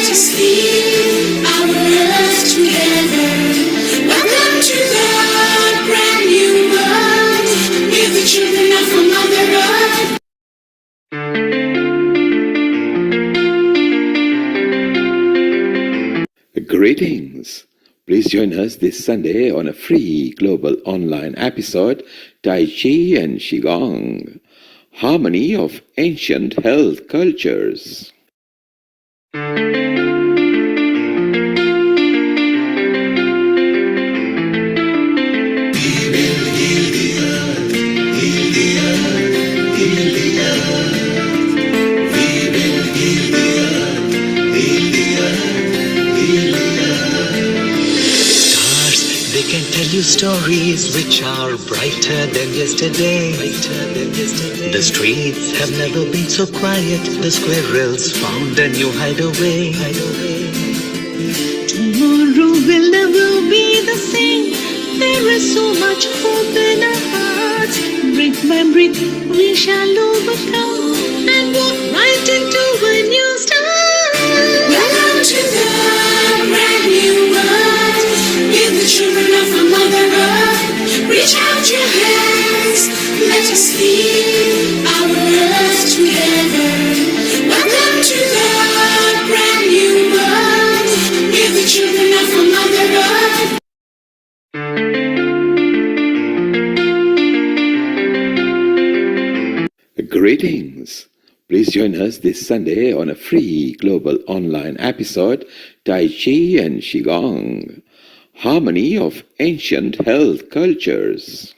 Let us heal our earth together. Welcome to the brand new world. We're the children of our Mother Earth. Greetings. Please join us this Sunday on a free global online episode, Tai Chi and Qigong, Harmony of Ancient Health Cultures. Stories which are brighter than yesterday. The streets have never been so quiet. The squirrels found a new hideaway. Tomorrow will never be the same. There is so much hope in our hearts. Brick by brick we shall overcome and walk right into a new start. Welcome to the brand new world. We're the children of our Mother Earth. Reach out your hands. Let us heal our earth together. Welcome to the brand new world. We're the children of our Mother Earth. Greetings. Please join us this Sunday on a free global online episode, Tai Chi and Qigong, Harmony of Ancient Health Cultures.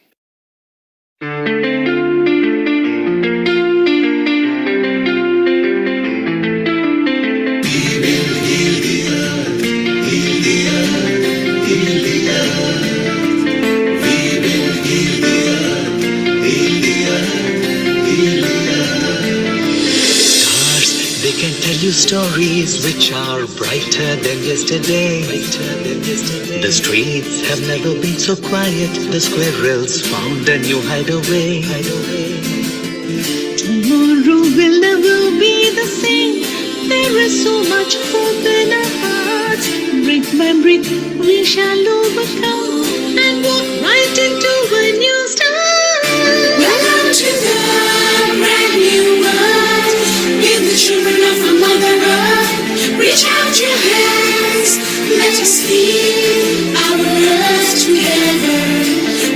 Stories which are brighter than yesterday. The streets have never been so quiet. The squirrels found a new hideaway. Tomorrow will never be the same. There is so much hope in our hearts. Brick by brick we shall overcome and walk right into a new start. Welcome to the brand new world. We're the children of our Mother Earth. Reach out your hands. Let us heal our earth together.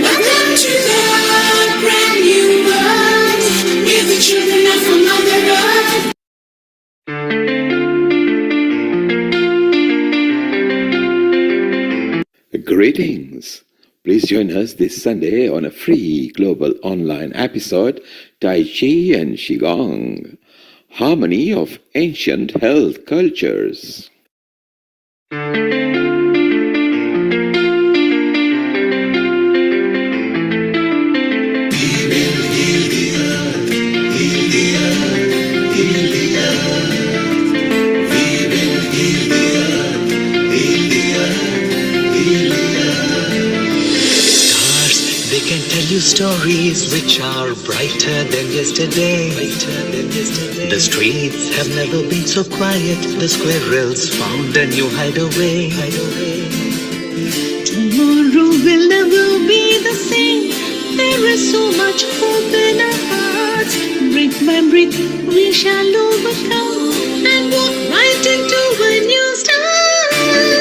Welcome to the brand new world. We're the children of our Mother Earth. Greetings. Please join us this Sunday on a free global online episode, Tai Chi and Qigong, Harmony of Ancient Health Cultures. Stories which are brighter than yesterday. The streets have never been so quiet. The squirrels found a new hideaway. Tomorrow will never be the same. There is so much hope in our hearts. Brick by brick we shall overcome and walk right into a new start.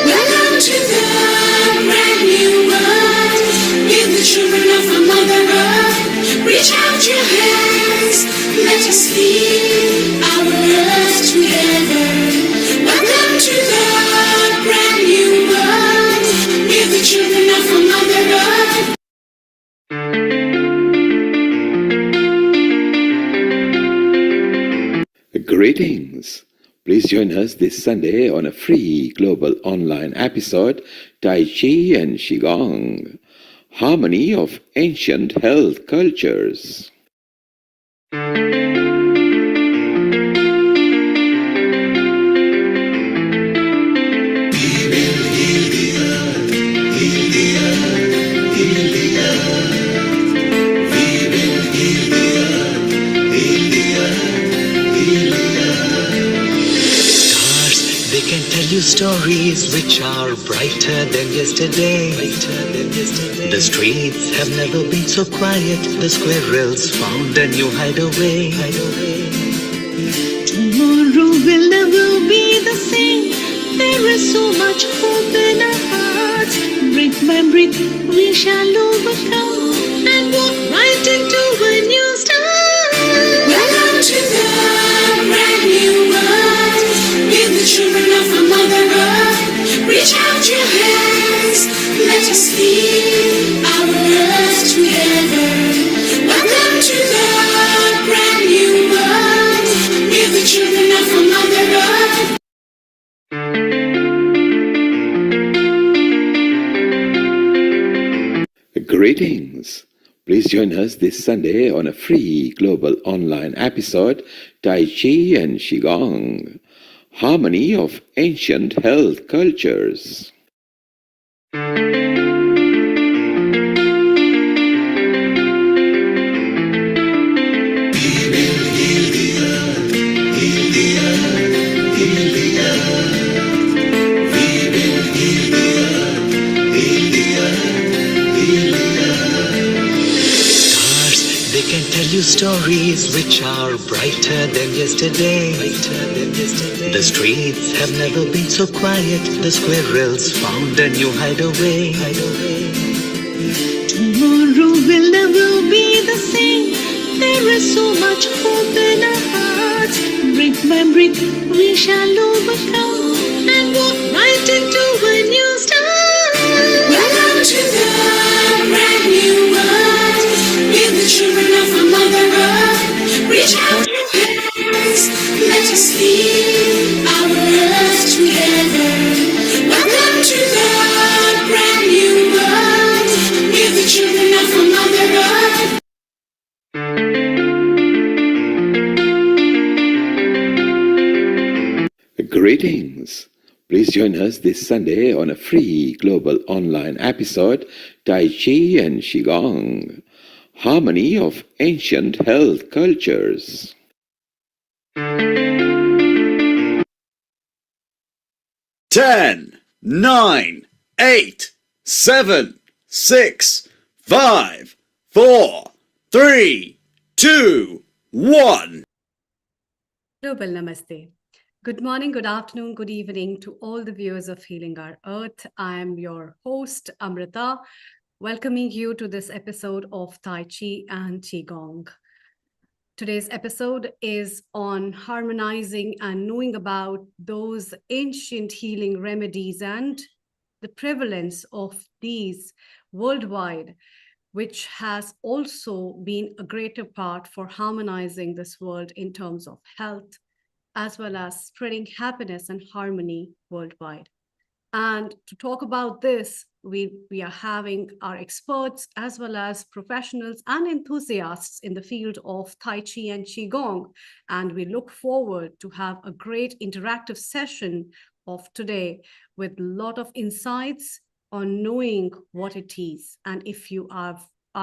Welcome to the brand new world. We're the children of our Mother Earth. Reach out your hands. Let us heal our earth together. Welcome to the brand new world. We're the children of our Mother Earth. Greetings. Please join us this Sunday on a free global online episode, Tai Chi and Qigong, Harmony of Ancient Health Cultures. stories which are brighter than yesterday. The streets have never been so quiet. The squirrels found a new hideaway. Tomorrow will never be the same. There is so much hope in our hearts. Brick by brick, we shall overcome and walk right into a new start. Welcome to the brand new world. With the children of our Mother Earth. Reach out your hands. Let us feed our earth together. Welcome to the brand new world. With the children of our Mother Earth. Greetings. Please join us this Sunday on a free global online episode, Tai Chi and Qigong, Harmony of Ancient Health Cultures. They can tell you stories which are brighter than yesterday. The streets have never been so quiet. The squirrels found a new hideaway. Tomorrow will never be the same. There is so much hope in our hearts. Brick by brick, we shall overcome and walk right into a new start. Welcome to the brand new world. With the children of our Mother Earth. Reach out your hands. Let us feed our earth together. Welcome to the brand new world. With the children of our Mother Earth. Greetings. Please join us this Sunday on a free global online episode, Tai Chi and Qigong, Harmony of Ancient Health Cultures. 10, 9, 8, 7, 6, 5, 4, 3, 2, 1. Global Namaste. Good morning, good afternoon, good evening to all the viewers of Healing Our Earth. I am your host, Amrita, welcoming you to this episode of Tai Chi and Qigong. Today's episode is on harmonizing and knowing about those ancient healing remedies and the prevalence of these worldwide, which has also been a greater part for harmonizing this world in terms of health, as well as spreading happiness and harmony worldwide. And to talk about this, we are having our experts as well as professionals and enthusiasts in the field of Tai Chi and Qigong. And we look forward to have a great interactive session of today with a lot of insights on knowing what it is. And if you are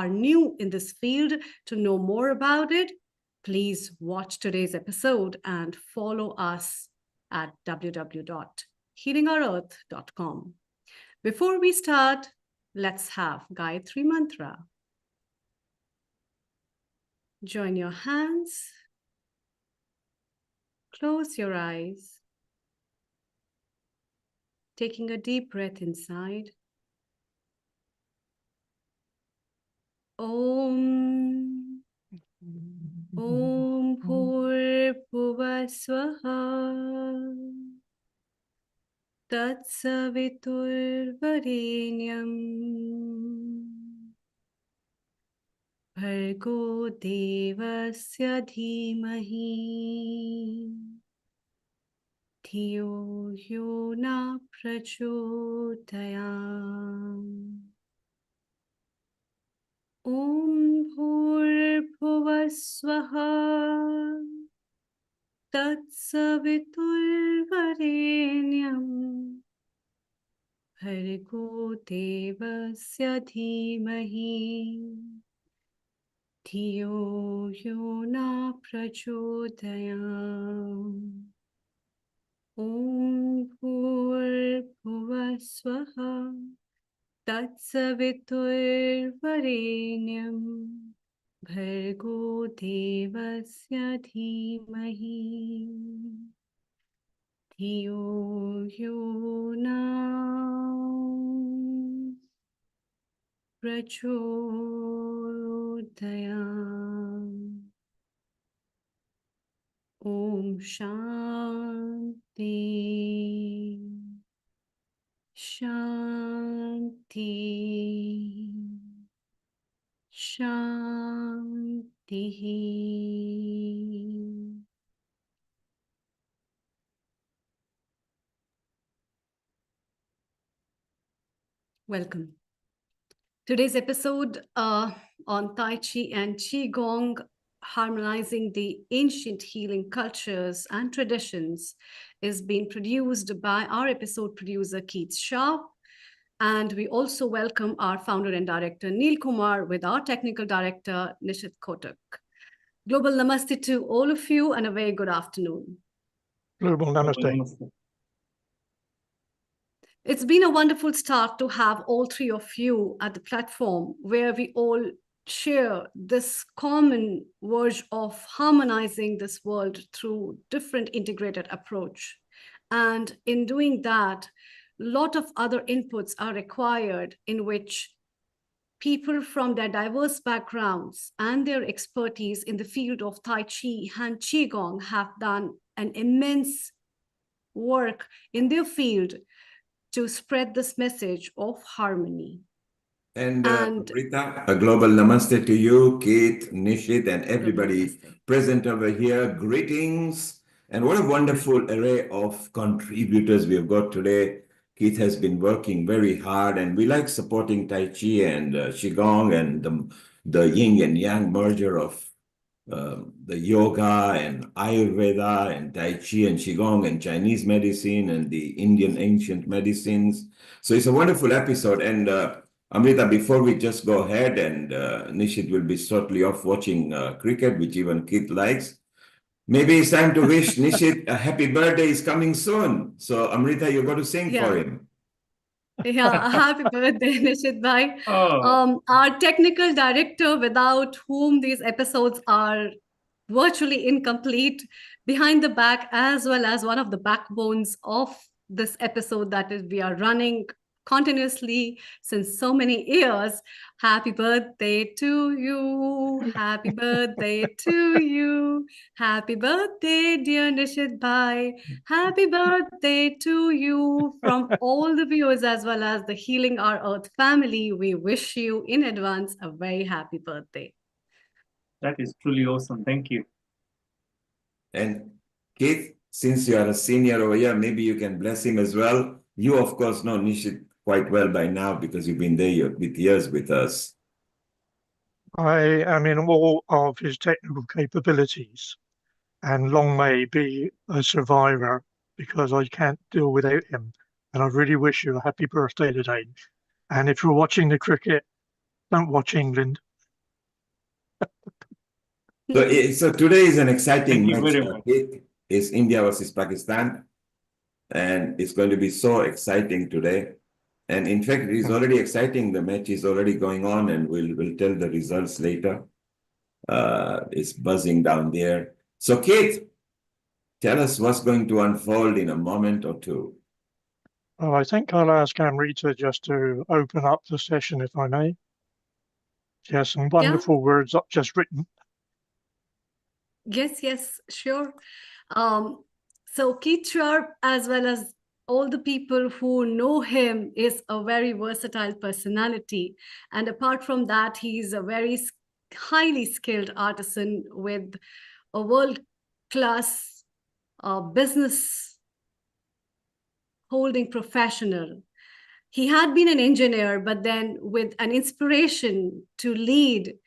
new in this field to know more about it, please watch today's episode and follow us at www.healingourEarth.com. Before we start, let's have Gayatri Mantra. Join your hands, close your eyes, taking a deep breath inside. Om Om Bhurbhuvah Swaha Tatsaviturvarenyam Bhargo Devasya Dhimahi Dhiyo Yo Na Prachodayam. Om Bhurbhuvah Swaha Tatsaviturvarenyam Bhargo Devasya Dhimahi Dhiyo Yo Na Prachodayam. Om Bhurbhuvah Swaha Tatsaviturvarenyam Bhargo Devasya Dhimahi Dhiyo Yo Na Prachodayam. Om Shanti Shanti Shanti. Welcome. Today's episode on Tai Chi and Qigong, harmonizing the ancient healing cultures and traditions, is being produced by our episode producer, Keith Shah. And we also welcome our founder and director, Neil Kumar, with our technical director, Nishit Kotak. Global Namaste to all of you and a very good afternoon. Global Namaste. It's been a wonderful start to have all three of you at the platform where we all share this common verge of harmonizing this world through different integrated approach. And in doing that, a lot of other inputs are required in which people from their diverse backgrounds and their expertise in the field of Tai Chi and Qigong have done an immense work in their field to spread this message of harmony. And Amrita, a global namaste to you, Keith, Nishit, and everybody present over here. Greetings. And what a wonderful array of contributors we have got today. Keith has been working very hard, and we like supporting Tai Chi and Qigong and the yin and yang merger of the yoga and Ayurveda and Tai Chi and Qigong and Chinese medicine and the Indian ancient medicines. So it's a wonderful episode. And Amrita, before we just go ahead, and Nishit will be shortly off watching cricket, which even Keith likes. Maybe it's time to wish Nishit a happy birthday is coming soon. So Amrita, you're going to sing for him. Yeah, happy birthday, Nishit Bhai. Our technical director, without whom these episodes are virtually incomplete, behind the back, as well as one of the backbones of this episode that is we are running continuously since so many years. Happy birthday to you. Happy birthday to you. Happy birthday, dear Nishit Bhai. Happy birthday to you. From all the viewers as well as the Healing Our Earth family, we wish you in advance a very happy birthday. That is truly awesome. Thank you. And Keith, since you are a senior over here, maybe you can bless him as well. You, of course, know Nishit quite well by now because you've been there with years with us. I am in awe of his technical capabilities, and long may be a survivor because I can't deal without him. And I really wish you a happy birthday today. And if you're watching the cricket, don't watch England. So today is an exciting Thank you match. very much. It's India versus Pakistan, and it's going to be so exciting today. And in fact, it is already exciting. The match is already going on, and we'll tell the results later. It's buzzing down there. So, Kate, tell us what's going to unfold in a moment or two. Oh, I think I'll ask Amrita just to open up the session, if I may. She has some wonderful words up just written. Yes, sure. So Keith Sharp, as well as all the people who know him, is a very versatile personality. And apart from that, he's a very highly skilled artisan with a world-class business holding professional. He had been an engineer, but then with an inspiration to lead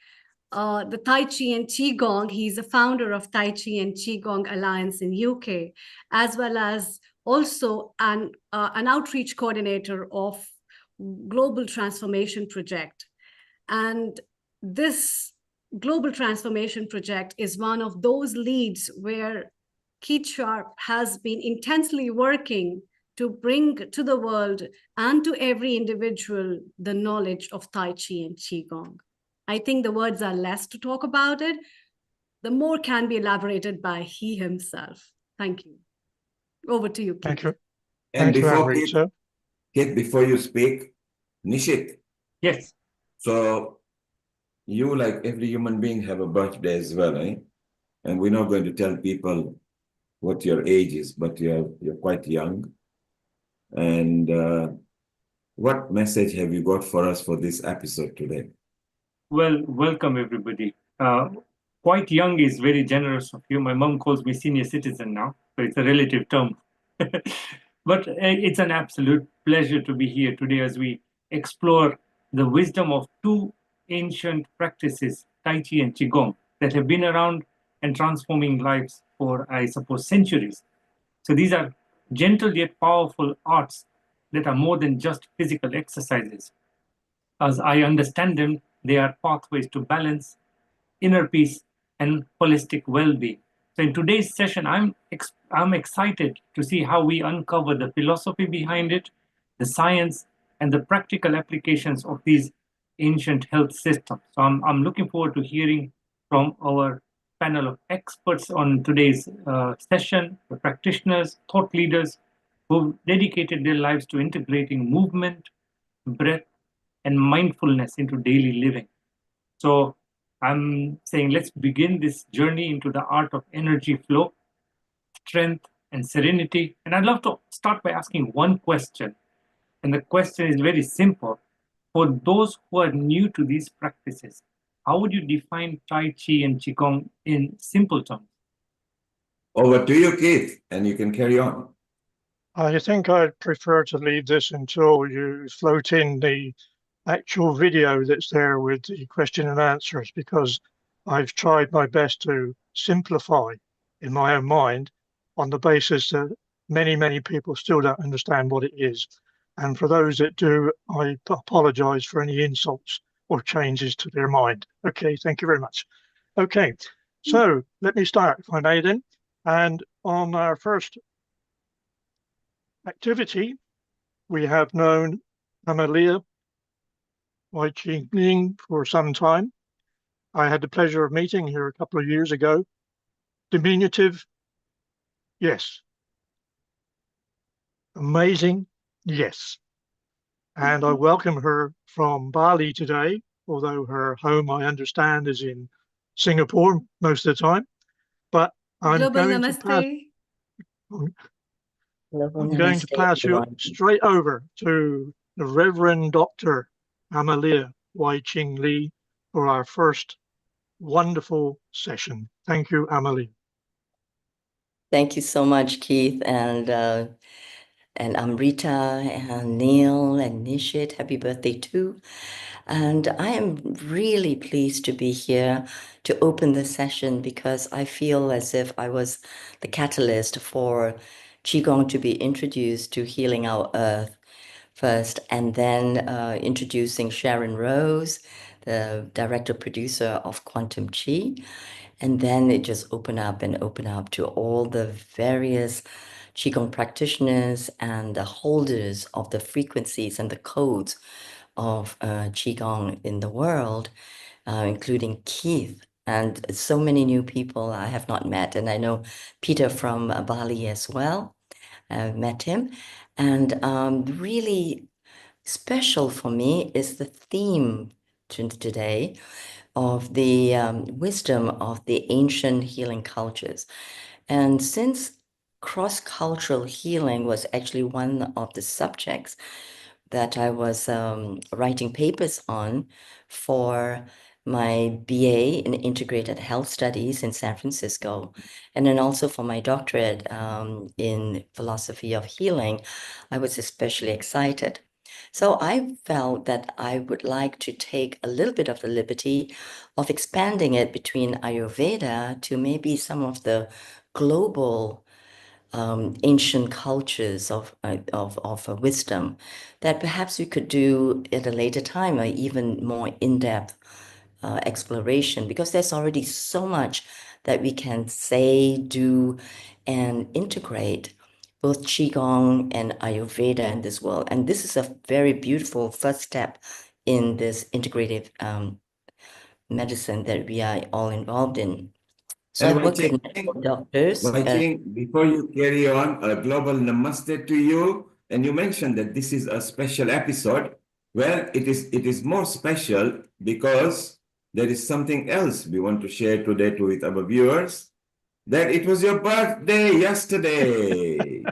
the Tai Chi and Qigong, he's a founder of Tai Chi and Qigong Alliance in UK, as well as also an outreach coordinator of Global Transformation Project. And this Global Transformation Project is one of those leads where Keith Sharp has been intensely working to bring to the world and to every individual the knowledge of Tai Chi and Qigong. I think the words are less to talk about it. The more can be elaborated by he himself. Thank you. Over to you, Keith. Thank you. And Thank you, before Kit, Amrita. before you speak, Nishit, Yes. so you, like every human being, have a birthday as well, eh? And we're not going to tell people what your age is, but you're quite young. And what message have you got for us for this episode today? Well, welcome everybody. Quite young is very generous of you. My mom calls me senior citizen now, so it's a relative term. But it's an absolute pleasure to be here today as we explore the wisdom of two ancient practices, Tai Chi and Qigong, that have been around and transforming lives for, I suppose, centuries. So these are gentle yet powerful arts that are more than just physical exercises. As I understand them, they are pathways to balance, inner peace, and holistic well-being. So in today's session, I'm excited to see how we uncover the philosophy behind it, the science, and the practical applications of these ancient health systems. So I'm looking forward to hearing from our panel of experts on today's session, the practitioners, thought leaders who've dedicated their lives to integrating movement, breath, and mindfulness into daily living. So I'm saying let's begin this journey into the art of energy flow, strength, and serenity. And I'd love to start by asking one question. And the question is very simple. For those who are new to these practices, how would you define Tai Chi and Qigong in simple terms? Over to you, Keith, and you can carry on. I think I'd prefer to leave this until you float in the actual video that's there with the question and answers, because I've tried my best to simplify in my own mind on the basis that many people still don't understand what it is. And for those that do, I apologize for any insults or changes to their mind. Okay, thank you very much. Okay, so let me start, if I may then. And on our first activity, we have known Amalia Wai-Ching for some time. I had the pleasure of meeting her a couple of years ago. Diminutive, yes. Amazing, yes. And I welcome her from Bali today, although her home, I understand, is in Singapore most of the time. But I'm going to pass you straight over to the Reverend Dr. Amalia Wai-Ching Lee for our first wonderful session. Thank you, Amalia. Thank you so much, Keith, and Amrita, and Neil, and Nishit. Happy birthday too. And I am really pleased to be here to open the session because I feel as if I was the catalyst for Qigong to be introduced to healing our earth first, and then introducing Sharon Rose, the director-producer of Quantum Chi. And then it just opened up to all the various Qigong practitioners and the holders of the frequencies and the codes of Qigong in the world, including Keith and so many new people I have not met. And I know Peter from Bali as well. I've met him. And really special for me is the theme today of the wisdom of the ancient healing cultures. And since cross-cultural healing was actually one of the subjects that I was writing papers on for my BA in Integrated Health Studies in San Francisco, and then also for my doctorate in Philosophy of Healing, I was especially excited. So I felt that I would like to take a little bit of the liberty of expanding it between Ayurveda to maybe some of the global ancient cultures of wisdom that perhaps we could do at a later time, or even more in-depth exploration, because there's already so much that we can say, do, and integrate both Qigong and Ayurveda in this world. And this is a very beautiful first step in this integrative medicine that we are all involved in. So I And work with Wai-Ching, medical doctors. Wai-Ching, before you carry on, a global namaste to you. And you mentioned that this is a special episode. Well, it is more special because there is something else we want to share today with our viewers. That it was your birthday yesterday,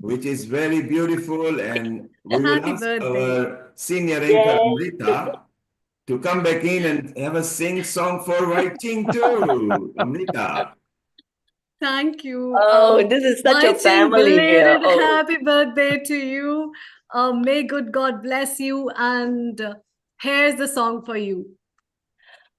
which is very beautiful. And we will Happy ask birthday. our senior anchor, Amrita, to come back in and have a sing song for Wai-Ching too. Amrita. Thank you. Oh, this is such a Wai-Ching, family here. belated Oh, happy birthday to you. May good God bless you. And here's the song for you.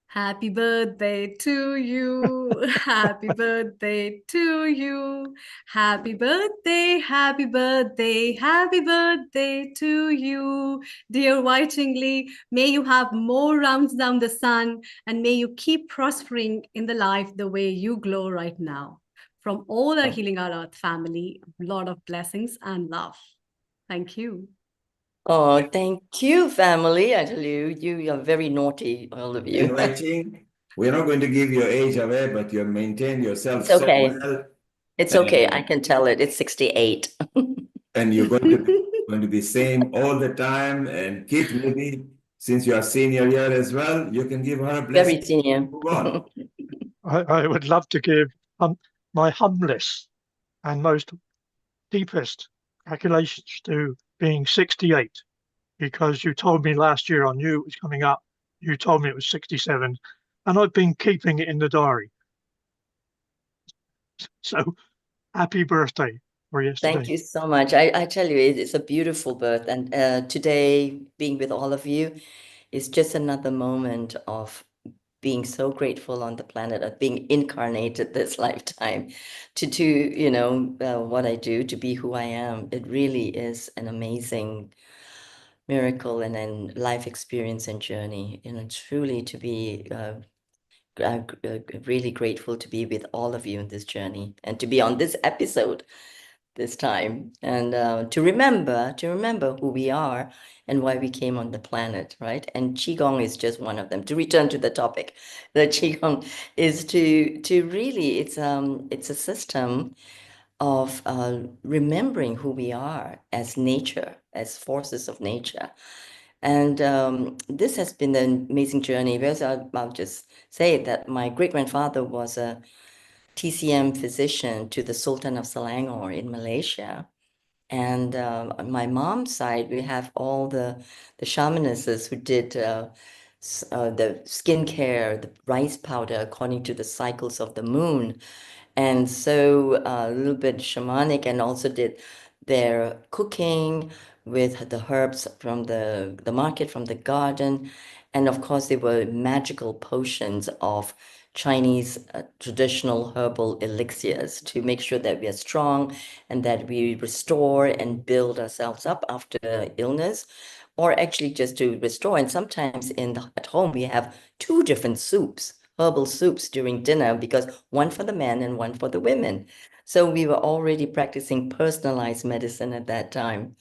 Happy birthday to you. Happy birthday to you. Happy birthday, happy birthday, happy birthday to you. Dear Wai-Ching Lee, may you have more rounds down the sun and may you keep prospering in the life the way you glow right now. From all our Healing Our Earth family, a lot of blessings and love. Thank you. oh, thank you, family. I tell you, you are very naughty, all of you. And Wai-Ching, we're not going to give your age away, but you maintain yourself It's so okay. well. It's okay. I can tell it. It's 68. And you're going to be same all the time. And Keith, maybe since you are senior here as well, you can give her a blessing. Very senior. Move on. I would love to give my humblest and most deepest calculations to being 68, because you told me last year I knew it was coming up. You told me it was 67, and I've been keeping it in the diary. So happy birthday for yesterday. Thank you so much. I tell you, it's a beautiful birth. And today, being with all of you is just another moment of being so grateful on the planet, of being incarnated this lifetime to do, you know, what I do, to be who I am. It really is an amazing miracle and then life experience and journey. You know, truly to be really grateful to be with all of you in this journey and to be on this episode this time, and to remember who we are and why we came on the planet, right? And Qigong is just one of them. To return to the topic, the Qigong is to really, it's a system of remembering who we are as nature, as forces of nature. And this has been an amazing journey. Because I'll just say that my great-grandfather was a TCM physician to the Sultan of Selangor in Malaysia. And on my mom's side, we have all the shamanists who did the skincare, the rice powder according to the cycles of the moon. And so a little bit shamanic, and also did their cooking with the herbs from the market, from the garden. And of course, they were magical potions of Chinese traditional herbal elixirs to make sure that we are strong and that we restore and build ourselves up after illness, or actually just to restore. And sometimes at home, we have 2 different soups, herbal soups during dinner, because one for the men and one for the women. So we were already practicing personalized medicine at that time.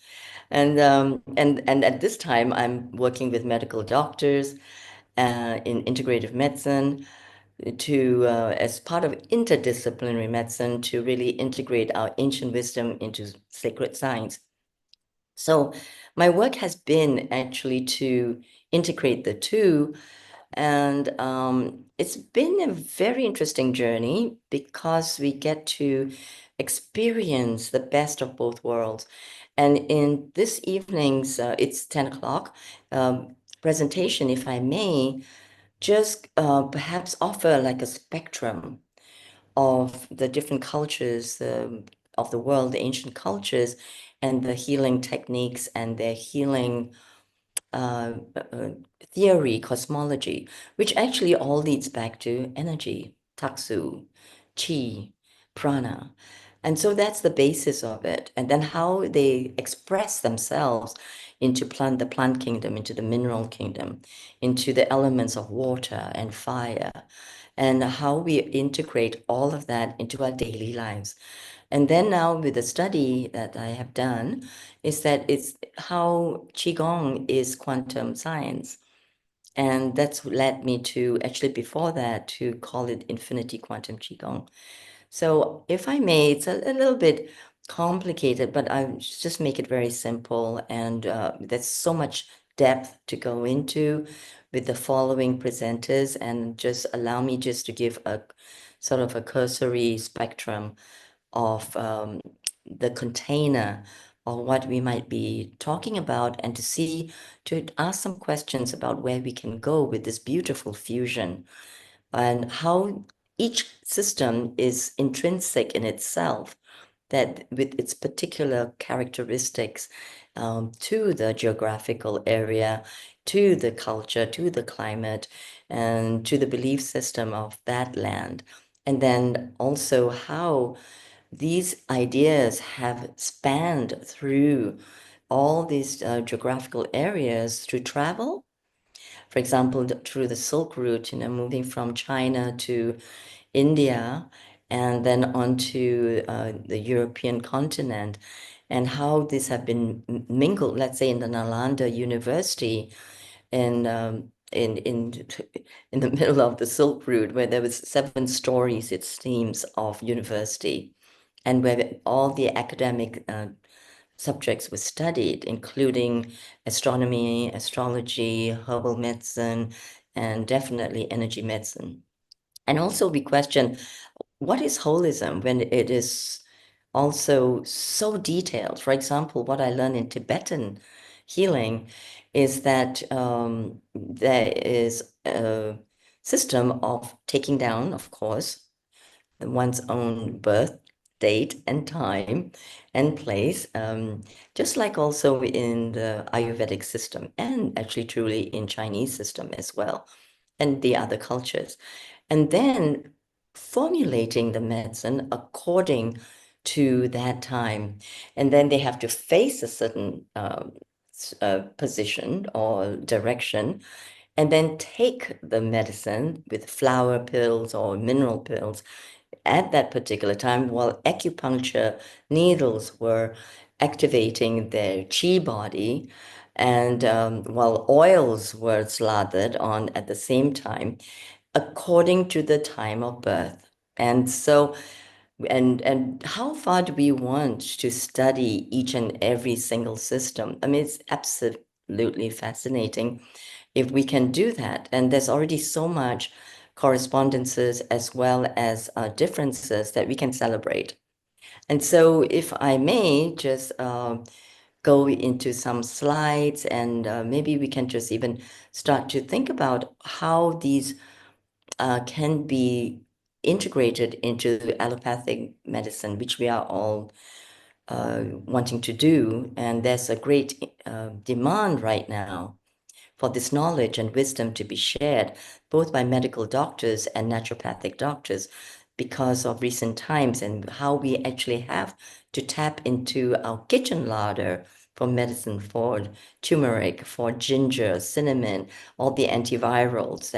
And at this time, I'm working with medical doctors in integrative medicine to as part of interdisciplinary medicine to really integrate our ancient wisdom into sacred science. So my work has been actually to integrate the two, and it's been a very interesting journey because we get to experience the best of both worlds. And in this evening's, it's 10 o'clock, presentation, if I may, just perhaps offer like a spectrum of the different cultures of the world, the ancient cultures, and the healing techniques and their healing theory, cosmology, which actually all leads back to energy, taksu, chi, prana. And so that's the basis of it. And then how they express themselves into the plant kingdom, into the mineral kingdom, into the elements of water and fire, and how we integrate all of that into our daily lives. And then now with the study that I have done is that it's how Qigong is quantum science. And that's led me to actually before that to call it Infinity Quantum Qigong. So if I may, it's a little bit complicated, but I just make it very simple. And there's so much depth to go into with the following presenters, and just allow me just to give a sort of a cursory spectrum of the container of what we might be talking about, and to ask some questions about where we can go with this beautiful fusion and how each system is intrinsic in itself, that with its particular characteristics to the geographical area, to the culture, to the climate, and to the belief system of that land. And then also how these ideas have spanned through all these geographical areas through travel. For example, through the Silk Route, moving from China to India and then onto the European continent, and how these have been mingled, let's say in the Nalanda University in in the middle of the Silk Route, where there was 7 stories, it seems, of university, and where all the academic subjects were studied, including astronomy, astrology, herbal medicine, and definitely energy medicine. And also we question, what is holism when it is also so detailed? For example, what I learned in Tibetan healing is that there is a system of taking down, of course, one's own birth date and time and place, just like also in the Ayurvedic system, and actually truly in Chinese system as well, and the other cultures. And then formulating the medicine according to that time. And then they have to face a certain position or direction, and then take the medicine with flower pills or mineral pills at that particular time, while acupuncture needles were activating their chi body, and while oils were slathered on at the same time, according to the time of birth. And so, and how far do we want to study each and every single system? I mean, it's absolutely fascinating if we can do that. And there's already so much correspondences as well as differences that we can celebrate. And so if I may just go into some slides, and maybe we can just even start to think about how these can be integrated into allopathic medicine, which we are all wanting to do. And there's a great demand right now for this knowledge and wisdom to be shared, both by medical doctors and naturopathic doctors, because of recent times and how we actually have to tap into our kitchen larder for medicine, for turmeric, for ginger, cinnamon, all the antivirals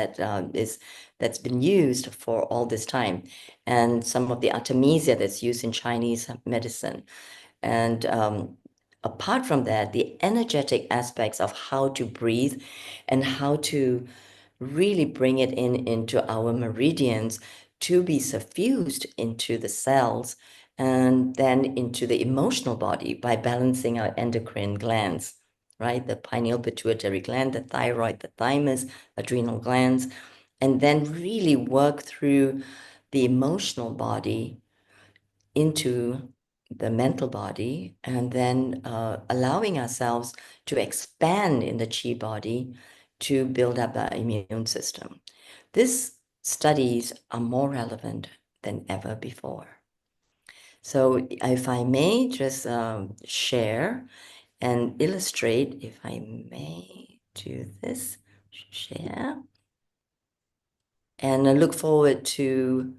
that's been used for all this time, and some of the artemisia that's used in Chinese medicine. And apart from that, the energetic aspects of how to breathe and how to really bring it into our meridians to be suffused into the cells and then into the emotional body by balancing our endocrine glands, right? The pineal pituitary gland, the thyroid, the thymus, adrenal glands, and then really work through the emotional body into the mental body, and then allowing ourselves to expand in the chi body to build up our immune system. These studies are more relevant than ever before. So if I may just share and illustrate, if I may do this, share. And I look forward to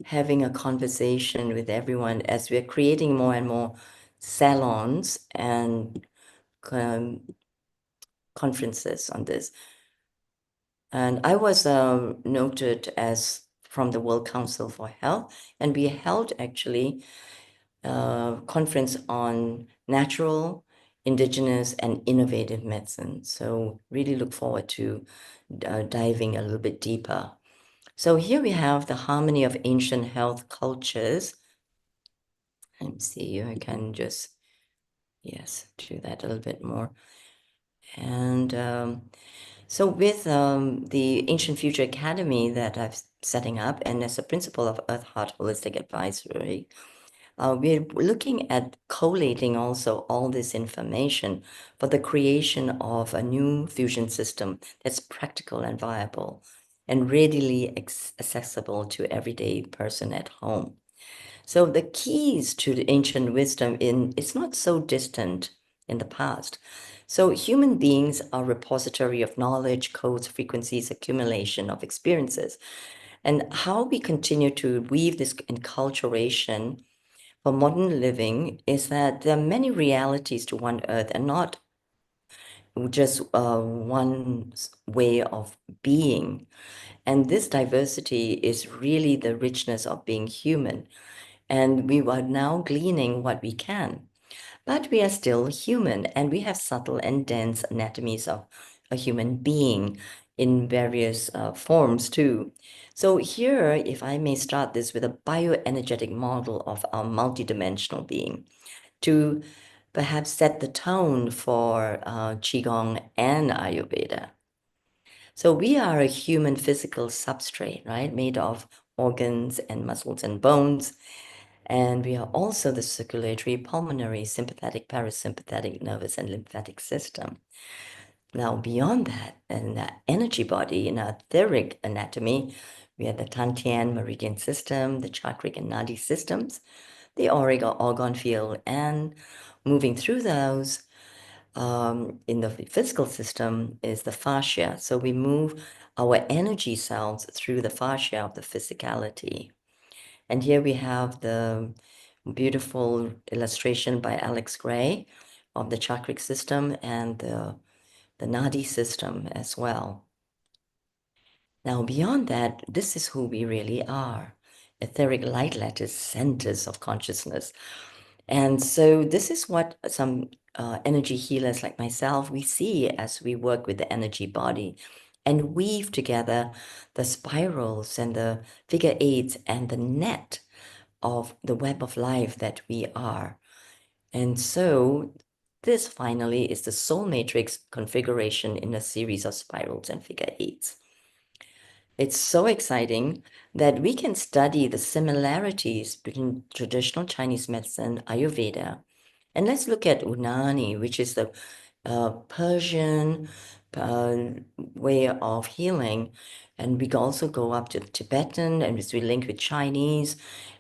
having a conversation with everyone as we're creating more and more salons and conferences on this. And I was noted as from the World Council for Health, and we held actually a conference on natural, indigenous, and innovative medicine. So really look forward to diving a little bit deeper. So here we have the harmony of ancient health cultures. Let me see, I can just, yes, do that a little bit more. And so with the Ancient Future Academy that I'm setting up, and as a principal of Earth Heart Holistic Advisory, we're looking at collating also all this information for the creation of a new fusion system that's practical and viable and readily accessible to everyday person at home. So the keys to the ancient wisdom it's not so distant in the past. So human beings are repository of knowledge, codes, frequencies, accumulation of experiences. And how we continue to weave this enculturation for modern living is that there are many realities to one earth and not just one way of being. And this diversity is really the richness of being human. And we are now gleaning what we can. But we are still human, and we have subtle and dense anatomies of a human being in various forms too. So here, if I may start this with a bioenergetic model of our multidimensional being to perhaps set the tone for Qigong and Ayurveda. So we are a human physical substrate, right, made of organs and muscles and bones. And we are also the circulatory, pulmonary, sympathetic, parasympathetic, nervous, and lymphatic system. Now, beyond that, in the energy body, in our etheric anatomy, we have the Tantian meridian system, the chakric and nadi systems, the auric or organ field, and moving through those, in the physical system is the fascia. So we move our energy cells through the fascia of the physicality. And here we have the beautiful illustration by Alex Gray of the chakric system and the nadi system as well. Now, beyond that, this is who we really are, etheric light lattice centers of consciousness. And so this is what some energy healers like myself, we see as we work with the energy body and weave together the spirals and the figure eights and the net of the web of life that we are. And so this finally is the soul matrix configuration in a series of spirals and figure eights. It's so exciting that we can study the similarities between traditional Chinese medicine, Ayurveda, and let's look at Unani, which is the Persian way of healing. And we can also go up to Tibetan, and we link with Chinese,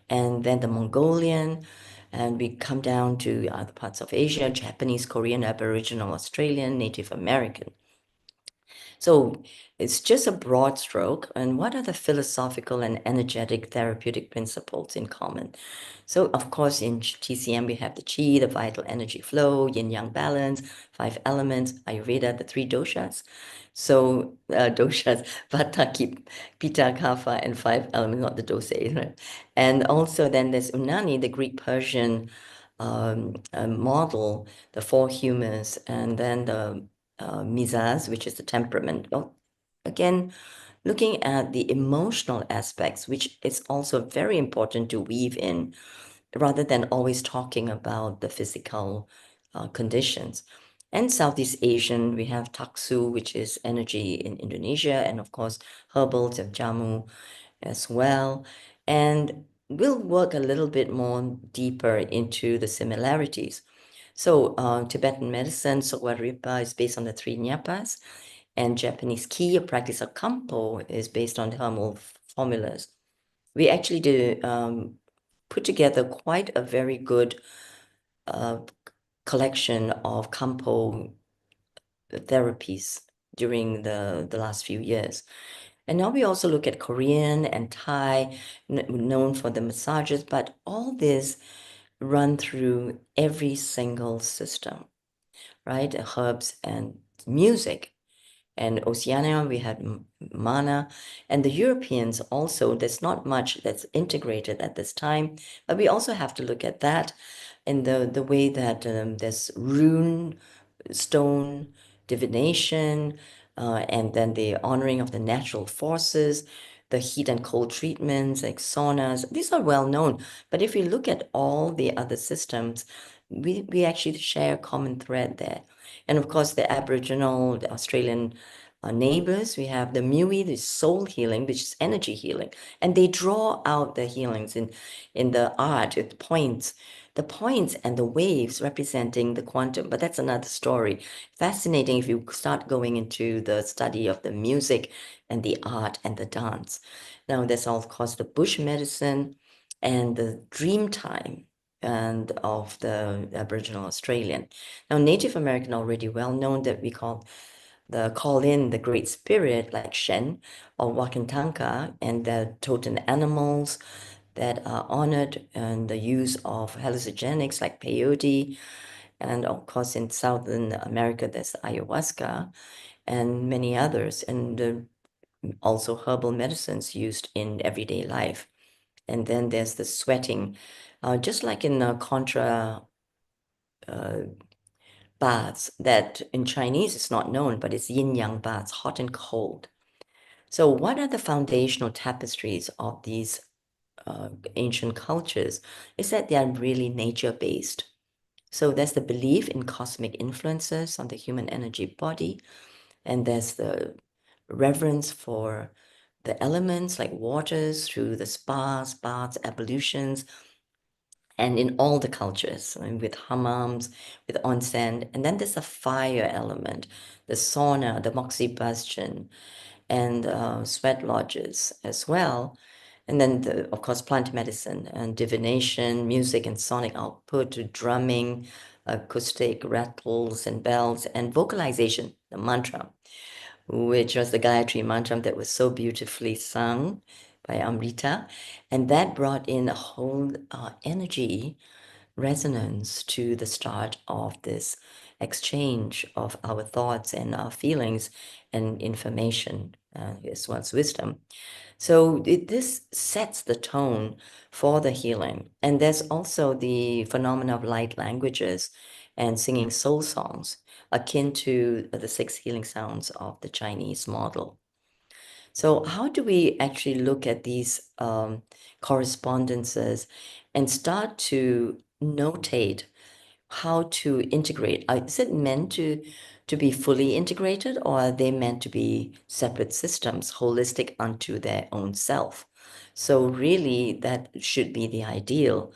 and then the Mongolian, and we come down to other parts of Asia, Japanese, Korean, Aboriginal, Australian, Native American. So it's just a broad stroke. And what are the philosophical and energetic therapeutic principles in common? So, of course, in TCM, we have the Qi, the vital energy flow, yin-yang balance, 5 elements, Ayurveda, the 3 doshas. So, doshas, Vata, Pitta, Kapha, and 5 elements, not the dosas, right? And also then there's Unani, the Greek-Persian model, the 4 humors, and then the Mizaz, which is the temperament. Well, again, looking at the emotional aspects, which is also very important to weave in, rather than always talking about the physical conditions. And Southeast Asian, we have Taksu, which is energy in Indonesia, and of course, herbals of Jamu as well. And we'll work a little bit more deeper into the similarities. So Tibetan medicine, Sowa is based on the 3 nyapas, and Japanese Ki, a practice of Kampo, is based on herbal formulas. We actually did put together quite a very good collection of Kampo therapies during the last few years. And now we also look at Korean and Thai, known for the massages, but all this run through every single system. right? Herbs and music. And Oceania, we had mana. And the Europeans also, there's not much that's integrated at this time, but we also have to look at that in the way that there's rune, stone, divination, and then the honoring of the natural forces, the heat and cold treatments like saunas. These are well known, but if we look at all the other systems, we actually share a common thread there. And of course, the Aboriginal, the Australian neighbors, we have the Miwi, the soul healing, which is energy healing, and they draw out the healings in the art with points. The points and the waves representing the quantum, but that's another story. Fascinating if you start going into the study of the music and the art and the dance. Now, there's of course the bush medicine and the dream time and of the Aboriginal Australian. Now, Native American already well known that we call the Colin, the Great Spirit, like Shen or Wakantanka, and the totem animals that are honored, and the use of hallucinogenics like peyote, and of course in Southern America there's ayahuasca and many others, and also herbal medicines used in everyday life. And then there's the sweating, just like in contra baths, that in Chinese it's not known, but it's yin-yang baths, hot and cold. So what are the foundational tapestries of these ancient cultures is that they are really nature-based. So there's the belief in cosmic influences on the human energy body, and there's the reverence for the elements like waters through the spas, baths, ablutions, and in all the cultures, with hammams, with onsen, and then there's the fire element, the sauna, the moxibustion, and sweat lodges as well. And then, of course, plant medicine and divination, music and sonic output, drumming, acoustic rattles and bells, and vocalization, the mantra, which was the Gayatri mantra that was so beautifully sung by Amrita. And that brought in a whole energy resonance to the start of this exchange of our thoughts and our feelings and information, as well as wisdom. So this sets the tone for the healing. And there's also the phenomena of light languages and singing soul songs, akin to the 6 healing sounds of the Chinese model. So how do we actually look at these correspondences and start to notate how to integrate? Is it meant to be fully integrated, or are they meant to be separate systems, holistic unto their own self? So really, that should be the ideal.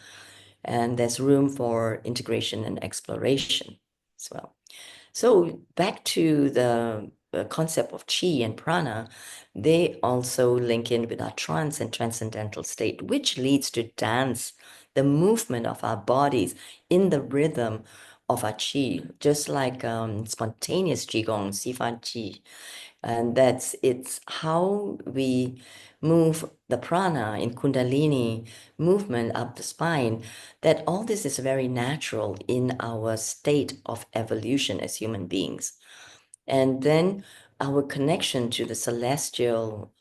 And there's room for integration and exploration as well. So back to the concept of chi and prana, they also link in with our trance and transcendental state, which leads to dance, the movement of our bodies in the rhythm of our chi, just like spontaneous qigong, sifan qi. And it's how we move the prana in kundalini movement up the spine, that all this is very natural in our state of evolution as human beings. And then our connection to the celestial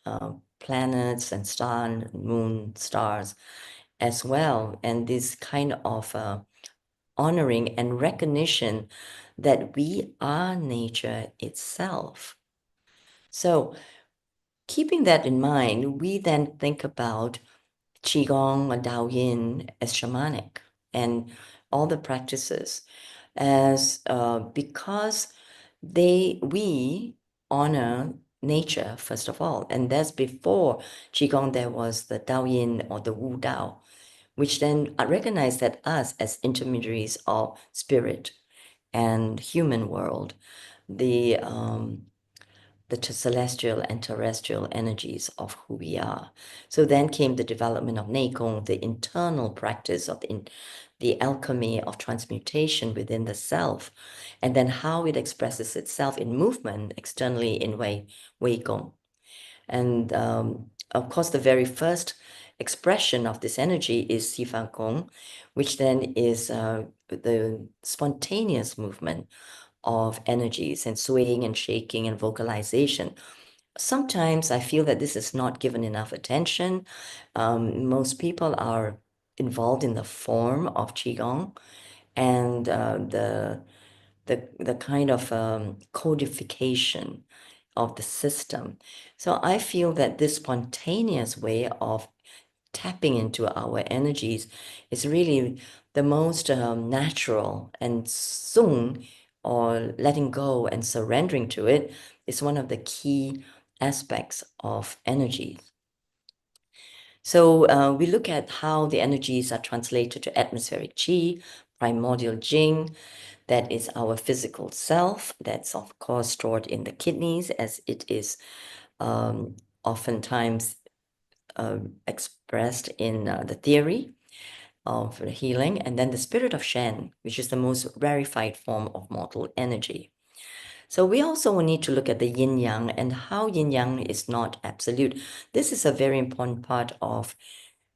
planets and sun, moon, stars as well, and this kind of honoring and recognition that we are nature itself. So keeping that in mind, we then think about Qigong or Daoyin as shamanic, and all the practices as because we honor nature first of all, and that's before Qigong there was the Daoyin or the Wu Dao, which then recognized that us as intermediaries of spirit and human world, the celestial and terrestrial energies of who we are. So then came the development of Neigong, the internal practice of the alchemy of transmutation within the self, and then how it expresses itself in movement externally in Wei-Gong. And of course, the very first expression of this energy is Sifan Gong, which then is the spontaneous movement of energies and swaying and shaking and vocalization. Sometimes I feel that this is not given enough attention. Most people are involved in the form of Qigong and the kind of codification of the system. So I feel that this spontaneous way of tapping into our energies is really the most natural, and sung, or letting go and surrendering to it, is one of the key aspects of energies. So we look at how the energies are translated to atmospheric qi, primordial jing, that is our physical self, that's of course stored in the kidneys, as it is oftentimes expressed in the theory of the healing, and then the spirit of Shen, which is the most rarefied form of mortal energy. So we also need to look at the yin yang and how yin yang is not absolute. This is a very important part of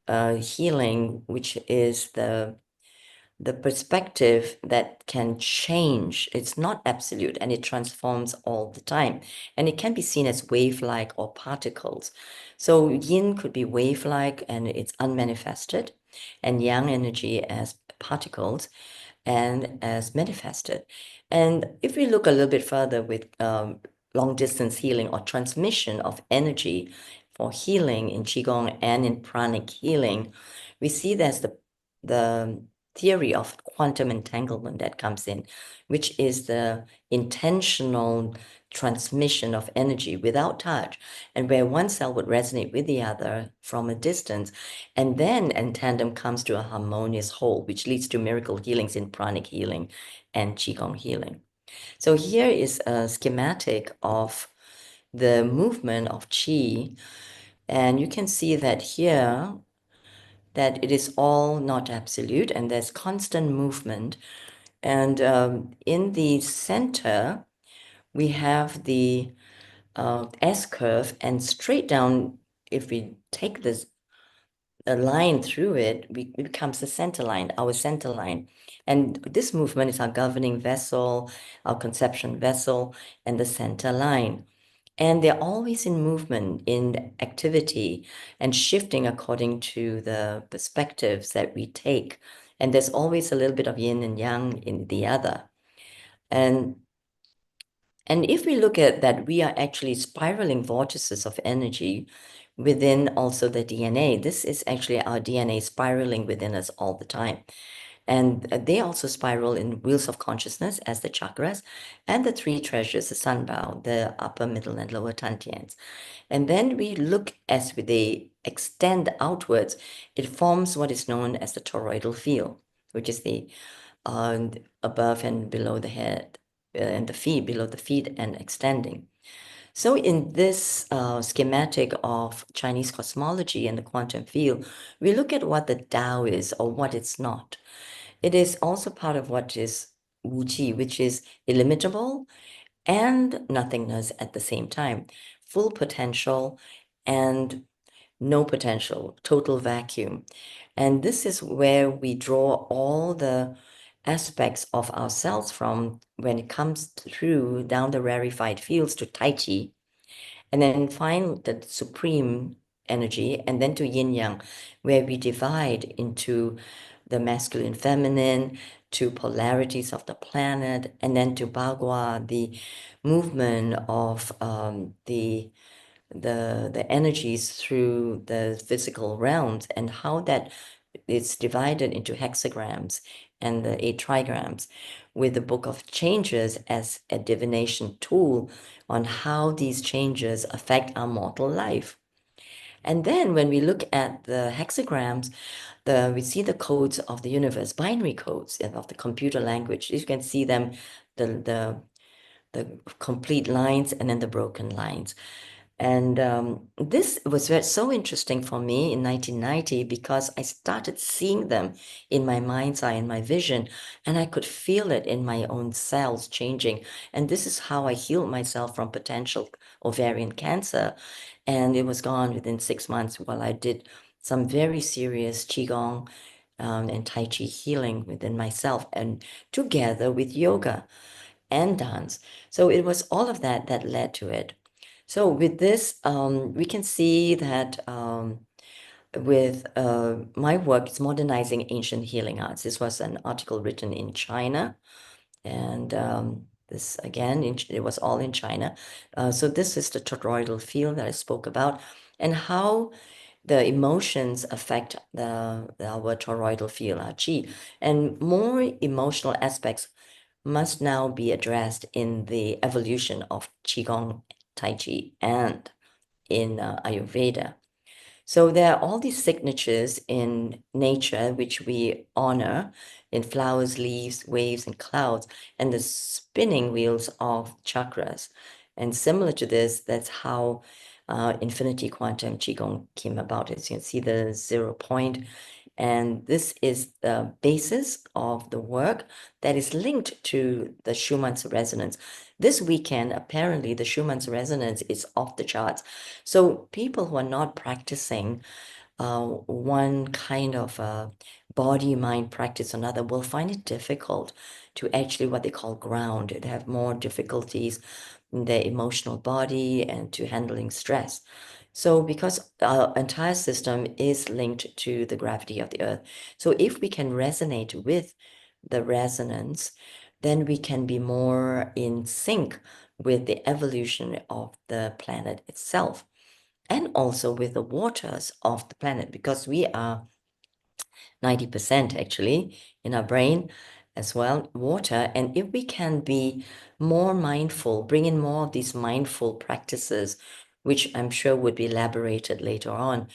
healing, which is the perspective that can change. It's not absolute, and it transforms all the time. And it can be seen as wave-like or particles. So yin could be wave-like and it's unmanifested, and yang energy as particles and as manifested. And if we look a little bit further with long-distance healing or transmission of energy for healing in Qigong and in pranic healing, we see there's the theory of quantum entanglement that comes in, which is the intentional transmission of energy without touch, and where one cell would resonate with the other from a distance, and then in tandem comes to a harmonious whole, which leads to miracle healings in pranic healing and Qigong healing. So here is a schematic of the movement of Qi, and you can see that here that it is all not absolute, and there's constant movement. And in the center, we have the S-curve, and straight down, if we take this a line through it, it becomes the center line, our center line. And this movement is our governing vessel, our conception vessel, and the center line. And they're always in movement, in activity, and shifting according to the perspectives that we take. And there's always a little bit of yin and yang in the other. And if we look at that, we are actually spiraling vortices of energy within also the DNA. This is actually our DNA spiraling within us all the time. And they also spiral in wheels of consciousness as the chakras and the three treasures, the sunbow, the upper, middle, and lower dantians. And then we look as they extend outwards, it forms what is known as the toroidal field, which is the above and below the head and the feet, below the feet and extending. So in this schematic of Chinese cosmology and the quantum field, we look at what the Tao is or what it's not. It is also part of what is Wu Qi, which is illimitable and nothingness at the same time, full potential and no potential, total vacuum. And this is where we draw all the aspects of ourselves from when it comes through down the rarefied fields to Tai Chi, and then find the supreme energy, and then to yin yang, where we divide into the masculine, feminine, to polarities of the planet, and then to Bagua, the movement of the energies through the physical realms, and how that is divided into hexagrams and the 8 trigrams, with the Book of Changes as a divination tool on how these changes affect our mortal life. And then when we look at the hexagrams, we see the codes of the universe, binary codes of the computer language. You can see them, the complete lines and then the broken lines. And this was so interesting for me in 1990 because I started seeing them in my mind's eye, in my vision, and I could feel it in my own cells changing. And this is how I healed myself from potential ovarian cancer. And it was gone within 6 months while I did some very serious Qigong and Tai Chi healing within myself, and together with yoga. and dance. So it was all of that that led to it. So with this, we can see that with my work, it's modernizing ancient healing arts. This was an article written in China, and this again, it was all in China. So this is the toroidal field that I spoke about, and how the emotions affect our toroidal field, our qi, and more emotional aspects must now be addressed in the evolution of qigong, tai chi, and in Ayurveda. So there are all these signatures in nature which we honor in flowers, leaves, waves, and clouds, and the spinning wheels of chakras. And similar to this, that's how infinity quantum qigong came about. As you can see, the 0 point. And this is the basis of the work that is linked to the Schumann's resonance. This weekend, apparently, the Schumann's resonance is off the charts. So people who are not practicing one kind of body-mind practice or another will find it difficult to actually what they call ground. They have more difficulties in their emotional body and to handling stress. So because our entire system is linked to the gravity of the earth. So if we can resonate with the resonance, then we can be more in sync with the evolution of the planet itself, and also with the waters of the planet, because we are 90% actually in our brain as well, water. And if we can be more mindful, bring in more of these mindful practices, which I'm sure would be elaborated later on,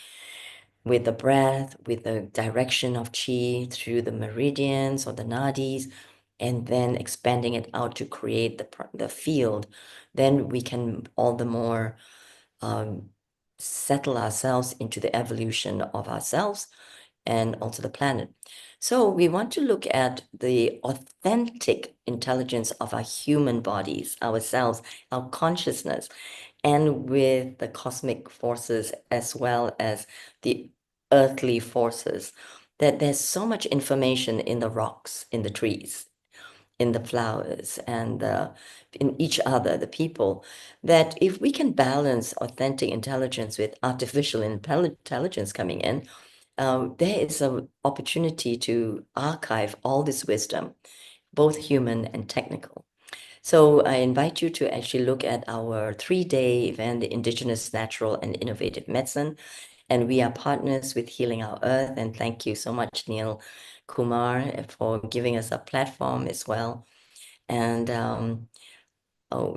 with the breath, with the direction of qi through the meridians or the nadis, and then expanding it out to create the field, then we can all the more settle ourselves into the evolution of ourselves and also the planet. So we want to look at the authentic intelligence of our human bodies, ourselves, our consciousness, and with the cosmic forces as well as the earthly forces, that there's so much information in the rocks, in the trees, in the flowers, and in each other, the people, that if we can balance authentic intelligence with artificial intelligence coming in, there is an opportunity to archive all this wisdom, both human and technical. So I invite you to actually look at our 3-day event, the Indigenous Natural and Innovative Medicine. And we are partners with Healing Our Earth. And thank you so much, Neil Kumar, for giving us a platform as well. And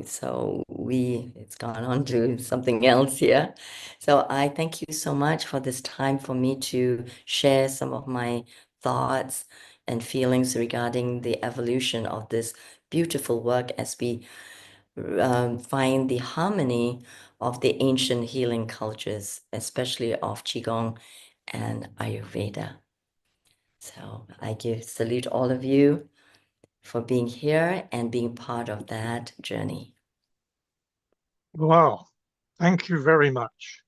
so it's gone on to something else here. So I thank you so much for this time for me to share some of my thoughts and feelings regarding the evolution of this beautiful work as we find the harmony of the ancient healing cultures, especially of Qigong and Ayurveda. So I salute all of you for being here and being part of that journey. Wow, thank you very much.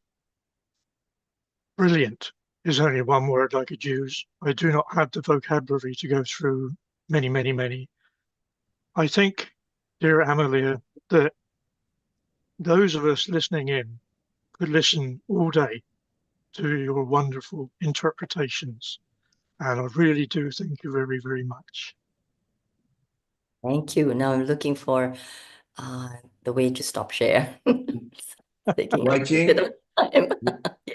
Brilliant is only one word I could use. I do not have the vocabulary to go through many. I think, dear Amalia, that those of us listening in could listen all day to your wonderful interpretations. And I really do thank you very much. Thank you. Now I'm looking for the way to stop share. Taking a bit of time.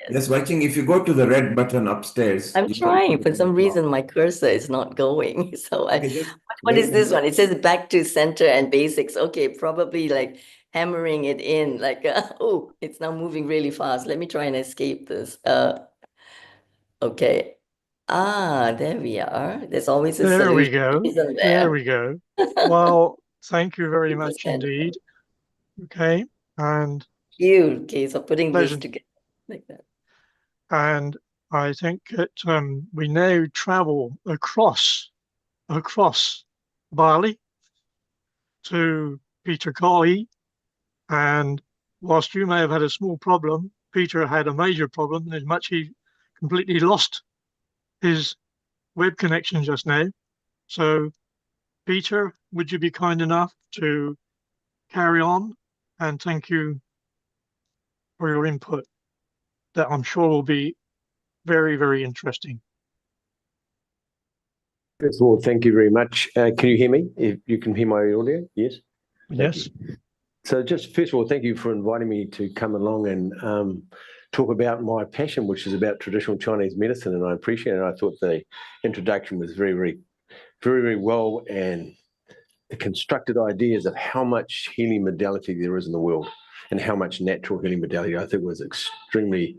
Yes, Wai-Ching, if you go to the red button upstairs. I'm trying. For some reason, my cursor is not going. So what is this one? It says back to center and basics. Okay, probably like hammering it in. Like, oh, it's now moving really fast. Let me try and escape this. Okay. There we are. There's always a There we solution, go. isn't There there? we go. Well, thank you very much indeed. Okay, and you. Okay, so putting this pleasant. together like that. And I think that we now travel across Bali to Peter Caughey. And whilst you may have had a small problem, Peter had a major problem, as much he completely lost his web connection just now. So Peter, would you be kind enough to carry on? And thank you for your input that I'm sure will be very, very interesting. First of all, thank you very much. Can you hear me? If you can hear my audio? Yes? Yes. So just first of all, thank you for inviting me to come along and talk about my passion, which is about traditional Chinese medicine, and I appreciate it. I thought the introduction was very, very well, and the constructed ideas of how much healing modality there is in the world and how much natural healing modality I think was extremely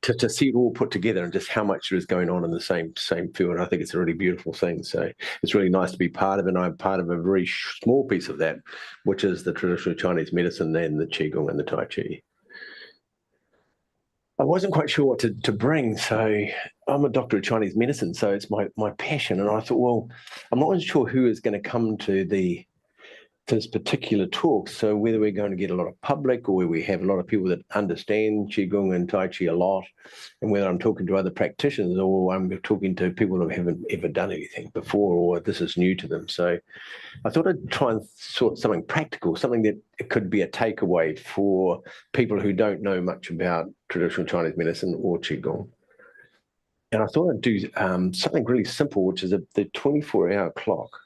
to see it all put together and just how much there is going on in the same field. And I think it's a really beautiful thing. So it's really nice to be part of it. And I'm part of a very small piece of that, which is the traditional Chinese medicine and the Qigong and the Tai Chi. I wasn't quite sure what to bring. So I'm a doctor of Chinese medicine, so it's my passion. And I thought, well, I'm not sure who is going to come to this particular talk. So whether we're going to get a lot of public or where we have a lot of people that understand Qigong and Tai Chi a lot, and whether I'm talking to other practitioners or I'm talking to people who haven't ever done anything before or this is new to them. So I thought I'd try and sort something practical, something that could be a takeaway for people who don't know much about traditional Chinese medicine or Qigong. And I thought I'd do something really simple, which is the 24-hour clock.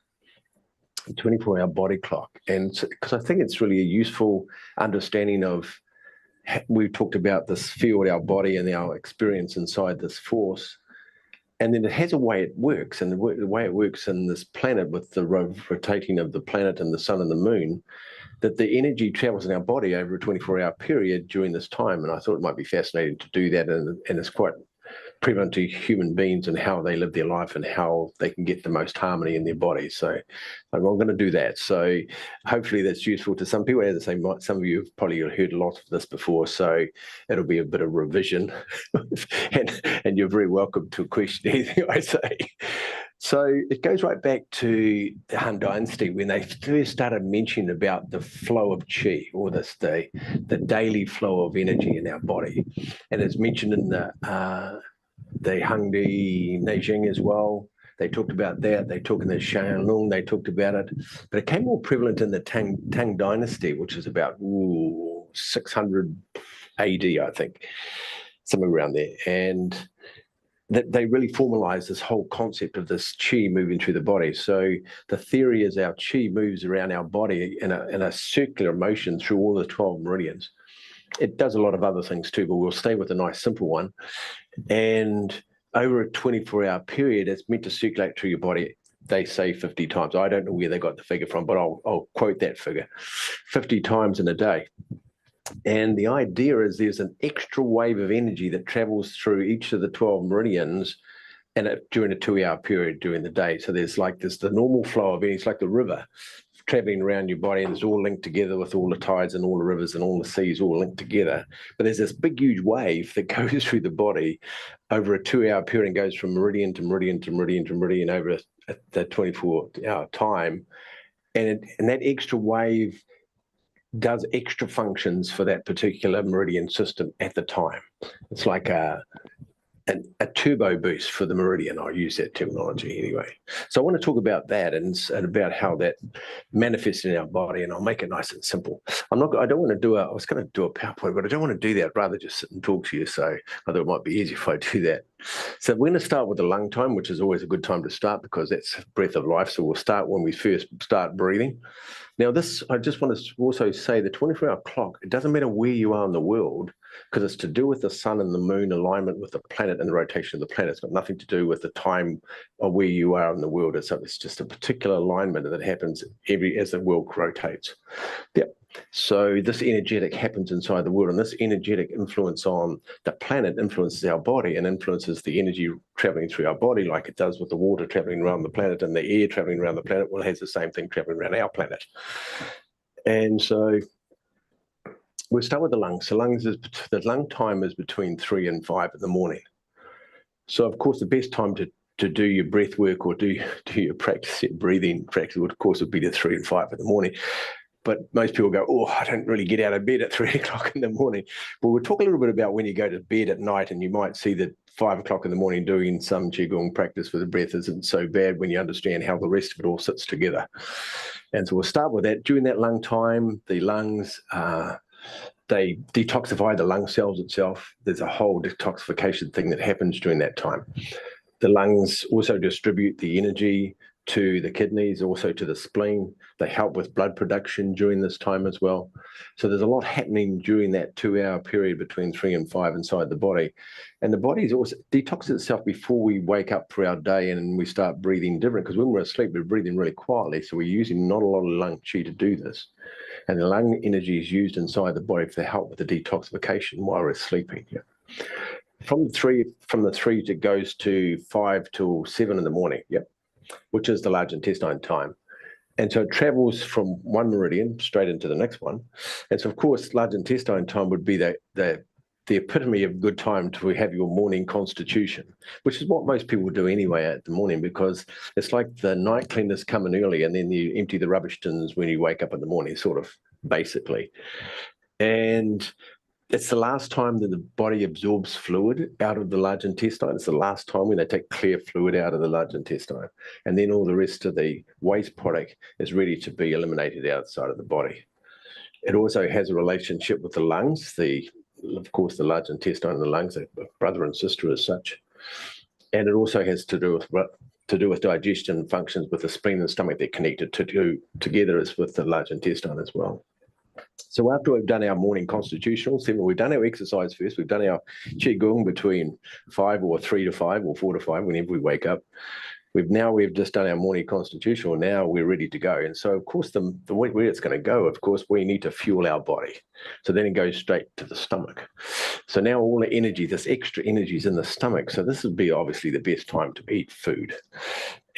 24-hour body clock, and because I think it's really a useful understanding of, we've talked about this field, our body and our experience inside this force, and then it has a way it works, and the way it works in this planet with the rotating of the planet and the sun and the moon, that the energy travels in our body over a 24-hour period during this time. And I thought it might be fascinating to do that, and it's quite prevalent to human beings and how they live their life and how they can get the most harmony in their body. So I'm going to do that. So hopefully that's useful to some people. As I say, some of you have probably heard a lot of this before, so it'll be a bit of revision. and you're very welcome to question anything I say. So it goes right back to the Han Dynasty when they first started mentioning about the flow of qi, or the daily flow of energy in our body. And it's mentioned in the Hangdi Neijing as well. They talked about that. They talked in the Xianlong, they talked about it. But it came more prevalent in the Tang Dynasty, which is about 600 AD, I think, somewhere around there. And that they really formalized this whole concept of this qi moving through the body. So the theory is our qi moves around our body in a circular motion through all the 12 meridians. It does a lot of other things too, but we'll stay with a nice simple one. And over a 24-hour period, it's meant to circulate through your body, they say 50 times. I don't know where they got the figure from, but I'll quote that figure, 50 times in a day. And the idea is there's an extra wave of energy that travels through each of the 12 meridians and during a 2-hour period during the day. So there's the normal flow of energy. It's like the river traveling around your body, and it's all linked together with all the tides and all the rivers and all the seas all linked together. But there's this big, huge wave that goes through the body over a 2-hour period and goes from meridian to meridian to meridian to meridian over that 24-hour time. And that extra wave does extra functions for that particular meridian system at the time. It's like a turbo boost for the meridian. I'll use that terminology anyway. So I want to talk about that and about how that manifests in our body, and I'll make it nice and simple. I don't want to do I was going to do a PowerPoint, but I don't want to do that. I'd rather just sit and talk to you. So I thought it might be easier if I do that. So we're going to start with the lung time, which is always a good time to start because that's breath of life. So we'll start when we first start breathing. Now I just want to also say the 24-hour clock, it doesn't matter where you are in the world, because it's to do with the sun and the moon alignment with the planet and the rotation of the planet. It's got nothing to do with the time of where you are in the world. It's just a particular alignment that happens as the world rotates. Yep. So this energetic happens inside the world, and this energetic influence on the planet influences our body and influences the energy traveling through our body, like it does with the water traveling around the planet and the air traveling around the planet. Well, it has the same thing traveling around our planet. And so we'll start with the lungs. So the lung time is between 3 and 5 in the morning. So of course, the best time to do your breath work or do your practice, your breathing practice, would of course would be to 3 and 5 in the morning. But most people go, oh, I don't really get out of bed at 3 o'clock in the morning. But we'll talk a little bit about when you go to bed at night, and you might see that 5 o'clock in the morning doing some Qigong practice with the breath isn't so bad when you understand how the rest of it all sits together. And so we'll start with that. During that lung time, the lungs, they detoxify the lung cells itself. There's a whole detoxification thing that happens during that time. The lungs also distribute the energy to the kidneys, also to the spleen. They help with blood production during this time as well. So there's a lot happening during that 2-hour period between 3 and 5 inside the body. And the body also detoxes itself before we wake up for our day and we start breathing different, because when we're asleep, we're breathing really quietly. So we're using not a lot of lung chi to do this. And the lung energy is used inside the body to help with the detoxification while we're sleeping. Yeah. From the 3 it goes to 5 till 7 in the morning. Yep. Which is the large intestine time. And so it travels from one meridian straight into the next one. And so, of course, large intestine time would be the epitome of good time to have your morning constitution, which is what most people do anyway at the morning, because it's like the night cleaners come in early and then you empty the rubbish tins when you wake up in the morning, sort of, basically. And it's the last time that the body absorbs fluid out of the large intestine. It's the last time when they take clear fluid out of the large intestine. And then all the rest of the waste product is ready to be eliminated outside of the body. It also has a relationship with the lungs. Of course, the large intestine and the lungs are brother and sister as such. And it also has to do with digestion functions with the spleen and stomach. They're connected together as with the large intestine as well. So after we've done our morning constitutional, we've done our exercise first, we've done our Qigong between 5 or 3 to 5 or 4 to 5 whenever we wake up. We've just done our morning constitutional. Now we're ready to go. And so, of course, the where it's going to go, of course, we need to fuel our body. So then it goes straight to the stomach. So now all the energy, this extra energy is in the stomach. So this would be obviously the best time to eat food.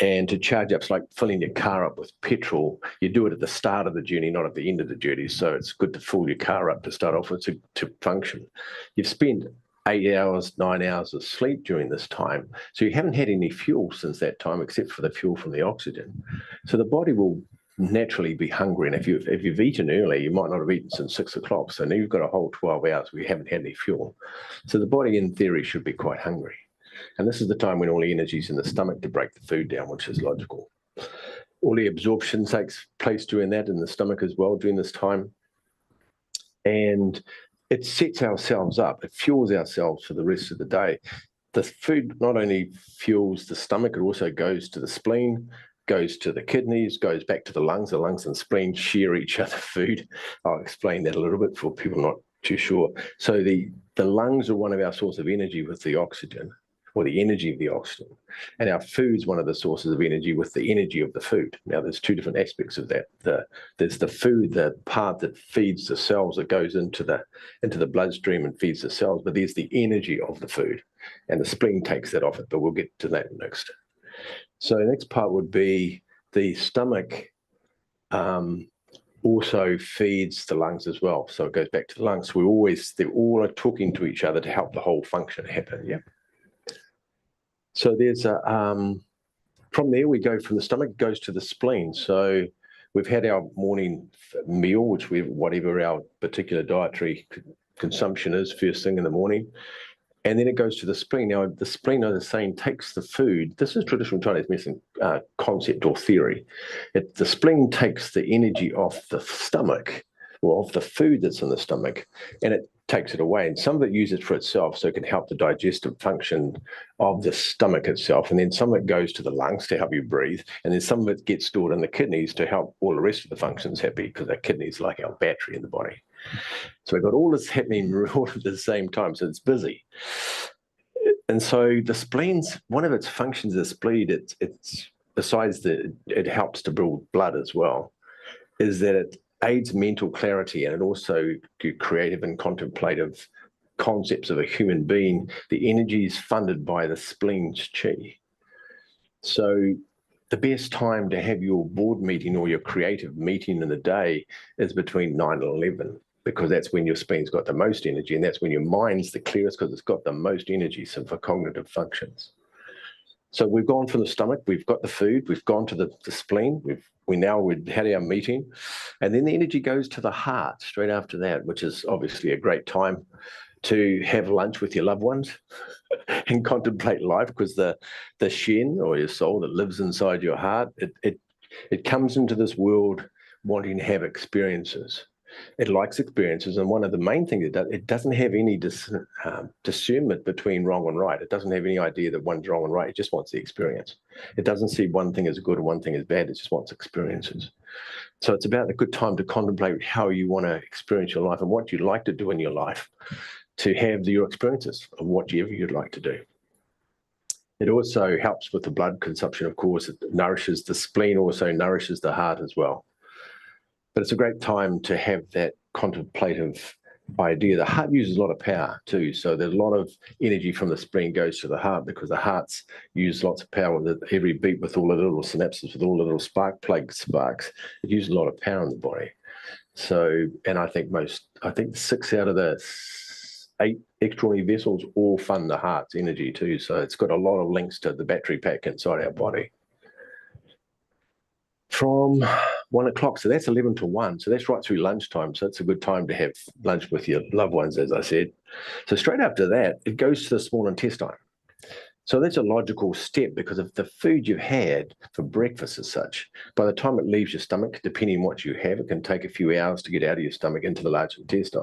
And to charge up, it's like filling your car up with petrol. You do it at the start of the journey, not at the end of the journey. So it's good to fill your car up to start off with to function. You've spent 8 hours, 9 hours of sleep during this time. So you haven't had any fuel since that time, except for the fuel from the oxygen. So the body will naturally be hungry. And if you've eaten early, you might not have eaten since 6 o'clock. So now you've got a whole 12 hours where you haven't had any fuel. So the body, in theory, should be quite hungry. And this is the time when all the energy's in the stomach to break the food down, which is logical. All the absorption takes place during that in the stomach as well during this time. And it sets ourselves up. It fuels ourselves for the rest of the day. The food not only fuels the stomach, it also goes to the spleen, goes to the kidneys, goes back to the lungs. The lungs and spleen share each other food. I'll explain that a little bit for people not too sure. So the lungs are one of our sources of energy with the oxygen, or the energy of the oxygen. And our food is one of the sources of energy with the energy of the food. Now, there's two different aspects of that. There's the food, the part that feeds the cells, that goes into the bloodstream and feeds the cells, but there's the energy of the food. And the spleen takes that off it, but we'll get to that next. So the next part would be the stomach also feeds the lungs as well. So it goes back to the lungs. They're all talking to each other to help the whole function happen, yeah? So there's from there we go from the stomach, goes to the spleen. So we've had our morning meal, whatever our particular dietary consumption is, first thing in the morning. And then it goes to the spleen. Now, the spleen, as I was saying, takes the food. This is traditional Chinese medicine concept or theory. The spleen takes the energy off the stomach, or of the food that's in the stomach, and it takes it away. And some of it uses it for itself, so it can help the digestive function of the stomach itself. And then some of it goes to the lungs to help you breathe. And then some of it gets stored in the kidneys to help all the rest of the functions happy, because the kidneys like our battery in the body. So we've got all this happening all at the same time, so it's busy. And so the spleen's, one of its functions of the spleen, it's besides that it helps to build blood as well, is that it aids mental clarity, and it also creative and contemplative concepts of a human being. The energy is funded by the spleen's chi. So the best time to have your board meeting or your creative meeting in the day is between 9 and 11, because that's when your spleen's got the most energy, and that's when your mind's the clearest, because it's got the most energy for cognitive functions. So we've gone from the stomach, we've got the food, we've gone to the spleen, we've had our meeting, and then the energy goes to the heart straight after that, which is obviously a great time to have lunch with your loved ones and contemplate life, because the Shen, or your soul that lives inside your heart, it comes into this world wanting to have experiences. It likes experiences, and one of the main things it doesn't have any discernment between wrong and right. It doesn't have any idea that one's wrong and right. It just wants the experience. It doesn't see one thing as good and one thing as bad. It just wants experiences. So it's about a good time to contemplate how you want to experience your life and what you'd like to do in your life to have your experiences of whatever you'd like to do. It also helps with the blood consumption, of course. It nourishes the spleen, also nourishes the heart as well. But it's a great time to have that contemplative idea. The heart uses a lot of power too. So there's a lot of energy from the spleen goes to the heart, because the hearts use lots of power with every beat, with all the little synapses, with all the little plug sparks. It uses a lot of power in the body. So, and I think 6 out of the 8 extraordinary vessels all fund the heart's energy too. So it's got a lot of links to the battery pack inside our body. From 1 o'clock, so that's 11 to 1, so that's right through lunchtime. So it's a good time to have lunch with your loved ones, as I said. So straight after that, it goes to the small intestine. So that's a logical step, because of the food you've had for breakfast as such, by the time it leaves your stomach, depending on what you have, it can take a few hours to get out of your stomach into the large intestine.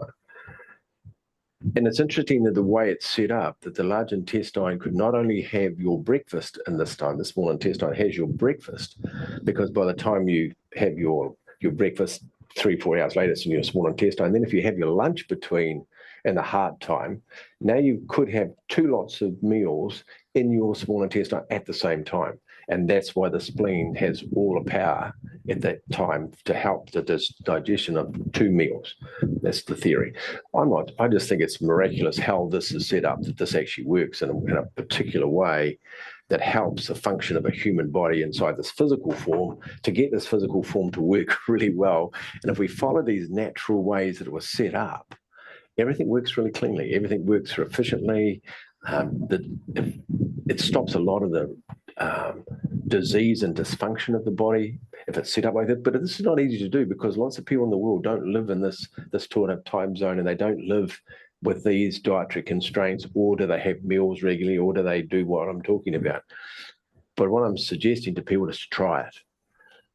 And it's interesting that the way it's set up, that the large intestine could not only have your breakfast in this time, the small intestine has your breakfast, because by the time you have your breakfast 3-4 hours later, it's in your small intestine. Then if you have your lunch between and the heart time, now you could have 2 lots of meals in your small intestine at the same time. And that's why the spleen has all the power at that time to help the digestion of 2 meals. That's the theory. I just think it's miraculous how this is set up, that this actually works in a particular way that helps the function of a human body inside this physical form, to get this physical form to work really well. And if we follow these natural ways that it was set up, everything works really cleanly. Everything works efficiently. It stops a lot of the disease and dysfunction of the body if it's set up like that. But this is not easy to do, because lots of people in the world don't live in this sort of time zone, and they don't live with these dietary constraints, or do they have meals regularly, or do they do what I'm talking about. But what I'm suggesting to people is to try it.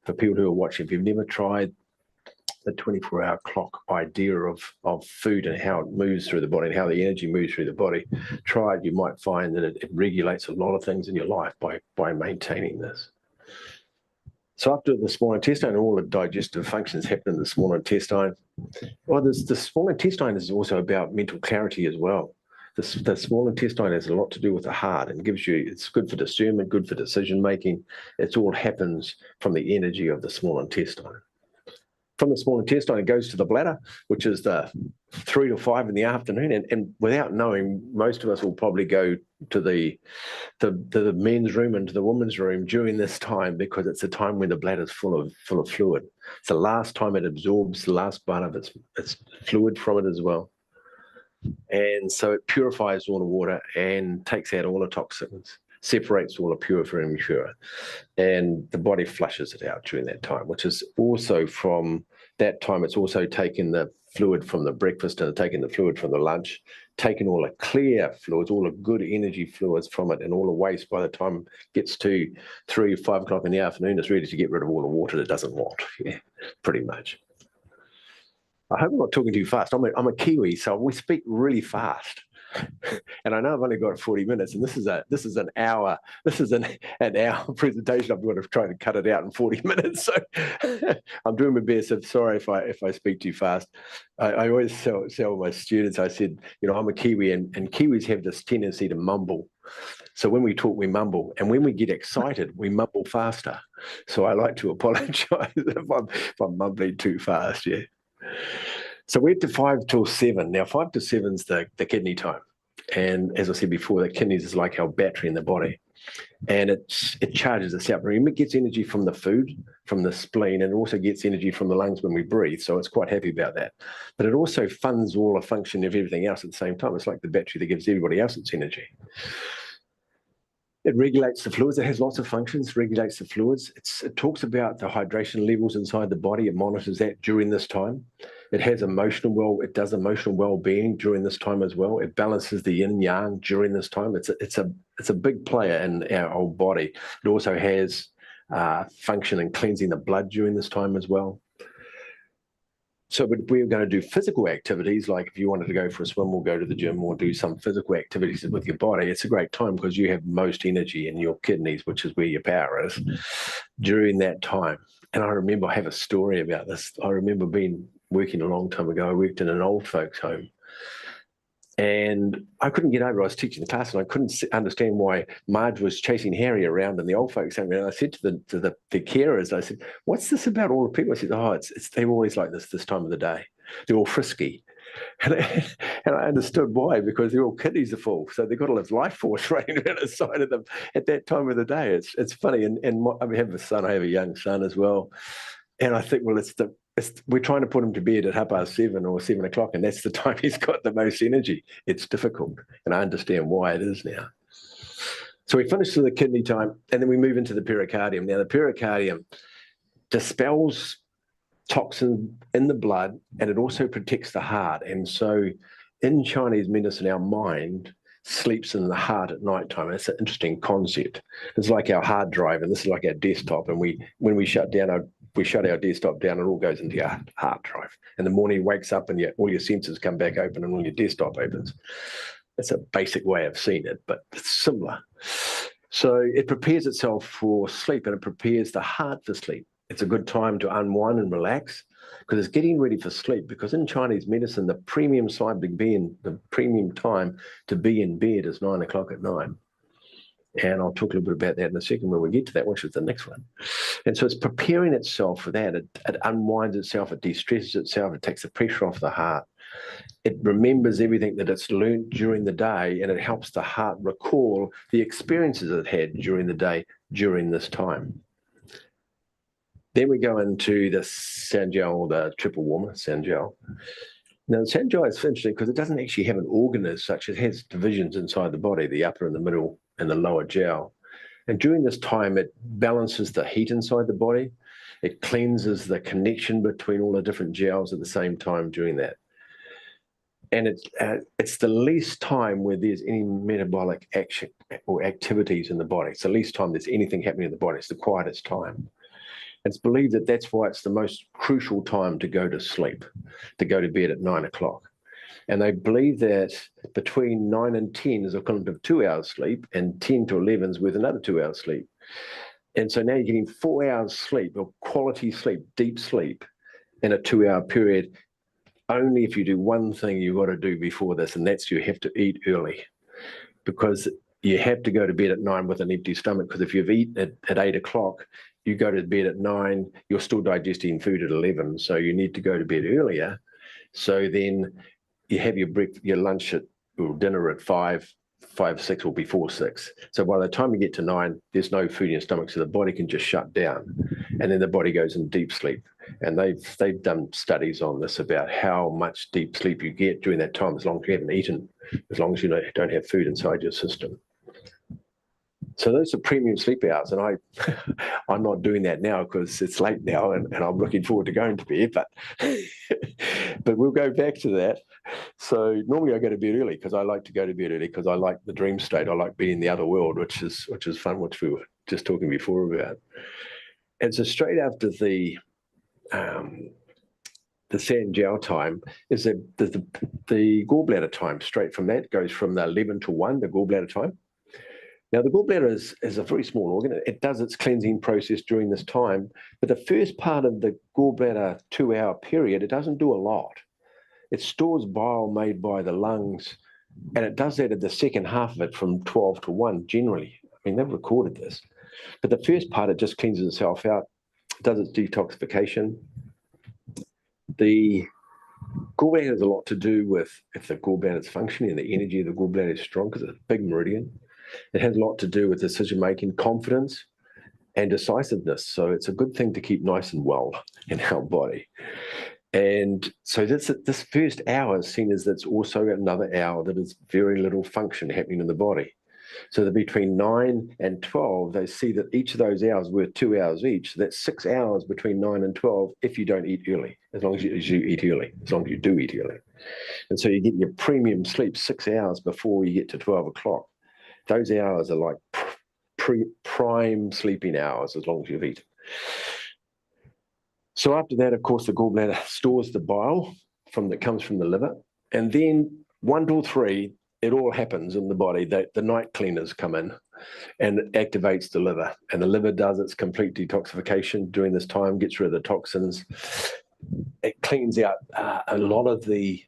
For people who are watching, if you've never tried the 24-hour clock idea of food and how it moves through the body and how the energy moves through the body, try it. You might find that it regulates a lot of things in your life by maintaining this. So after the small intestine, all the digestive functions happen in the small intestine. Well, the small intestine is also about mental clarity as well. The small intestine has a lot to do with the heart, and it's good for discernment, good for decision making. It all happens from the energy of the small intestine. From the small intestine, it goes to the bladder, which is the 3 to 5 in the afternoon. And without knowing, most of us will probably go to the men's room and to the women's room during this time, because it's a time when the bladder is full of fluid. It's the last time it absorbs the last part of its fluid from it as well. And so it purifies all the water and takes out all the toxins, separates all the pure from impure, and the body flushes it out during that time, which is also from that time. It's also taking the fluid from the breakfast and taking the fluid from the lunch, taking all the clear fluids, all the good energy fluids from it, and all the waste. By the time it gets to 3 or 5 o'clock in the afternoon, it's ready to get rid of all the water it doesn't want. Yeah, pretty much. I hope I'm not talking too fast. I'm a Kiwi, so we speak really fast. And I know I've only got 40 minutes, and this is an hour. This is an hour presentation. I'm going to try to cut it out in 40 minutes. So I'm doing my best. I'm sorry if I speak too fast. I always tell my students, I said, I'm a Kiwi, and Kiwis have this tendency to mumble. So when we talk, we mumble, and when we get excited, we mumble faster. So I like to apologize if I'm mumbling too fast. Yeah. So we're to 5 till 7. Now, 5 to 7 is the kidney time. And as I said before, the kidneys is like our battery in the body. And it charges us out. Remember, it gets energy from the food, from the spleen, and it also gets energy from the lungs when we breathe. So it's quite happy about that. But it also funds all the function of everything else at the same time. It's like the battery that gives everybody else its energy. It regulates the fluids. It has lots of functions, regulates the fluids. It talks about the hydration levels inside the body. It monitors that during this time. It has it does emotional well-being during this time as well. It balances the yin and yang during this time. It's a big player in our whole body. It also has function in cleansing the blood during this time as well. So if we're going to do physical activities, like if you wanted to go for a swim or go to the gym or do some physical activities with your body, it's a great time because you have most energy in your kidneys, which is where your power is, during that time. And I remember, I have a story about this. I remember working a long time ago. I worked in an old folks home. And I couldn't get over, I was teaching the class and I couldn't understand why Marge was chasing Harry around in the old folks home. And I said to the carers, I said, what's this about all the people? I said, oh, they're always like this time of the day. They're all frisky. And I understood why, because they're all kidneys are full. So they've got to live life force running around the side of them at that time of the day. It's funny. And I have a son, I have a young son as well. And I think, well, we're trying to put him to bed at 7:30 or 7 o'clock, and that's the time he's got the most energy. It's difficult, and I understand why it is now. So we finish with the kidney time, and then we move into the pericardium. Now, the pericardium dispels toxin in the blood, and it also protects the heart. And so in Chinese medicine, our mind sleeps in the heart at night time. It's an interesting concept. It's like our hard drive, and this is like our desktop, and when we shut our desktop down, it all goes into your hard drive. In the morning, wakes up and all your senses come back open and all your desktop opens. That's a basic way of seeing it, but it's similar. So it prepares itself for sleep, and it prepares the heart for sleep. It's a good time to unwind and relax because it's getting ready for sleep. Because in Chinese medicine, the premium time to be in bed is 9 o'clock at night. And I'll talk a little bit about that in a second when we get to that, which is the next one. And so it's preparing itself for that. It unwinds itself, it de-stresses itself, it takes the pressure off the heart. It remembers everything that it's learned during the day, and it helps the heart recall the experiences it had during the day during this time. Then we go into the Sanjiao, or the triple warmer, Sanjiao. Now, the Sanjiao is interesting because it doesn't actually have an organ as such. It has divisions inside the body, the upper and the middle and the lower jiao. And during this time, it balances the heat inside the body. It cleanses the connection between all the different jiaos at the same time during that. And it's the least time where there's any metabolic action or activities in the body. It's the least time there's anything happening in the body. It's the quietest time. It's believed that that's why it's the most crucial time to go to sleep, to go to bed at 9 o'clock. And they believe that between 9 and 10 is equivalent of 2 hours sleep, and 10 to 11 is worth another 2 hours sleep. And so now you're getting 4 hours sleep, or quality sleep, deep sleep, in a 2-hour period, only if you do one thing you've got to do before this, and that's you have to eat early. Because you have to go to bed at 9 with an empty stomach, because if you've eaten at 8 o'clock, you go to bed at 9, you're still digesting food at 11, so you need to go to bed earlier. So then you have your lunch or dinner at 5, 6, or before 6. So by the time you get to 9, there's no food in your stomach, so the body can just shut down, and then the body goes in deep sleep. And they've done studies on this about how much deep sleep you get during that time, as long as you haven't eaten, as long as you don't have food inside your system. So those are premium sleep hours, and I'm not doing that now because it's late now, and I'm looking forward to going to bed. But we'll go back to that. So normally I go to bed early because I like to go to bed early because I like the dream state. I like being in the other world, which is fun, which we were just talking before about. And so straight after the Sanjiao time is the gallbladder time. Straight from that goes from the 11 to 1, the gallbladder time. Now, the gallbladder is a very small organ. It does its cleansing process during this time, but the first part of the gallbladder 2-hour period, it doesn't do a lot. It stores bile made by the lungs, and it does that at the second half of it from 12 to 1 generally. I mean, they've recorded this. But the first part, it just cleanses itself out, does its detoxification. The gallbladder has a lot to do with if the gallbladder is functioning and the energy of the gallbladder is strong because it's a big meridian. It has a lot to do with decision-making, confidence, and decisiveness. So it's a good thing to keep nice and well in our body. And so this first hour is seen as that's also another hour that is very little function happening in the body. So that between 9 and 12, they see that each of those hours worth 2 hours each. So that's 6 hours between 9 and 12 if you don't eat early, as long as you eat early, as long as you do eat early. And so you get your premium sleep 6 hours before you get to 12 o'clock. Those hours are like prime sleeping hours, as long as you've eaten. So after that, of course, the gallbladder stores the bile that comes from the liver. And then 1 to 3, it all happens in the body. The night cleaners come in and it activates the liver. And the liver does its complete detoxification during this time, gets rid of the toxins. It cleans out a lot of the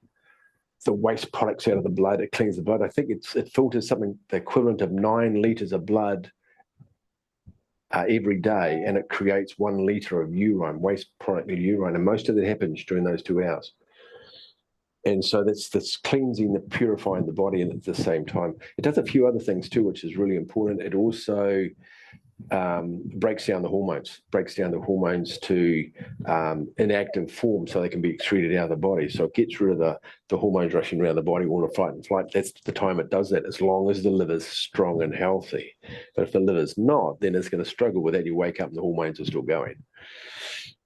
waste products out of the blood. It cleans the blood. I think it filters something the equivalent of 9 liters of blood every day, and it creates 1 liter of urine, waste product of urine, and most of it happens during those 2 hours. And so that's cleansing, the purifying the body, and at the same time, it does a few other things too, which is really important. It also breaks down the hormones to inactive form so they can be excreted out of the body. So it gets rid of the hormones rushing around the body, all the fight and flight. That's the time it does that, as long as the liver's strong and healthy. But if the liver's not, then it's going to struggle with that. You wake up and the hormones are still going.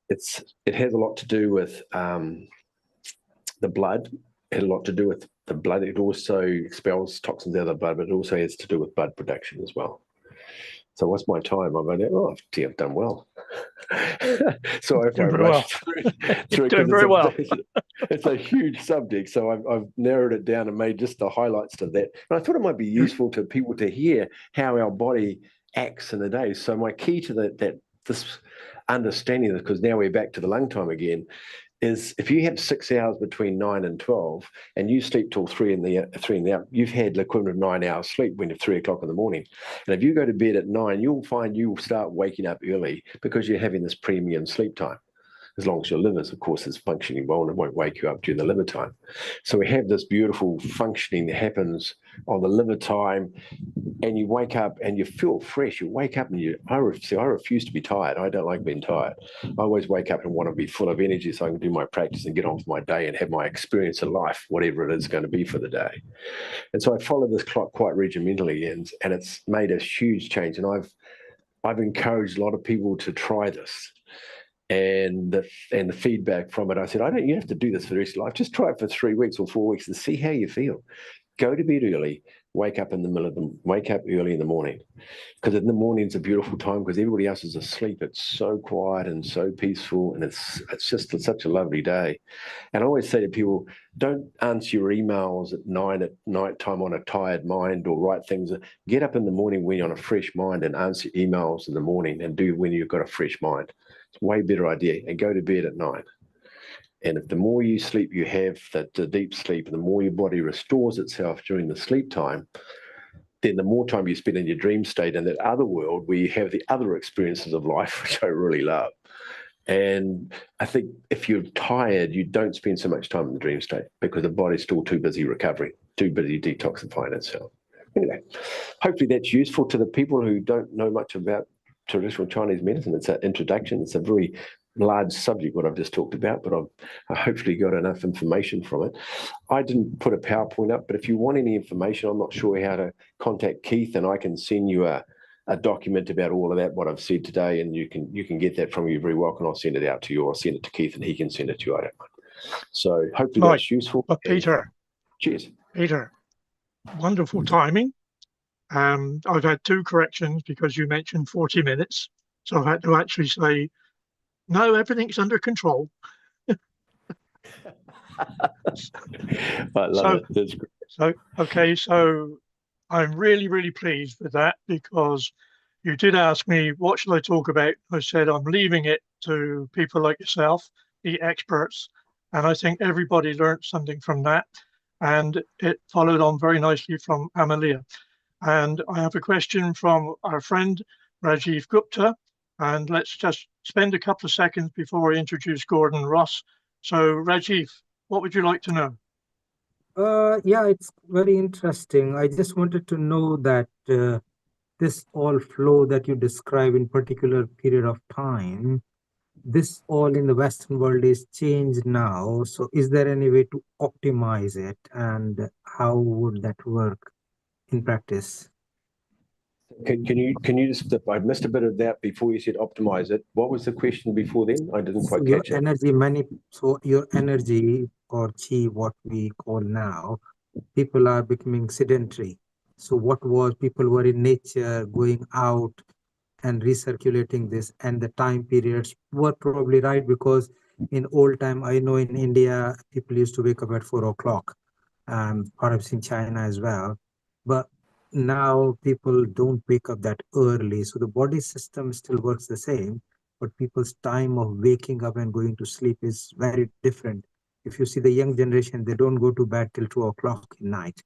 It has a lot to do with the blood. It had a lot to do with the blood. It also expels toxins out of the blood, but it also has to do with blood production as well. So what's my time? I'm like, oh, gee, I've done well. So if I rush through doing very well. It's a huge subject. So I've narrowed it down and made just the highlights to that. And I thought it might be useful to people to hear how our body acts in a day. So my key to this understanding of this, because now we're back to the lung time again, is if you have 6 hours between 9 and 12 and you sleep till 3 in the afternoon, you've had the equivalent of 9 hours sleep when you're 3 o'clock in the morning. And if you go to bed at 9, you'll find you'll start waking up early because you're having this premium sleep time. As long as your liver, of course, is functioning well and it won't wake you up during the liver time. So we have this beautiful functioning that happens on the liver time, and you wake up and you feel fresh. You wake up and I refuse to be tired. I don't like being tired. I always wake up and want to be full of energy so I can do my practice and get on with my day and have my experience of life, whatever it is going to be for the day. And so I follow this clock quite regimentally, and it's made a huge change. And I've encouraged a lot of people to try this. And the feedback from it, I said, you have to do this for the rest of your life. Just try it for 3 weeks or 4 weeks and see how you feel. Go to bed early, wake up early in the morning. Because in the morning's a beautiful time because everybody else is asleep. It's so quiet and so peaceful, and it's just such a lovely day. And I always say to people, don't answer your emails at 9 at night time on a tired mind or write things. Get up in the morning when you're on a fresh mind and answer emails in the morning, and do when you've got a fresh mind. It's a way better idea. And go to bed at 9. And if the more you sleep you have, the deep sleep, and the more your body restores itself during the sleep time, then the more time you spend in your dream state in that other world where you have the other experiences of life, which I really love. And I think if you're tired, you don't spend so much time in the dream state because the body's still too busy recovering, too busy detoxifying itself. Anyway, hopefully that's useful to the people who don't know much about traditional Chinese medicine. It's an introduction. It's a very large subject, what I've just talked about, but I hopefully got enough information from it. I didn't put a PowerPoint up, but if you want any information, I'm not sure how to contact Keith, and I can send you a document about all of that, what I've said today, and you can get that from you very well, and I'll send it out to you, or send it to Keith and he can send it to you. I don't mind. So hopefully that's useful. But Peter, cheers. Peter, wonderful timing. I've had 2 corrections because you mentioned 40 minutes. So I've had to actually say, no, everything's under control. I love it. That's great. So I'm really, really pleased with that, because you did ask me, what should I talk about? I said, I'm leaving it to people like yourself, the experts. And I think everybody learned something from that. And it followed on very nicely from Amalia. And I have a question from our friend, Rajiv Gupta. And let's just spend a couple of seconds before I introduce Gordon Ross. So Rajiv, what would you like to know? Yeah, it's very interesting. I just wanted to know that this all flow that you describe in particular period of time, this all in the Western world is changed now. So is there any way to optimize it, and how would that work in practice? Can you just, I missed a bit of that before you said optimize it. What was the question before then? I didn't quite Your catch it. energy, so your energy or chi, what we call now, people are becoming sedentary. So what was, people were in nature, going out and recirculating this, and the time periods were probably right, because in old time, I know in India, people used to wake up at 4 o'clock, perhaps in China as well. But now people don't wake up that early. So the body system still works the same, but people's time of waking up and going to sleep is very different. If you see the young generation, they don't go to bed till 2 o'clock in night.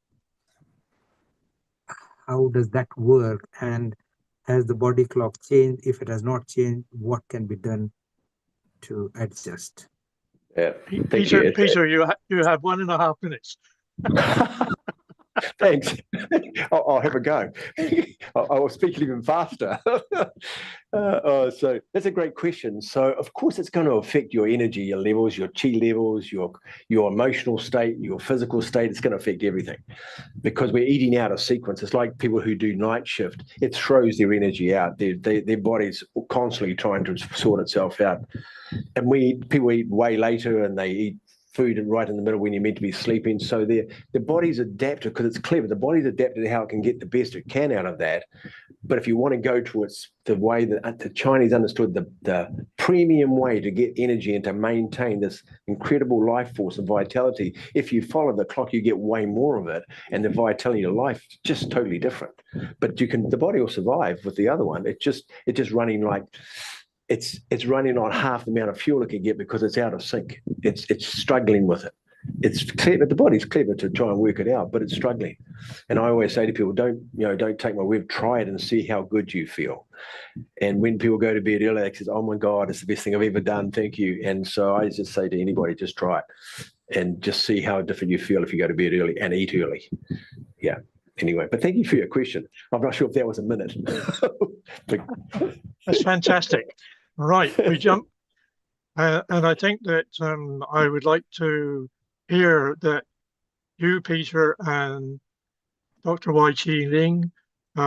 How does that work? And has the body clock changed? If it has not changed, what can be done to adjust? Yeah, Peter, you have 1.5 minutes. Thanks. I'll have a go. I will speak even faster. So that's a great question. So of course it's going to affect your energy, your levels, your chi levels, your emotional state, your physical state. It's going to affect everything because we're eating out of sequence. It's like people who do night shift. It throws their energy out. Their body's constantly trying to sort itself out. And people eat way later and they eat food right in the middle when you're meant to be sleeping. So the body's adapted because it's clever. The body's adapted to how it can get the best it can out of that. But if you want to go towards the way that the Chinese understood the premium way to get energy and to maintain this incredible life force and vitality, if you follow the clock, you get way more of it. And the vitality of life is just totally different. But the body will survive with the other one. It's just running like, it's running on half the amount of fuel it can get because it's out of sync. It's struggling with it. It's clever. The body's clever to try and work it out, but it's struggling. And I always say to people, don't take my word, try it and see how good you feel. And when people go to bed early, they say, "Oh my God, it's the best thing I've ever done. Thank you." And so I just say to anybody, just try it and just see how different you feel if you go to bed early and eat early. Yeah. Anyway, but thank you for your question. I'm not sure if that was a minute. That's fantastic. Right, we jump. And I think that I would like to hear that you, Peter, and Dr. Wai-Ching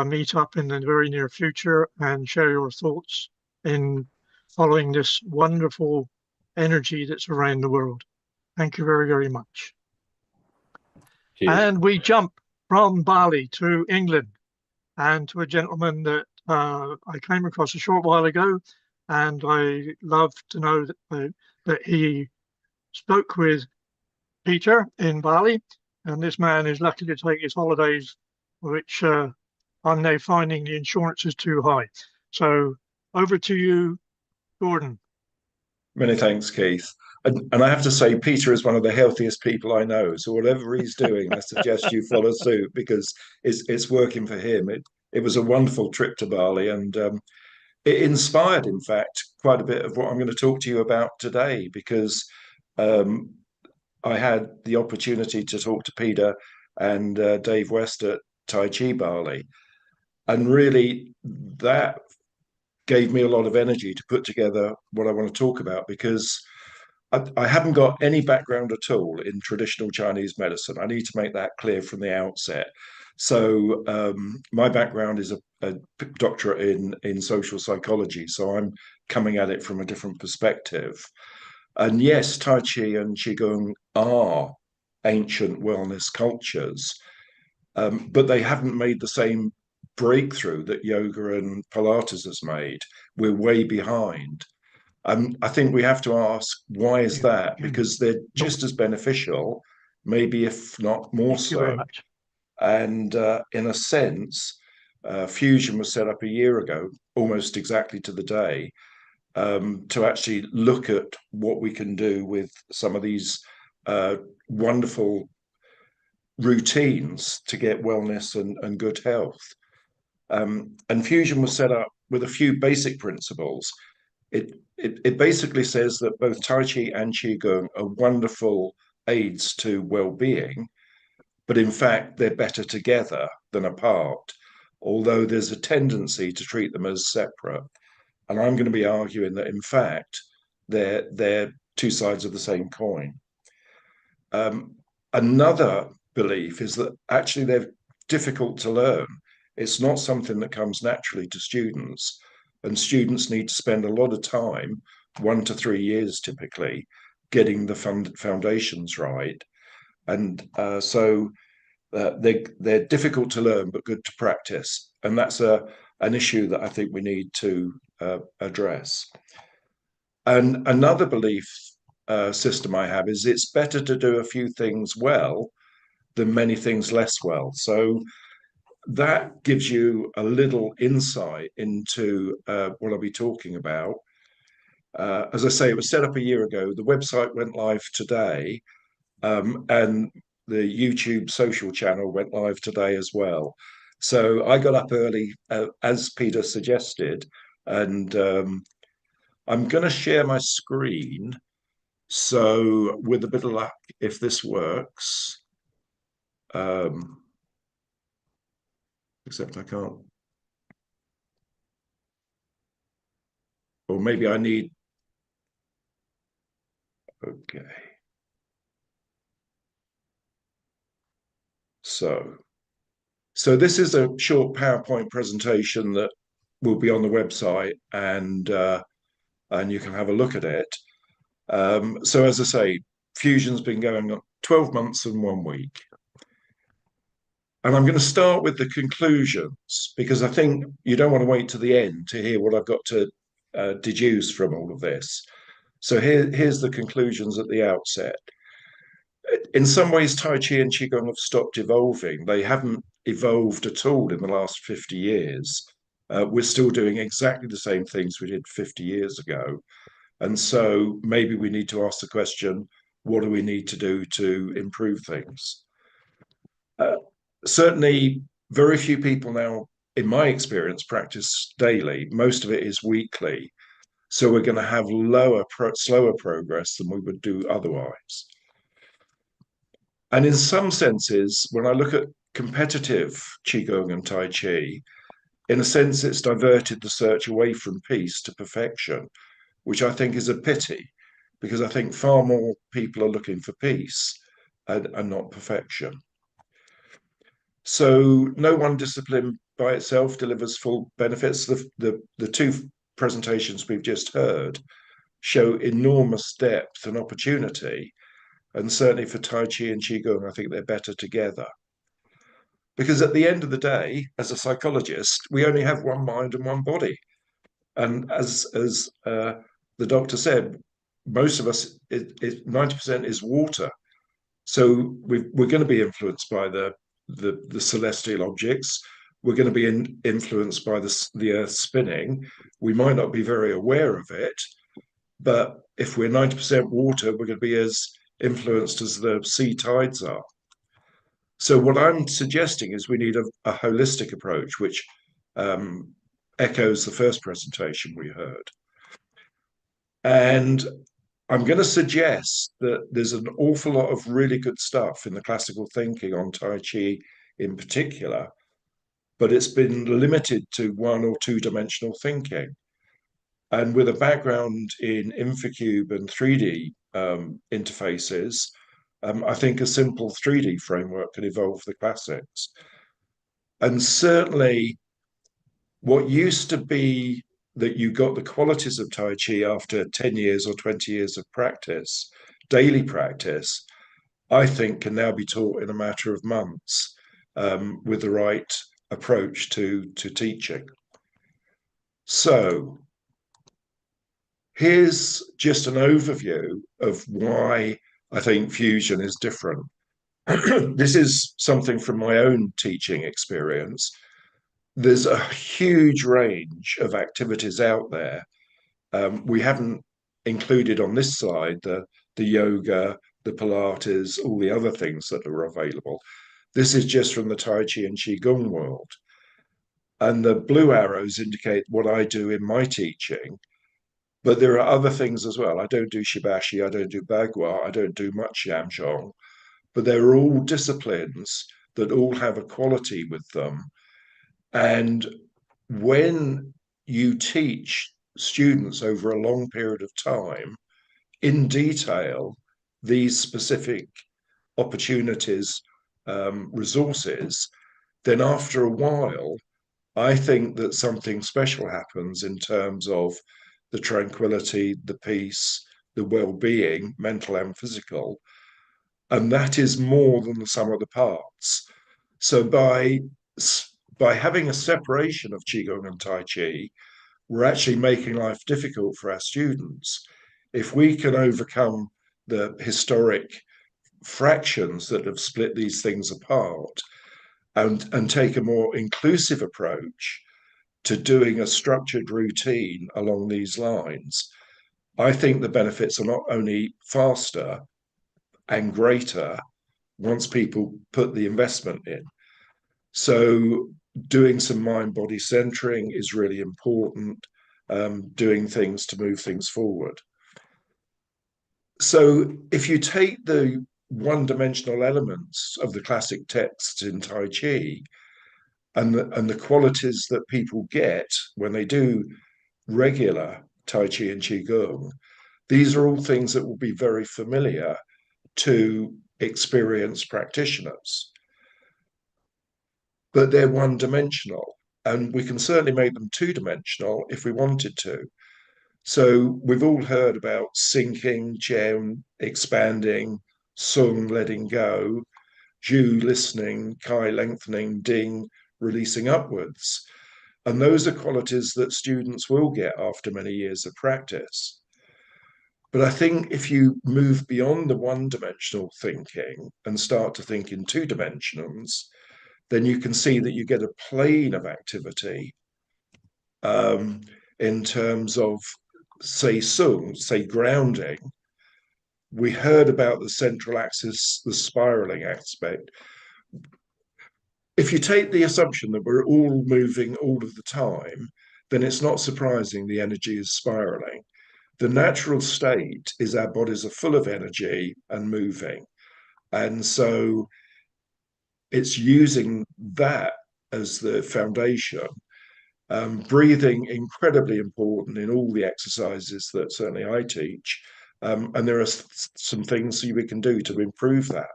meet up in the very near future and share your thoughts in following this wonderful energy that's around the world. Thank you very, very much. Cheers. And we jump from Bali to England and to a gentleman that I came across a short while ago, and I love to know that he spoke with Peter in Bali, and this man is lucky to take his holidays, which I'm now finding the insurance is too high. So over to you, Gordon. Many thanks, Keith. And I have to say, Peter is one of the healthiest people I know. So whatever he's doing, I suggest you follow suit because it's working for him. It was a wonderful trip to Bali, and it inspired, in fact, quite a bit of what I'm going to talk to you about today, because I had the opportunity to talk to Peter and Dave West at Tai Chi Bali. And really, that gave me a lot of energy to put together what I want to talk about, because I haven't got any background at all in traditional Chinese medicine. I need to make that clear from the outset. So my background is a doctorate in social psychology. So I'm coming at it from a different perspective. And yes, Tai Chi and Qigong are ancient wellness cultures, but they haven't made the same breakthrough that yoga and Pilates has made. We're way behind. I think we have to ask, why is that? Because they're just as beneficial, maybe if not more so. Thank you very much. And in a sense, Fusion was set up a year ago, almost exactly to the day, to actually look at what we can do with some of these wonderful routines to get wellness and good health. And Fusion was set up with a few basic principles. It basically says that both Tai Chi and Qigong are wonderful aids to well-being, but in fact, they're better together than apart, although there's a tendency to treat them as separate. And I'm going to be arguing that, in fact, they're two sides of the same coin. Another belief is that actually they're difficult to learn. It's not something that comes naturally to students, and students need to spend a lot of time, 1 to 3 years typically, getting the foundations right. And they're difficult to learn but good to practice, and that's an issue that I think we need to address. And another belief system I have is it's better to do a few things well than many things less well. So that gives you a little insight into what I'll be talking about. As I say, it was set up a year ago. The website went live today, and the YouTube social channel went live today as well. So I got up early, as Peter suggested, and I'm going to share my screen. So with a bit of luck, if this works, except I can't, or maybe I need, okay. So this is a short PowerPoint presentation that will be on the website, and you can have a look at it. So as I say, Fusion's been going on 12 months and 1 week. And I'm going to start with the conclusions, because I think you don't want to wait to the end to hear what I've got to deduce from all of this. So here's the conclusions at the outset. In some ways, Tai Chi and Qigong have stopped evolving. They haven't evolved at all in the last 50 years. We're still doing exactly the same things we did 50 years ago. And so maybe we need to ask the question, what do we need to do to improve things? Certainly, very few people now, in my experience, practice daily. Most of it is weekly. So we're going to have slower progress than we would do otherwise. And in some senses, when I look at competitive Qigong and Tai Chi, in a sense, it's diverted the search away from peace to perfection, which I think is a pity, because I think far more people are looking for peace and not perfection. So no one discipline by itself delivers full benefits. The two presentations we've just heard show enormous depth and opportunity. And certainly for Tai Chi and Qigong, I think they're better together. Because at the end of the day, as a psychologist, we only have one mind and one body. And as the doctor said, most of us, 90% is water. So we're going to be influenced by the celestial objects. We're going to be influenced by the Earth spinning. We might not be very aware of it, but if we're 90% water, we're going to be as influenced as the sea tides are. So what I'm suggesting is we need a holistic approach, which echoes the first presentation we heard. And I'm going to suggest that there's an awful lot of really good stuff in the classical thinking on Tai Chi in particular, but it's been limited to 1 or 2 dimensional thinking. And with a background in Infocube and 3D interfaces, I think a simple 3D framework can evolve the classics. And certainly what used to be that you got the qualities of Tai Chi after 10 years or 20 years of practice, daily practice, I think can now be taught in a matter of months with the right approach to teaching. So here's just an overview of why I think fusion is different. This is something from my own teaching experience. There's a huge range of activities out there. We haven't included on this slide the yoga, the Pilates, all the other things that are available. This is just from the Tai Chi and Qigong world. And the blue arrows indicate what I do in my teaching. But there are other things as well. I don't do Shibashi, I don't do Bagua, I don't do much Yamchong. But they're all disciplines that all have a quality with them. And when you teach students over a long period of time, in detail, these specific opportunities, resources, then after a while, I think that something special happens in terms of the tranquility, the peace, the well-being, mental and physical, and that is more than the sum of the parts. So by having a separation of Qigong and Tai Chi, we're actually making life difficult for our students. If we can overcome the historic fractions that have split these things apart and take a more inclusive approach to doing a structured routine along these lines, I think the benefits are not only faster and greater once people put the investment in. So doing some mind body centering is really important, doing things to move things forward. So if you take the one-dimensional elements of the classic texts in Tai Chi and the qualities that people get when they do regular Tai Chi and Qigong, these are all things that will be very familiar to experienced practitioners. But they're one-dimensional, and we can certainly make them two-dimensional if we wanted to. So we've all heard about sinking, Chen, expanding, Sung, letting go, Ju, listening, Kai, lengthening, Ding, releasing upwards. And those are qualities that students will get after many years of practice. But I think if you move beyond the one-dimensional thinking and start to think in two dimensions, then you can see that you get a plane of activity in terms of, say, Sung, say, grounding. We heard about the central axis, the spiraling aspect. If you take the assumption that we're all moving all of the time, then it's not surprising the energy is spiraling. The natural state is our bodies are full of energy and moving. And so it's using that as the foundation. Breathing, incredibly important in all the exercises that certainly I teach. And there are some things we can do to improve that.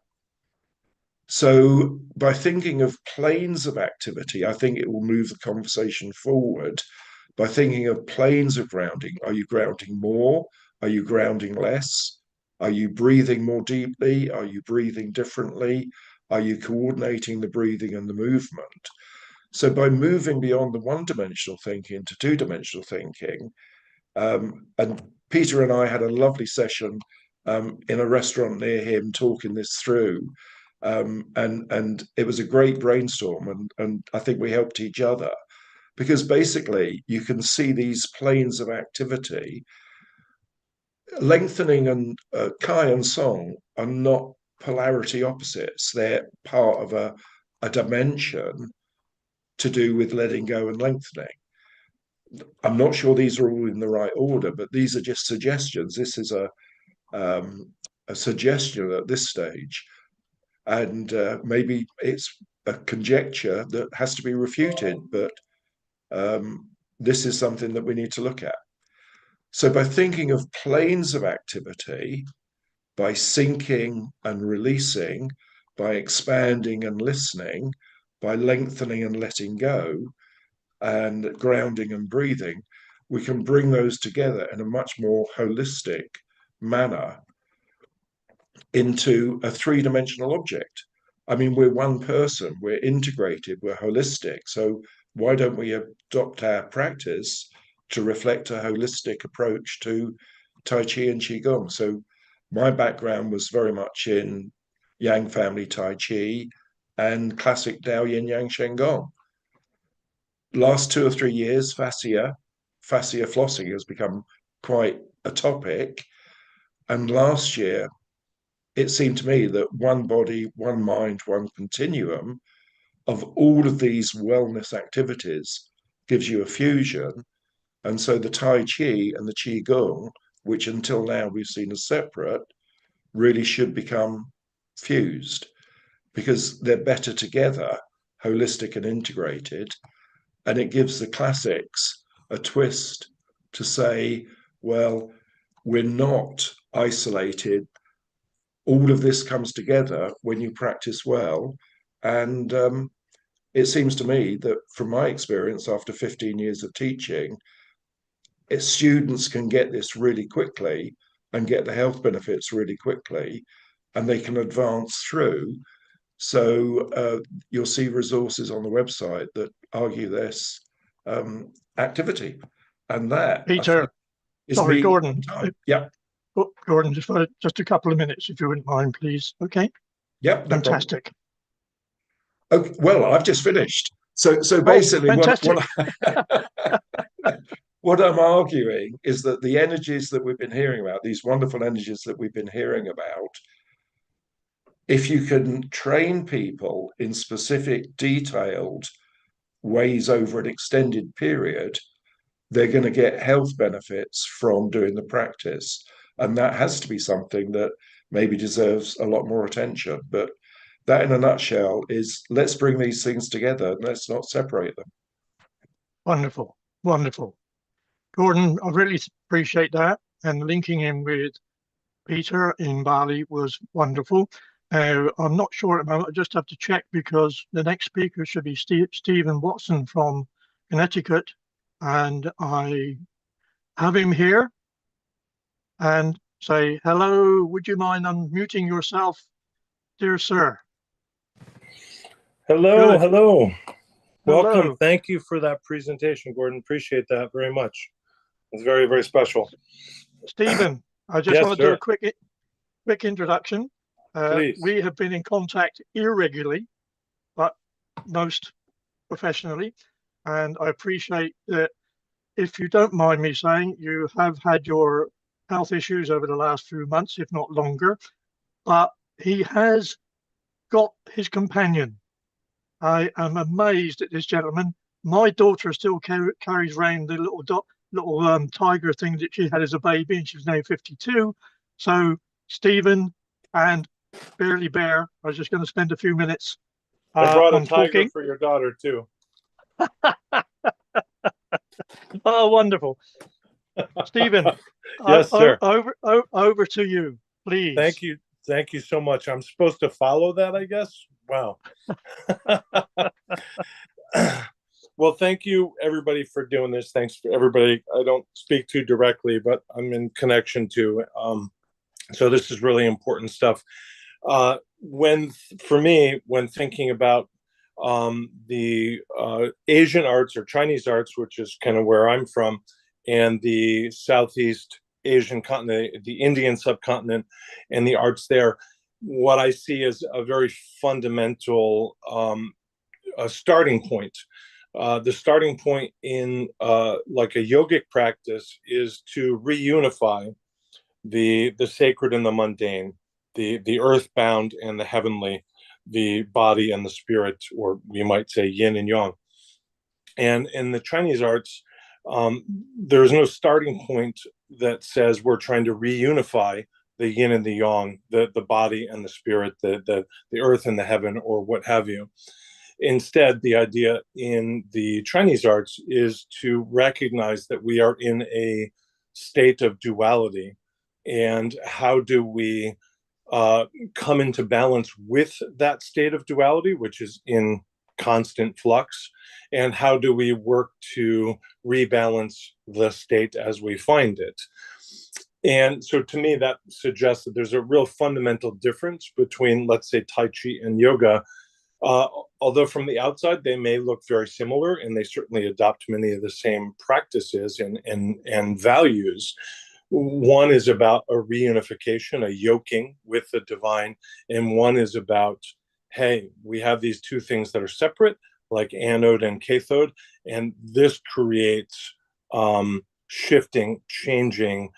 So by thinking of planes of activity, I think it will move the conversation forward. By thinking of planes of grounding, are you grounding more? Are you grounding less? Are you breathing more deeply? Are you breathing differently? Are you coordinating the breathing and the movement? So by moving beyond the one-dimensional thinking to two-dimensional thinking, and Peter and I had a lovely session in a restaurant near him talking this through, and it was a great brainstorm, and I think we helped each other, because basically you can see these planes of activity. Lengthening and Kai and Song are not polarity opposites. They're part of a dimension to do with letting go and lengthening. I'm not sure these are all in the right order, but these are just suggestions. This is a suggestion at this stage, and maybe it's a conjecture that has to be refuted, but this is something that we need to look at. So by thinking of planes of activity, by sinking and releasing, by expanding and listening, by lengthening and letting go, and grounding and breathing, we can bring those together in a much more holistic manner into a three-dimensional object. I mean, we're one person, we're integrated, we're holistic. So why don't we adopt our practice to reflect a holistic approach to Tai Chi and Qigong? So my background was very much in Yang family Tai Chi and classic Dao Yin Yang Shen Gong. Last 2 or 3 years, fascia flossing has become quite a topic. And last year, it seemed to me that one body, one mind, one continuum of all of these wellness activities gives you a fusion. And so the Tai Chi and the Qigong, which until now we've seen as separate, really should become fused because they're better together, holistic and integrated. And it gives the classics a twist to say, well, we're not isolated. All of this comes together when you practice well. And it seems to me that from my experience after 15 years of teaching, students can get this really quickly and get the health benefits really quickly, and they can advance through. So you'll see resources on the website that argue this activity, and that Peter, is sorry, me Gordon. time. Yeah. Gordon, just for just a couple of minutes, if you wouldn't mind, please. Okay. Yep. No Fantastic. Okay, well, I've just finished. So basically, what I'm arguing is that the energies that we've been hearing about, these wonderful energies that we've been hearing about, if you can train people in specific, detailed ways over an extended period, they're going to get health benefits from doing the practice. And that has to be something that maybe deserves a lot more attention. But that, in a nutshell, is let's bring these things together and let's not separate them. Wonderful. Wonderful. Gordon, I really appreciate that. And linking in with Peter in Bali was wonderful. I'm not sure at the moment. I just have to check because the next speaker should be Stephen Watson from Connecticut. And I have him here and say, hello, would you mind unmuting yourself, dear sir? Hello, Good. hello. Welcome. Hello. Thank you for that presentation, Gordon. Appreciate that very much. It's very, very special. Stephen, I just Yes, want to do sir. a quick introduction. Please. We have been in contact irregularly, but most professionally. And I appreciate that, if you don't mind me saying, you have had your health issues over the last few months, if not longer, but he has got his companion. I am amazed at this gentleman. My daughter still carries around the little tiger thing that she had as a baby, and she's now 52. So Stephen and Barely Bear are just going to spend a few minutes I brought a on tiger talking. for your daughter too. Oh, wonderful. Stephen, Yes, sir. over to you, please. Thank you. Thank you so much. I'm supposed to follow that, I guess. Wow. Well, thank you, everybody, for doing this. Thanks for everybody. I don't speak to directly, but I'm in connection to. So this is really important stuff. For me, when thinking about the Asian arts or Chinese arts, which is kind of where I'm from, and the Southeast Asian continent, the Indian subcontinent, and the arts there, what I see is a very fundamental starting point. The starting point in like a yogic practice is to reunify the sacred and the mundane, the earthbound and the heavenly, the body and the spirit, or we might say yin and yang. And in the Chinese arts, there's no starting point that says we're trying to reunify the yin and the yang, the body and the spirit, the earth and the heaven, or what have you. Instead, the idea in the Chinese arts is to recognize that we are in a state of duality, and how do we come into balance with that state of duality, which is in constant flux, and how do we work to rebalance the state as we find it. And so to me, that suggests that there's a real fundamental difference between, let's say, Tai Chi and yoga. Although from the outside, they may look very similar, and they certainly adopt many of the same practices and values. One is about a reunification, a yoking with the divine, and one is about, hey, we have these two things that are separate, like anode and cathode, and this creates shifting, changing,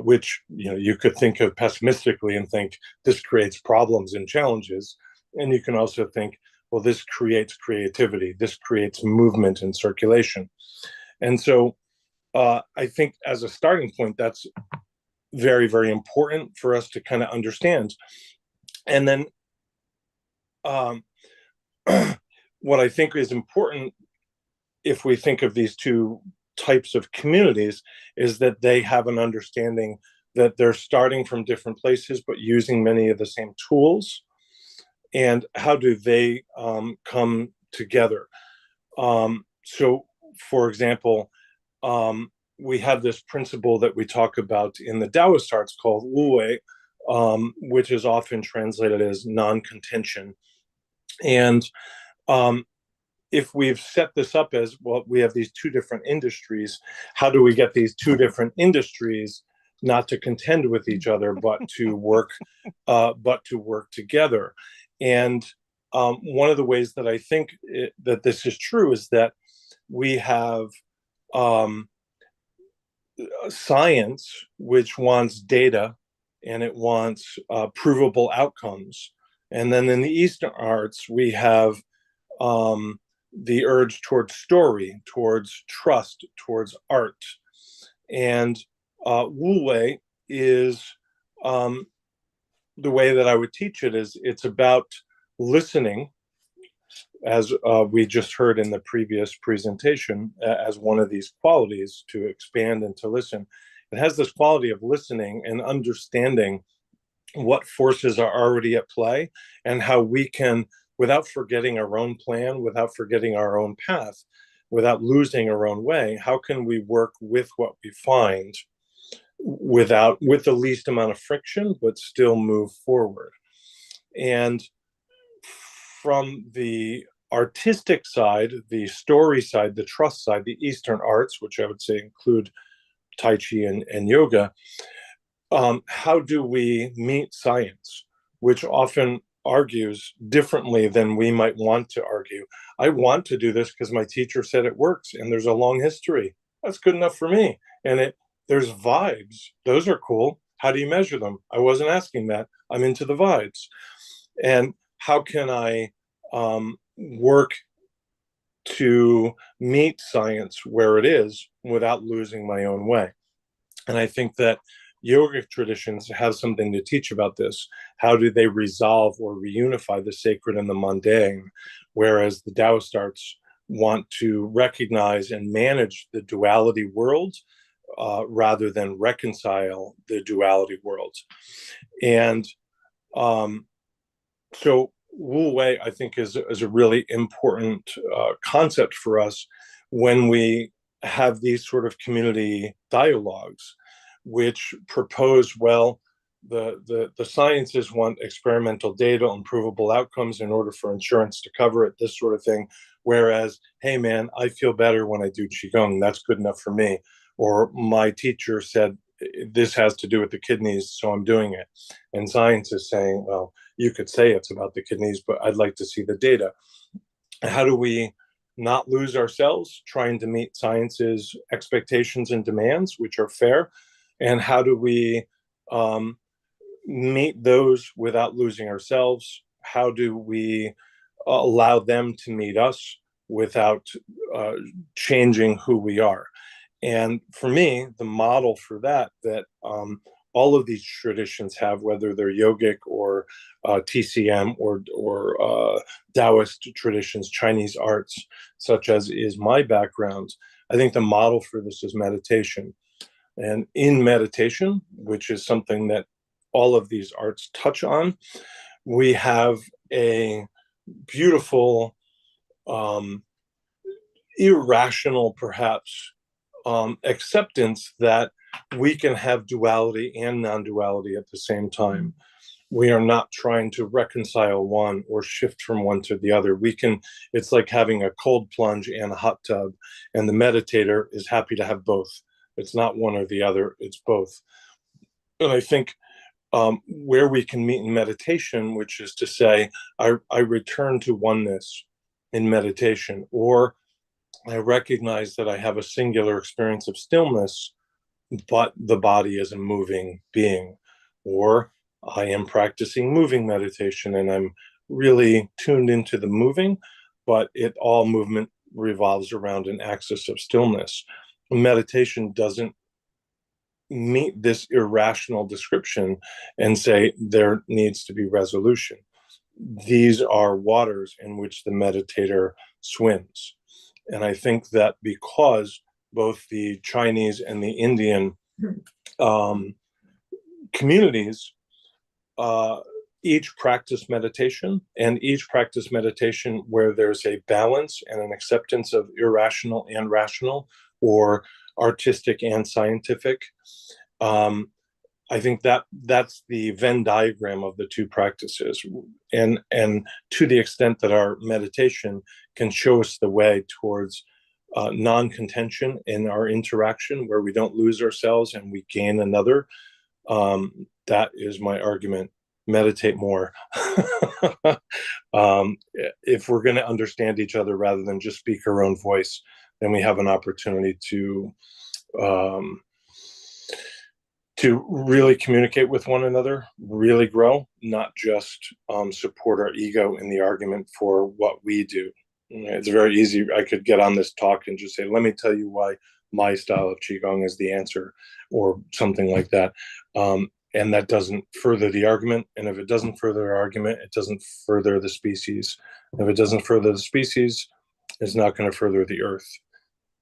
which you could think of pessimistically and think this creates problems and challenges. And you can also think, well, this creates creativity, this creates movement and circulation. And so I think as a starting point, that's very, very important for us to kind of understand. And then what I think is important, if we think of these two types of communities, is that they have an understanding that they're starting from different places, but using many of the same tools. And how do they come together. So, for example, we have this principle that we talk about in the Taoist arts called Wu Wei, which is often translated as non-contention. And if we've set this up as, well, we have these two different industries, how do we get these two different industries not to contend with each other, but to work together? And one of the ways that I think that this is true is that we have science, which wants data and it wants provable outcomes. And then in the Eastern arts, we have the urge towards story, towards trust, towards art. And Wu Wei is the way that I would teach it is it's about listening, as we just heard in the previous presentation, as one of these qualities to expand and to listen. It has this quality of listening and understanding what forces are already at play and how we can, without forgetting our own plan, without forgetting our own path, without losing our own way, how can we work with what we find with the least amount of friction, but still move forward? And from the artistic side, the story side, the trust side, the Eastern arts, which I would say include Tai Chi and yoga, how do we meet science, which often argues differently than we might want to argue? I want to do this because my teacher said it works and there's a long history. That's good enough for me. And there's vibes. Those are cool. How do you measure them? I wasn't asking that. I'm into the vibes. And how can I work to meet science where it is without losing my own way? And I think that yogic traditions have something to teach about this. How do they resolve or reunify the sacred and the mundane? Whereas the Taoist arts want to recognize and manage the duality world rather than reconcile the duality world. And so Wu Wei, I think, is a really important concept for us when we have these sort of community dialogues, which propose, well, the sciences want experimental data and provable outcomes in order for insurance to cover it, this sort of thing. Whereas, hey man, I feel better when I do Qigong. That's good enough for me. Or my teacher said this has to do with the kidneys, so I'm doing it. And science is saying, well, you could say it's about the kidneys, but I'd like to see the data. How do we not lose ourselves trying to meet science's expectations and demands, which are fair? And how do we meet those without losing ourselves? How do we allow them to meet us without changing who we are? And for me, the model for that all of these traditions have, whether they're yogic or TCM or Taoist traditions, Chinese arts, such as is my background, I think the model for this is meditation. And in meditation, which is something that all of these arts touch on, we have a beautiful, irrational, perhaps, acceptance that we can have duality and non-duality at the same time. We are not trying to reconcile one or shift from one to the other. It's like having a cold plunge and a hot tub, and the meditator is happy to have both. It's not one or the other, it's both. And I think where we can meet in meditation, which is to say, I return to oneness in meditation, or I recognize that I have a singular experience of stillness, but the body is a moving being. Or I am practicing moving meditation and I'm really tuned into the moving, but all movement revolves around an axis of stillness. Meditation doesn't meet this irrational description and say there needs to be resolution. These are waters in which the meditator swims. And I think that because both the Chinese and the Indian communities each practice meditation, and each practice meditation where there's a balance and an acceptance of irrational and rational, or artistic and scientific. I think that's the Venn diagram of the two practices, and to the extent that our meditation can show us the way towards non-contention in our interaction, where we don't lose ourselves and we gain another. That is my argument. Meditate more. If we're going to understand each other rather than just speak our own voice, then we have an opportunity to really communicate with one another, really grow, not just support our ego in the argument for what we do. It's very easy. I could get on this talk and just say, let me tell you why my style of Qigong is the answer, or something like that. And that doesn't further the argument. And if it doesn't further the argument, it doesn't further the species. If it doesn't further the species, it's not going to further the earth.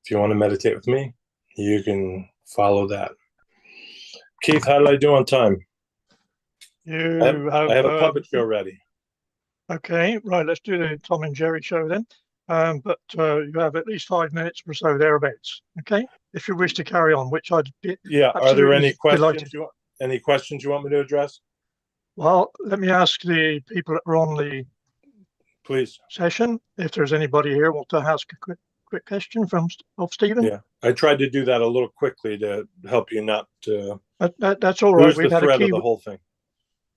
If you want to meditate with me, you can follow that. Keith, how did I do on time? I have a puppet show ready. Okay, right, let's do the Tom and Jerry show then. But you have at least 5 minutes or so thereabouts. Okay, if you wish to carry on, which I'd be. Yeah, are there any questions? Any questions you want me to address? Well, let me ask the people that are on the session if there's anybody here want to ask a quick question of Stephen. Yeah, I tried to do that a little quickly to help you not to. That's all right. Lose the thread of the whole thing.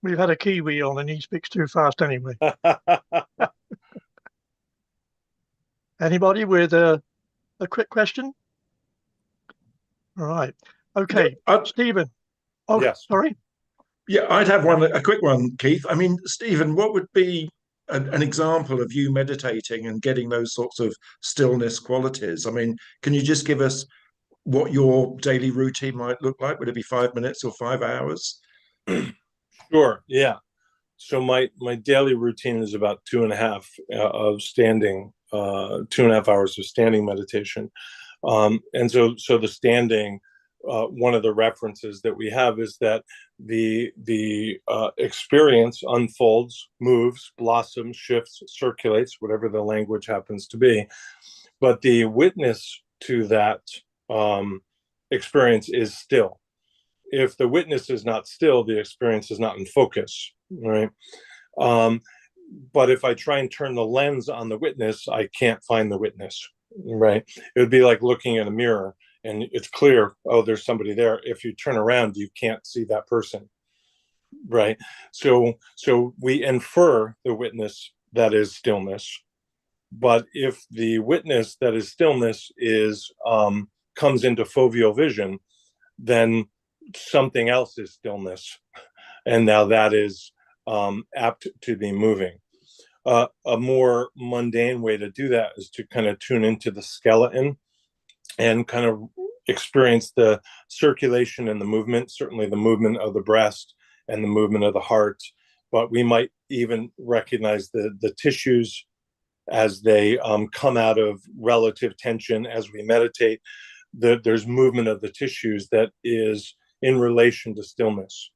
We've had a Kiwi on and he speaks too fast anyway. Anybody with a quick question? All right. Okay. Stephen. Oh, yes. Sorry. Yeah, I'd have a quick one, Keith. I mean, Stephen, what would be an example of you meditating and getting those sorts of stillness qualities? I mean, can you just give us what your daily routine might look like? Would it be 5 minutes or 5 hours? Sure. Yeah. So my daily routine is about 2.5 of standing, 2.5 hours of standing meditation. And so the standing, one of the references that we have is that the experience unfolds, moves, blossoms, shifts, circulates, whatever the language happens to be. But the witness to that experience is still. If the witness is not still, the experience is not in focus, right? But if I try and turn the lens on the witness, I can't find the witness, right? It would be like looking in a mirror and it's clear, oh, there's somebody there. If you turn around, you can't see that person, right? So we infer the witness that is stillness. But if the witness that is stillness is comes into foveal vision, then something else is stillness, and now that is apt to be moving. A more mundane way to do that is to kind of tune into the skeleton and kind of experience the circulation and the movement, certainly the movement of the breast and the movement of the heart, but we might even recognize the tissues as they come out of relative tension as we meditate. There's movement of the tissues that is in relation to stillness.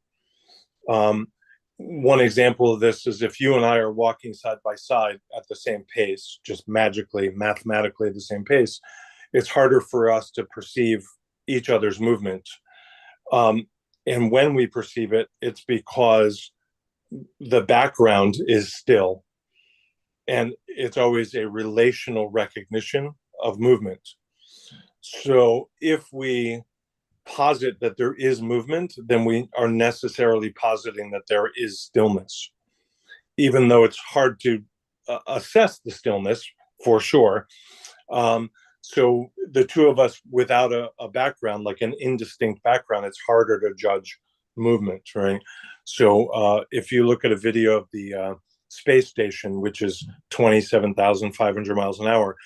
One example of this is if you and I are walking side by side at the same pace, just magically, mathematically the same pace, it's harder for us to perceive each other's movement. And when we perceive it, it's because the background is still. And it's always a relational recognition of movement. So if we posit that there is movement, then we are necessarily positing that there is stillness, even though it's hard to assess the stillness for sure. So the two of us without a background, like an indistinct background, it's harder to judge movement, right? So if you look at a video of the space station, which is 27,500 miles an hour,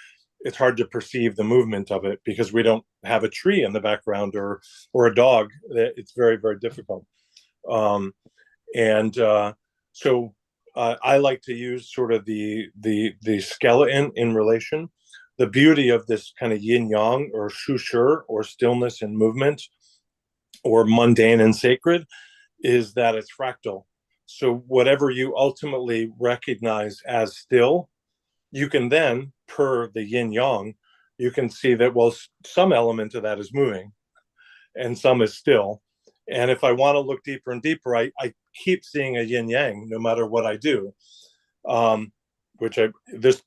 it's hard to perceive the movement of it because we don't have a tree in the background or a dog. It's very, very difficult. So I like to use sort of the skeleton in relation. The beauty of this kind of yin yang or shu shu or stillness and movement or mundane and sacred is that it's fractal. So whatever you ultimately recognize as still, you can then, per the yin yang, you can see that, well, some element of that is moving and some is still. And if I want to look deeper and deeper, I keep seeing a yin yang no matter what I do. Which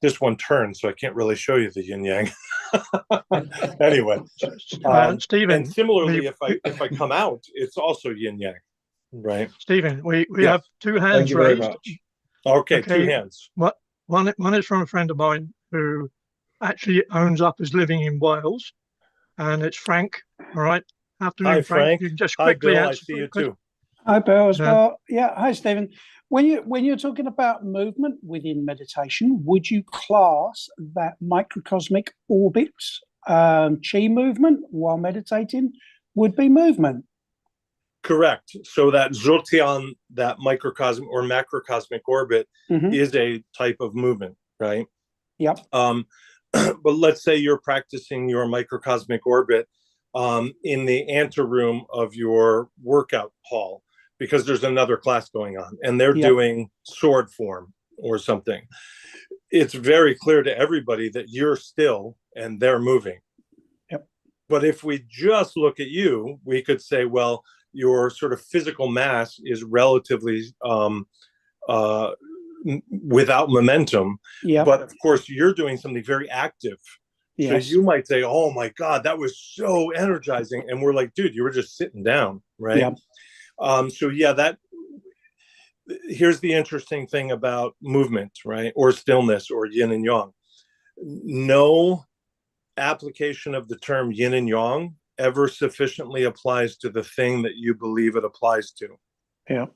this one turns, so I can't really show you the yin yang. Anyway, Stephen, and similarly, if I come out, it's also yin yang, right? Stephen, we Yes. have two hands Thank you very raised. much. Okay, two hands. One is from a friend of mine who actually owns up as living in Wales, and it's Frank. All right. Afternoon, Hi, Frank. You can just Hi, quickly Bill. I answer see you question. too. Hi, Bill, as Yeah. well. Yeah, hi, Stephen. When you're talking about movement within meditation, would you class that microcosmic orbits, chi movement while meditating would be movement? Correct. So that Zoltian, that microcosm or macrocosmic orbit, is a type of movement, right? Yep. But let's say you're practicing your microcosmic orbit in the anteroom of your workout hall, because there's another class going on and they're doing sword form or something. It's very clear to everybody that you're still and they're moving. Yep. But if we just look at you, we could say, well, your sort of physical mass is relatively without momentum. Yep. But of course, you're doing something very active. Yes. So you might say, oh my God, that was so energizing. And we're like, dude, you were just sitting down, right? Yep. So yeah, here's the interesting thing about movement, right? Or stillness or yin and yang. No application of the term yin and yang ever sufficiently applies to the thing that you believe it applies to. Yeah.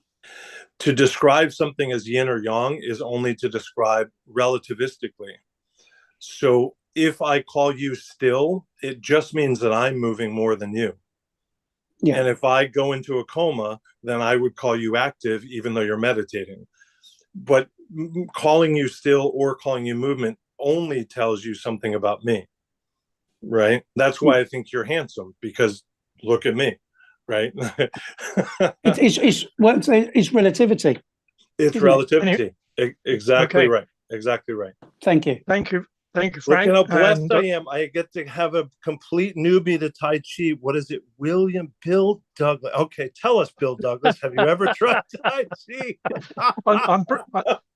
To describe something as yin or yang is only to describe relativistically. So if I call you still, it just means that I'm moving more than you. Yeah. And if I go into a coma, then I would call you active, even though you're meditating. But calling you still or calling you movement only tells you something about me, right? That's why I think you're handsome, because look at me, right? It's relativity. It's relativity. Exactly Okay. right. Exactly right. Thank you. Thank you, Look Frank. at how blessed And, I am. I get to have a complete newbie to Tai Chi. What is it? Bill Douglas. Okay, tell us, Bill Douglas. Have you ever tried Tai Chi?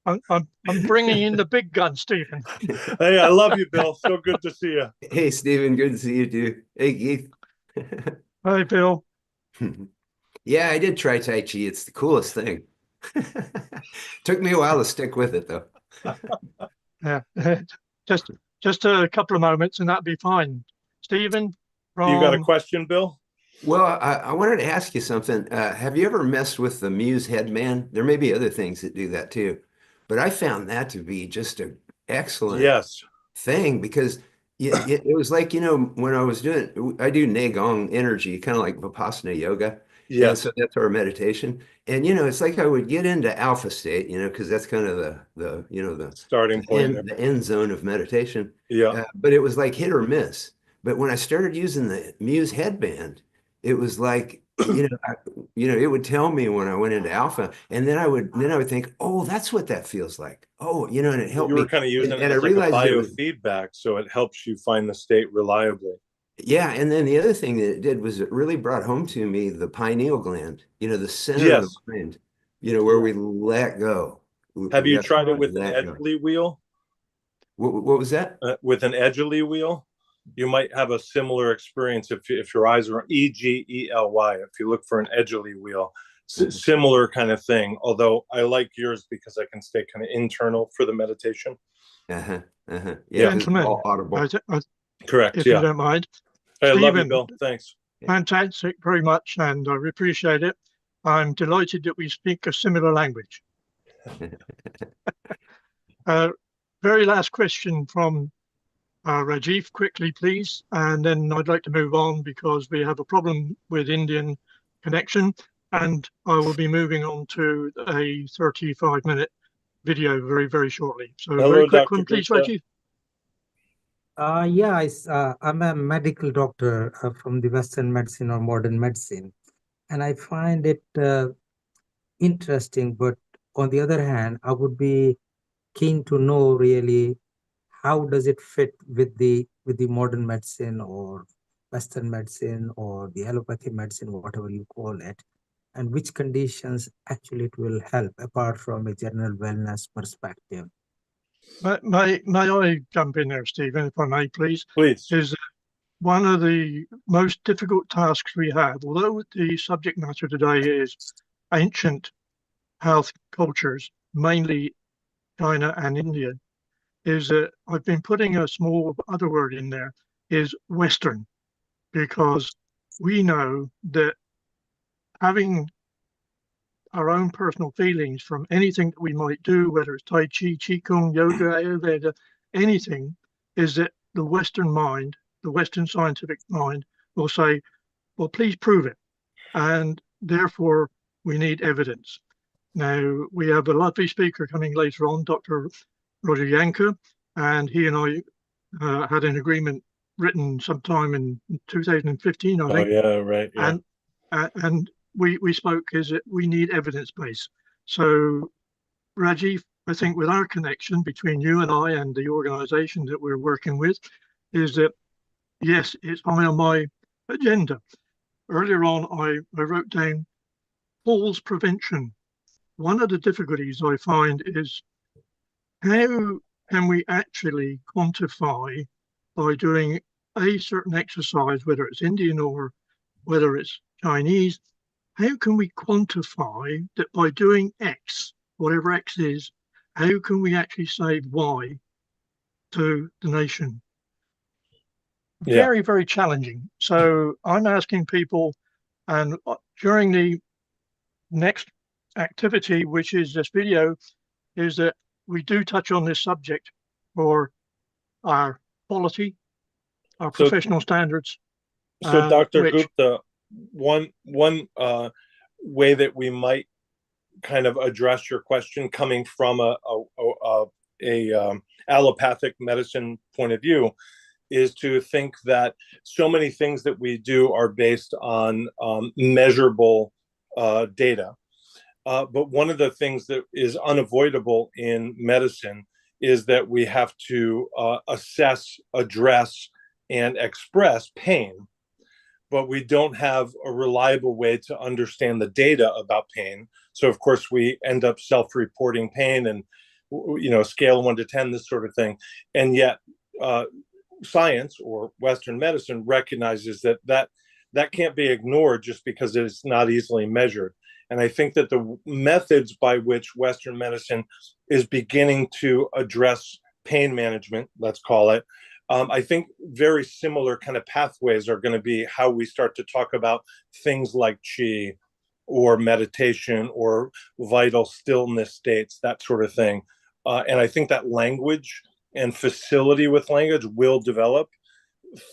I'm bringing in the big gun, Stephen. Hey, I love you, Bill. So good to see you. Hey, Stephen. Good to see you too. Hey, Keith. Hi, Bill. Yeah, I did try Tai Chi. It's the coolest thing. Took me a while to stick with it, though. Yeah, just a couple of moments and that'd be fine. Stephen, You got a question, Bill? Well, I wanted to ask you something. Have you ever messed with the Muse headband? There may be other things that do that too, but I found that to be just an excellent thing, because it was like, when I was I do Neigong energy, kind of like Vipassana yoga. Yeah, so that's our meditation. And it's like I would get into alpha state, because that's kind of the starting point, the end zone of meditation. Yeah. But it was like hit or miss. But when I started using the Muse headband, it was like, it would tell me when I went into alpha, and then I would think, oh, that's what that feels like. Oh, and it helped me. You were kind of using it and as I like a realized biofeedback, so it helps you find the state reliably. Yeah, and then the other thing that it did was it really brought home to me the pineal gland, the center of the mind, where we let go. Have you tried it with an Edgley wheel? What was that? With an Edgley wheel? You might have a similar experience if your eyes are Egley. If you look for an Edgley wheel, similar kind of thing. Although I like yours because I can stay kind of internal for the meditation. Yeah, Gentlemen, all audible. Correct. If you don't mind. I love you, Bill. Thanks. Fantastic, very much, and I appreciate it. I'm delighted that we speak a similar language. Very last question from Rajiv, quickly, please. And then I'd like to move on because we have a problem with Indian connection, and I will be moving on to a 35-minute video very, very shortly. So very quick one, please, Rajiv. I'm a medical doctor from the Western medicine or modern medicine, and I find it interesting, but on the other hand, I would be keen to know really how does it fit with the modern medicine or Western medicine or the allopathy medicine, whatever you call it, and which conditions actually it will help apart from a general wellness perspective. May I jump in there, Stephen, if I may, please? Please. Is one of the most difficult tasks we have, although the subject matter today is ancient health cultures, mainly China and India, is that I've been putting a small other word in there, is Western, because we know that having our own personal feelings from anything that we might do, whether it's Tai Chi, Qigong, yoga, Ayurveda, anything, is that the Western mind, the Western scientific mind, will say, well, please prove it. And therefore, we need evidence. Now, we have a lovely speaker coming later on, Dr. Roger Jahnke, and he and I had an agreement written sometime in 2015, I think. Oh, yeah, right. Yeah. And we spoke is that we need evidence base. So, Rajiv, I think with our connection between you and I and the organization that we're working with, is that, yes, it's high on my agenda. Earlier on, I wrote down falls prevention. One of the difficulties I find is how can we actually quantify by doing a certain exercise, whether it's Indian or whether it's Chinese, how can we quantify that by doing X, whatever X is, how can we actually save Y to the nation? Yeah. Very, very challenging. So I'm asking people, and during the next activity, which is this video, is that we do touch on this subject for our quality, our professional standards. So, Dr. Gupta, one way that we might kind of address your question coming from a allopathic medicine point of view is to think that so many things that we do are based on measurable data. But one of the things that is unavoidable in medicine is that we have to assess, address, and express pain. But we don't have a reliable way to understand the data about pain. So, of course, we end up self-reporting pain and, scale of 1 to 10, this sort of thing. And yet science or Western medicine recognizes that can't be ignored just because it's not easily measured. And I think that the methods by which Western medicine is beginning to address pain management, let's call it, I think very similar kind of pathways are going to be how we start to talk about things like qi or meditation or vital stillness states, that sort of thing. And I think that language and facility with language will develop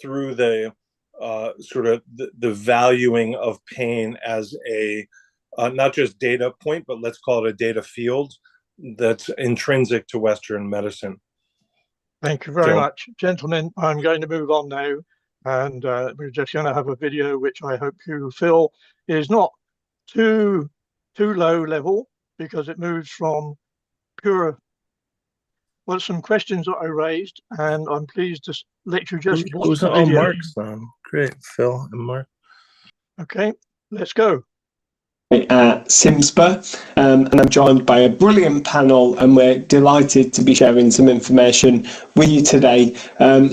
through the sort of the valuing of pain as a not just data point, but let's call it a data field that's intrinsic to Western medicine. Thank you very much. Gentlemen, I'm going to move on now, and we're just going to have a video which I hope you feel is not too low level, because it moves from pure, well, some questions that I raised, and I'm pleased to let you just watch the video. Mark's great, Phil and Mark. Okay, let's go. At CIMSPA, and I'm joined by a brilliant panel, and we're delighted to be sharing some information with you today.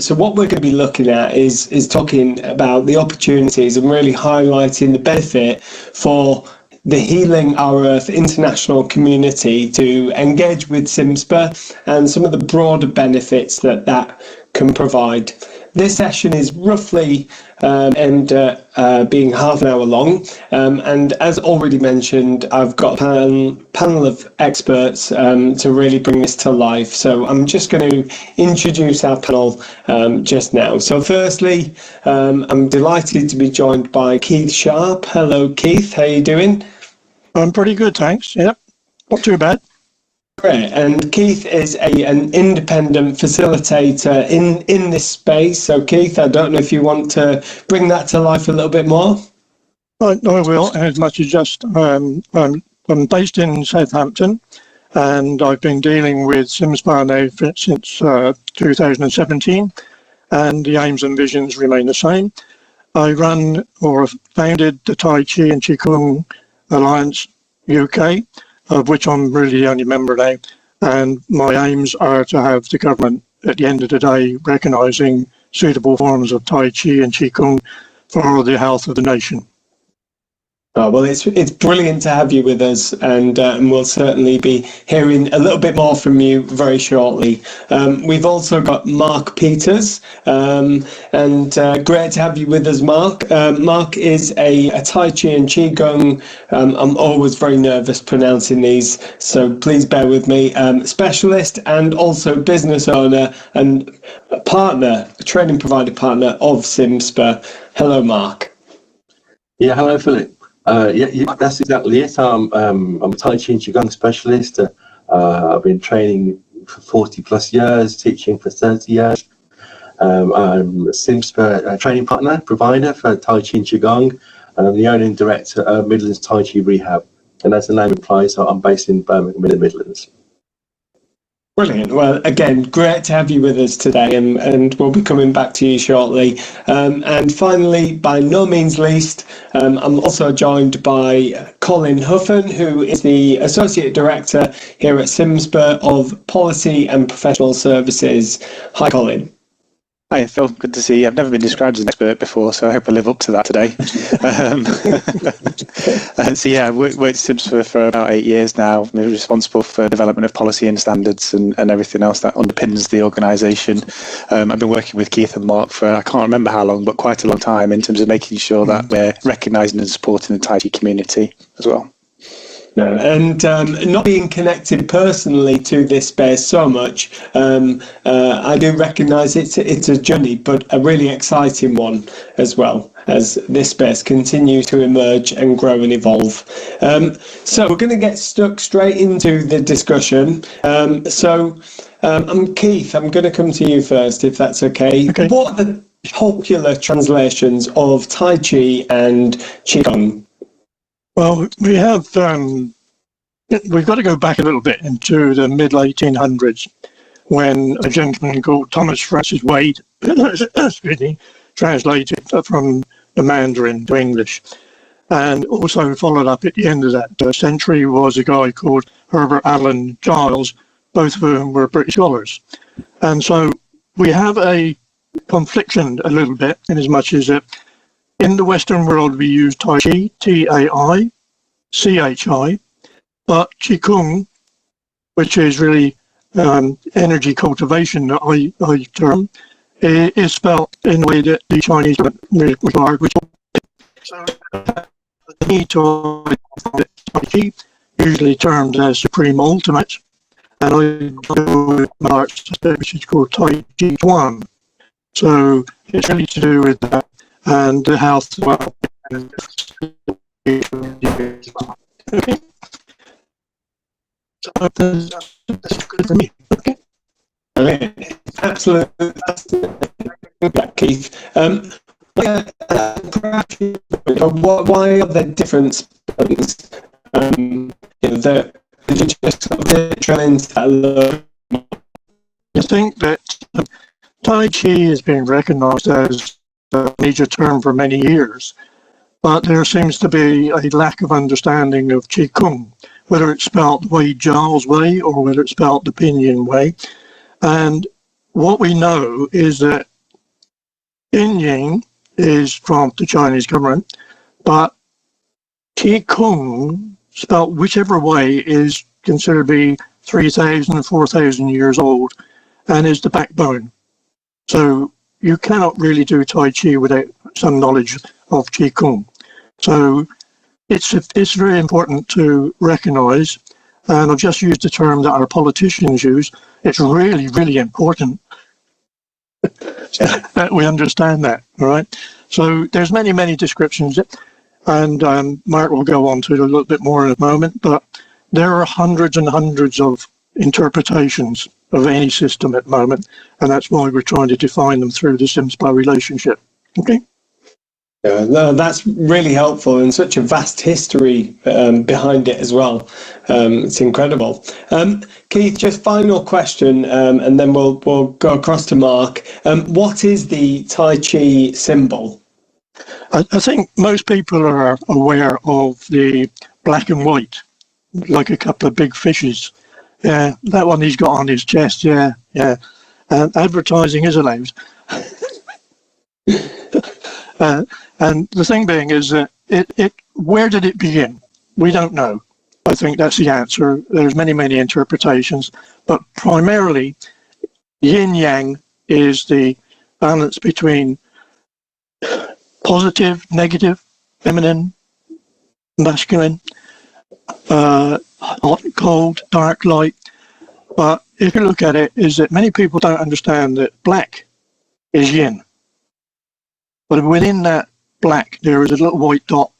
So what we're going to be looking at is talking about the opportunities and really highlighting the benefit for the Healing Our Earth international community to engage with CIMSPA and some of the broader benefits that can provide. This session is roughly being half an hour long, and as already mentioned, I've got a panel of experts to really bring this to life. So I'm just going to introduce our panel just now. So firstly, I'm delighted to be joined by Keith Sharp. Hello, Keith. How are you doing? I'm pretty good, thanks. Yep, not too bad. Great, and Keith is an independent facilitator in this space. So Keith, I don't know if you want to bring that to life a little bit more. I will, as much as just I'm I'm based in Southampton, and I've been dealing with CIMSPA now since 2017, and the aims and visions remain the same. I run or founded the Tai Chi and Qigong Alliance UK, of which I'm really the only member now, and my aims are to have the government at the end of the day recognising suitable forms of Tai Chi and Qigong for the health of the nation. Oh, well, it's brilliant to have you with us, and we'll certainly be hearing a little bit more from you very shortly. We've also got Mark Peters, and great to have you with us, Mark. Mark is a Tai Chi and Qigong, I'm always very nervous pronouncing these, so please bear with me, specialist and also business owner and partner, training provider partner of CIMSPA. Hello, Mark. Yeah, hello, Philip. Yeah, that's exactly it. I'm a Tai Chi and Qigong specialist. I've been training for 40 plus years, teaching for 30 years. I'm a CIMSPA training partner, provider for Tai Chi and Qigong, and I'm the owner and director of Midlands Tai Chi Rehab. And as the name implies, I'm based in Birmingham in the Midlands. Brilliant. Well, again, great to have you with us today, and we'll be coming back to you shortly. And finally, by no means least, I'm also joined by Colin Huffen, who is the Associate Director here at CIMSPA of Policy and Professional Services. Hi, Colin. Hi, Phil. Good to see you. I've never been described as an expert before, so I hope I live up to that today. So yeah, I've worked at CIMSPA for about 8 years now. I'm responsible for development of policy and standards and everything else that underpins the organisation. I've been working with Keith and Mark for, I can't remember how long, but quite a long time in terms of making sure that we're recognising and supporting the Tai Chi community as well. No, and not being connected personally to this space so much, I do recognise it's a journey, but a really exciting one as well, as this space continues to emerge and grow and evolve. So we're going to get stuck straight into the discussion. I'm Keith, I'm going to come to you first, if that's okay. What are the popular translations of Tai Chi and Qigong? Well, we have, we've got to go back a little bit into the mid-1800s when a gentleman called Thomas Francis Wade translated from the Mandarin to English. And also followed up at the end of that century was a guy called Herbert Allen Giles, both of whom were British scholars. And so we have a confliction a little bit in as much as that in the Western world, we use Tai Chi, T-A-I-C-H-I, but Qigong, which is really energy cultivation that I term, is spelled in the way that the Chinese regard, which the need to Tai Chi, usually termed as supreme ultimate, and I go with my which is called Tai Chi Chuan. So it's really to do with that. And the health well. Okay. So that's good for me. Okay. Absolutely. Keith. Why are there different spellings? That just trends that I think that Tai Chi has been recognized as a major term for many years, but there seems to be a lack of understanding of Qigong, whether it's spelled the Wei Giles way or whether it's spelled the Pinyin way. And what we know is that Pinyin is from the Chinese government, but Qigong, spelled whichever way, is considered to be 3,000 and 4,000 years old and is the backbone. So you cannot really do Tai Chi without some knowledge of Qigong. So it's very important to recognise, and I've just used the term that our politicians use, it's really, really important that we understand that, all right? So there's many, many descriptions, and Mark will go on to it a little bit more in a moment, but there are hundreds and hundreds of interpretations of any system at the moment, and that's why we're trying to define them through the CIMSPA relationship. Okay. No, that's really helpful, and such a vast history behind it as well. It's incredible. Keith, just final question, and then we'll go across to Mark. What is the Tai Chi symbol? I think most people are aware of the black and white, like a couple of big fishes. Yeah, that one he's got on his chest. Yeah. Advertising is allowed. And the thing being is that where did it begin? We don't know. I think that's the answer. There's many interpretations, but primarily yin-yang is the balance between positive, negative, feminine, masculine, hot, cold, dark, light. But if you look at it, is that many people don't understand that black is yin. But within that black, there is a little white dot.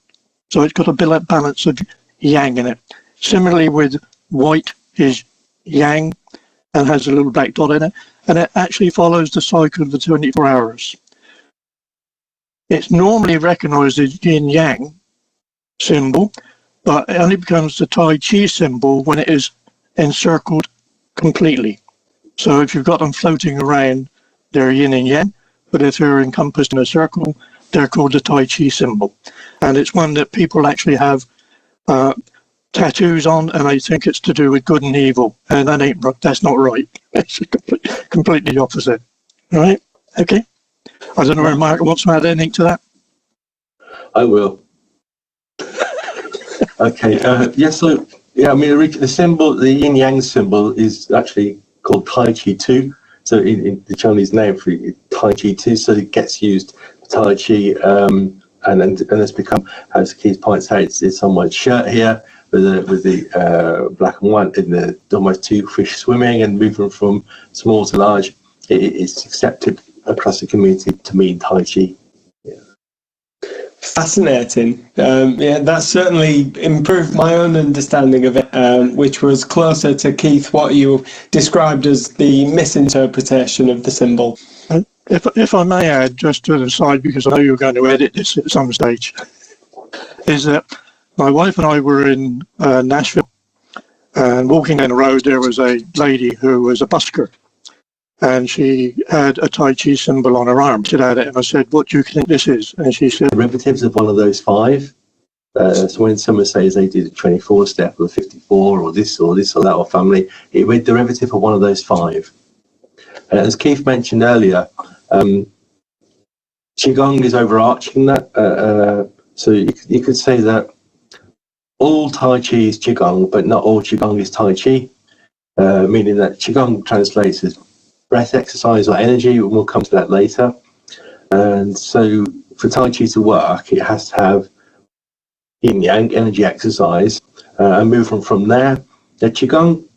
So it's got a balance of yang in it. Similarly with white is yang and has a little black dot in it. And it actually follows the cycle of the 24 hours. It's normally recognized as yin-yang symbol, but it only becomes the Tai Chi symbol when it is encircled completely. So if you've got them floating around, they're yin and yang, but if they're encompassed in a circle, they're called the Tai Chi symbol. And it's one that people actually have tattoos on, and I think it's to do with good and evil. And that's not right. It's completely opposite. All right? Okay. I don't know if Mark wants to add anything to that. I will. Okay. I mean, the symbol, the yin yang symbol, is actually called Tai Chi 2. So in the Chinese name for it, Tai Chi 2, so it gets used Tai Chi, and it's become, as Keith points out, it's on my shirt here with the black and white in the almost two fish swimming and moving from small to large. It's accepted across the community to mean Tai Chi. Fascinating. That certainly improved my own understanding of it, which was closer to, Keith, what you described as the misinterpretation of the symbol. If I may add, just to the side, because I know you're going to edit this at some stage, is that my wife and I were in Nashville, and walking down the road, there was a lady who was a busker. And she had a Tai Chi symbol on her arm. She had it, and I said, "What do you think this is?" And she said, derivatives of one of those five. So when someone says they did a 24 step or 54 or this or that or family, it was derivative of one of those five. And as Keith mentioned earlier, Qigong is overarching that. So you could say that all Tai Chi is Qigong, but not all Qigong is Tai Chi, meaning that Qigong translates as breath exercise or energy, and we'll come to that later. And so for Tai Chi to work, it has to have yin yang, energy exercise, and move from there. The Qigong,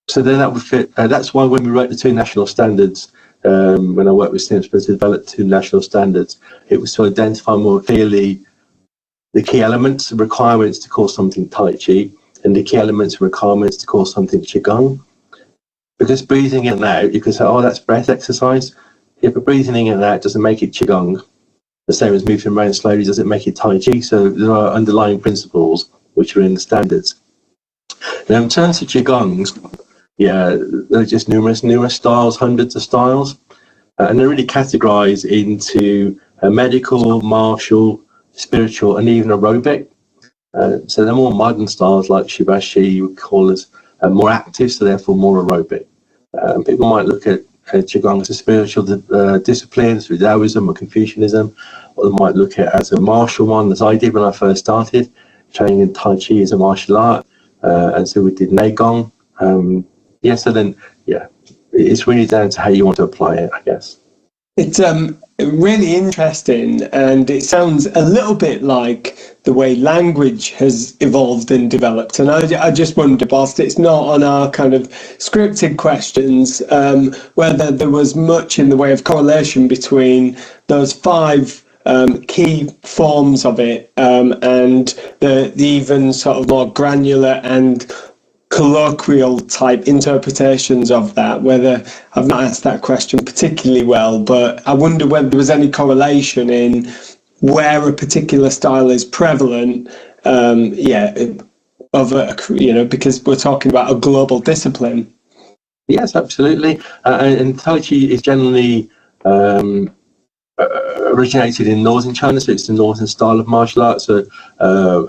so then that would fit. That's why when we wrote the two national standards, when I worked with CIMSPA to develop two national standards, it was to identify more clearly the key elements, the requirements to call something Tai Chi, and the key elements and requirements to call something Qigong. Because breathing in and out, you can say, oh, that's breath exercise. Yeah, but breathing in and out doesn't make it Qigong. The same as moving around slowly doesn't make it Tai Chi. So there are underlying principles which are in the standards. Now, in terms of Qigongs, yeah, there are just numerous styles, hundreds of styles. And they're really categorized into medical, martial, spiritual, and even aerobic. So they're more modern styles like Shibashi, you would call as more active, so therefore more aerobic. People might look at Qigong as a spiritual discipline through Taoism or Confucianism, or they might look at it as a martial one, as I did when I first started, training in Tai Chi as a martial art, and so we did Neigong. It's really down to how you want to apply it, I guess. It's really interesting, and it sounds a little bit like the way language has evolved and developed. And I just wonder, whilst it's not on our kind of scripted questions, whether there was much in the way of correlation between those five key forms of it and the even sort of more granular and colloquial type interpretations of that, whether I've not asked that question particularly well, but I wonder whether there was any correlation in where a particular style is prevalent, because we're talking about a global discipline. Yes, absolutely. And Tai Chi is generally originated in northern China, so it's the northern style of martial arts. So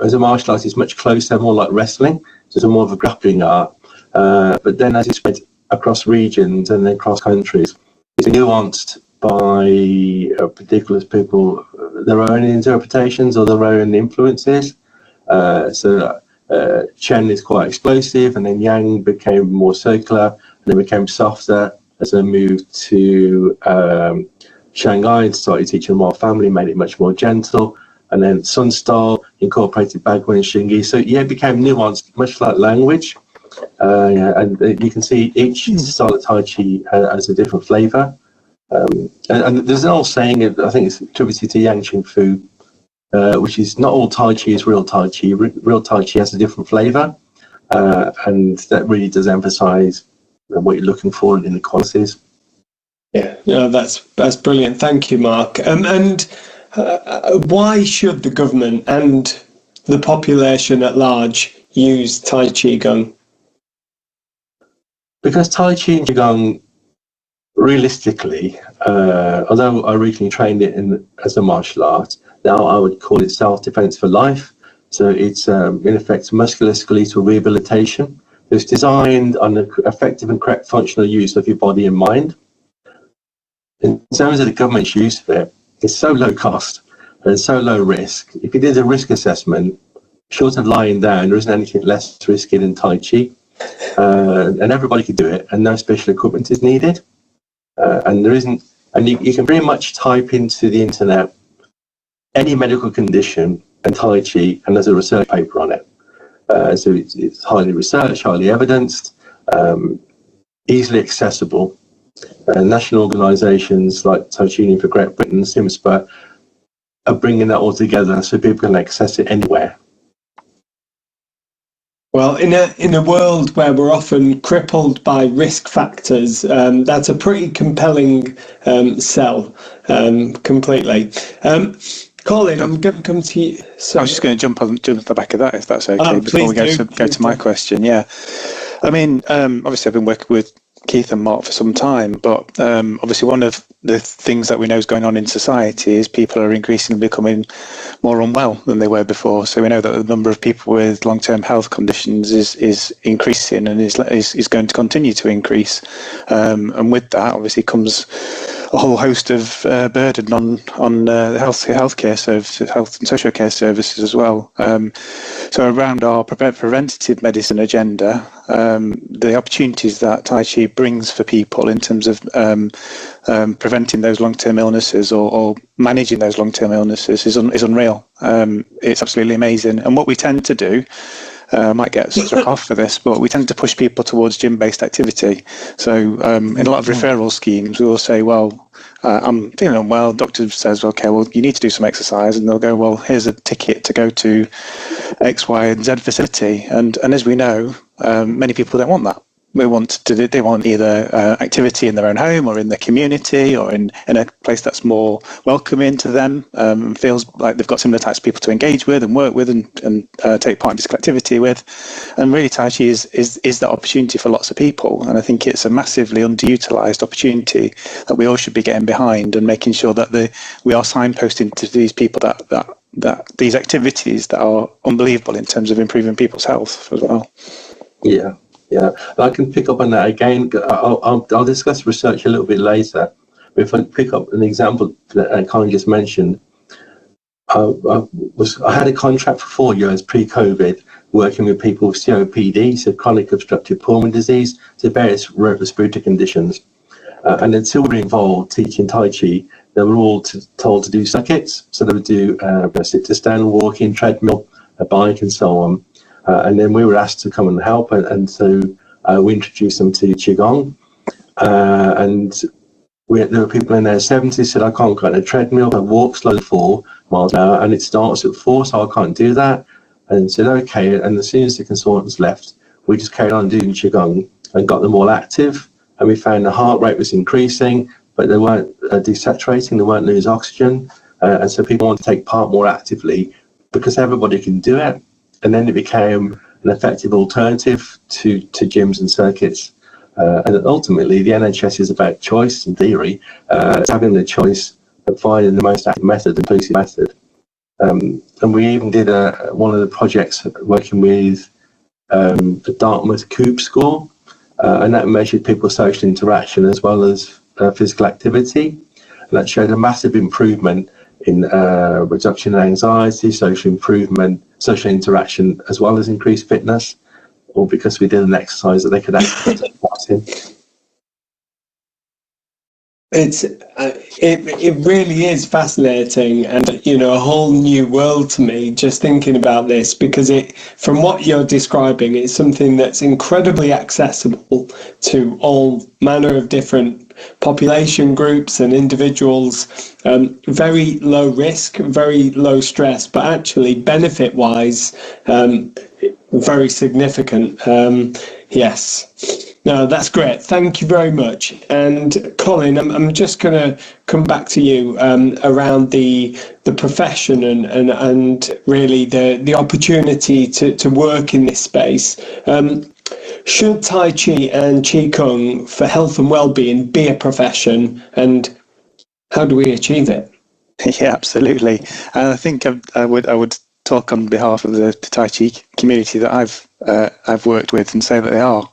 as a martial art, it's much closer, more like wrestling. So it's more of a grappling art. But then as it spread across regions and then across countries, it's nuanced by particular people, their own interpretations or their own influences. Chen is quite explosive, and then Yang became more circular, and then became softer as they moved to Shanghai and started teaching more family, made it much more gentle. And then Sun style incorporated Bagua and Xingyi. So yeah, it became nuanced, much like language. And you can see each style of Tai Chi has a different flavor. And there's an old saying, I think it's attributed to Yang Qing Fu, which is not all Tai Chi is real Tai Chi. Real Tai Chi has a different flavor. And that really does emphasize what you're looking for in the qualities. Yeah, no, that's brilliant. Thank you, Mark. And why should the government and the population at large use Tai Qigong? Because Tai Chi and Qigong, realistically, although I originally trained it as a martial art, now I would call it self-defense for life. So it's in effect musculoskeletal rehabilitation. It's designed on the effective and correct functional use of your body and mind. In terms of the government's use of it, it's so low cost and so low risk. If you did a risk assessment, short of lying down, there isn't anything less risky than Tai Chi. And everybody could do it, and no special equipment is needed. And there isn't, and you can pretty much type into the internet any medical condition and Tai Chi, and there's a research paper on it. So it's highly researched, highly evidenced, easily accessible. National organisations like Tai Chi Union for Great Britain, CIMSPA, are bringing that all together so people can access it anywhere. Well, in a world where we're often crippled by risk factors, that's a pretty compelling sell, completely. Colin, I'm going to come to you. I was just going to jump on the back of that, if that's okay, before we go to my question. Yeah, I mean, obviously I've been working with Keith and Mark for some time, but obviously one of the things that we know is going on in society is people are increasingly becoming more unwell than they were before. So we know that the number of people with long-term health conditions is increasing and is going to continue to increase. And with that, obviously, comes a whole host of burden on healthcare services, health and social care services as well. So around our preventative medicine agenda, the opportunities that Tai Chi brings for people in terms of preventing those long-term illnesses or managing those long-term illnesses is unreal. It's absolutely amazing. And what we tend to do, I might get struck off for this, but we tend to push people towards gym-based activity. So in a lot of referral schemes, we will say, well, I'm feeling unwell. Doctor says, okay, well, you need to do some exercise. And they'll go, well, here's a ticket to go to X, Y, and Z facility. And as we know, many people don't want that. They want either activity in their own home or in their community or in a place that's more welcoming to them, feels like they've got similar types of people to engage with and work with and take part in physical activity with. And really Tai Chi is that opportunity for lots of people. And I think it's a massively underutilised opportunity that we all should be getting behind and making sure that we are signposting to these people that these activities that are unbelievable in terms of improving people's health as well. Yeah, I can pick up on that again. I'll discuss research a little bit later. If I pick up an example that Colin just mentioned, I had a contract for 4 years pre-COVID working with people with COPD, so chronic obstructive pulmonary disease, to various respiratory conditions. And until we were involved teaching Tai Chi, they were all told to do circuits. So they would do sit to stand, walking, treadmill, a bike, and so on. And then we were asked to come and help, and so we introduced them to Qigong. And there were people in their 70s said, I can't go on a treadmill, I walk slowly 4 miles an hour, and it starts at 4, so I can't do that. And said, okay. And as soon as the consultants left, we just carried on doing Qigong and got them all active. And we found the heart rate was increasing, but they weren't desaturating, they weren't losing oxygen. And so people want to take part more actively because everybody can do it. And then it became an effective alternative to gyms and circuits. And ultimately, the NHS is about choice in theory. It's having the choice of finding the most active method, inclusive method. And we even did one of the projects working with the Dartmouth Cube score, and that measured people's social interaction as well as physical activity. And that showed a massive improvement in reduction in anxiety, social improvement, social interaction, as well as increased fitness, all because we did an exercise that they could actually take part in. It really is fascinating, and a whole new world to me just thinking about this, because from what you're describing, it's something that's incredibly accessible to all manner of different population groups and individuals. Very low risk, very low stress, but actually benefit wise, very significant. Yes. No, that's great. Thank you very much. And Colin, I'm just going to come back to you around the profession and really the opportunity to work in this space. Should Tai Chi and Qigong for health and well-being be a profession, and how do we achieve it? Yeah, absolutely. And I think I would talk on behalf of the Tai Chi community that I've worked with and say that they are.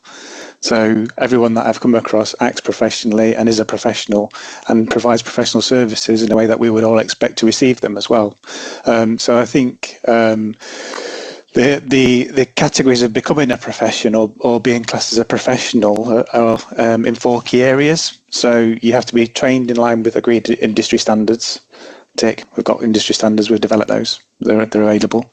So everyone that I've come across acts professionally and is a professional and provides professional services in a way that we would all expect to receive them as well. So I think the categories of becoming a professional or being classed as a professional are in 4 key areas. So you have to be trained in line with agreed industry standards. We've got industry standards, we've developed those, they're available.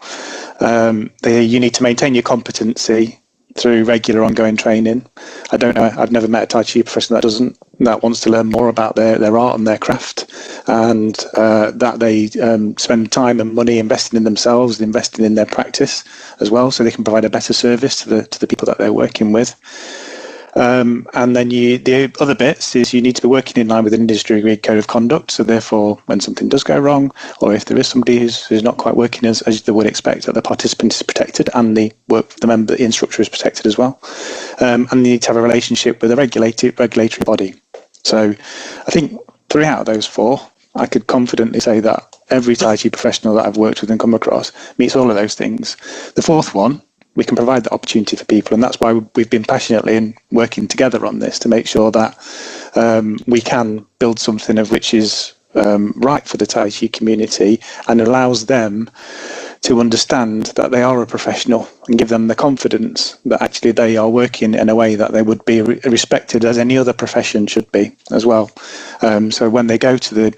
You need to maintain your competency through regular ongoing training. I don't know, I've never met a Tai Chi professional that wants to learn more about their art and their craft, and that they spend time and money investing in themselves and investing in their practice as well, so they can provide a better service to the people that they're working with. And then the other bits is you need to be working in line with an industry agreed code of conduct. So therefore, when something does go wrong, or if there is somebody who's not quite working as they would expect, that the participant is protected and the instructor is protected as well. And you need to have a relationship with a regulatory body. So I think 3 out of those 4, I could confidently say that every Tai Chi professional that I've worked with and come across meets all of those things. The 4th one, we can provide that opportunity for people, and that's why we've been passionately working together on this to make sure that we can build something of which is right for the Tai Chi community and allows them to understand that they are a professional and give them the confidence that actually they are working in a way that they would be respected as any other profession should be as well. So when they go to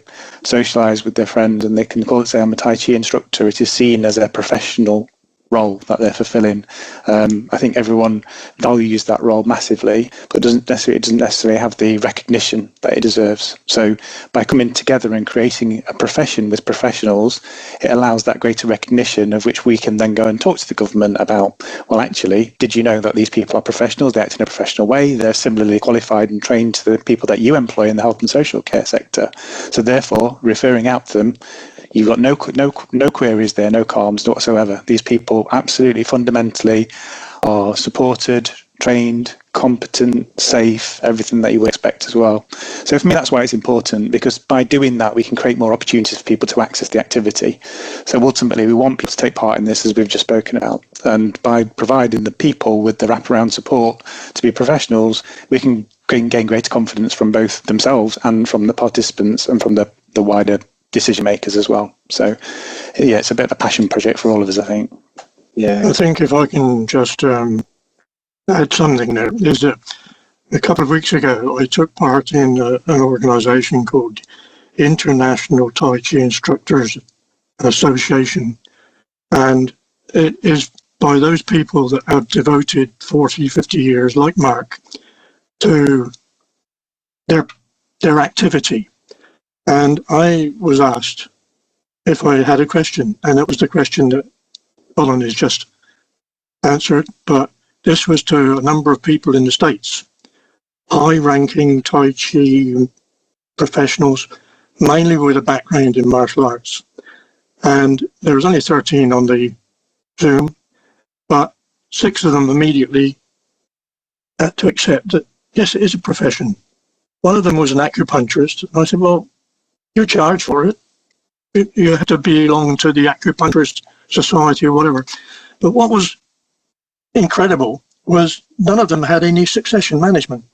socialise with their friends and they can call it, say, I'm a Tai Chi instructor, it is seen as a professional role that they're fulfilling. I think everyone values that role massively, but it doesn't necessarily have the recognition that it deserves. So by coming together and creating a profession with professionals, it allows that greater recognition of which we can then go and talk to the government about, well, actually, did you know that these people are professionals? They act in a professional way. They're similarly qualified and trained to the people that you employ in the health and social care sector. So therefore, referring out to them, you've got no queries there, no qualms whatsoever. These people absolutely fundamentally are supported, trained, competent, safe, everything that you would expect as well. So for me, that's why it's important, because by doing that, we can create more opportunities for people to access the activity. So ultimately, we want people to take part in this, as we've just spoken about. And by providing the people with the wraparound support to be professionals, we can gain greater confidence from both themselves and from the participants and from the wider decision makers as well. So yeah, it's a bit of a passion project for all of us, I think. Yeah, I think if I can just add something there, is that a couple of weeks ago I took part in an organisation called International Tai Chi Instructors Association, and it is by those people that have devoted 40, 50 years, like Mark, to their activity. And I was asked if I had a question, and it was the question that Colin has just answered, but this was to a number of people in the States, high-ranking Tai Chi professionals mainly with a background in martial arts. And there was only 13 on the Zoom, but 6 of them immediately had to accept that, yes, it is a profession. One of them was an acupuncturist. And I said, well, you charge for it. You have to belong to the acupuncturist society or whatever. But what was incredible was none of them had any succession management.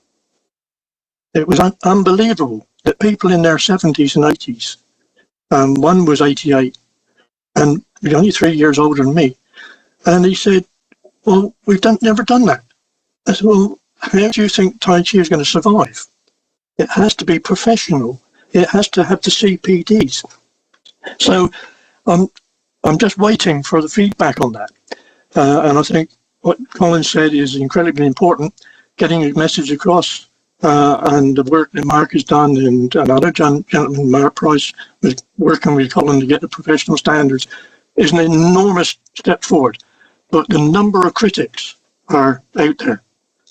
It was unbelievable that people in their 70s and 80s, one was 88 and he's only 3 years older than me. And he said, well, we've never done that. I said, well, how do you think Tai Chi is going to survive? It has to be professional. It has to have the CPDs. So I'm just waiting for the feedback on that. And I think what Colin said is incredibly important, getting a message across, and the work that Mark has done, and another gentleman, Mark Price, was working with Colin to get the professional standards, is an enormous step forward. But the number of critics are out there.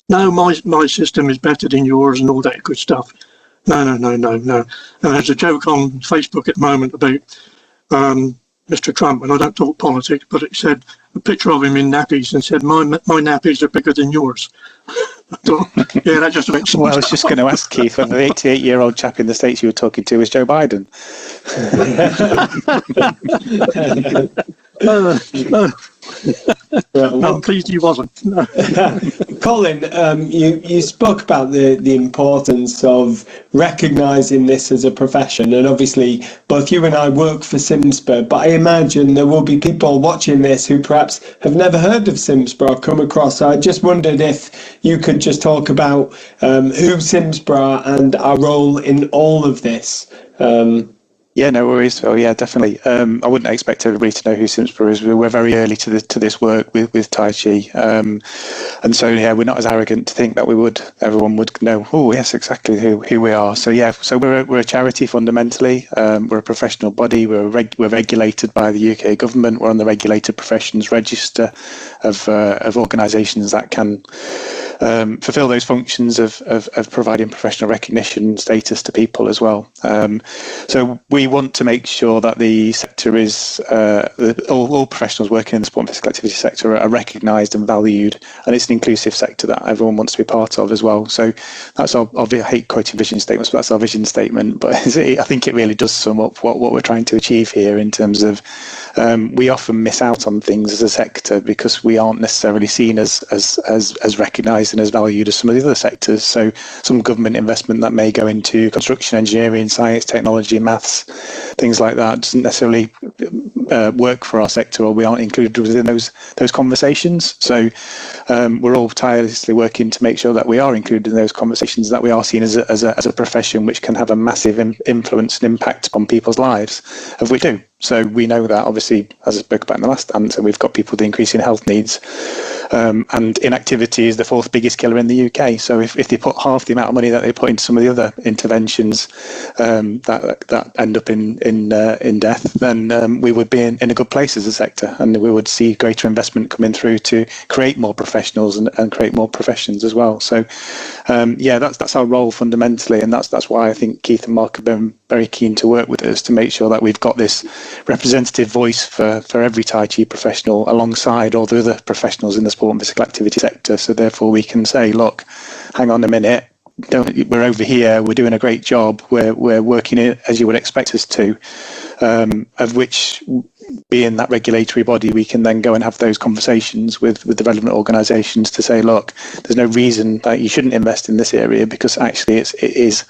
No, my system is better than yours and all that good stuff. No. And there's a joke on Facebook at the moment about Mr. Trump, and I don't talk politics, but it said a picture of him in nappies and said, my nappies are bigger than yours. I thought, yeah, that just makes sense. Well, I was just going to ask Keith whether the 88-year-old chap in the States you were talking to was Joe Biden. No, I'm pleased he wasn't. Colin, you spoke about the importance of recognising this as a profession, and obviously both you and I work for CIMSPA, but I imagine there will be people watching this who perhaps have never heard of CIMSPA or come across. So I just wondered if you could just talk about who CIMSPA are and our role in all of this. Yeah, no worries, Phil. Yeah, definitely. I wouldn't expect everybody to know who CIMSPA is. We're very early to this work with Tai Chi, and so yeah, we're not as arrogant to think that everyone would know. Oh, yes, exactly who we are. So yeah, so we're a charity fundamentally. We're a professional body. We're regulated by the UK government. We're on the Regulated Professions Register of organisations that can fulfil those functions of providing professional recognition status to people as well. So we want to make sure that the sector is all professionals working in the sport and physical activity sector are recognised and valued, and it's an inclusive sector that everyone wants to be part of as well. So that's I hate quoting vision statements, but that's our vision statement. But I think it really does sum up what we're trying to achieve here in terms of we often miss out on things as a sector because we aren't necessarily seen as recognised and as valued as some of the other sectors. So some government investment that may go into construction, engineering, science, technology, maths, things like that doesn't necessarily work for our sector, or we aren't included within those conversations. So we're all tirelessly working to make sure that we are included in those conversations, that we are seen as a profession which can have a massive influence and impact on people's lives, of which we do. So we know that, obviously, as I spoke about in the last answer, we've got people with increasing health needs, and inactivity is the 4th biggest killer in the UK. So if they put half the amount of money that they put into some of the other interventions that end up in death, then we would be in a good place as a sector, and we would see greater investment coming through to create more professionals and create more professions as well. So yeah, that's our role fundamentally, and that's why I think Keith and Mark have been very keen to work with us to make sure that we've got this representative voice for every Tai Chi professional alongside all the other professionals in the sport and physical activity sector. So therefore we can say, look, hang on a minute, we're over here, we're doing a great job, we're working it as you would expect us to, of which, being that regulatory body, we can then go and have those conversations with the relevant organisations to say, look, there's no reason that you shouldn't invest in this area, because actually it is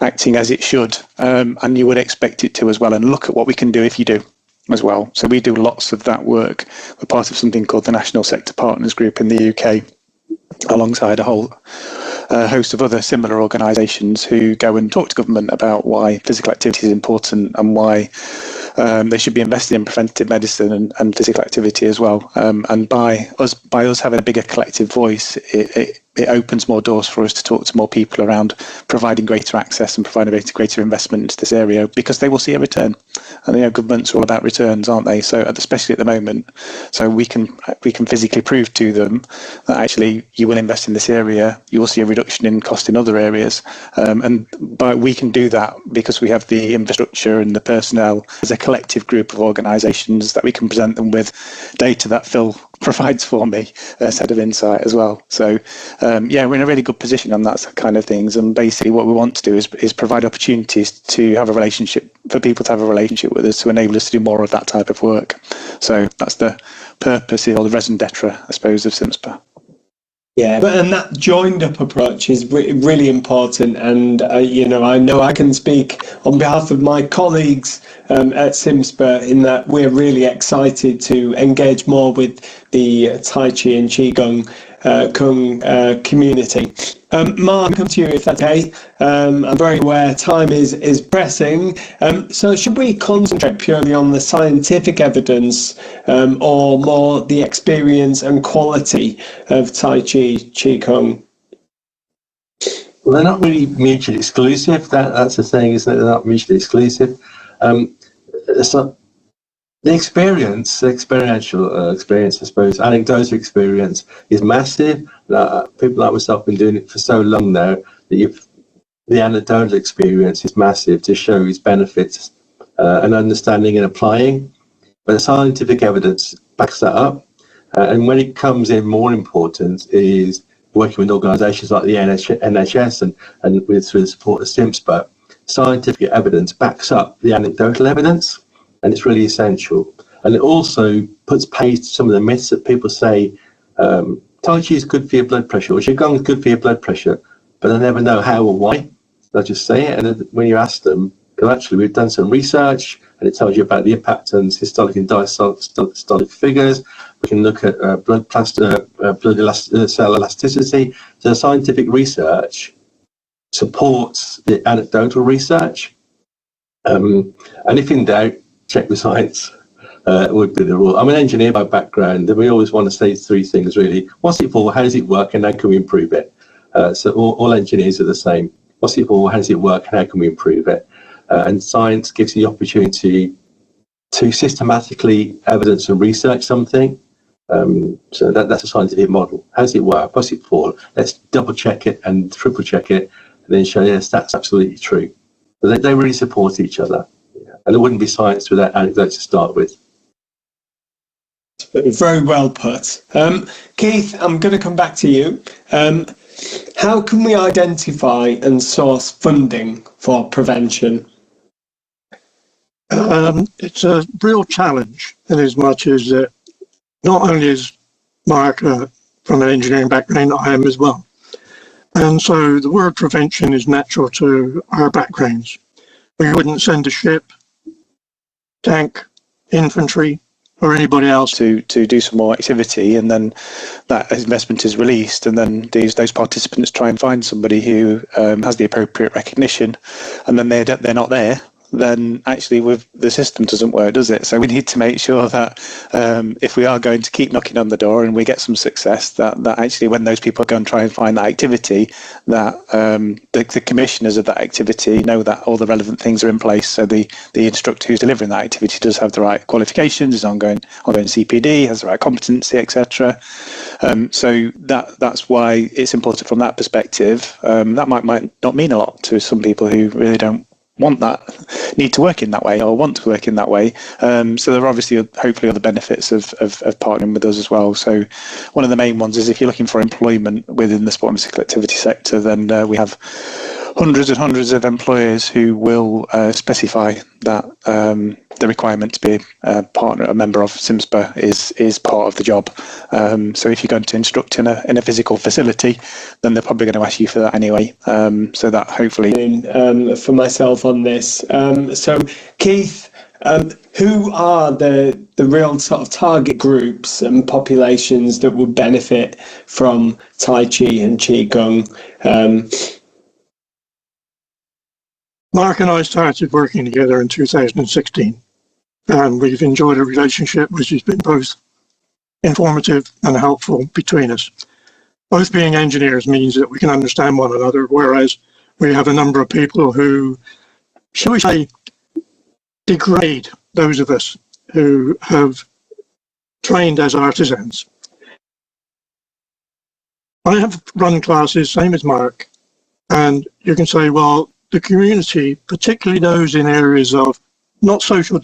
acting as it should, and you would expect it to as well, and look at what we can do if you do as well. So we do lots of that work. We're part of something called the National Sector Partners Group in the UK, alongside a whole host of other similar organisations who go and talk to government about why physical activity is important and why they should be invested in preventative medicine and physical activity as well. And by us having a bigger collective voice, it opens more doors for us to talk to more people around providing greater access and providing greater investment into this area, because they will see a return. And governments are all about returns, aren't they? So especially at the moment, so we can physically prove to them that actually you will invest in this area, you will see a reduction in cost in other areas, but we can do that because we have the infrastructure and the personnel as a collective group of organisations that we can present them with data that Phil provides for me, a set of insight as well. So we're in a really good position on that kind of things, and basically what we want to do is provide opportunities to have a relationship, for people to have a relationship with us, to enable us to do more of that type of work. So that's the purpose, or the raison d'etre, I suppose, of CIMSPA. Yeah, and that joined up approach is really important. And, I know I can speak on behalf of my colleagues at CIMSPA in that we're really excited to engage more with the Tai Chi and Qigong community. Mark, I'll come to you if that's okay. I'm very aware time is pressing. So should we concentrate purely on the scientific evidence or more the experience and quality of Tai Chi, Qigong? Well, they're not really mutually exclusive. That's the thing, isn't it? They're not mutually exclusive. So the experiential experience, I suppose, anecdotal experience is massive. People like myself have been doing it for so long now that the anecdotal experience is massive to show its benefits and understanding and applying. But the scientific evidence backs that up. And when it comes in, more important is working with organisations like the NHS and through the support of CIMSPA. Scientific evidence backs up the anecdotal evidence, and it's really essential. And it also puts paid to some of the myths that people say, Tai Chi is good for your blood pressure, or Qigong is good for your blood pressure, but they never know how or why. They'll just say it, and when you ask them, well, actually, we've done some research, and it tells you about the impact on systolic and diastolic figures. We can look at blood cell elasticity. So the scientific research supports the anecdotal research. And if in doubt, check the science would be the rule. I'm an engineer by background, and we always want to say three things really. What's it for? How does it work? And how can we improve it? So all engineers are the same. What's it for? How does it work? And how can we improve it? And science gives you the opportunity to systematically evidence and research something. So that's a scientific model. How does it work? What's it for? Let's double check it and triple check it, and then show yes, that's absolutely true. But they really support each other. And it wouldn't be science without anecdotes to start with. Very well put. Keith, I'm going to come back to you. How can we identify and source funding for prevention? It's a real challenge in as much as not only is Mark from an engineering background, I am as well. And so the word prevention is natural to our backgrounds. We wouldn't send a ship, tank, infantry, or anybody else to do some more activity, and then that investment is released, and then those participants try and find somebody who has the appropriate recognition, and then they're not there. Then actually the system doesn't work, does it? So we need to make sure that if we are going to keep knocking on the door and we get some success, that actually when those people go and try and find that activity, that the commissioners of that activity know that all the relevant things are in place. So the instructor who's delivering that activity does have the right qualifications, is ongoing CPD, has the right competency, etc. So that's why it's important from that perspective. That might not mean a lot to some people who really don't need to work in that way or want to work in that way. So there are obviously hopefully other benefits of partnering with us as well. So one of the main ones is if you're looking for employment within the sport and physical activity sector, then we have hundreds and hundreds of employers who will specify that the requirement to be a member of CIMSPA is part of the job. So if you're going to instruct in a physical facility, then they're probably going to ask you for that anyway. So that hopefully for myself on this. So Keith, who are the real sort of target groups and populations that would benefit from Tai Chi and Qigong? Mark and I started working together in 2016, and we've enjoyed a relationship which has been both informative and helpful between us. Both being engineers means that we can understand one another, whereas we have a number of people who, shall we say, degrade those of us who have trained as artisans. I have run classes, same as Mark, and you can say, well, the community, particularly those in areas of not social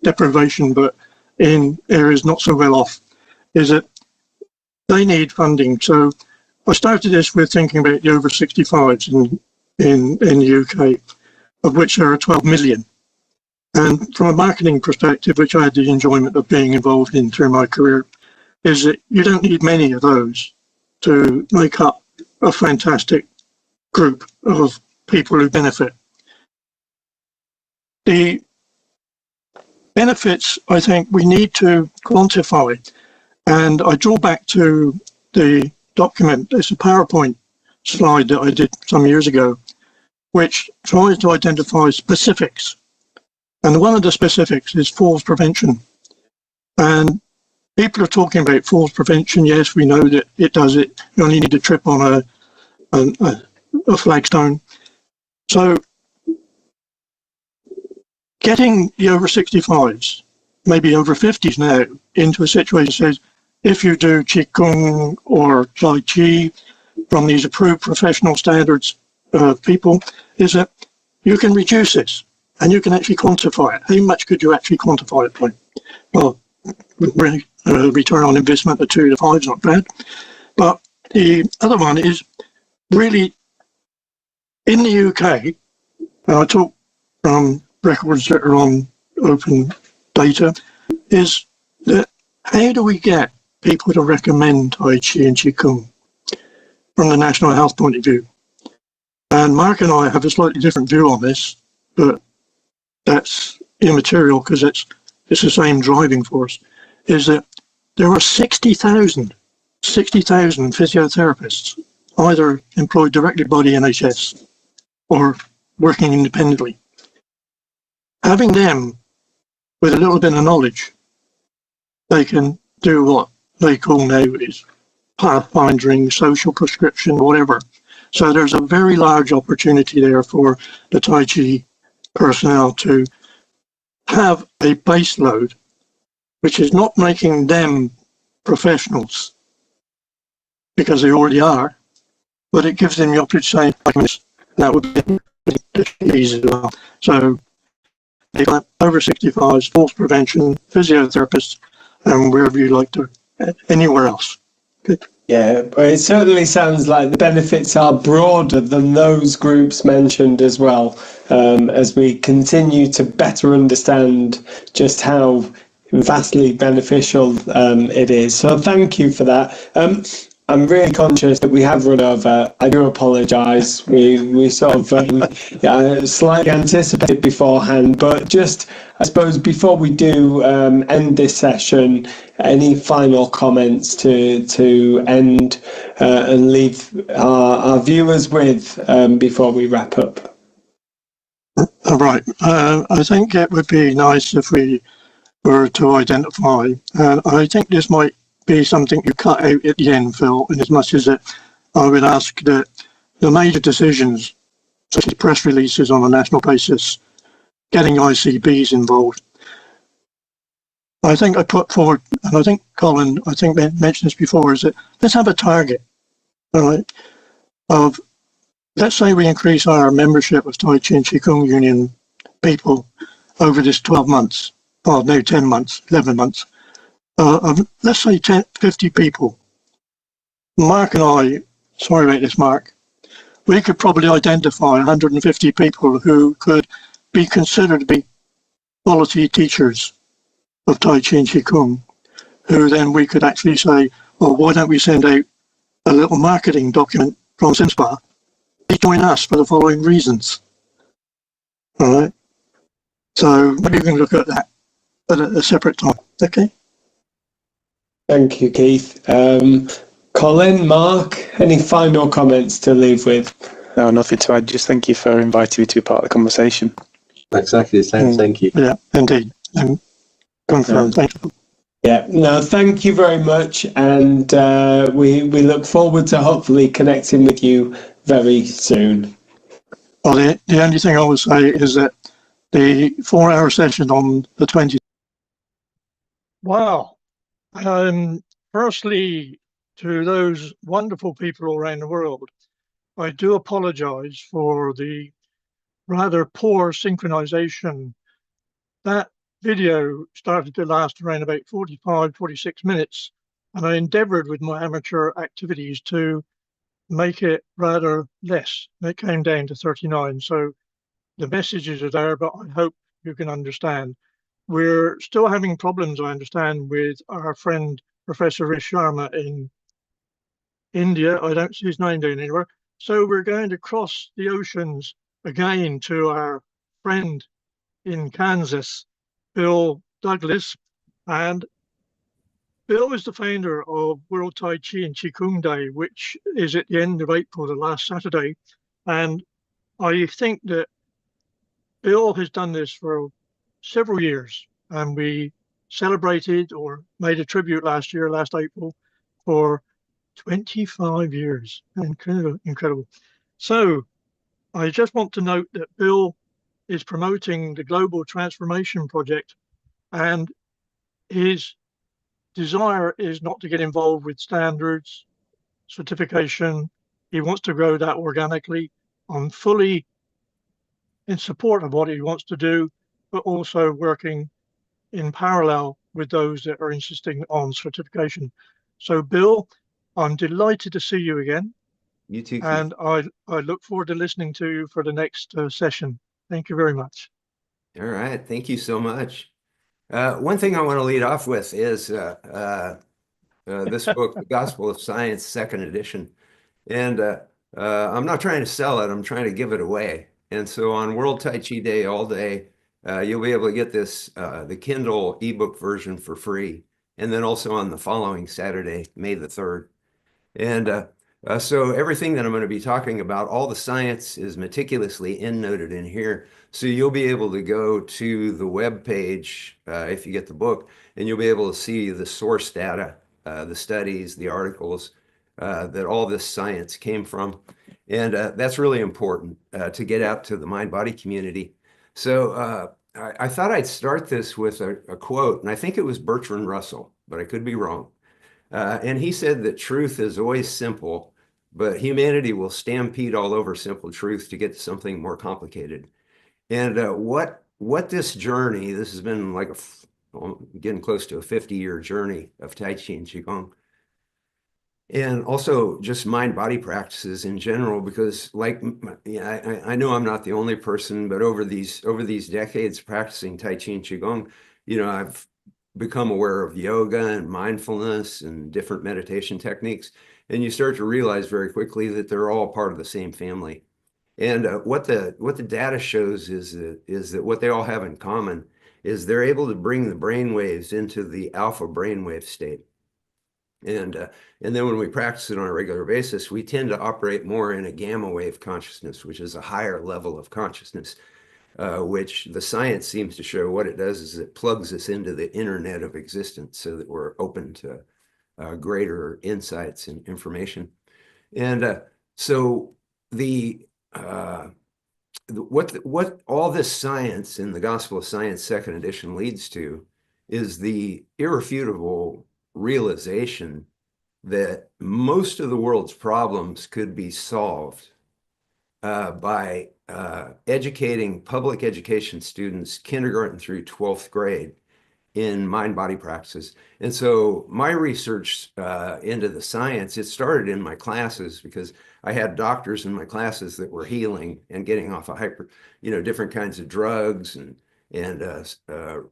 deprivation, but in areas not so well off, is that they need funding. So I started this with thinking about the over 65s in the UK, of which there are 12 million. And from a marketing perspective, which I had the enjoyment of being involved in through my career, is that you don't need many of those to make up a fantastic group of people who benefit. The benefits, I think, we need to quantify. And I draw back to the document. It's a PowerPoint slide that I did some years ago, which tries to identify specifics. And one of the specifics is falls prevention. And people are talking about falls prevention. Yes, we know that it does it. You only need to trip on a flagstone. So getting the over 65s, maybe over 50s now, into a situation that says, if you do Qigong or Tai Chi from these approved professional standards people, is that you can reduce this and you can actually quantify it. How much could you actually quantify it by? Well, return on investment of 2 to 5 is not bad. But the other one is really in the UK, and I talk from records that are on open data, is that how do we get people to recommend Tai Chi and Qigong from the national health point of view? And Mark and I have a slightly different view on this, but that's immaterial because it's the same driving force, is that there are 60,000 physiotherapists either employed directly by the NHS or working independently. Having them with a little bit of knowledge, they can do what they call now is pathfinding, social prescription, whatever. So there's a very large opportunity there for the Tai Chi personnel to have a base load, which is not making them professionals because they already are, but it gives them the opportunity to say, that would be easy as well. So they got over 65s, falls prevention, physiotherapists, and wherever you like to, anywhere else. Good. Yeah, but it certainly sounds like the benefits are broader than those groups mentioned as well, as we continue to better understand just how vastly beneficial it is. So thank you for that. I'm really conscious that we have run over. I do apologise. We sort of slightly anticipated beforehand, but just, I suppose, before we do end this session, any final comments to end and leave our viewers with before we wrap up? All right. I think it would be nice if we were to identify, and I think this might be something you cut out at the end, Phil, in as much as that I would ask that the major decisions, such as press releases on a national basis, getting ICBs involved. I think I put forward, and I think Colin, I think they mentioned this before, is that let's have a target, all right, of, let's say we increase our membership of Tai Chi and Qigong Union people over this 12 months, well, no, 10 months, 11 months, of, let's say 50 people. Mark and I, sorry about this, Mark, we could probably identify 150 people who could be considered to be quality teachers of Tai Chi and Qigong, who then we could actually say, well, why don't we send out a little marketing document from CIMSPA? They join us for the following reasons. All right. So maybe you can look at that at a separate time. Okay. Thank you, Keith. Colin, Mark, any final comments to leave with? No, nothing to add. Just thank you for inviting me to be part of the conversation. Exactly the same. Thank you. Yeah, indeed. Confirmed. Thank you. Yeah, no, thank you very much. And we look forward to hopefully connecting with you very soon. Well, the only thing I will say is that the 4-hour session on the 20th. Wow. Firstly, to those wonderful people all around the world, I do apologize for the rather poor synchronization. That video started to last around about 45, 46 minutes, and I endeavored with my amateur activities to make it rather less. It came down to 39. So the messages are there, but I hope you can understand. We're still having problems, I understand, with our friend Professor Sharma in India. I don't see his name down anywhere. So we're going to cross the oceans again to our friend in Kansas, Bill Douglas. And Bill is the founder of World Tai Chi and Qigong Day, which is at the end of April, the last Saturday. And I think that Bill has done this for several years, and we celebrated or made a tribute last April, for 25 years. Incredible. So I just want to note that Bill is promoting the Global Transformation Project, and his desire is not to get involved with standards, certification. He wants to grow that organically. I'm fully in support of what he wants to do, but also working in parallel with those that are insisting on certification. So Bill, I'm delighted to see you again. You too, Keith. And I look forward to listening to you for the next session. Thank you very much. All right. Thank you so much. One thing I want to lead off with is this book, The Gospel of Science, second edition. And I'm not trying to sell it. I'm trying to give it away. And so on World Tai Chi Day all day, you'll be able to get this, the Kindle ebook version for free. And then also on the following Saturday, May the 3rd. And so everything that I'm going to be talking about, all the science is meticulously endnoted in here. So you'll be able to go to the web page if you get the book, and you'll be able to see the source data, the studies, the articles that all this science came from. And that's really important to get out to the mind-body community. So I thought I'd start this with a quote, and I think it was Bertrand Russell, but I could be wrong. And he said that truth is always simple, but humanity will stampede all over simple truth to get to something more complicated. And what this journey, this has been like getting close to a 50-year journey of Tai Chi and Qigong, and also just mind-body practices in general, because like, I know I'm not the only person, but over these decades practicing Tai Chi and Qigong, I've become aware of yoga and mindfulness and different meditation techniques. And you start to realize very quickly that they're all part of the same family. And what the data shows is that what they all have in common is they're able to bring the brain waves into the alpha brainwave state. And then when we practice it on a regular basis, we tend to operate more in a gamma wave consciousness, which is a higher level of consciousness, which the science seems to show what it does is it plugs us into the internet of existence so that we're open to greater insights and information. And so what all this science in the Gospel of Science, second edition, leads to is the irrefutable realization that most of the world's problems could be solved by educating public education students, kindergarten through 12th grade, in mind-body practices. And so my research into the science, it started in my classes because I had doctors in my classes that were healing and getting off of different kinds of drugs and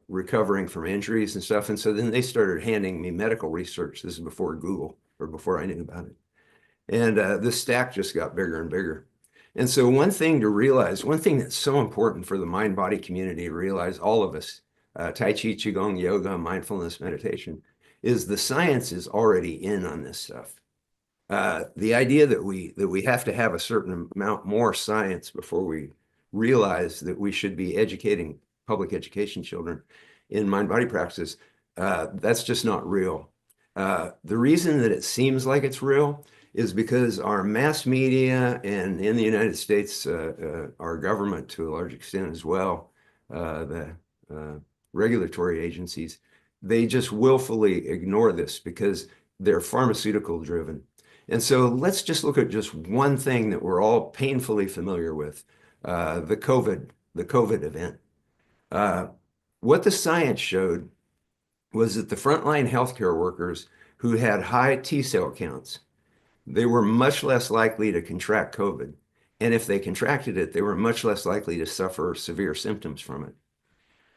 recovering from injuries and stuff. And so then they started handing me medical research. This is before Google, or before I knew about it. And the stack just got bigger and bigger. And so one thing to realize, one thing that's so important for the mind-body community to realize, all of us, Tai Chi, Qigong, yoga, mindfulness, meditation, is the science is already in on this stuff. The idea that we have to have a certain amount more science before we realize that we should be educating public education children in mind-body practices, that's just not real. The reason that it seems like it's real is because our mass media, and in the United States, our government to a large extent as well, the regulatory agencies, they just willfully ignore this because they're pharmaceutical driven. And so let's just look at just one thing that we're all painfully familiar with, the COVID event. What the science showed was that the frontline healthcare workers who had high T cell counts, they were much less likely to contract COVID. And if they contracted it, they were much less likely to suffer severe symptoms from it.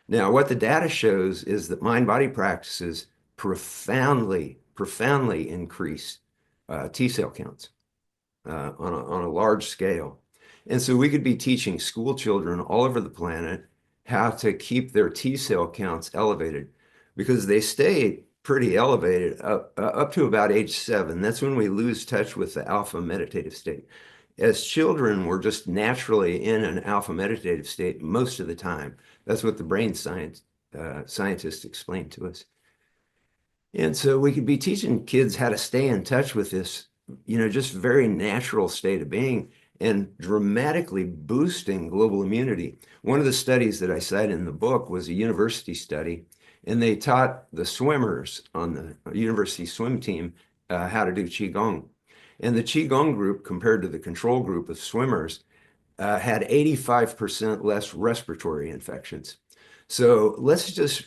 Now, what the data shows is that mind-body practices profoundly increase T cell counts on a large scale. And so we could be teaching school children all over the planet how to keep their T cell counts elevated, because they stay pretty elevated up to about age 7. That's when we lose touch with the alpha meditative state. As children, we're just naturally in an alpha meditative state most of the time. That's what the brain scientists explain to us. And so we could be teaching kids how to stay in touch with this, just very natural state of being, and dramatically boosting global immunity. One of the studies that I cite in the book was a university study, and they taught the swimmers on the university swim team how to do Qigong. And the Qigong group, compared to the control group of swimmers, had 85% less respiratory infections. So let's just,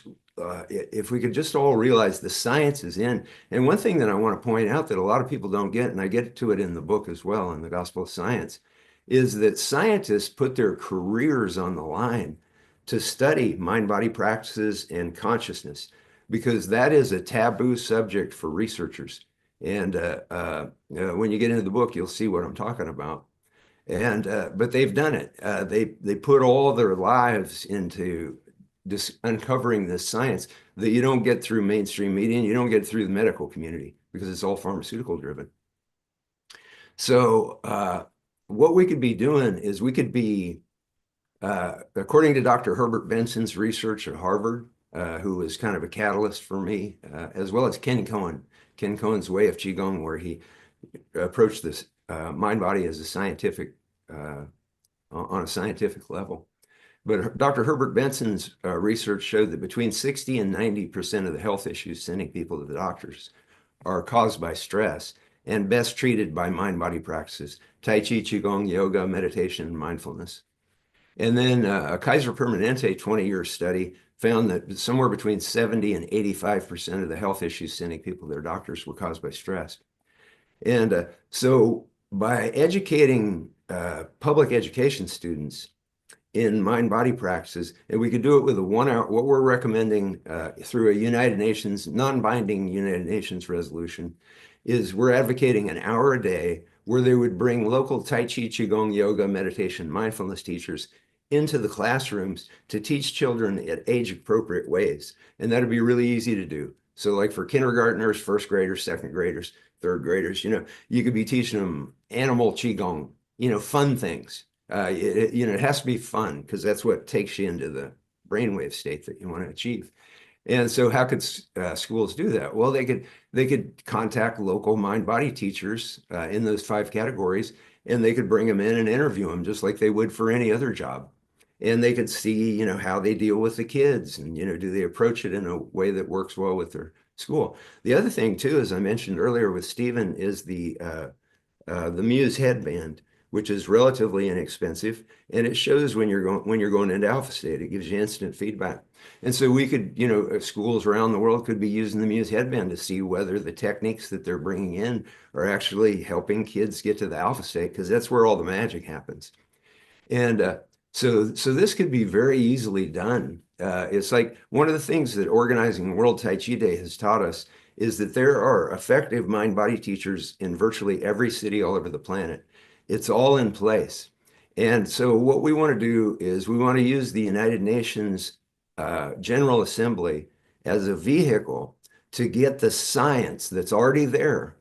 if we could just all realize the science is in. And one thing that I want to point out that a lot of people don't get, and I get to it in the book as well, in the Gospel of Science, is that scientists put their careers on the line to study mind-body practices and consciousness, because that is a taboo subject for researchers. And when you get into the book, you'll see what I'm talking about. And but they've done it. They put all their lives into uncovering this science that you don't get through mainstream media, and you don't get through the medical community, because it's all pharmaceutical driven. So what we could be doing is we could be, according to Dr. Herbert Benson's research at Harvard, who was kind of a catalyst for me, as well as Ken Cohen's way of Qigong, where he approached this mind-body as a scientific, on a scientific level. But Dr. Herbert Benson's research showed that between 60 and 90% of the health issues sending people to the doctors are caused by stress and best treated by mind-body practices: Tai Chi, Qigong, yoga, meditation, and mindfulness. And then a Kaiser Permanente 20-year study found that somewhere between 70 and 85% of the health issues sending people to their doctors were caused by stress. And so by educating public education students in mind-body practices, and we could do it with a 1 hour, what we're recommending through a United Nations, non-binding United Nations resolution, is we're advocating an hour a day where they would bring local Tai Chi, Qigong, yoga, meditation, mindfulness teachers into the classrooms to teach children at age-appropriate ways. And that'd be really easy to do. So like for kindergartners, first graders, second graders, third graders, you could be teaching them animal Qigong, fun things. It has to be fun, because that's what takes you into the brainwave state that you want to achieve. And so how could schools do that? Well, they could contact local mind-body teachers in those 5 categories, and they could bring them in and interview them just like they would for any other job. And they could see, how they deal with the kids, and, do they approach it in a way that works well with their school. The other thing too, as I mentioned earlier with Stephen, is the Muse headband, which is relatively inexpensive, and it shows when you're going into alpha state. It gives you instant feedback. And so we could, schools around the world could be using the Muse headband to see whether the techniques that they're bringing in are actually helping kids get to the alpha state, because that's where all the magic happens. And so this could be very easily done. It's like one of the things that organizing World Tai Chi Day has taught us is that there are effective mind-body teachers in virtually every city all over the planet. It's all in place. And so what we want to do is we want to use the United Nations General Assembly as a vehicle to get the science that's already there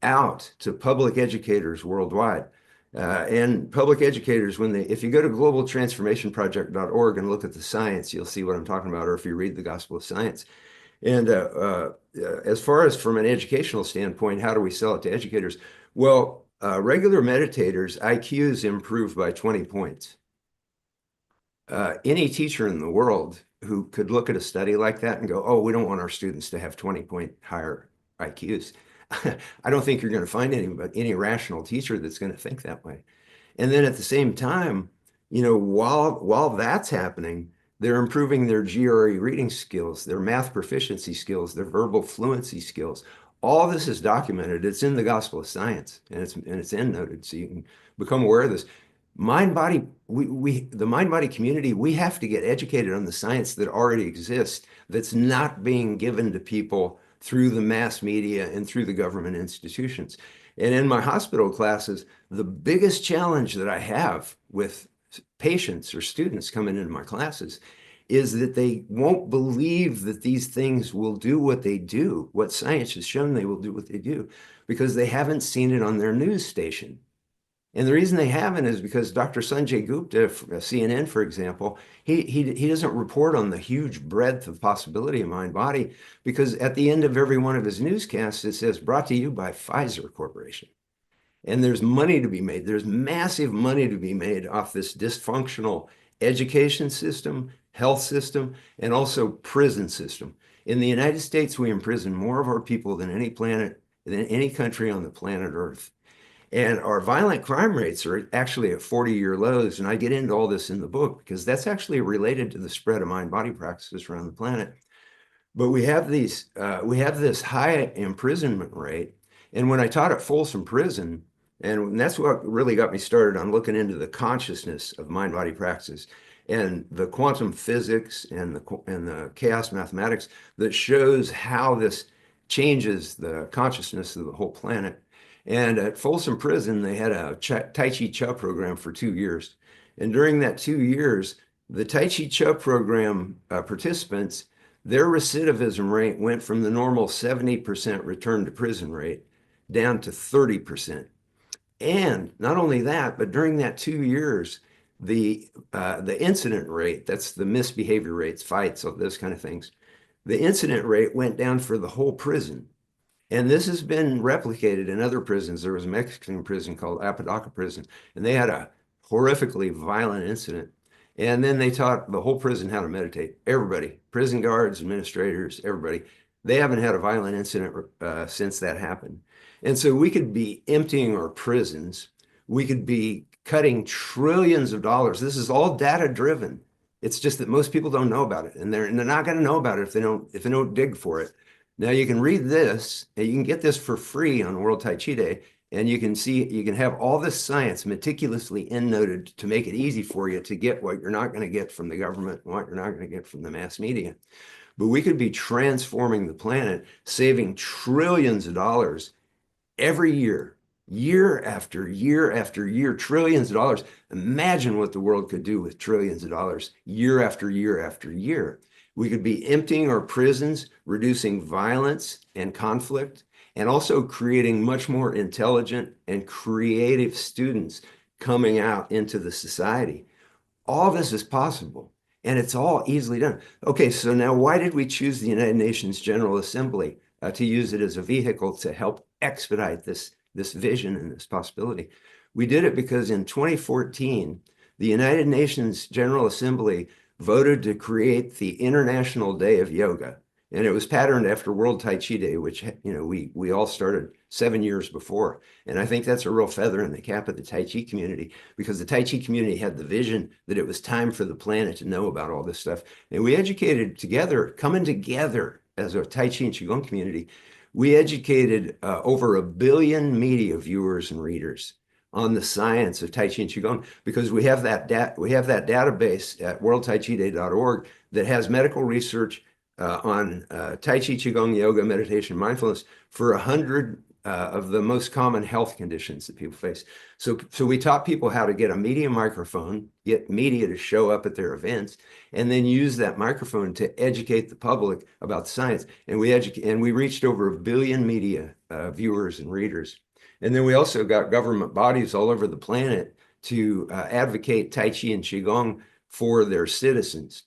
out to public educators worldwide. And public educators, if you go to globaltransformationproject.org and look at the science, you'll see what I'm talking about, or if you read the Gospel of Science. And as far as from an educational standpoint, how do we sell it to educators? Well, regular meditators, IQs improve by 20 points. any teacher in the world who could look at a study like that and go, oh, we don't want our students to have 20-point higher IQs. I don't think you're going to find any rational teacher that's going to think that way. And then at the same time, while that's happening, they're improving their GRE reading skills, their math proficiency skills, their verbal fluency skills. All this is documented. It's in the Gospel of Science, and it's endnoted, so you can become aware of this. Mind-body, the mind-body community, we have to get educated on the science that already exists, that's not being given to people through the mass media and through the government institutions. And in my hospital classes, the biggest challenge that I have with patients or students coming into my classes is that they won't believe that these things will do what they do, what science has shown they will do what they do, because they haven't seen it on their news station. And the reason they haven't is because Dr. Sanjay Gupta, CNN, for example, he doesn't report on the huge breadth of possibility of mind-body, because at the end of every one of his newscasts, it says, brought to you by Pfizer Corporation. And there's money to be made. There's massive money to be made off this dysfunctional education system, health system, and also prison system. In the United States, we imprison more of our people than any country on the planet Earth. And our violent crime rates are actually at 40-year lows. And I get into all this in the book because that's actually related to the spread of mind-body practices around the planet. But we have this high imprisonment rate. And when I taught at Folsom Prison, and that's what really got me started on looking into the consciousness of mind-body practices and the quantum physics and the chaos mathematics that shows how this changes the consciousness of the whole planet. And at Folsom Prison, they had a Tai Chi Cha program for 2 years. And during that 2 years, the Tai Chi Cha program participants, their recidivism rate went from the normal 70% return to prison rate down to 30%. And not only that, but during that 2 years, the incident rate, that's the misbehavior rates, fights, all those kind of things, the incident rate went down for the whole prison. And this has been replicated in other prisons. There was a Mexican prison called Apodaca Prison, and they had a horrifically violent incident. And then they taught the whole prison how to meditate. Everybody, prison guards, administrators, everybody. They haven't had a violent incident since that happened. And so we could be emptying our prisons. We could be cutting trillions of dollars. This is all data driven. It's just that most people don't know about it, and they're not going to know about it if they don't dig for it. Now you can read this, and you can get this for free on World Tai Chi Day, and you can have all this science meticulously endnoted to make it easy for you to get what you're not going to get from the government, and what you're not going to get from the mass media. But we could be transforming the planet, saving trillions of dollars every year, year after year after year, trillions of dollars. Imagine what the world could do with trillions of dollars year after year after year. We could be emptying our prisons, reducing violence and conflict, and also creating much more intelligent and creative students coming out into the society. All this is possible, and it's all easily done. Okay, so now why did we choose the United Nations General Assembly to use it as a vehicle to help expedite this vision and this possibility? We did it because in 2014, the United Nations General Assembly voted to create the International Day of Yoga. And it was patterned after World Tai Chi Day, which we all started 7 years before. And I think that's a real feather in the cap of the Tai Chi community, because the Tai Chi community had the vision that it was time for the planet to know about all this stuff. And we educated together, coming together as a Tai Chi and Qigong community, we educated over 1 billion media viewers and readers on the science of Tai Chi and Qigong, because we have that database at worldtaichiday.org that has medical research on Tai Chi, Qigong, yoga, meditation, mindfulness for 100 of the most common health conditions that people face. So we taught people how to get a media microphone, get media to show up at their events, and then use that microphone to educate the public about science. And we reached over 1 billion media viewers and readers. And then we also got government bodies all over the planet to advocate Tai Chi and Qigong for their citizens.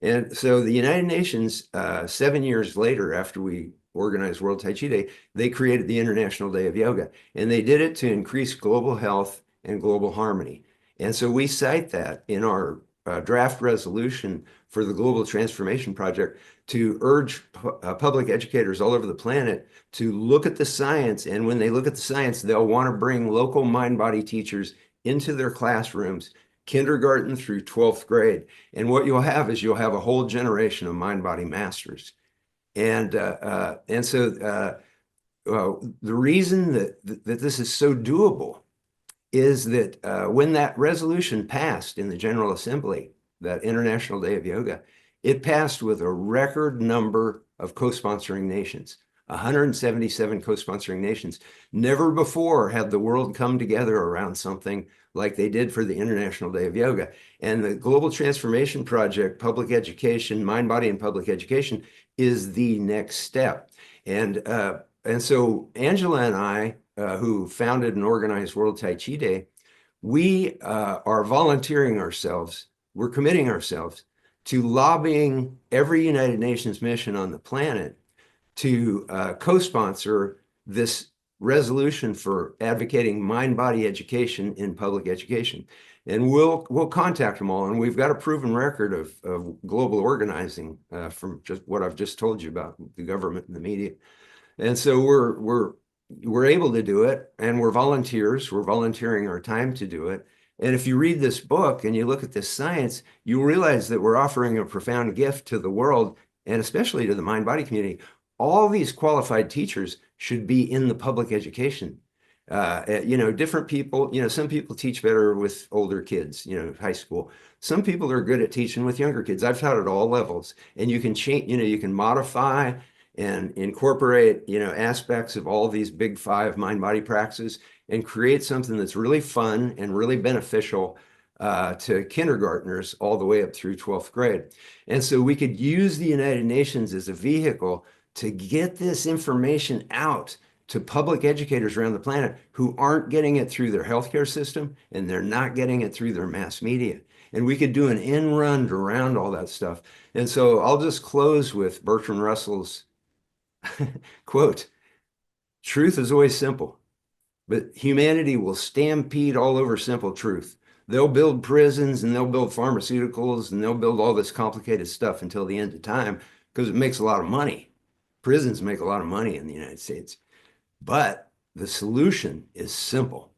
And so the United Nations, 7 years later, after we organized World Tai Chi Day, they created the International Day of Yoga. And they did it to increase global health and global harmony. And so we cite that in our draft resolution for the Global Transformation Project to urge public educators all over the planet to look at the science. And when they look at the science, they'll want to bring local mind-body teachers into their classrooms, kindergarten through 12th grade. And what you'll have is you'll have a whole generation of mind-body masters. And so the reason that this is so doable is that when that resolution passed in the General Assembly, that International Day of Yoga, it passed with a record number of co-sponsoring nations, 177 co-sponsoring nations. Never before had the world come together around something like they did for the International Day of Yoga. And the Global Transformation Project, public education, mind, body, and public education is the next step. And so Angela and I, who founded and organized World Tai Chi Day, we are volunteering ourselves, we're committing ourselves to lobbying every United Nations mission on the planet to co-sponsor this resolution for advocating mind-body education in public education. And we'll contact them all. And we've got a proven record of global organizing from just what I've just told you about the government and the media. And so we're able to do it, and we're volunteers. We're volunteering our time to do it. And if you read this book and you look at this science, you realize that we're offering a profound gift to the world, and especially to the mind-body community. All these qualified teachers should be in the public education. Different people, some people teach better with older kids, high school. Some people are good at teaching with younger kids. I've taught at all levels, and you can change, you can modify and incorporate, aspects of all these big 5 mind-body practices and create something that's really fun and really beneficial to kindergartners all the way up through 12th grade. And so we could use the United Nations as a vehicle to get this information out to public educators around the planet who aren't getting it through their healthcare system, and they're not getting it through their mass media. And we could do an end run around all that stuff. And so I'll just close with Bertrand Russell's quote, "Truth is always simple, but humanity will stampede all over simple truth. They'll build prisons and they'll build pharmaceuticals and they'll build all this complicated stuff until the end of time because it makes a lot of money. Prisons make a lot of money in the United States. But the solution is simple.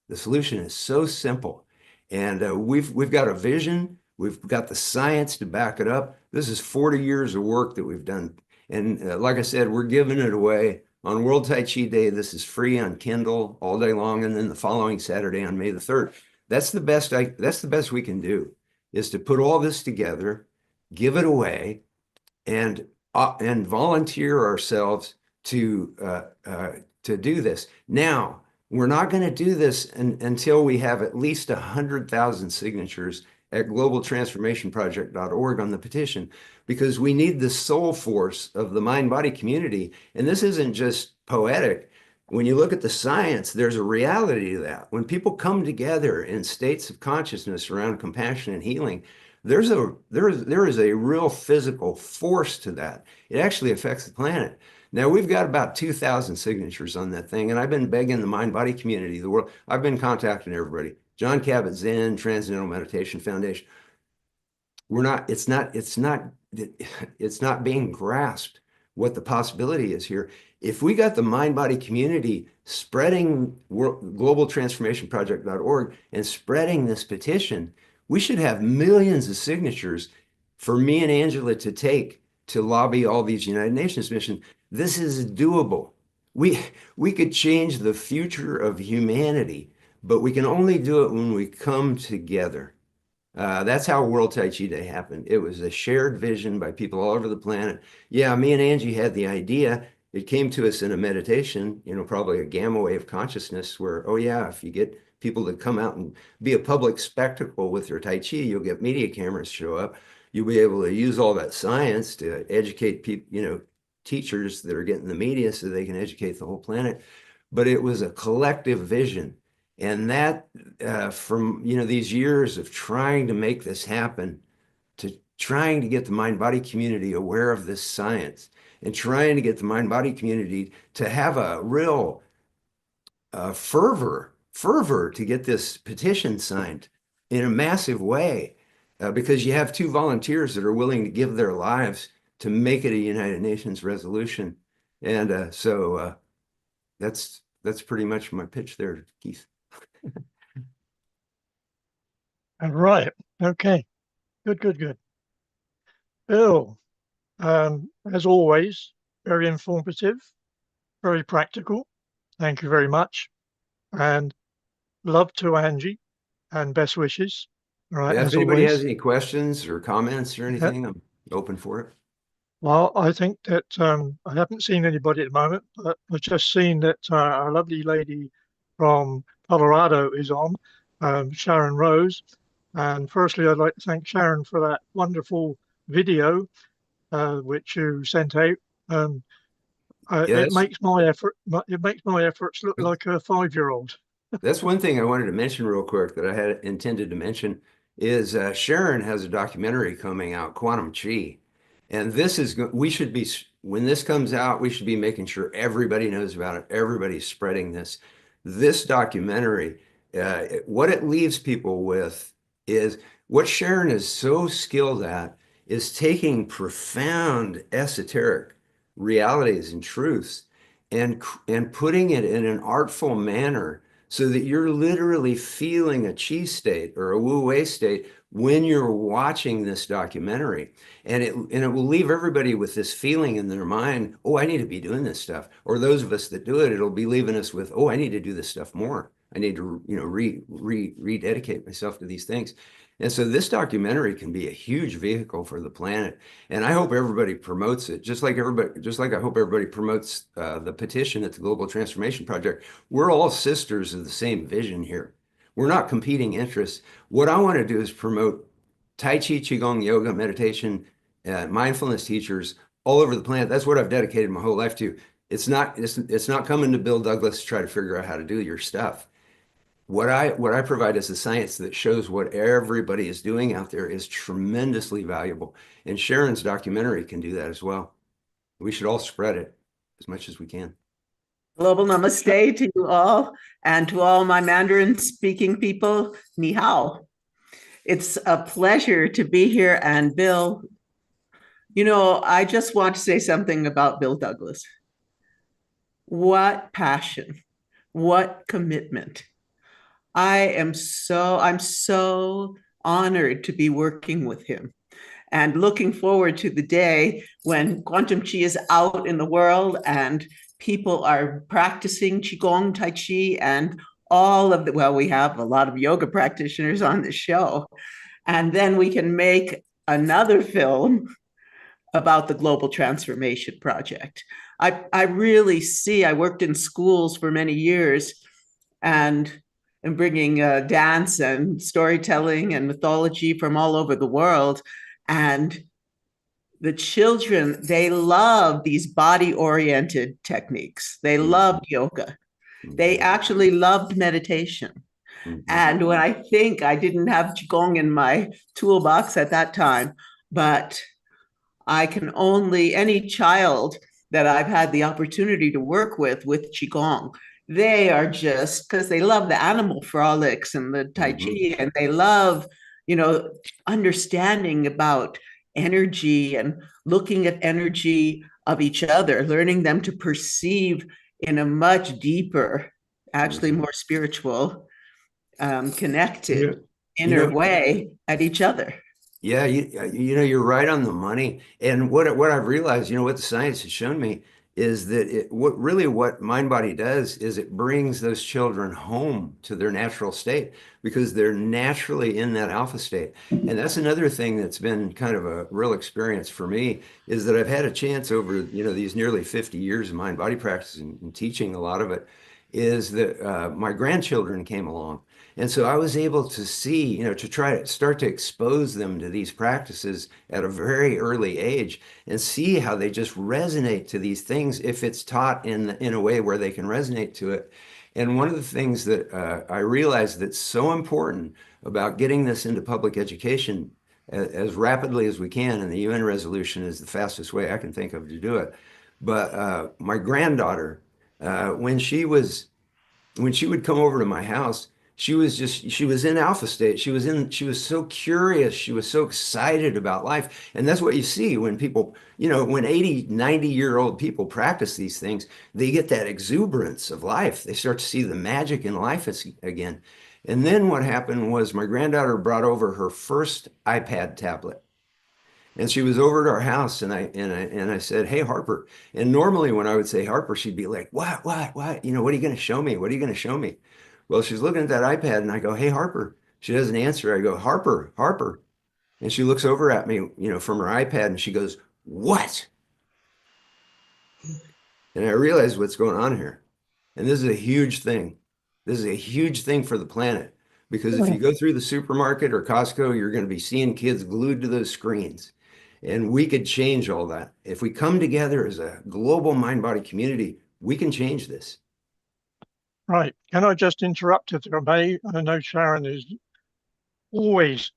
The solution is so simple. And we've got a vision. We've got the science to back it up. This is 40 years of work that we've done. And like I said, we're giving it away on World Tai Chi Day. This is free on Kindle all day long. And then the following Saturday on May the 3rd. That's the best we can do, is to put all this together, give it away, and volunteer ourselves to do this. Now, we're not going to do this until we have at least 100,000 signatures at globaltransformationproject.org on the petition, because we need the soul force of the mind-body community. And this isn't just poetic. When you look at the science, there's a reality to that. When people come together in states of consciousness around compassion and healing, there is a real physical force to that. It actually affects the planet. Now, we've got about 2,000 signatures on that thing, and I've been begging the mind-body community, the world. I've been contacting everybody. John Kabat-Zinn, Transcendental Meditation Foundation. It's not being grasped what the possibility is here. If we got the mind-body community spreading globaltransformationproject.org and spreading this petition, we should have millions of signatures for me and Angela to take to lobby all these United Nations missions. This is doable. We could change the future of humanity, but we can only do it when we come together. That's how World Tai Chi Day happened. It was a shared vision by people all over the planet. Yeah, me and Angie had the idea. It came to us in a meditation, probably a gamma wave consciousness where, oh yeah, if you get people to come out and be a public spectacle with their Tai Chi, you'll get media cameras show up. You'll be able to use all that science to educate people, teachers that are getting the media so they can educate the whole planet. But it was a collective vision. And that from, these years of trying to make this happen, to trying to get the mind-body community aware of this science, and trying to get the mind-body community to have a real fervor to get this petition signed in a massive way. because you have two volunteers that are willing to give their lives to make it a United Nations resolution. And so that's pretty much my pitch there, Keith. All right. Okay. Good. Bill, as always, very informative, very practical. Thank you very much. And love to Angie and best wishes. All right, Yeah, if as anybody always. has any questions or comments or anything, I'm open for it. Well, I think that I haven't seen anybody at the moment, but I've just seen that our lovely lady from Colorado is on, Sharon Rose. And firstly, I'd like to thank Sharon for that wonderful video which you sent out. It makes my efforts look like a 5-year-old. That's one thing I wanted to mention real quick that I had intended to mention is Sharon has a documentary coming out, Quantum Chi. And this is, we should be, when this comes out, we should be making sure everybody knows about it. Everybody's spreading this. This documentary, what it leaves people with is what Sharon is so skilled at is taking profound esoteric realities and truths and putting it in an artful manner so that you're literally feeling a chi state or a wu wei state when you're watching this documentary. And it will leave everybody with this feeling in their mind, oh, I need to be doing this stuff. Or those of us that do it, it'll be leaving us with, oh, I need to do this stuff more. I need to, rededicate myself to these things. And so this documentary can be a huge vehicle for the planet. And I hope everybody promotes it, just like I hope everybody promotes the petition at the Global Transformation Project. We're all sisters of the same vision here. We're not competing interests. What I want to do is promote Tai Chi, Qigong, yoga, meditation, mindfulness teachers all over the planet. That's what I've dedicated my whole life to. It's not coming to Bill Douglas to try to figure out how to do your stuff. What I provide is the science that shows what everybody is doing out there is tremendously valuable. And Sharon's documentary can do that as well. We should all spread it as much as we can. Global namaste to you all, and to all my Mandarin speaking people, ni hao. It's a pleasure to be here. And Bill, I just want to say something about Bill Douglas. What passion, what commitment. I'm so honored to be working with him and looking forward to the day when Quantum Chi is out in the world and people are practicing Qigong, Tai Chi, and we have a lot of yoga practitioners on the show. And then we can make another film about the Global Transformation Project. I really see, I worked in schools for many years and bringing dance and storytelling and mythology from all over the world. And the children, they love these body-oriented techniques. They loved yoga. They actually loved meditation. And when I didn't have Qigong in my toolbox at that time, but any child that I've had the opportunity to work with Qigong, they are just, because they love the animal frolics and the Tai Chi, and they love, understanding about energy and looking at energy of each other, learning them to perceive in a much deeper, actually more spiritual, connected, inner way at each other. Yeah, you're right on the money. And what I've realized, what the science has shown me is that what mind body does is it brings those children home to their natural state because they're naturally in that alpha state. And that's another thing that's been kind of a real experience for me is that I've had a chance over, these nearly 50 years of mind body practice and teaching a lot of it is that my grandchildren came along. And so I was able to see, to try to start to expose them to these practices at a very early age and see how they just resonate to these things if it's taught in a way where they can resonate to it. And one of the things that I realized that's so important about getting this into public education as rapidly as we can, and the UN resolution is the fastest way I can think of to do it. But my granddaughter, when she would come over to my house, she was in alpha state. She was so curious. She was so excited about life. And that's what you see when people, when 80, 90-year-old people practice these things, they get that exuberance of life. They start to see the magic in life again. And then what happened was my granddaughter brought over her first iPad tablet. And she was over at our house, and I said, "Hey, Harper." And normally when I would say Harper, she'd be like, "What? What? What? What are you going to show me? What are you going to show me?" Well, she's looking at that iPad, and I go, "Hey, Harper." She doesn't answer. I go, "Harper, Harper." And she looks over at me, from her iPad, and she goes, "What?" And I realized what's going on here. And this is a huge thing. This is a huge thing for the planet. Because if you go through the supermarket or Costco, you're going to be seeing kids glued to those screens. And we could change all that. If we come together as a global mind-body community, we can change this. Right. Can I just interrupt if I may? I know Sharon is always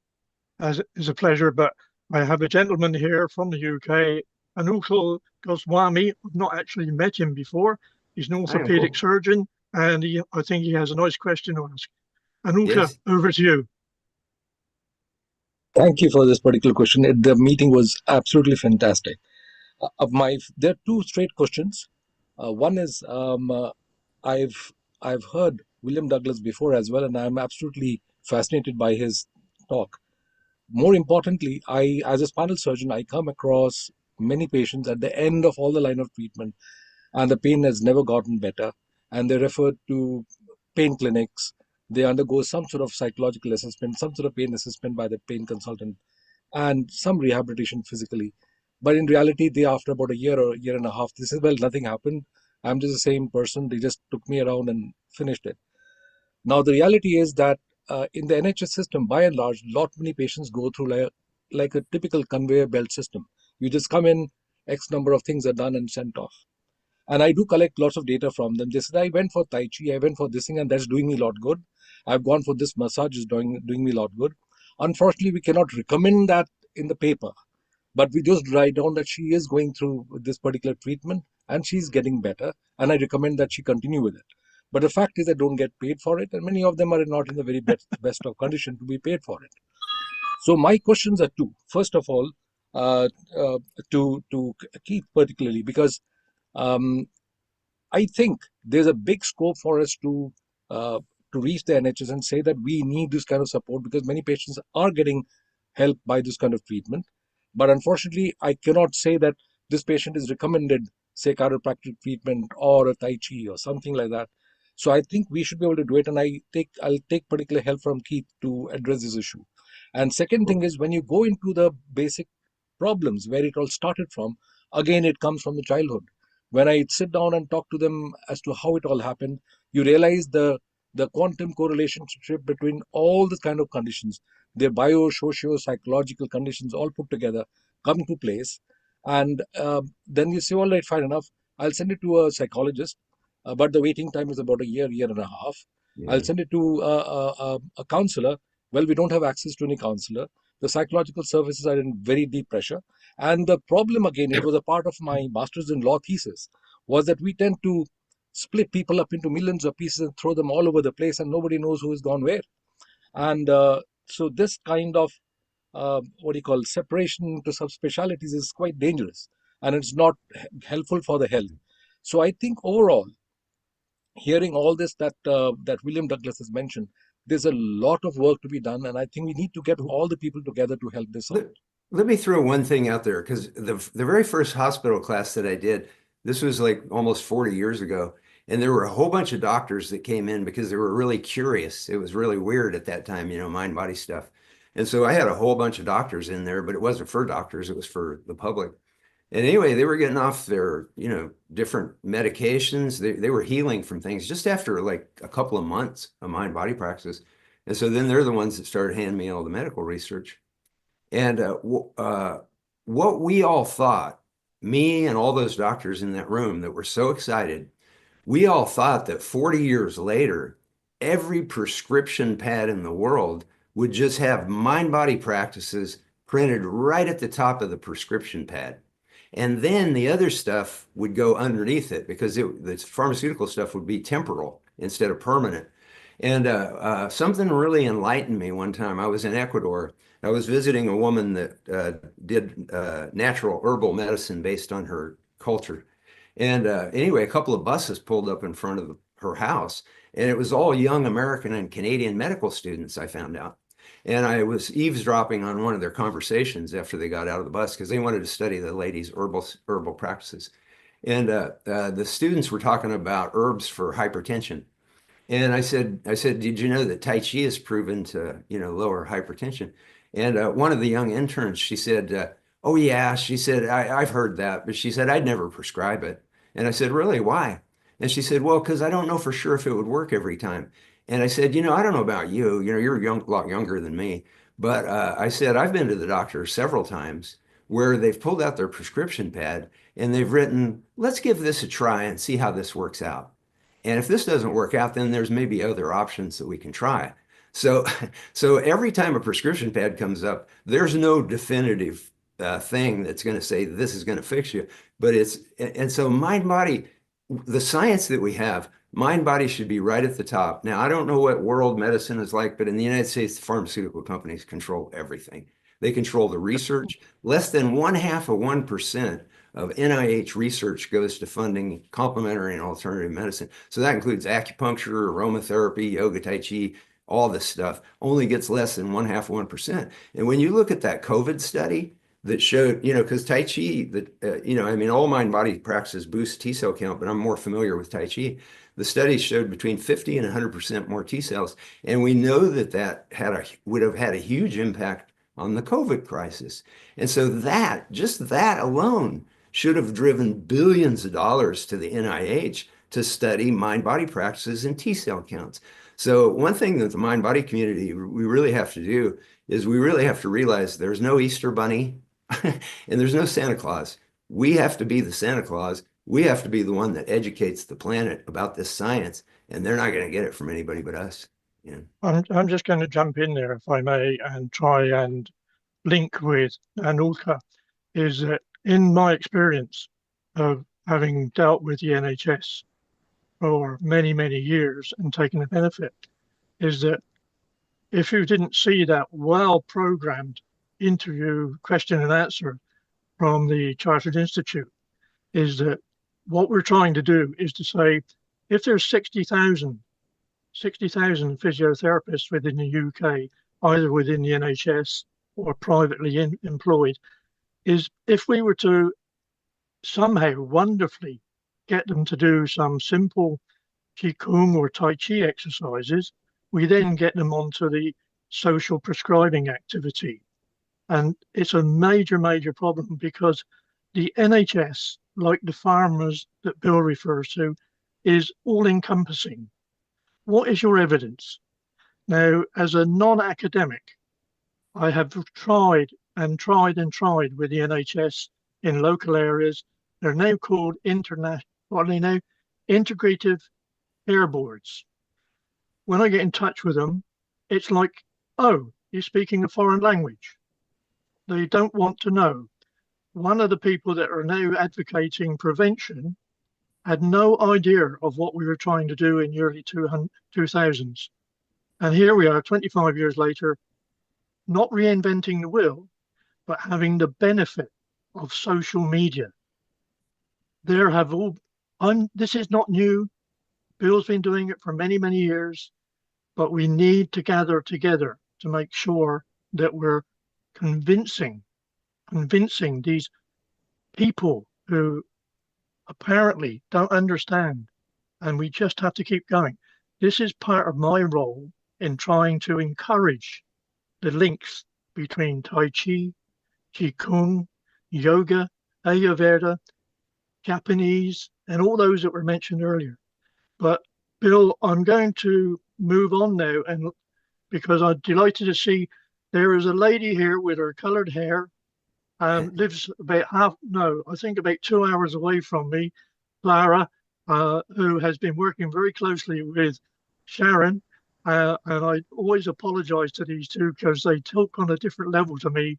is a pleasure, but I have a gentleman here from the UK, Anukul Goswami. I've not actually met him before. He's an orthopedic surgeon, and I think he has a nice question to ask. Anuka, Yes. over to you. Thank you for this particular question. The meeting was absolutely fantastic. There are two straight questions. One is I've heard William Douglas before as well, and I'm absolutely fascinated by his talk. More importantly, as a spinal surgeon, I come across many patients at the end of all the line of treatment, and the pain has never gotten better, and they're referred to pain clinics. They undergo some sort of psychological assessment, some sort of pain assessment by the pain consultant, and some rehabilitation physically. But in reality, after about a year or a year and a half, they say, well, nothing happened. I'm just the same person. They just took me around and finished it. Now, the reality is that in the NHS system, by and large, many patients go through like a typical conveyor belt system. You just come in, X number of things are done and sent off. And I do collect lots of data from them. They said, I went for Tai Chi, I went for this thing, and that's doing me a lot good. I've gone for this massage, is doing me a lot good. Unfortunately, we cannot recommend that in the paper, but we just write down that she is going through this particular treatment and she's getting better. And I recommend that she continue with it. But the fact is, they don't get paid for it, and many of them are not in the very best of condition to be paid for it. So my questions are two. First of all, to Keith particularly, because I think there's a big scope for us to reach the NHS and say that we need this kind of support, because many patients are getting help by this kind of treatment. But unfortunately, I cannot say that this patient is recommended, say, chiropractic treatment or a Tai Chi or something like that. So I think we should be able to do it, and I'll take particular help from Keith to address this issue. And second thing is, when you go into the basic problems where it all started from, again, it comes from the childhood. When I sit down and talk to them as to how it all happened, you realize the quantum correlation between all the kind of conditions, their bio, socio, psychological conditions all put together, come to place. And then you say, all right, fine enough, I'll send it to a psychologist, but the waiting time is about a year and a half. Yeah. I'll send it to a counselor. Well, we don't have access to any counselor. The psychological services are in very deep pressure. And the problem, again, it was a part of my master's in law thesis, was that we tend to split people up into millions of pieces and throw them all over the place, and nobody knows who has gone where. And so this kind of separation into subspecialties is quite dangerous, and it's not helpful for the health. So I think overall, hearing all this that William Douglas has mentioned, there's a lot of work to be done, and I think we need to get all the people together to help this out. Let me throw one thing out there, because the very first hospital class that I did, this was like almost 40 years ago, and there were a whole bunch of doctors that came in because they were really curious. It was really weird at that time, mind-body stuff. And so I had a whole bunch of doctors in there, but it wasn't for doctors, it was for the public. And anyway, they were getting off their, different medications. They were healing from things just after like a couple of months of mind-body practice. And so then they're the ones that started handing me all the medical research. And what we all thought, me and all those doctors in that room that were so excited, we all thought that 40 years later, every prescription pad in the world would just have mind-body practices printed right at the top of the prescription pad. And then the other stuff would go underneath it, because the pharmaceutical stuff would be temporal instead of permanent. And something really enlightened me one time. I was in Ecuador. I was visiting a woman that did natural herbal medicine based on her culture. And anyway, a couple of buses pulled up in front of her house, and it was all young American and Canadian medical students, I found out. And I was eavesdropping on one of their conversations after they got out of the bus because they wanted to study the ladies' herbal practices. And the students were talking about herbs for hypertension. And I said, did you know that Tai Chi is proven to, lower hypertension? And one of the young interns, she said, oh yeah, she said, I've heard that, but she said, I'd never prescribe it. And I said, really, why? And she said, well, because I don't know for sure if it would work every time. And I said, I don't know about you, you're a lot younger than me, but I said, I've been to the doctor several times where they've pulled out their prescription pad and they've written, let's give this a try and see how this works out. And if this doesn't work out, then there's maybe other options that we can try. So, so every time a prescription pad comes up, there's no definitive thing that's going to say this is going to fix you. But and so mind body, the science that we have, mind body should be right at the top. Now, I don't know what world medicine is like, but in the United States, the pharmaceutical companies control everything. They control the research. Less than 0.5% of NIH research goes to funding complementary and alternative medicine. So that includes acupuncture, aromatherapy, yoga, Tai Chi, all this stuff only gets less than 0.5%. And when you look at that COVID study that showed, because Tai Chi, all mind body practices boost T cell count, but I'm more familiar with Tai Chi. The study showed between 50 and 100% more T cells. And we know that would have had a huge impact on the COVID crisis. And so just that alone should have driven billions of dollars to the NIH to study mind-body practices and T-cell counts. So one thing that the mind-body community, we really have to do is we really have to realize there's no Easter Bunny and there's no Santa Claus. We have to be the Santa Claus. We have to be the one that educates the planet about this science, and they're not going to get it from anybody but us. Yeah. I'm just going to jump in there, if I may, and try and link with Anulka, is that in my experience of having dealt with the NHS for many, many years and taken the benefit, is that if you didn't see that well-programmed interview question and answer from the Chartered Institute, is that what we're trying to do is to say, if there's 60,000 physiotherapists within the UK, either within the NHS or privately employed, is if we were to somehow wonderfully get them to do some simple Qigong or Tai Chi exercises, we then get them onto the social prescribing activity. And it's a major, major problem because the NHS, like the farmers that Bill refers to, is all encompassing. What is your evidence? Now, as a non-academic, I have tried and tried and tried with the NHS in local areas. They're now called integrative care boards. When I get in touch with them, it's like, oh, you're speaking a foreign language. They don't want to know. One of the people that are now advocating prevention had no idea of what we were trying to do in the early 2000s. And here we are 25 years later, not reinventing the wheel, but having the benefit of social media. This is not new. Bill's been doing it for many, many years, but we need to gather together to make sure that we're convincing these people who apparently don't understand, and we just have to keep going. This is part of my role in trying to encourage the links between Tai Chi, Qigong, yoga, Ayurveda, Japanese, and all those that were mentioned earlier. But Bill, I'm going to move on now, and because I'm delighted to see there is a lady here with her colored hair, lives about about 2 hours away from me, Clara, who has been working very closely with Sharon. And I always apologize to these two because they talk on a different level to me.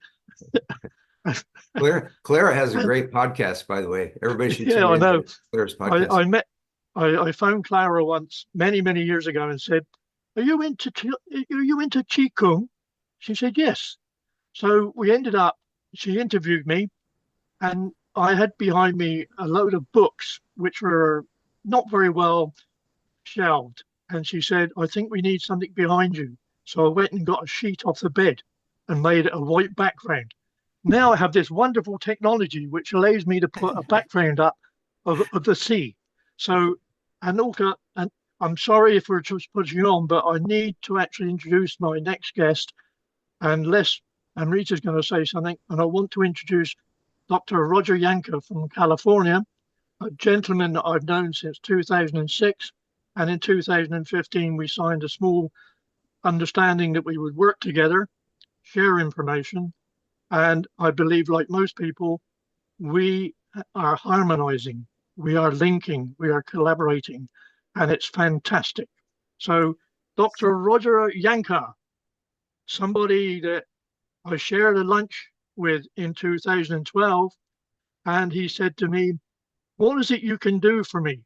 Clara has a great podcast, by the way. Everybody should tune I in know. to Clara's podcast. I phoned Clara once, many, many years ago, and said, are you into Qigong? She said, yes. So we ended up, she interviewed me, and I had behind me a load of books which were not very well shelved. And she said, I think we need something behind you. So I went and got a sheet off the bed and made it a white background. Now I have this wonderful technology which allows me to put a background up of the sea. So, and also, and I'm sorry if we're just putting you on, but I need to actually introduce my next guest, unless Amrita's going to say something. And I want to introduce Dr. Roger Jahnke from California, a gentleman that I've known since 2006. And in 2015, we signed a small understanding that we would work together, share information. And I believe, like most people, we are harmonizing, we are linking, we are collaborating, and it's fantastic. So Dr. Roger Jahnke, somebody that I shared a lunch with in 2012, and he said to me, what is it you can do for me?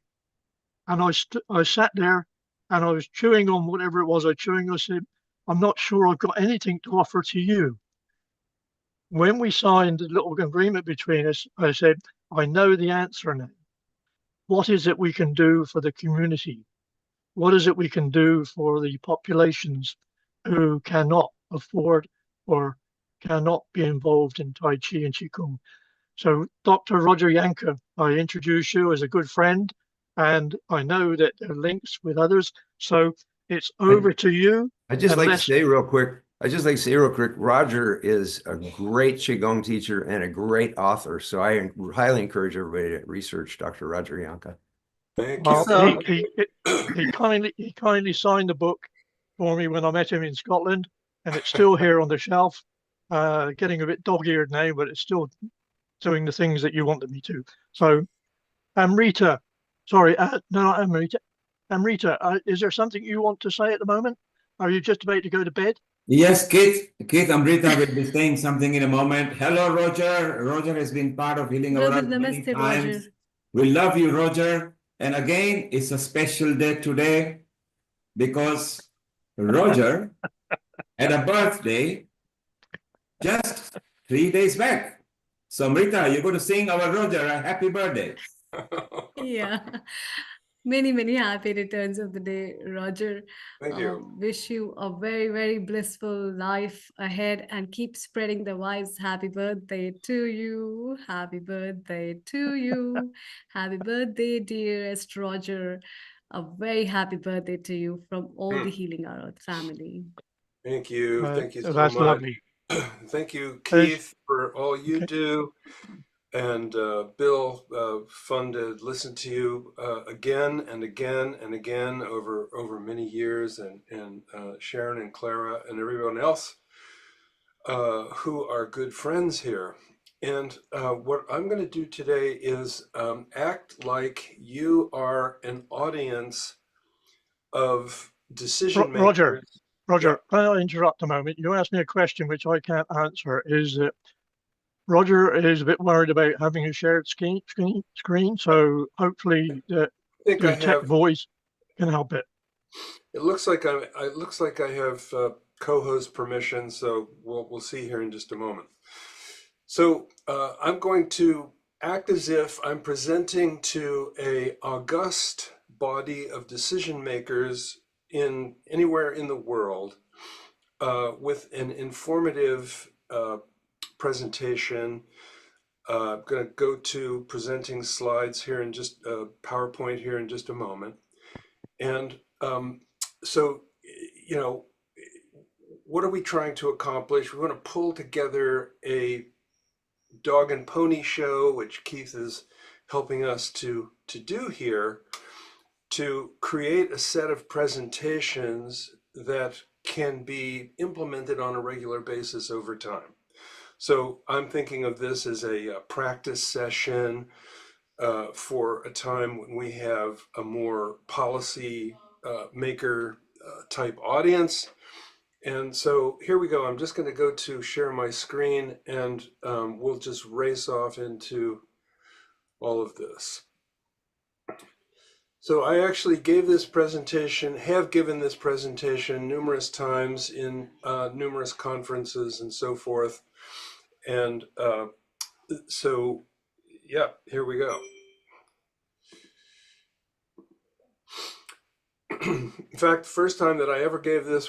And I sat there and I was chewing on whatever it was I chewing. I said, I'm not sure I've got anything to offer to you. When we signed the little agreement between us, I said, I know the answer now. What is it we can do for the community? What is it we can do for the populations who cannot afford or cannot be involved in Tai Chi and Qigong? So Dr. Roger Jahnke, I introduce you as a good friend, and I know that there are links with others. So it's over to you. I just like to say real quick, Roger is a great Qigong teacher and a great author. So I highly encourage everybody to research Dr. Roger Jahnke. Thank you. Well, he kindly signed the book for me when I met him in Scotland, and it's still here on the shelf, getting a bit dog-eared now, but it's still doing the things that you wanted me to. So, Amrita, sorry, no, not Amrita. Amrita, is there something you want to say at the moment? Are you just about to go to bed? Yes, Keith, Amrita will be saying something in a moment. Hello, Roger. Roger has been part of Healing Our Earth many times. We love you, Roger. And again, it's a special day today because Roger had a birthday just 3 days back. So, Amrita, you're going to sing our Roger a happy birthday. Yeah. Many happy returns of the day, Roger. Thank you. Wish you a very, very blissful life ahead and keep spreading the vibes. Happy birthday to you. Happy birthday to you. Happy birthday, dearest Roger. A very happy birthday to you from all the Healing Our Earth family. Thank you. Thank you so that's much. Lovely. Thank you, Keith, for all you do. And Bill, fun to listen to you again and again and again over many years, and Sharon and Clara and everyone else who are good friends here. And what I'm going to do today is act like you are an audience of decision makers. Roger, I'll interrupt a moment. You asked me a question which I can't answer. Is that Roger is a bit worried about having a shared screen, so hopefully the tech voice can help it. It looks like I have co-host permission, so we'll see here in just a moment. So I'm going to act as if I'm presenting to a august body of decision makers in anywhere in the world with an informative presentation. I'm going to go to presenting slides here in just PowerPoint here in just a moment. And so, you know, what are we trying to accomplish? We want to pull together a dog and pony show, which Keith is helping us to do here, to create a set of presentations that can be implemented on a regular basis over time. So I'm thinking of this as a practice session for a time when we have a more policy maker type audience. And so here we go. I'm just going to go to share my screen, and we'll just race off into all of this. So I actually gave this presentation, have given this presentation numerous times in numerous conferences and so forth. And so, yeah, here we go. In fact, the first time that I ever gave this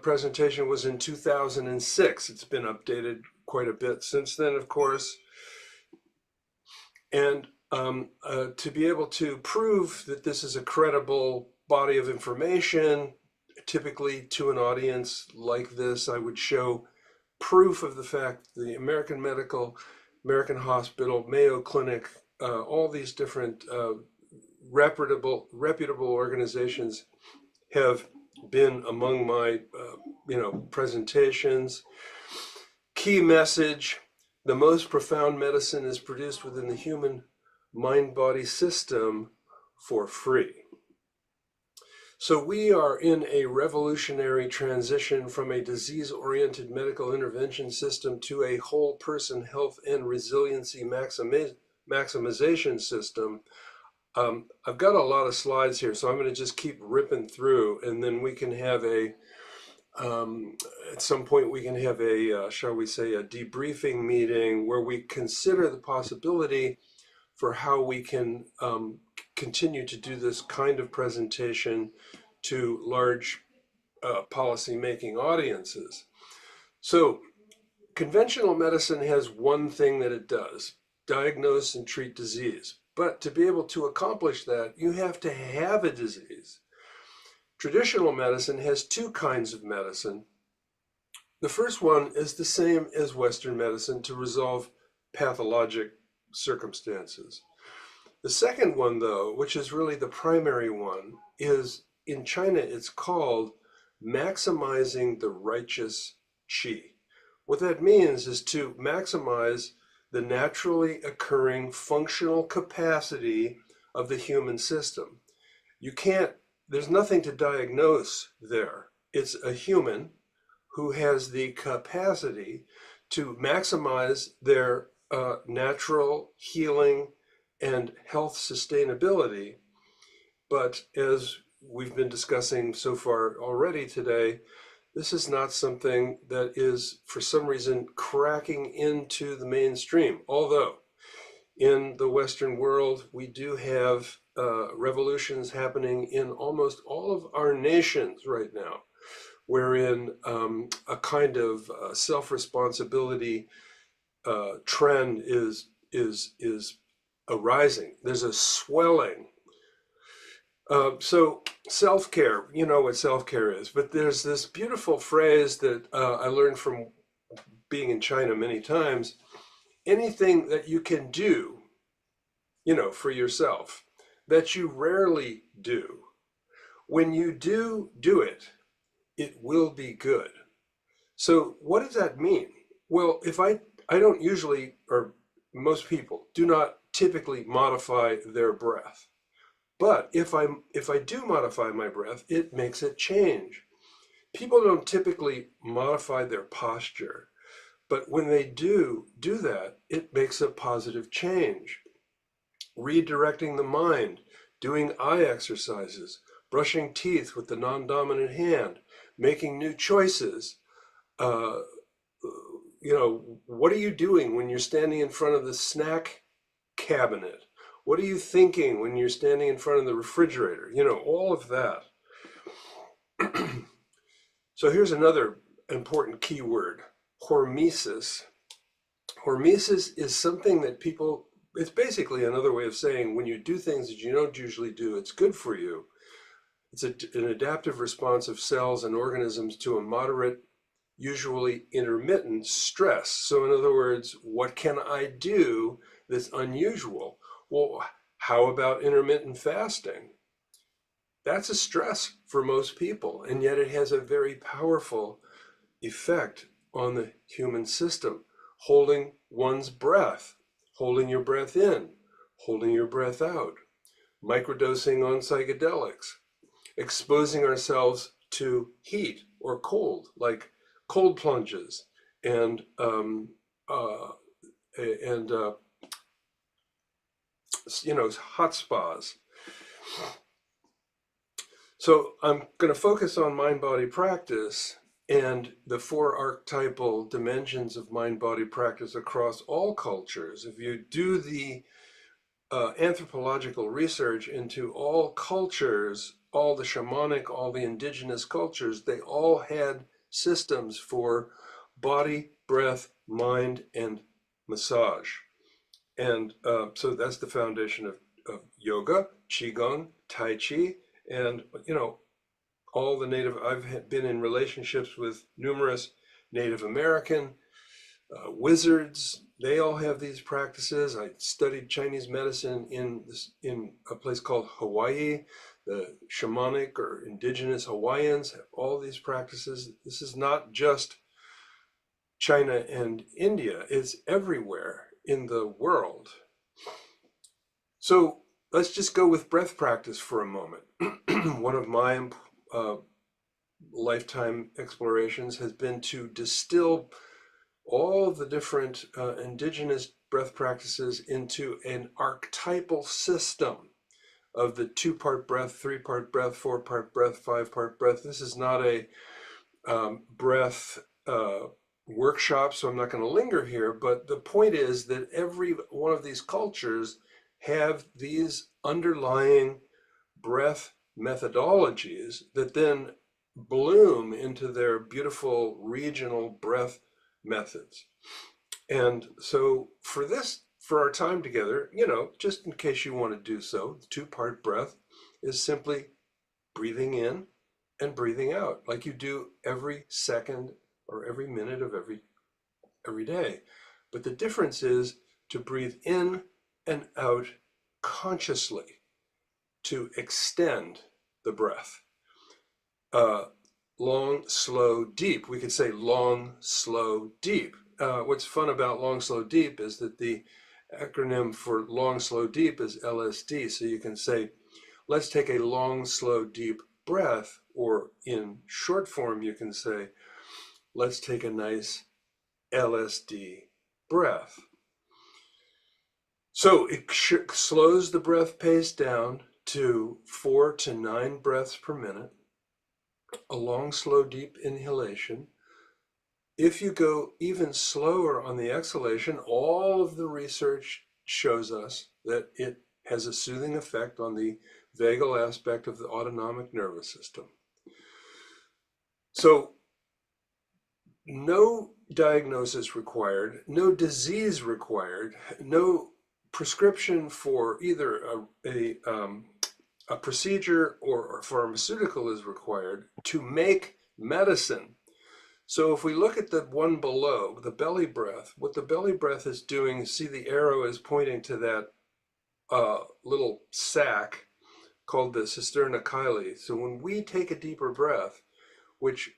presentation was in 2006. It's been updated quite a bit since then, of course. And to be able to prove that this is a credible body of information, typically to an audience like this, I would show proof of the fact the American Medical, American Hospital, Mayo Clinic, all these different reputable organizations have been among my presentations. Key message: the most profound medicine is produced within the human mind-body system for free. So we are in a revolutionary transition from a disease-oriented medical intervention system to a whole person health and resiliency maximization system. I've got a lot of slides here, so I'm going to just keep ripping through, and then we can have at some point we can have shall we say, a debriefing meeting where we consider the possibility for how we can continue to do this kind of presentation to large policy-making audiences. So conventional medicine has one thing that it does: diagnose and treat disease. But to be able to accomplish that, you have to have a disease. Traditional medicine has two kinds of medicine. The first one is the same as Western medicine to resolve pathologic circumstances. The second one, though, which is really the primary one, is in China, it's called maximizing the righteous qi. What that means is to maximize the naturally occurring functional capacity of the human system. There's nothing to diagnose there. It's a human who has the capacity to maximize their natural healing and health sustainability. But as we've been discussing so far already today, this is not something that is, for some reason, cracking into the mainstream. Although in the Western world, we do have revolutions happening in almost all of our nations right now, wherein a kind of self-responsibility trend is arising. There's a swelling. So self-care, you know what self-care is, but there's this beautiful phrase that I learned from being in China many times: anything that you can do, for yourself, that you rarely do, when you do it, it will be good. So what does that mean? Well, if I don't usually, or most people do not typically modify their breath. But if I do modify my breath, it makes it change. People don't typically modify their posture, but when they do that, it makes a positive change. Redirecting the mind, doing eye exercises, brushing teeth with the non-dominant hand, making new choices. What are you doing when you're standing in front of the snack cabinet? What are you thinking when you're standing in front of the refrigerator? All of that. So here's another important keyword: hormesis. Hormesis is something that it's basically another way of saying when you do things that you don't usually do, it's good for you. It's an adaptive response of cells and organisms to a moderate, usually intermittent stress. So in other words, what can I do that's unusual? Well, how about intermittent fasting? That's a stress for most people, and yet it has a very powerful effect on the human system. Holding one's breath, holding your breath in, holding your breath out, microdosing on psychedelics, exposing ourselves to heat or cold, like cold plunges and hot spas. So I'm going to focus on mind-body practice and the 4 archetypal dimensions of mind-body practice across all cultures. If you do the anthropological research into all cultures, all the shamanic, all the indigenous cultures, they all had systems for body, breath, mind, and massage. And so that's the foundation of yoga, Qigong, Tai Chi, and, you know, all the I've been in relationships with numerous Native American wizards. They all have these practices. I studied Chinese medicine in a place called Hawaii. The shamanic or indigenous Hawaiians have all these practices. This is not just China and India, it's everywhere in the world. So let's just go with breath practice for a moment. One of my lifetime explorations has been to distill all the different indigenous breath practices into an archetypal system of the 2-part breath, 3-part breath, 4-part breath, 5-part breath. This is not a breath workshop, so I'm not going to linger here, but the point is that every one of these cultures have these underlying breath methodologies that then bloom into their beautiful regional breath methods. And so for our time together, you know, just in case you want to do so, the 2-part breath is simply breathing in and breathing out, like you do every second or every minute of every day. But the difference is to breathe in and out consciously, to extend the breath. Long, slow, deep. We could say long, slow, deep. What's fun about long, slow, deep is that the acronym for long, slow, deep is LSD. So you can say, let's take a long, slow, deep breath, or in short form, you can say, let's take a nice LSD breath. So it slows the breath pace down to 4 to 9 breaths per minute, a long, slow, deep inhalation. If you go even slower on the exhalation, all of the research shows us that it has a soothing effect on the vagal aspect of the autonomic nervous system. So no diagnosis required, no disease required, no prescription for either a procedure or a pharmaceutical is required to make medicine. So if we look at the one below, the belly breath, what the belly breath is doing, see the arrow is pointing to that little sac called the cisterna chyli. So when we take a deeper breath, which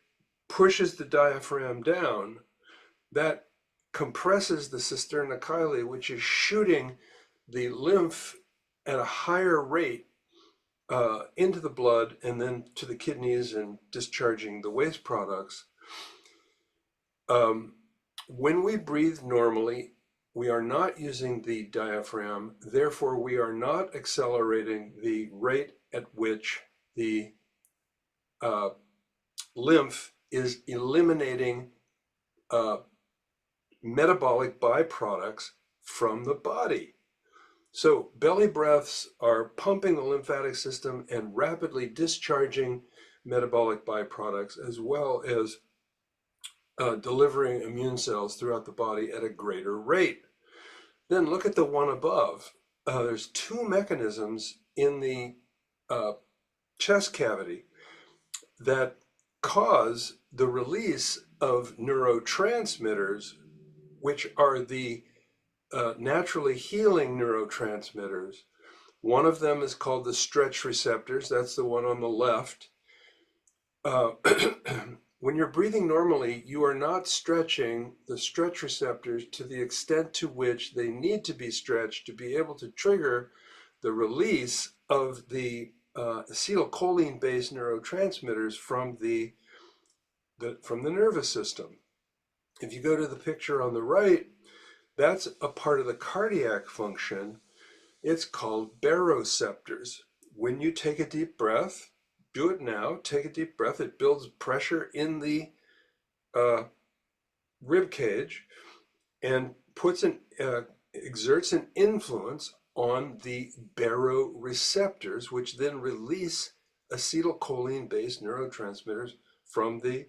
pushes the diaphragm down, that compresses the cisterna chyli, which is shooting the lymph at a higher rate into the blood and then to the kidneys and discharging the waste products. When we breathe normally, we are not using the diaphragm, therefore we are not accelerating the rate at which the lymph is eliminating metabolic byproducts from the body. So belly breaths are pumping the lymphatic system and rapidly discharging metabolic byproducts, as well as delivering immune cells throughout the body at a greater rate. Then look at the one above. There's 2 mechanisms in the chest cavity that cause the release of neurotransmitters, which are the naturally healing neurotransmitters. One of them is called the stretch receptors. That's the one on the left. When you're breathing normally, you are not stretching the stretch receptors to the extent to which they need to be stretched to be able to trigger the release of the acetylcholine-based neurotransmitters from the nervous system. If you go to the picture on the right, that's a part of the cardiac function. It's called baroreceptors. When you take a deep breath, do it now. Take a deep breath. It builds pressure in the rib cage and exerts an influence on the baroreceptors, which then release acetylcholine-based neurotransmitters from the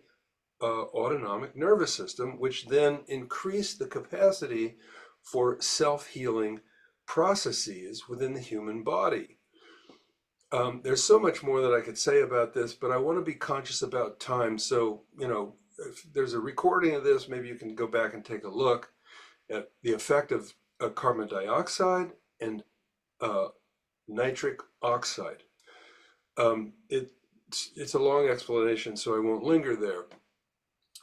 autonomic nervous system, which then increase the capacity for self-healing processes within the human body. There's so much more that I could say about this, but I want to be conscious about time. So, if there's a recording of this, maybe you can go back and take a look at the effect of carbon dioxide and nitric oxide. It's a long explanation, so I won't linger there.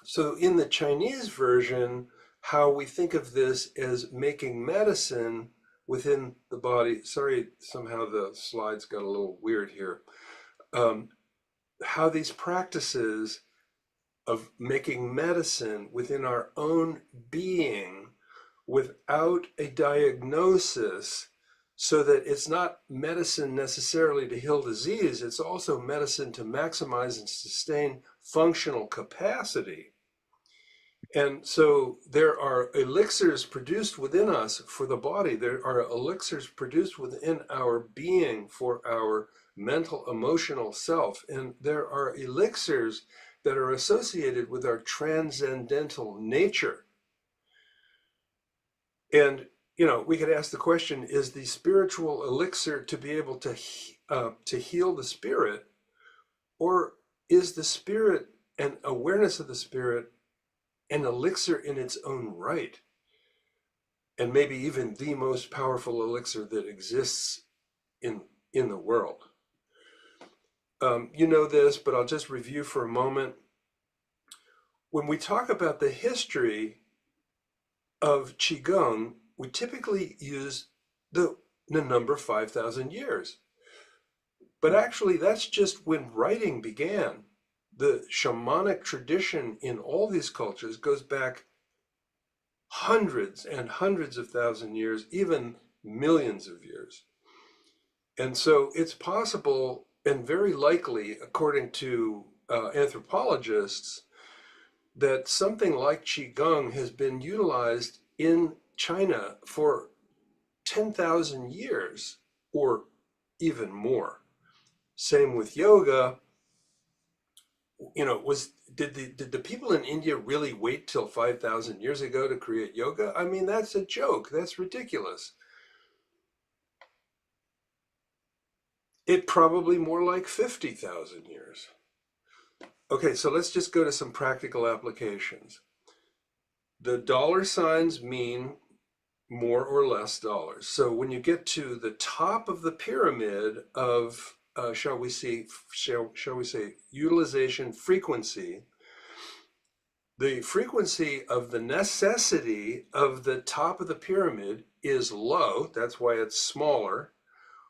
So in the Chinese version, how we think of this as making medicine within the body. Sorry, somehow the slides got a little weird here. How these practices of making medicine within our own being without a diagnosis, so that it's not medicine necessarily to heal disease, it's also medicine to maximize and sustain functional capacity. And so there are elixirs produced within us for the body. There are elixirs produced within our being for our mental, emotional self. And there are elixirs that are associated with our transcendental nature. And, we could ask the question, is the spiritual elixir to be able to heal the spirit? Or is the spirit and awareness of the spirit an elixir in its own right, and maybe even the most powerful elixir that exists in the world? You know this, but I'll just review for a moment. When we talk about the history of Qigong, we typically use the number 5,000 years. But actually, that's just when writing began. The shamanic tradition in all these cultures goes back hundreds and hundreds of thousand years, even millions of years. And so it's possible and very likely, according to anthropologists, that something like Qigong has been utilized in China for 10,000 years or even more. Same with yoga. Did the people in India really wait till 5,000 years ago to create yoga? I mean, that's a joke. That's ridiculous. It probably more like 50,000 years. Okay, so let's just go to some practical applications. The dollar signs mean more or less dollars. So when you get to the top of the pyramid of shall we say utilization frequency, the frequency of the necessity of the top of the pyramid is low. That's why it's smaller,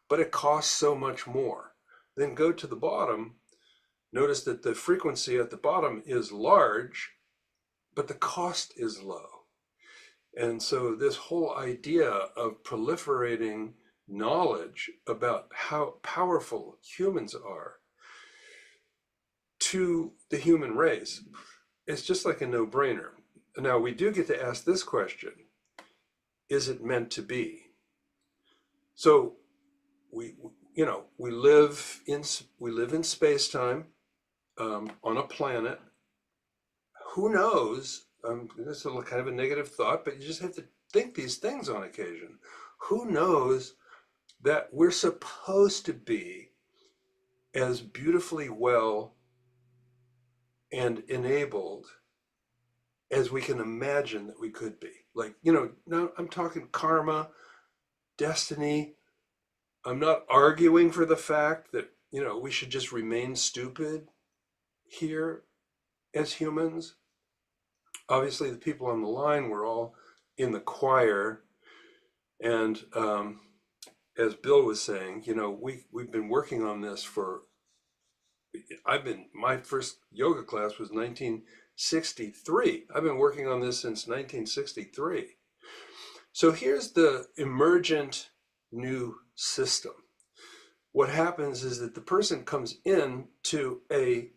but it costs so much more. Then go to the bottom. Notice that the frequency at the bottom is large, but the cost is low. And so this whole idea of proliferating knowledge about how powerful humans are to the human race, it's just like a no-brainer. Now, we do get to ask this question: is it meant to be? So we live in space-time on a planet. Who knows? This is kind of a negative thought, but you just have to think these things on occasion. Who knows that we're supposed to be as beautifully well and enabled as we can imagine that we could be? Like, now I'm talking karma, destiny. I'm not arguing for the fact that, we should just remain stupid here as humans. Obviously, the people on the line were all in the choir. And as Bill was saying, we've been working on this my first yoga class was 1963. I've been working on this since 1963. So here's the emergent new system. what happens is that the person comes in to a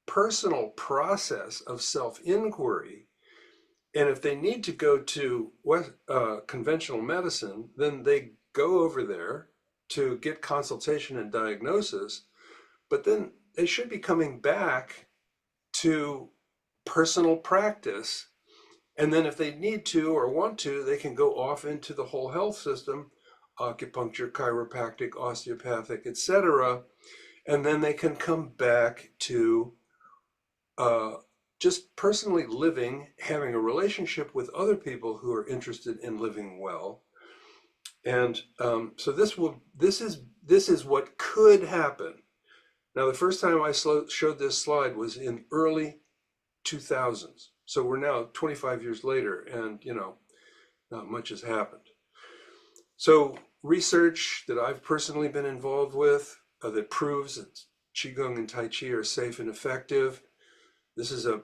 personal process of self-inquiry. And if they need to go to conventional medicine, then they go over there to get consultation and diagnosis, but then they should be coming back to personal practice. And then if they need to or want to, they can go off into the whole health system, acupuncture, chiropractic, osteopathic, etc. And then they can come back to just personally living, having a relationship with other people who are interested in living well. And so this is what could happen. Now, the first time I showed this slide was in early 2000s. So we're now 25 years later, and not much has happened. So research that I've personally been involved with that proves that Qigong and Tai Chi are safe and effective. This is a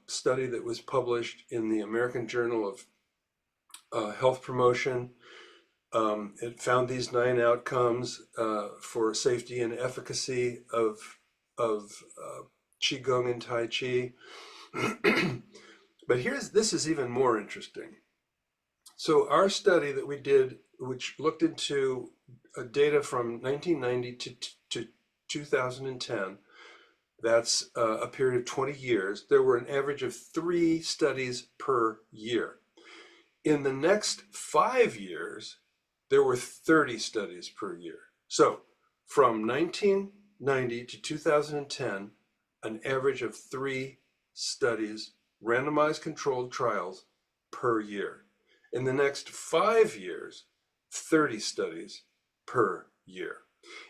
study that was published in the American Journal of Health Promotion. It found these 9 outcomes for safety and efficacy of Qigong and Tai Chi. But this is even more interesting. So our study that we did, which looked into data from 1990 to 2010, that's a period of 20 years, there were an average of 3 studies per year. In the next 5 years, there were 30 studies per year. So from 1990 to 2010, an average of 3 studies, randomized controlled trials per year. In the next 5 years, 30 studies per year.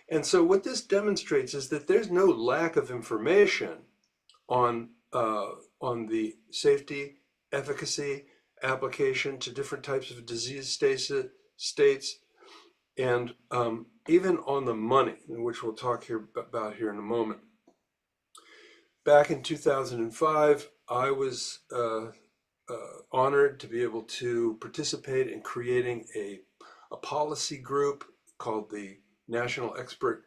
And so what this demonstrates is that there's no lack of information on the safety, efficacy, application to different types of disease states, and even on the money, which we'll talk about here in a moment. Back in 2005, I was honored to be able to participate in creating a policy group called the National Expert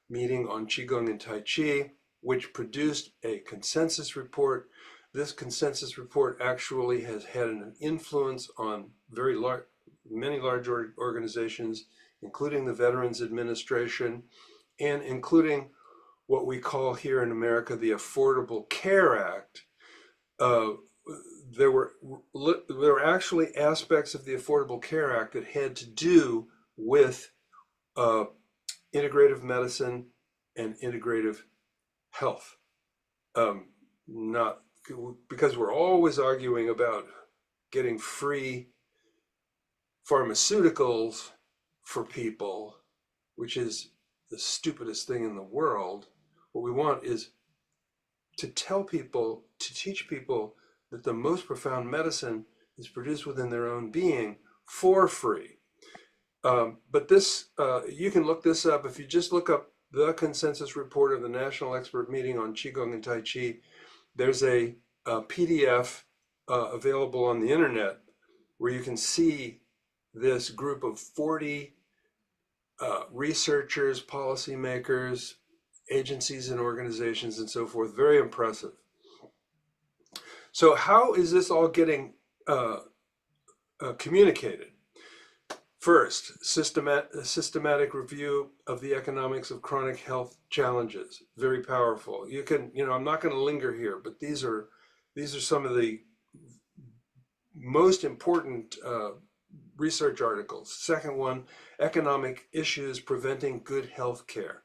Meeting on Qigong and Tai Chi, which produced a consensus report. This consensus report actually has had an influence on many large organizations, including the Veterans Administration, and including what we call here in America the Affordable Care Act. There were actually aspects of the Affordable Care Act that had to do with integrative medicine and integrative health. Not because we're always arguing about getting free pharmaceuticals for people, which is the stupidest thing in the world. What we want is to tell people, to teach people that the most profound medicine is produced within their own being for free. But this, you can look this up. If you just look up the consensus report of the National Expert Meeting on Qigong and Tai Chi, there's a PDF available on the internet where you can see this group of 40 researchers, policymakers, agencies and organizations and so forth. Very impressive. So how is this all getting communicated? First, systematic review of the economics of chronic health challenges. Very powerful. You can, I'm not going to linger here, but these are some of the most important research articles. Second one, economic issues preventing good health care.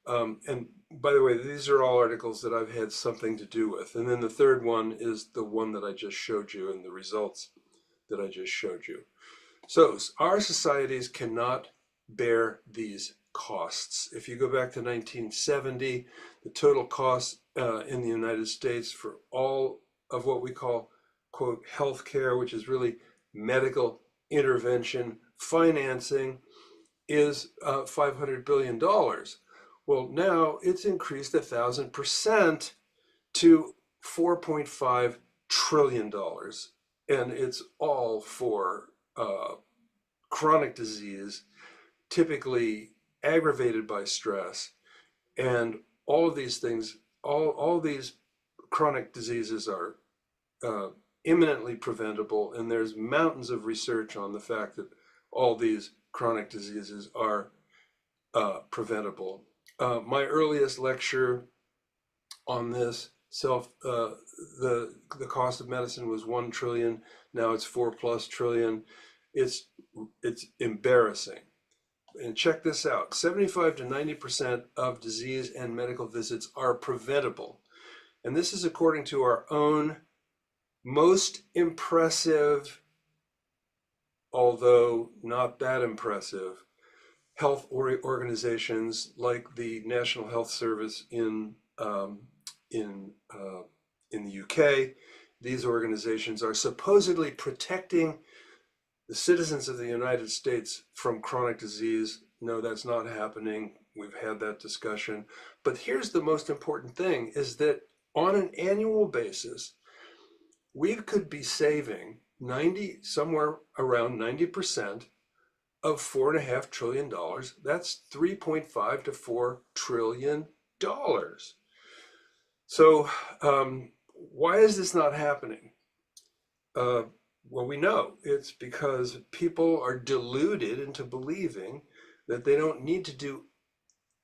And by the way, these are all articles that I've had something to do with. And then the third one is the one that I just showed you and the results that I just showed you. So our societies cannot bear these costs. If you go back to 1970, the total cost in the United States for all of what we call, quote, healthcare, which is really medical intervention financing, is $500 billion. Well, now it's increased 1,000% to $4.5 trillion. And it's all for chronic disease, typically aggravated by stress. And all of these things, all these chronic diseases are imminently preventable. And there's mountains of research on the fact that all these chronic diseases are preventable. My earliest lecture on this the cost of medicine was 1 trillion. Now it's 4+ trillion. It's embarrassing. And check this out: 75 to 90% of disease and medical visits are preventable. And this is according to our own most impressive, although not that impressive, health organizations like the National Health Service in the UK. These organizations are supposedly protecting the citizens of the United States from chronic disease. No, that's not happening. We've had that discussion. But here's the most important thing, is that on an annual basis, we could be saving somewhere around 90% of $4.5 trillion. That's $3.5 to $4 trillion. So why is this not happening? Well, we know it's because people are deluded into believing that they don't need to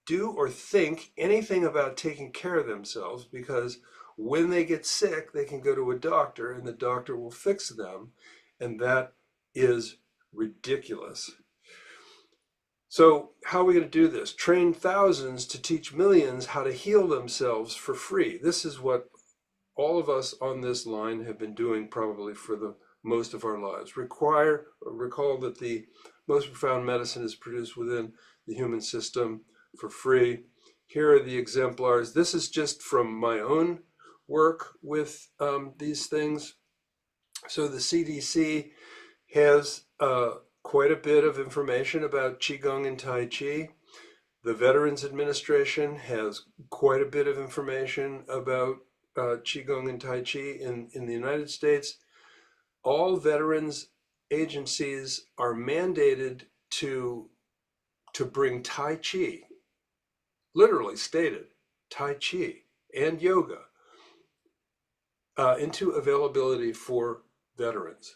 do or think anything about taking care of themselves, because when they get sick, they can go to a doctor and the doctor will fix them. And that is ridiculous. So how are we going to do this? Train thousands to teach millions how to heal themselves for free. This is what all of us on this line have been doing probably for the most of our lives. Recall that the most profound medicine is produced within the human system for free. Here are the exemplars. This is just from my own work with these things. So the CDC has quite a bit of information about Qigong and Tai Chi. The Veterans Administration has quite a bit of information about Qigong and Tai Chi in the United States. All veterans agencies are mandated to bring Tai Chi, literally stated, Tai Chi and yoga into availability for veterans.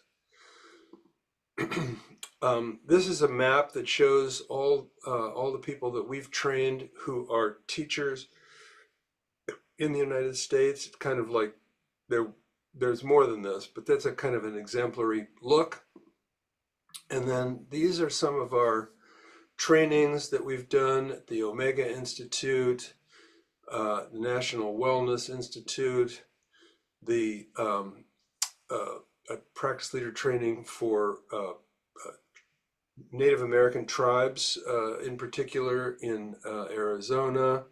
This is a map that shows all the people that we've trained who are teachers in the United States. It's kind of like there's more than this, but that's a kind of an exemplary look. And then these are some of our trainings that we've done at the Omega Institute, the National Wellness Institute, the practice leader training for Native American tribes, in particular in Arizona,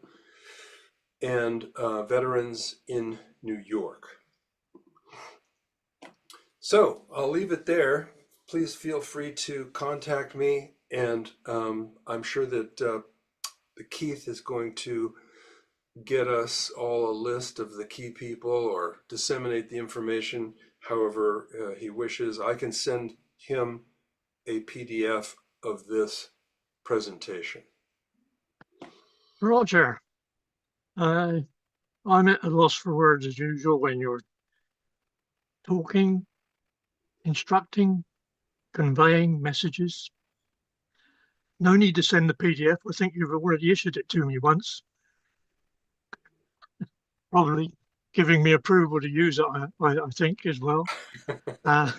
and veterans in New York. So I'll leave it there. Please feel free to contact me, and I'm sure that Keith is going to get us all a list of the key people or disseminate the information however he wishes. I can send him a PDF of this presentation. Roger, I'm at a loss for words as usual when you're talking, instructing, conveying messages. No need to send the PDF. I think you've already issued it to me once. Probably giving me approval to use it, I think, as well. I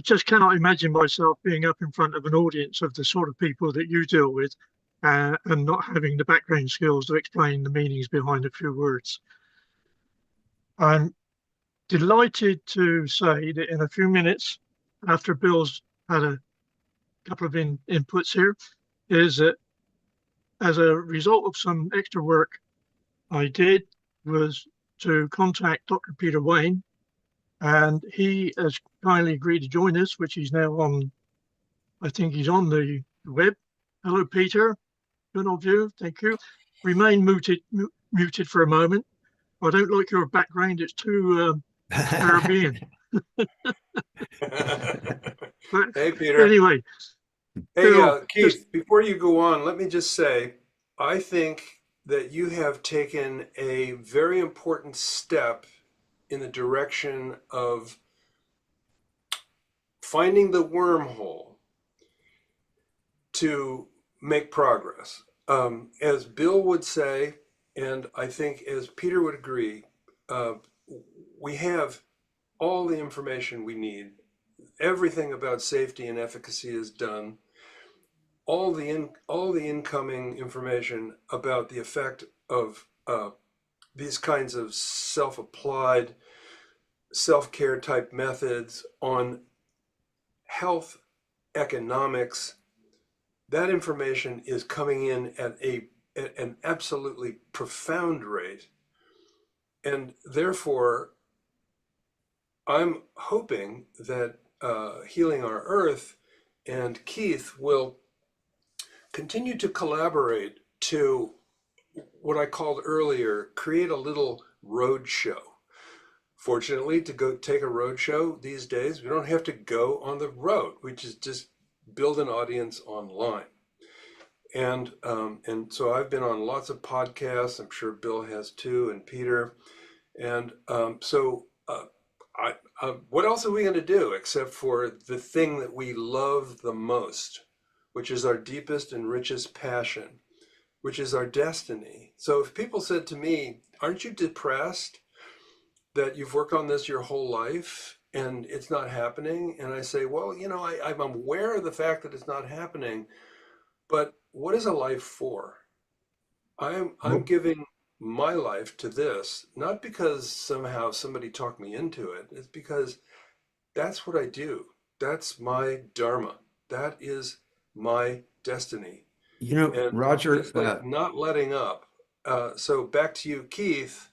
just cannot imagine myself being up in front of an audience of the sort of people that you deal with and not having the background skills to explain the meanings behind a few words. I'm delighted to say that in a few minutes, after Bill's had a couple of inputs here, is that as a result of some extra work I did was to contact Dr. Peter Wayne, and he has kindly agreed to join us, which he's now on, I think he's on the web. Hello, Peter. Good of you. Thank you. Remain muted for a moment. I don't like your background. It's too Caribbean. Hey, Peter. Anyway, Hey, Bill, Keith, before you go on, let me just say, I think that you have taken a very important step in the direction of finding the wormhole to make progress. As Bill would say, and I think as Peter would agree, we have all the information we need. Everything about safety and efficacy is done. All the incoming information about the effect of these kinds of self-applied, self-care type methods on health, economics, that information is coming in at an absolutely profound rate. And therefore, I'm hoping that Healing Our Earth and Keith will continue to collaborate to what I called earlier, create a little road show. Fortunately, to go take a road show these days, we don't have to go on the road, which is just build an audience online. And so I've been on lots of podcasts. I'm sure Bill has too, and Peter. And what else are we going to do except for the thing that we love the most, which is our deepest and richest passion, which is our destiny. So if people said to me, aren't you depressed that you've worked on this your whole life and it's not happening? And I say, well, I'm aware of the fact that it's not happening, but what is a life for? I'm giving my life to this, not because somehow somebody talked me into it. It's because that's what I do. That's my dharma. That is my destiny. And Roger, it's like not letting up. So back to you, Keith.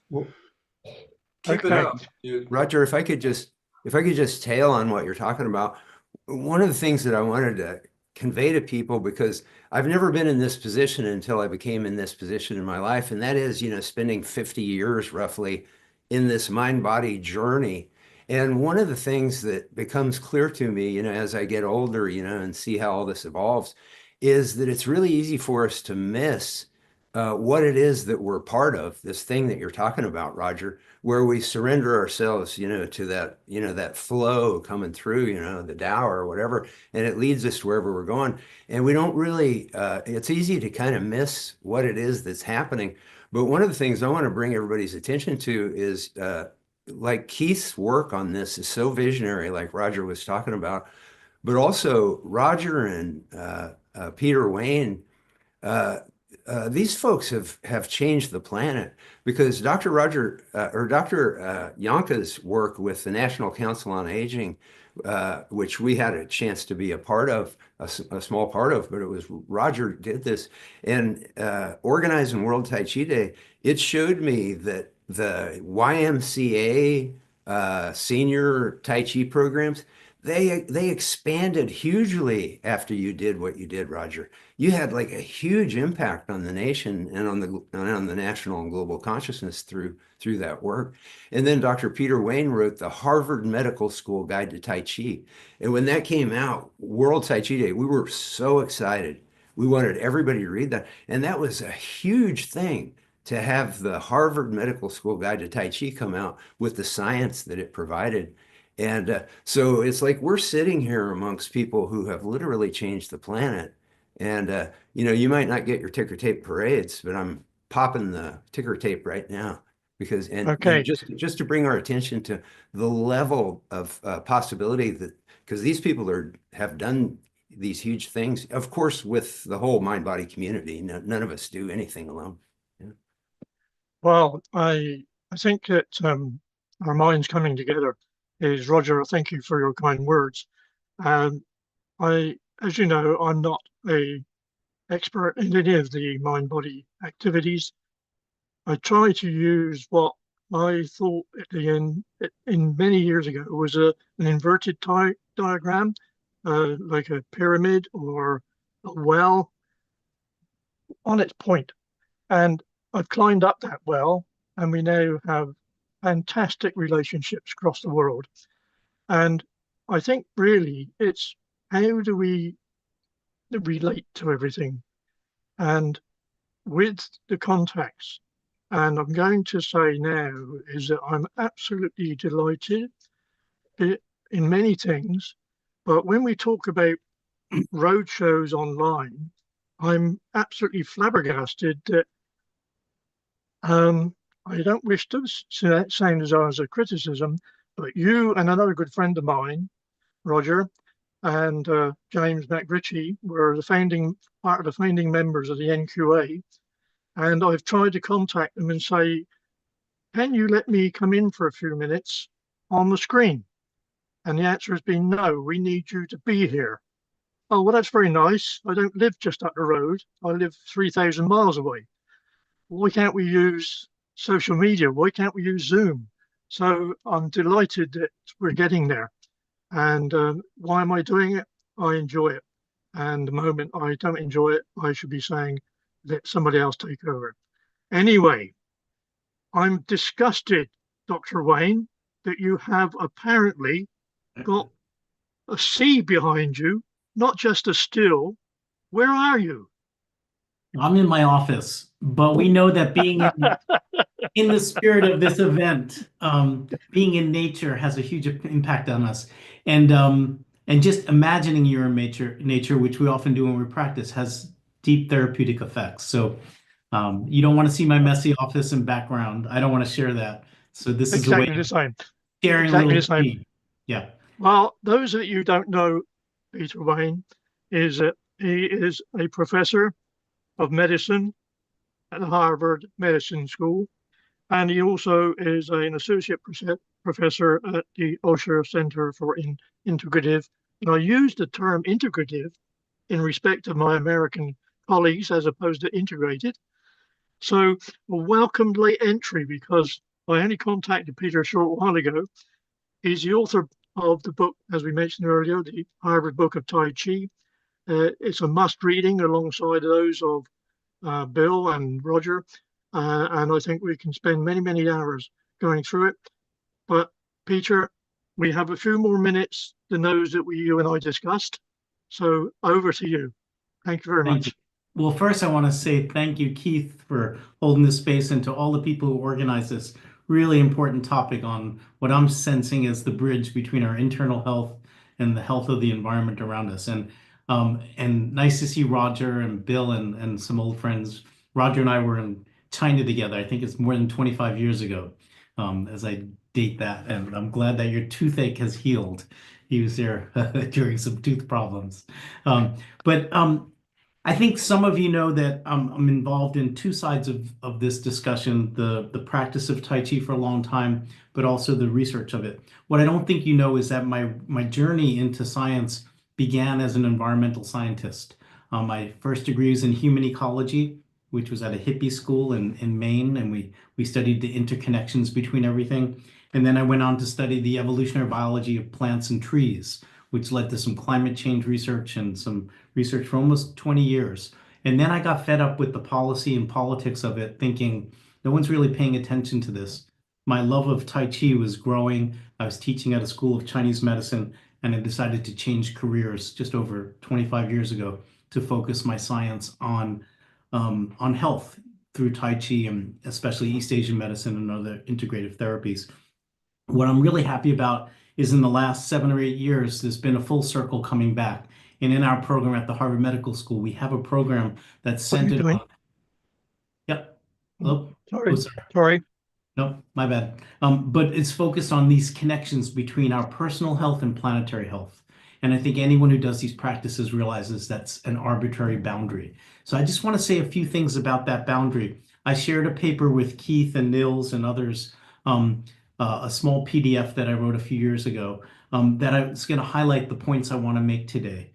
Keep it up, dude. Roger, if I could just tail on what you're talking about, one of the things that I wanted to convey to people, because I've never been in this position until I became in this position in my life, and that is, spending 50 years roughly in this mind-body journey. And one of the things that becomes clear to me, as I get older, and see how all this evolves, is that it's really easy for us to miss what it is that we're part of, this thing that you're talking about, Roger, where we surrender ourselves, to that, that flow coming through, the Tao or whatever, and it leads us to wherever we're going. And we don't really, it's easy to kind of miss what it is that's happening. But one of the things I want to bring everybody's attention to is like Keith's work on this is so visionary, like Roger was talking about, but also Roger and Peter Wayne, these folks have changed the planet, because Dr. Jahnke's work with the National Council on Aging, which we had a chance to be a part of, a small part of, but it was Roger did this, and organizing World Tai Chi Day, it showed me that the YMCA senior Tai Chi programs, they expanded hugely after you did what you did, Roger. You had like a huge impact on the nation and on the national and global consciousness through that work. And then Dr. Peter Wayne wrote the Harvard Medical School Guide to Tai Chi. And when that came out, World Tai Chi Day, we were so excited. We wanted everybody to read that. And that was a huge thing to have the Harvard Medical School Guide to Tai Chi come out with the science that it provided. And so it's like we're sitting here amongst people who have literally changed the planet. And you might not get your ticker tape parades, but I'm popping the ticker tape right now because and just to bring our attention to the level of possibility that, because these people have done these huge things, of course, with the whole mind-body community. None of us do anything alone. Yeah. Well, I think that our minds coming together is, Roger, thank you for your kind words. As you know, I'm not a expert in any of the mind-body activities. I try to use what I thought at the end, in many years ago, was an inverted diagram, like a pyramid or a well on its point. And I've climbed up that well, and we now have fantastic relationships across the world. And I think really it's how do we relate to everything. And with the contacts, and I'm going to say now is that I'm absolutely delighted in many things, but when we talk about road shows online, I'm absolutely flabbergasted that I don't wish to sound as a criticism, but you and another good friend of mine, Roger, and James McRitchie were the part of the founding members of the NQA. And I've tried to contact them and say, can you let me come in for a few minutes on the screen? And the answer has been, no, we need you to be here. Oh, well, that's very nice. I don't live just up the road. I live 3,000 miles away. Why can't we use social media? Why can't we use Zoom? So I'm delighted that we're getting there. And why am I doing it? I enjoy it. And the moment I don't enjoy it, I should be saying, let somebody else take over. Anyway, I'm disgusted, Dr. Wayne, that you have apparently got a C behind you, not just a still. Where are you? I'm in my office, but we know that being in the spirit of this event, being in nature has a huge impact on us. And just imagining you're in nature, which we often do when we practice, has deep therapeutic effects. So you don't want to see my messy office and background. I don't want to share that. So this is a way the same. Sharing Exactly a the same. little Yeah. Well, those that you don't know, Peter Wayne, is that he is a professor of medicine at the Harvard Medicine School. And he also is an associate professor at the Osher Center for Integrative. And I use the term integrative in respect of my American colleagues as opposed to integrated. So a welcomed late entry because I only contacted Peter a short while ago. He's the author of the book, as we mentioned earlier, the Harvard Book of Tai Chi. It's a must reading alongside those of Bill and Roger. And I think we can spend many, many hours going through it. But Peter, we have a few more minutes than those that you and I discussed. So over to you. Thank you very much. Well, first, I want to say thank you, Keith, for holding this space, and to all the people who organized this really important topic on what I'm sensing as the bridge between our internal health and the health of the environment around us. And nice to see Roger and Bill and some old friends. Roger and I were in China together. I think it's more than 25 years ago, as I date that. And I'm glad that your toothache has healed. He was there during some tooth problems. I think some of you know that I'm involved in two sides of this discussion, the practice of Tai Chi for a long time, but also the research of it. What I don't think you know is that my journey into science began as an environmental scientist. My first degree is in human ecology, which was at a hippie school in Maine, and we studied the interconnections between everything. And then I went on to study the evolutionary biology of plants and trees, which led to some climate change research and some research for almost 20 years. And then I got fed up with the policy and politics of it, thinking no one's really paying attention to this. My love of Tai Chi was growing. I was teaching at a school of Chinese medicine, and I decided to change careers just over 25 years ago to focus my science on health through Tai Chi and especially East Asian medicine and other integrative therapies. What I'm really happy about is in the last 7 or 8 years, there's been a full circle coming back. And in our program at the Harvard Medical School, we have a program that's centered on. Yep. Oh, Sorry. No, my bad. But it's focused on these connections between our personal health and planetary health. And I think anyone who does these practices realizes that's an arbitrary boundary. So I just want to say a few things about that boundary. I shared a paper with Keith and Nils and others, a small PDF that I wrote a few years ago that I was going to highlight the points I want to make today.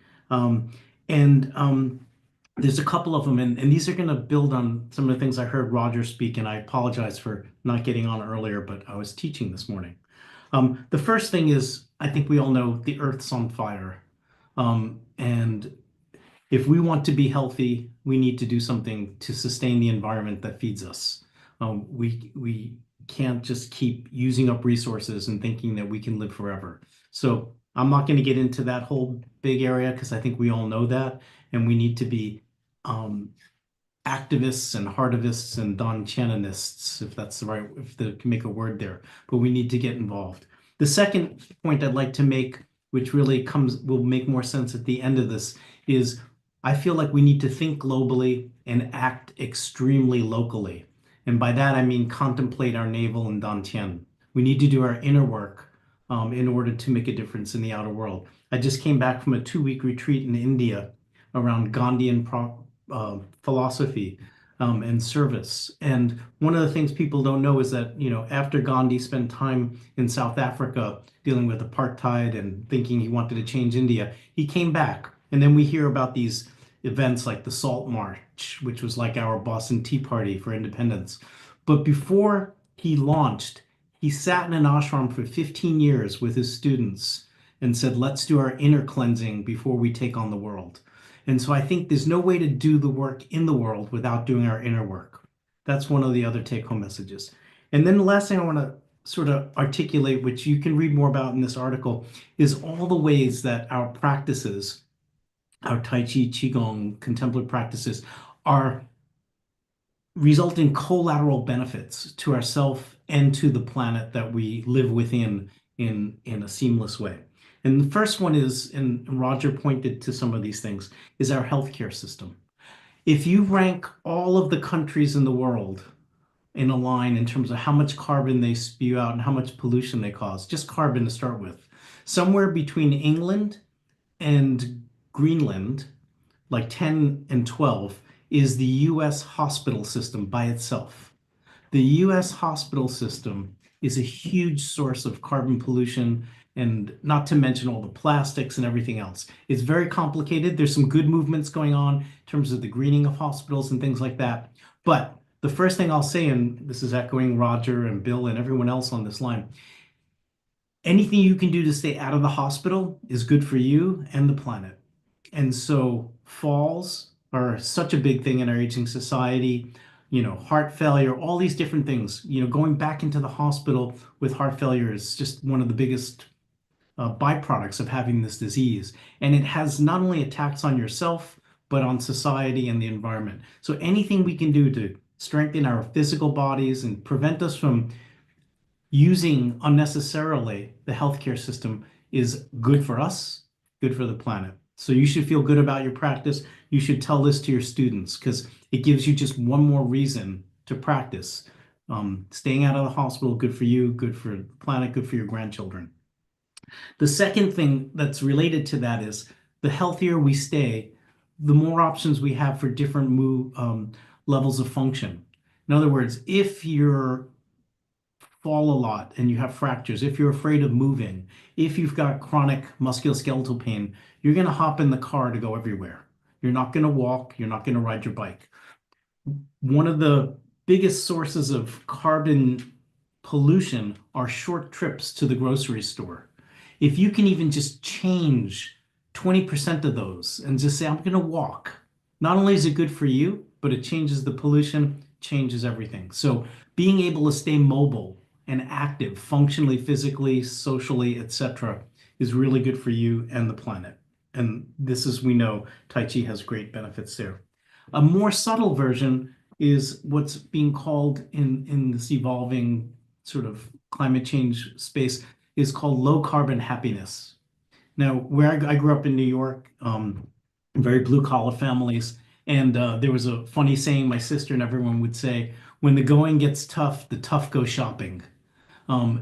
There's a couple of them, and these are going to build on some of the things I heard Roger speak, and I apologize for not getting on earlier, but I was teaching this morning. The first thing is, I think we all know the Earth's on fire. And if we want to be healthy, we need to do something to sustain the environment that feeds us. We can't just keep using up resources and thinking that we can live forever. So I'm not going to get into that whole big area because I think we all know that. and we need to be activists and heartivists and Don-Channonists, if that's the right, if they can make a word there, but we need to get involved. The second point I'd like to make, which really will make more sense at the end of this, is I feel like we need to think globally and act extremely locally. And by that, I mean contemplate our navel and Dantian. We need to do our inner work in order to make a difference in the outer world. I just came back from a 2-week retreat in India around Gandhian philosophy and service. And one of the things people don't know is that, after Gandhi spent time in South Africa dealing with apartheid and thinking he wanted to change India, he came back. And then we hear about these events like the Salt March, which was like our Boston Tea Party for independence. But before he launched, he sat in an ashram for 15 years with his students and said, let's do our inner cleansing before we take on the world. And so I think there's no way to do the work in the world without doing our inner work. That's one of the other take-home messages. And then the last thing I want to sort of articulate, which you can read more about in this article, is all the ways that our practices, our Tai Chi, Qigong, contemplative practices, are result in collateral benefits to ourself and to the planet that we live within in a seamless way. And the first one is, and Roger pointed to some of these things, is our healthcare system. If you rank all of the countries in the world in a line in terms of how much carbon they spew out and how much pollution they cause, just carbon to start with, somewhere between England and Greenland, like 10 and 12, is the US hospital system by itself. The US hospital system is a huge source of carbon pollution, and not to mention all the plastics and everything else. It's very complicated. There's some good movements going on in terms of the greening of hospitals and things like that. But the first thing I'll say, and this is echoing Roger and Bill and everyone else on this line, anything you can do to stay out of the hospital is good for you and the planet. And so falls are such a big thing in our aging society. Heart failure, all these different things. Going back into the hospital with heart failure is just one of the biggest byproducts of having this disease. And it has not only attacks on yourself, but on society and the environment. So anything we can do to strengthen our physical bodies and prevent us from using unnecessarily the healthcare system is good for us, good for the planet. So you should feel good about your practice. You should tell this to your students because it gives you just one more reason to practice. Staying out of the hospital, good for you, good for the planet, good for your grandchildren. The second thing that's related to that is the healthier we stay, the more options we have for different levels of function. In other words, if you fall a lot and you have fractures, if you're afraid of moving, if you've got chronic musculoskeletal pain, you're going to hop in the car to go everywhere. You're not going to walk. You're not going to ride your bike. One of the biggest sources of carbon pollution are short trips to the grocery store. If you can even just change 20% of those and just say, I'm going to walk, not only is it good for you, but it changes the pollution, changes everything. So being able to stay mobile and active, functionally, physically, socially, etc., is really good for you and the planet. And this is, we know, Tai Chi has great benefits there. A more subtle version is what's being called in this evolving sort of climate change space is called low carbon happiness. Now, where I grew up in New York, very blue collar families, and there was a funny saying my sister and everyone would say, when the going gets tough, the tough go shopping.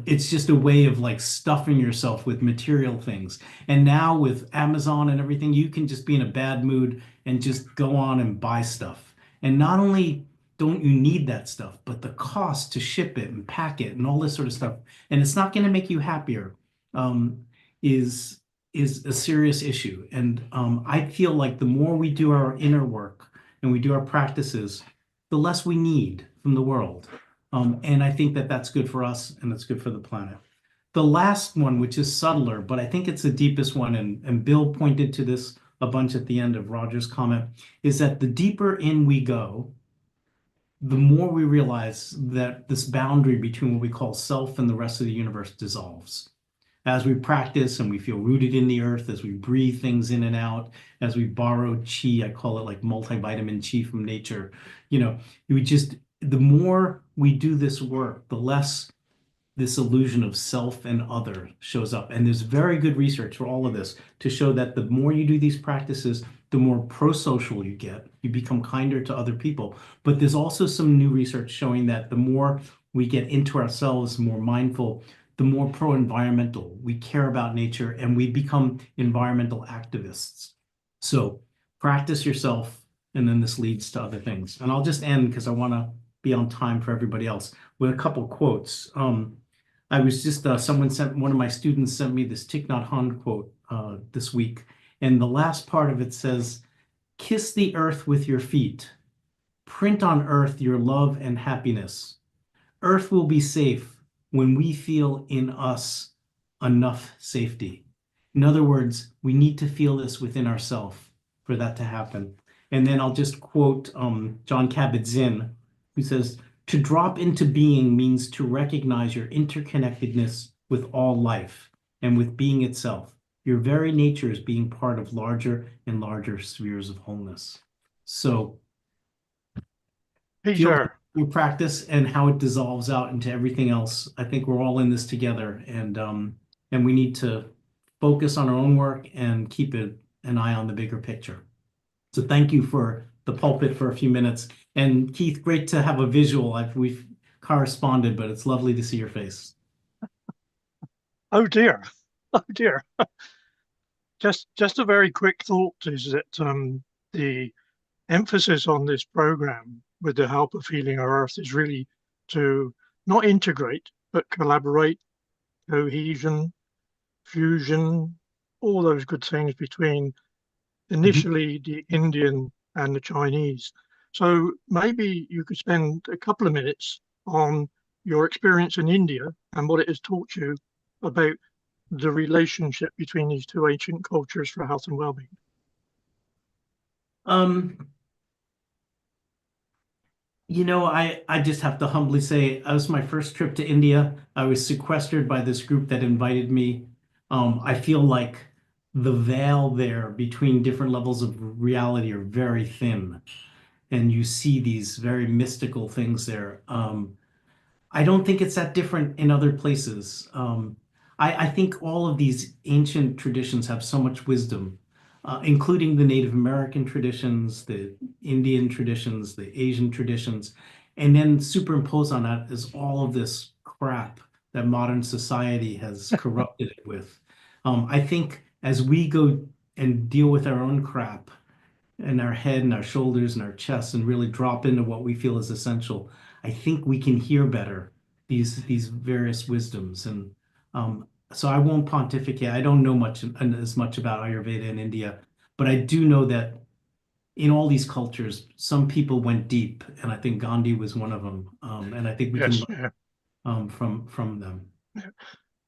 It's just a way of like stuffing yourself with material things. And now with Amazon and everything, you can just be in a bad mood and just go on and buy stuff. And not only don't you need that stuff, but the cost to ship it and pack it and all this sort of stuff, and it's not going to make you happier, is a serious issue. And I feel like the more we do our inner work and we do our practices, the less we need from the world. And I think that that's good for us and it's good for the planet. The last one, which is subtler, but I think it's the deepest one, and Bill pointed to this a bunch at the end of Roger's comment, is that the deeper in we go, the more we realize that this boundary between what we call self and the rest of the universe dissolves. as we practice and we feel rooted in the earth, as we breathe things in and out, as we borrow chi, I call it like multivitamin chi from nature, the more we do this work, the less this illusion of self and other shows up. And there's very good research for all of this to show that the more you do these practices, the more pro-social you get. You become kinder to other people. But there's also some new research showing that the more we get into ourselves, more mindful, the more pro-environmental we care about nature, and we become environmental activists. So practice yourself, and then this leads to other things. And I'll just end because I want to be on time for everybody else with a couple quotes. I was just, one of my students sent me this Thich Nhat Hanh quote this week. And the last part of it says, "Kiss the earth with your feet. Print on earth your love and happiness. Earth will be safe when we feel in us enough safety." In other words, we need to feel this within ourselves for that to happen. And then I'll just quote Jon Kabat-Zinn, who says, "To drop into being means to recognize your interconnectedness with all life and with being itself. Your very nature is being part of larger and larger spheres of wholeness." So Peter, your practice and how it dissolves out into everything else. I think we're all in this together, and we need to focus on our own work and keep an eye on the bigger picture. So thank you for the pulpit for a few minutes. And Keith, great to have a visual. We've corresponded, but it's lovely to see your face. oh dear, oh dear. Just a very quick thought is that the emphasis on this program with the help of Healing Our Earth is really to not integrate, but collaborate, cohesion, fusion, all those good things between initially the Indian and the Chinese. So maybe you could spend a couple of minutes on your experience in India and what it has taught you about the relationship between these two ancient cultures for health and well-being. I just have to humbly say, that was my first trip to India. I was sequestered by this group that invited me. I feel like the veil there between different levels of reality are very thin, and you see these very mystical things there. I don't think it's that different in other places. I think all of these ancient traditions have so much wisdom, including the Native American traditions, the Indian traditions, the Asian traditions, and then superimposed on that is all of this crap that modern society has corrupted it with. I think as we go and deal with our own crap in our head and our shoulders and our chests and really drop into what we feel is essential, I think we can hear better these various wisdoms. And so I won't pontificate. I don't know as much about Ayurveda in India, but I do know that in all these cultures, some people went deep, and I think Gandhi was one of them. And I think we can learn from them.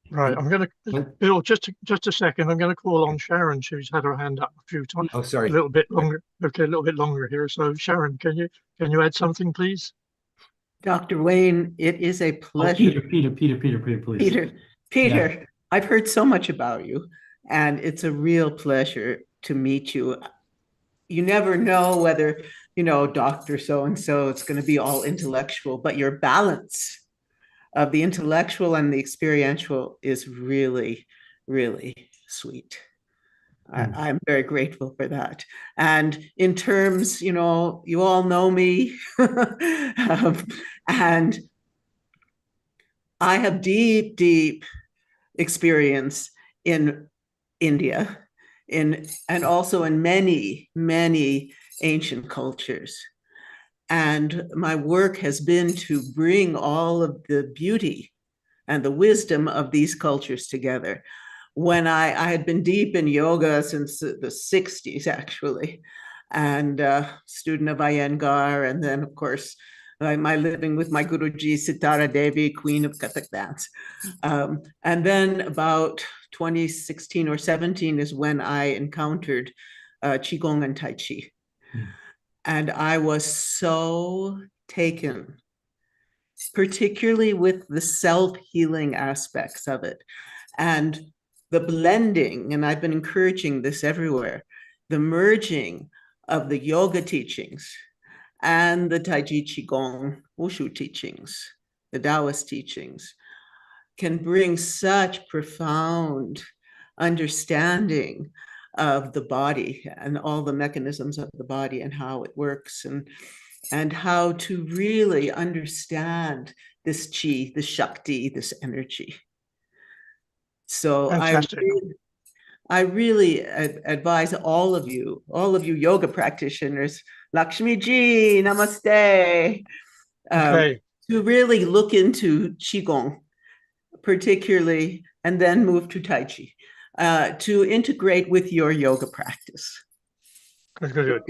Right, I'm going to, Bill, just a second. I'm going to call on Sharon. She's had her hand up a few times. Oh, sorry. A little bit longer. Okay, a little bit longer here. So Sharon, can you add something, please? Dr. Wayne, it is a pleasure. Peter, please. Peter, Yeah. I've heard so much about you, and it's a real pleasure to meet you. You never know whether, Dr. So-and-so, it's going to be all intellectual, but your balance of the intellectual and the experiential is really, really sweet. I'm very grateful for that. And in terms, you all know me, and I have deep, deep experience in India, and also in many, many ancient cultures. And my work has been to bring all of the beauty and the wisdom of these cultures together. When I had been deep in yoga since the 60s, actually, and student of Iyengar, and then, of course, my living with my Guruji, Sitara Devi, queen of Kathak dance. And then about 2016 or 17 is when I encountered Qigong and Tai Chi. And I was so taken, particularly with the self-healing aspects of it. and the blending, and I've been encouraging this everywhere, the merging of the yoga teachings and the Tai Chi Qigong Wushu teachings, the Taoist teachings, can bring such profound understanding of the body and all the mechanisms of the body and how it works, and how to really understand this chi, this Shakti, this energy. So Fantastic. I really advise all of you yoga practitioners, Lakshmi ji, namaste, Okay. to really look into Qigong, particularly, and then move to Tai Chi, to integrate with your yoga practice. Good.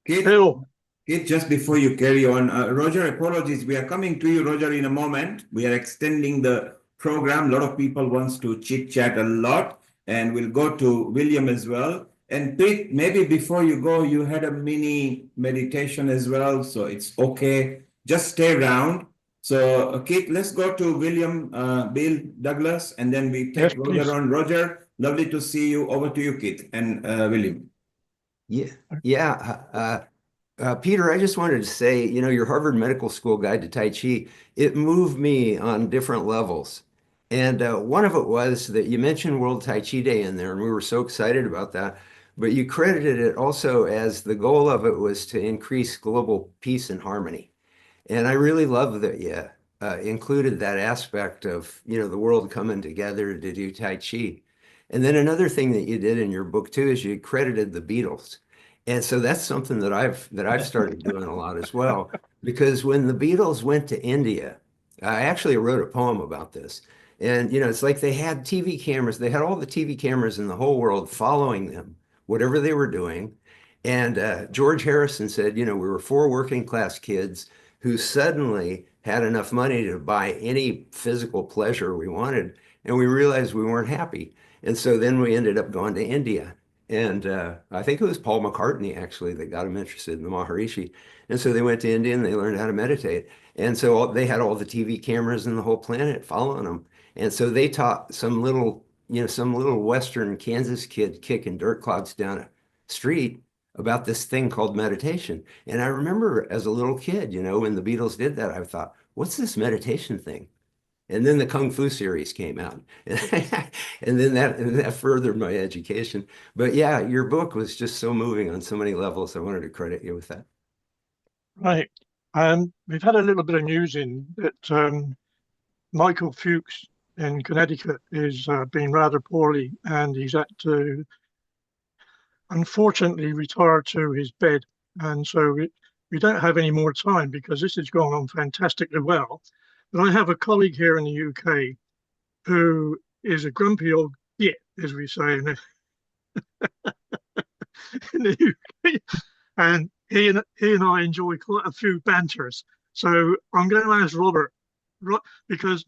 Kate, Phil. Kate, just before you carry on, Roger, apologies. We are coming to you, Roger, in a moment. We are extending the program. A lot of people wants to chit chat a lot, and we'll go to William as well. And Pete, maybe before you go, you had a mini meditation as well, so it's okay. Just stay around. So, Kate, let's go to William, Bill, Douglas, and then we take Roger on. Roger, lovely to see you. Over to you, Kate and William. Yeah. Peter, I just wanted to say, your Harvard Medical School Guide to Tai Chi, it moved me on different levels. And one of it was that you mentioned World Tai Chi Day in there, and we were so excited about that. But you credited it also as the goal of it was to increase global peace and harmony. And I really love that you included that aspect of, the world coming together to do Tai Chi. And then another thing that you did in your book too is you credited the Beatles. And so that's something that I've started doing a lot as well, because when the Beatles went to India, I actually wrote a poem about this. And, it's like they had TV cameras. They had all the TV cameras in the whole world following them, whatever they were doing. And George Harrison said, we were 4 working class kids who suddenly had enough money to buy any physical pleasure we wanted. And we realized we weren't happy. And so then we ended up going to India. And I think it was Paul McCartney, actually, that got him interested in the Maharishi. And so they went to India and they learned how to meditate. And so they had all the TV cameras in the whole planet following them. And so they taught some little Western Kansas kid kicking dirt clods down a street about this thing called meditation. And I remember as a little kid, when the Beatles did that, I thought, what's this meditation thing? And then the Kung Fu series came out, and then that furthered my education. But yeah, your book was just so moving on so many levels. I wanted to credit you with that. Right. We've had a little bit of news in that Michael Fuchs in Connecticut is being rather poorly, and he's had to unfortunately retire to his bed. And so we don't have any more time because this has gone on fantastically well. But I have a colleague here in the UK who is a grumpy old git, as we say in the UK, and he and I enjoy quite a few banters. So I'm going to ask Robert, because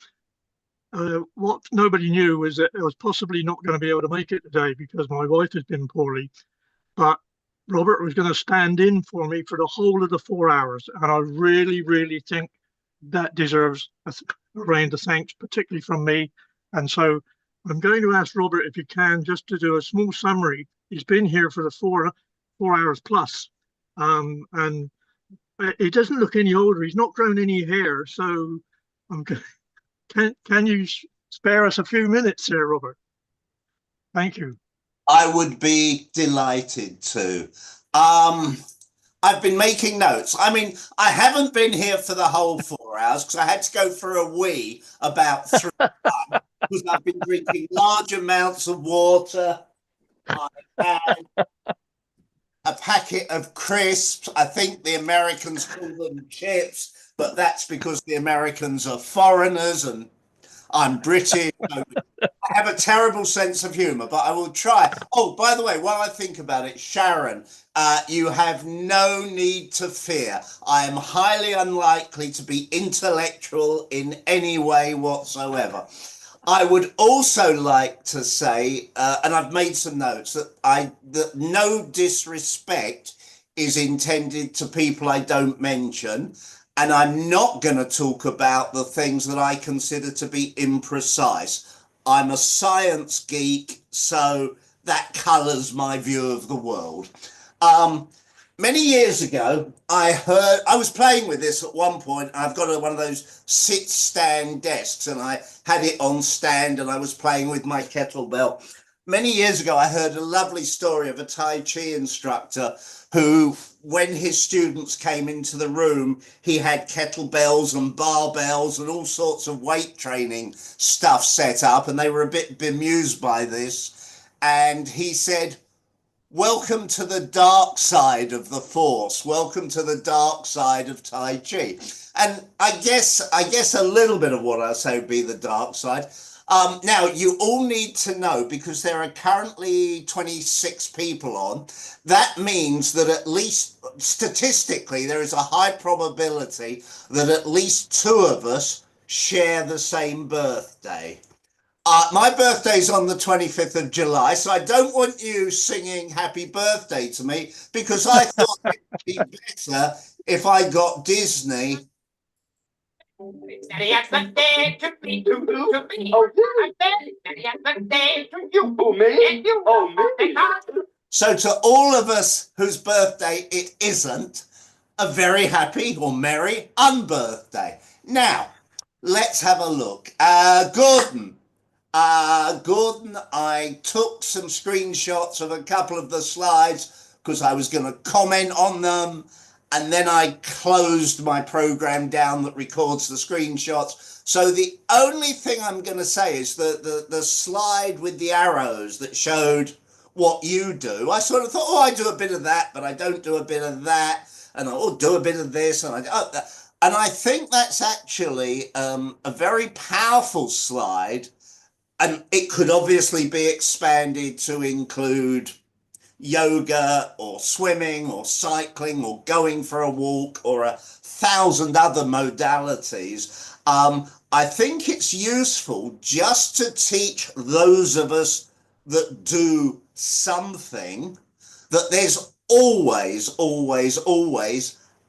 what nobody knew was that I was possibly not going to be able to make it today because my wife has been poorly. But Robert was going to stand in for me for the whole of the 4 hours, and I really, really think that deserves a round of thanks, particularly from me. And so I'm going to ask Robert if he can just to do a small summary. He's been here for the 4 hours plus, and he doesn't look any older. He's not grown any hair. So can you spare us a few minutes here, Robert? Thank you. I would be delighted to. I've been making notes. I mean, I haven't been here for the whole 4 hours because I had to go for a wee about 3 times because I've been drinking large amounts of water. I had a packet of crisps. I think the Americans call them chips, but that's because the Americans are foreigners and I'm British. I have a terrible sense of humor, but I will try. Oh, by the way, while I think about it, Sharon, you have no need to fear. I am highly unlikely to be intellectual in any way whatsoever. I would also like to say, and I've made some notes, that no disrespect is intended to people I don't mention. And I'm not going to talk about the things that I consider to be imprecise. I'm a science geek, so that colors my view of the world. Many years ago, I was playing with this at one point. I've got one of those sit-stand desks, and I had it on stand, and I was playing with my kettlebell. Many years ago, I heard a lovely story of a Tai Chi instructor who, when his students came into the room, he had kettlebells and barbells and all sorts of weight training stuff set up, and they were a bit bemused by this. And he said, "Welcome to the dark side of the Force. Welcome to the dark side of Tai Chi." And I guess a little bit of what I say would be the dark side. Now, you all need to know, because there are currently 26 people on, that means that at least statistically, there is a high probability that at least 2 of us share the same birthday. My birthday's on the 25th of July, so I don't want you singing happy birthday to me, because I thought it would be better if I got Disney. Happy birthday to me, to me. Oh, happy birthday to you. Oh, me? Oh, me. So to all of us whose birthday it isn't, a very happy or merry unbirthday. Now, let's have a look. Gordon, I took some screenshots of a couple of the slides because I was going to comment on them, and then I closed my program down that records the screenshots. So the only thing I'm going to say is the slide with the arrows that showed what you do. I sort of thought, oh, I do a bit of that, but I don't do a bit of that, and I'll do a bit of this, and I think that's actually a very powerful slide. And it could obviously be expanded to include yoga or swimming or cycling or going for a walk or 1,000 other modalities. I think it's useful just to teach those of us that do something that there's always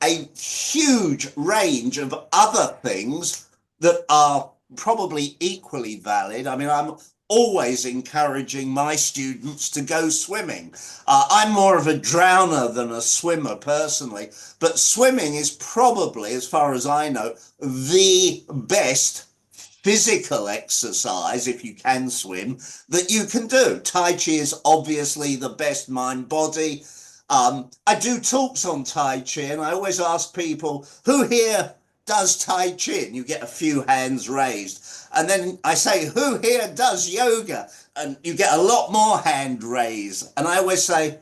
a huge range of other things that are probably equally valid. I mean, I'm always encouraging my students to go swimming. I'm more of a drowner than a swimmer personally, but swimming is probably, as far as I know, the best physical exercise, if you can swim, that you can do. Tai Chi is obviously the best mind-body. I do talks on Tai Chi, and I always ask people, who here does Tai Chi? And you get a few hands raised. And then I say, who here does yoga? And you get a lot more hand raised. And I always say,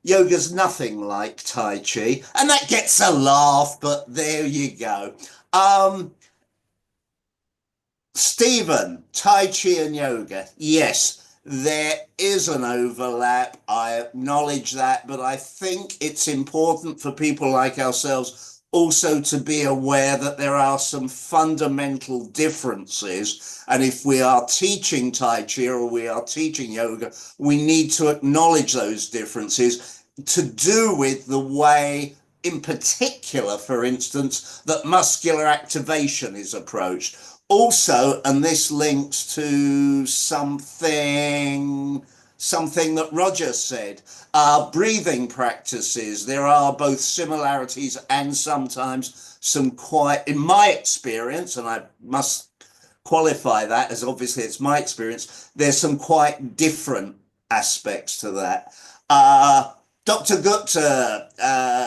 yoga's nothing like Tai Chi. And that gets a laugh, but there you go. Stephen, Tai Chi and yoga. Yes, there is an overlap. I acknowledge that, but I think it's important for people like ourselves also to be aware that there are some fundamental differences. And if we are teaching Tai Chi or we are teaching yoga, we need to acknowledge those differences to do with the way, in particular, for instance, that muscular activation is approached. Also, and this links to something that Roger said, breathing practices. There are both similarities and sometimes some quite, in my experience, and I must qualify that as obviously it's my experience, there's some quite different aspects to that. Dr. Gupta,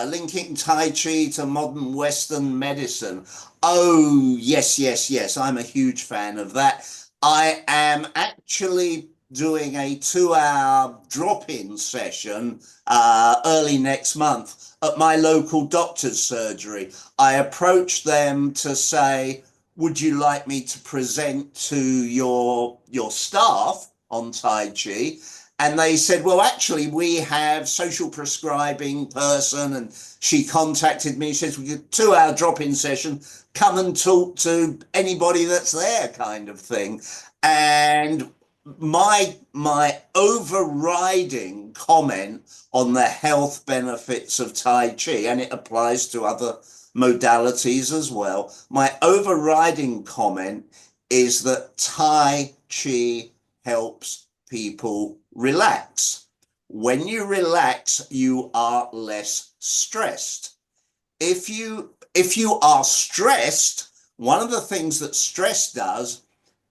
linking Tai Chi to modern Western medicine. Oh, yes. I'm a huge fan of that. I am actually doing a 2-hour drop-in session early next month at my local doctor's surgery. I approached them to say, would you like me to present to your staff on Tai Chi? And they said, well, actually, we have social prescribing person. And she contacted me. She says, we get a 2-hour drop-in session. Come and talk to anybody that's there, kind of thing. And my overriding comment on the health benefits of Tai Chi, and it applies to other modalities as well, my overriding comment is that Tai Chi helps people relax. When you relax, you are less stressed. If you are stressed, one of the things that stress does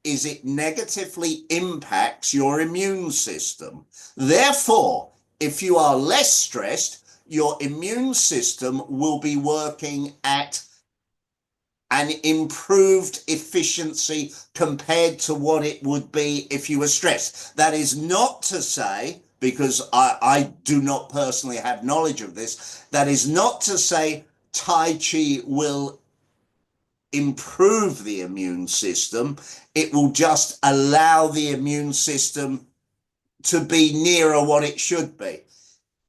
is it negatively impacts your immune system. Therefore, if you are less stressed, your immune system will be working at an improved efficiency compared to what it would be if you were stressed. That is not to say, because I do not personally have knowledge of this, that is not to say Tai Chi will improve the immune system. It will just allow the immune system to be nearer what it should be.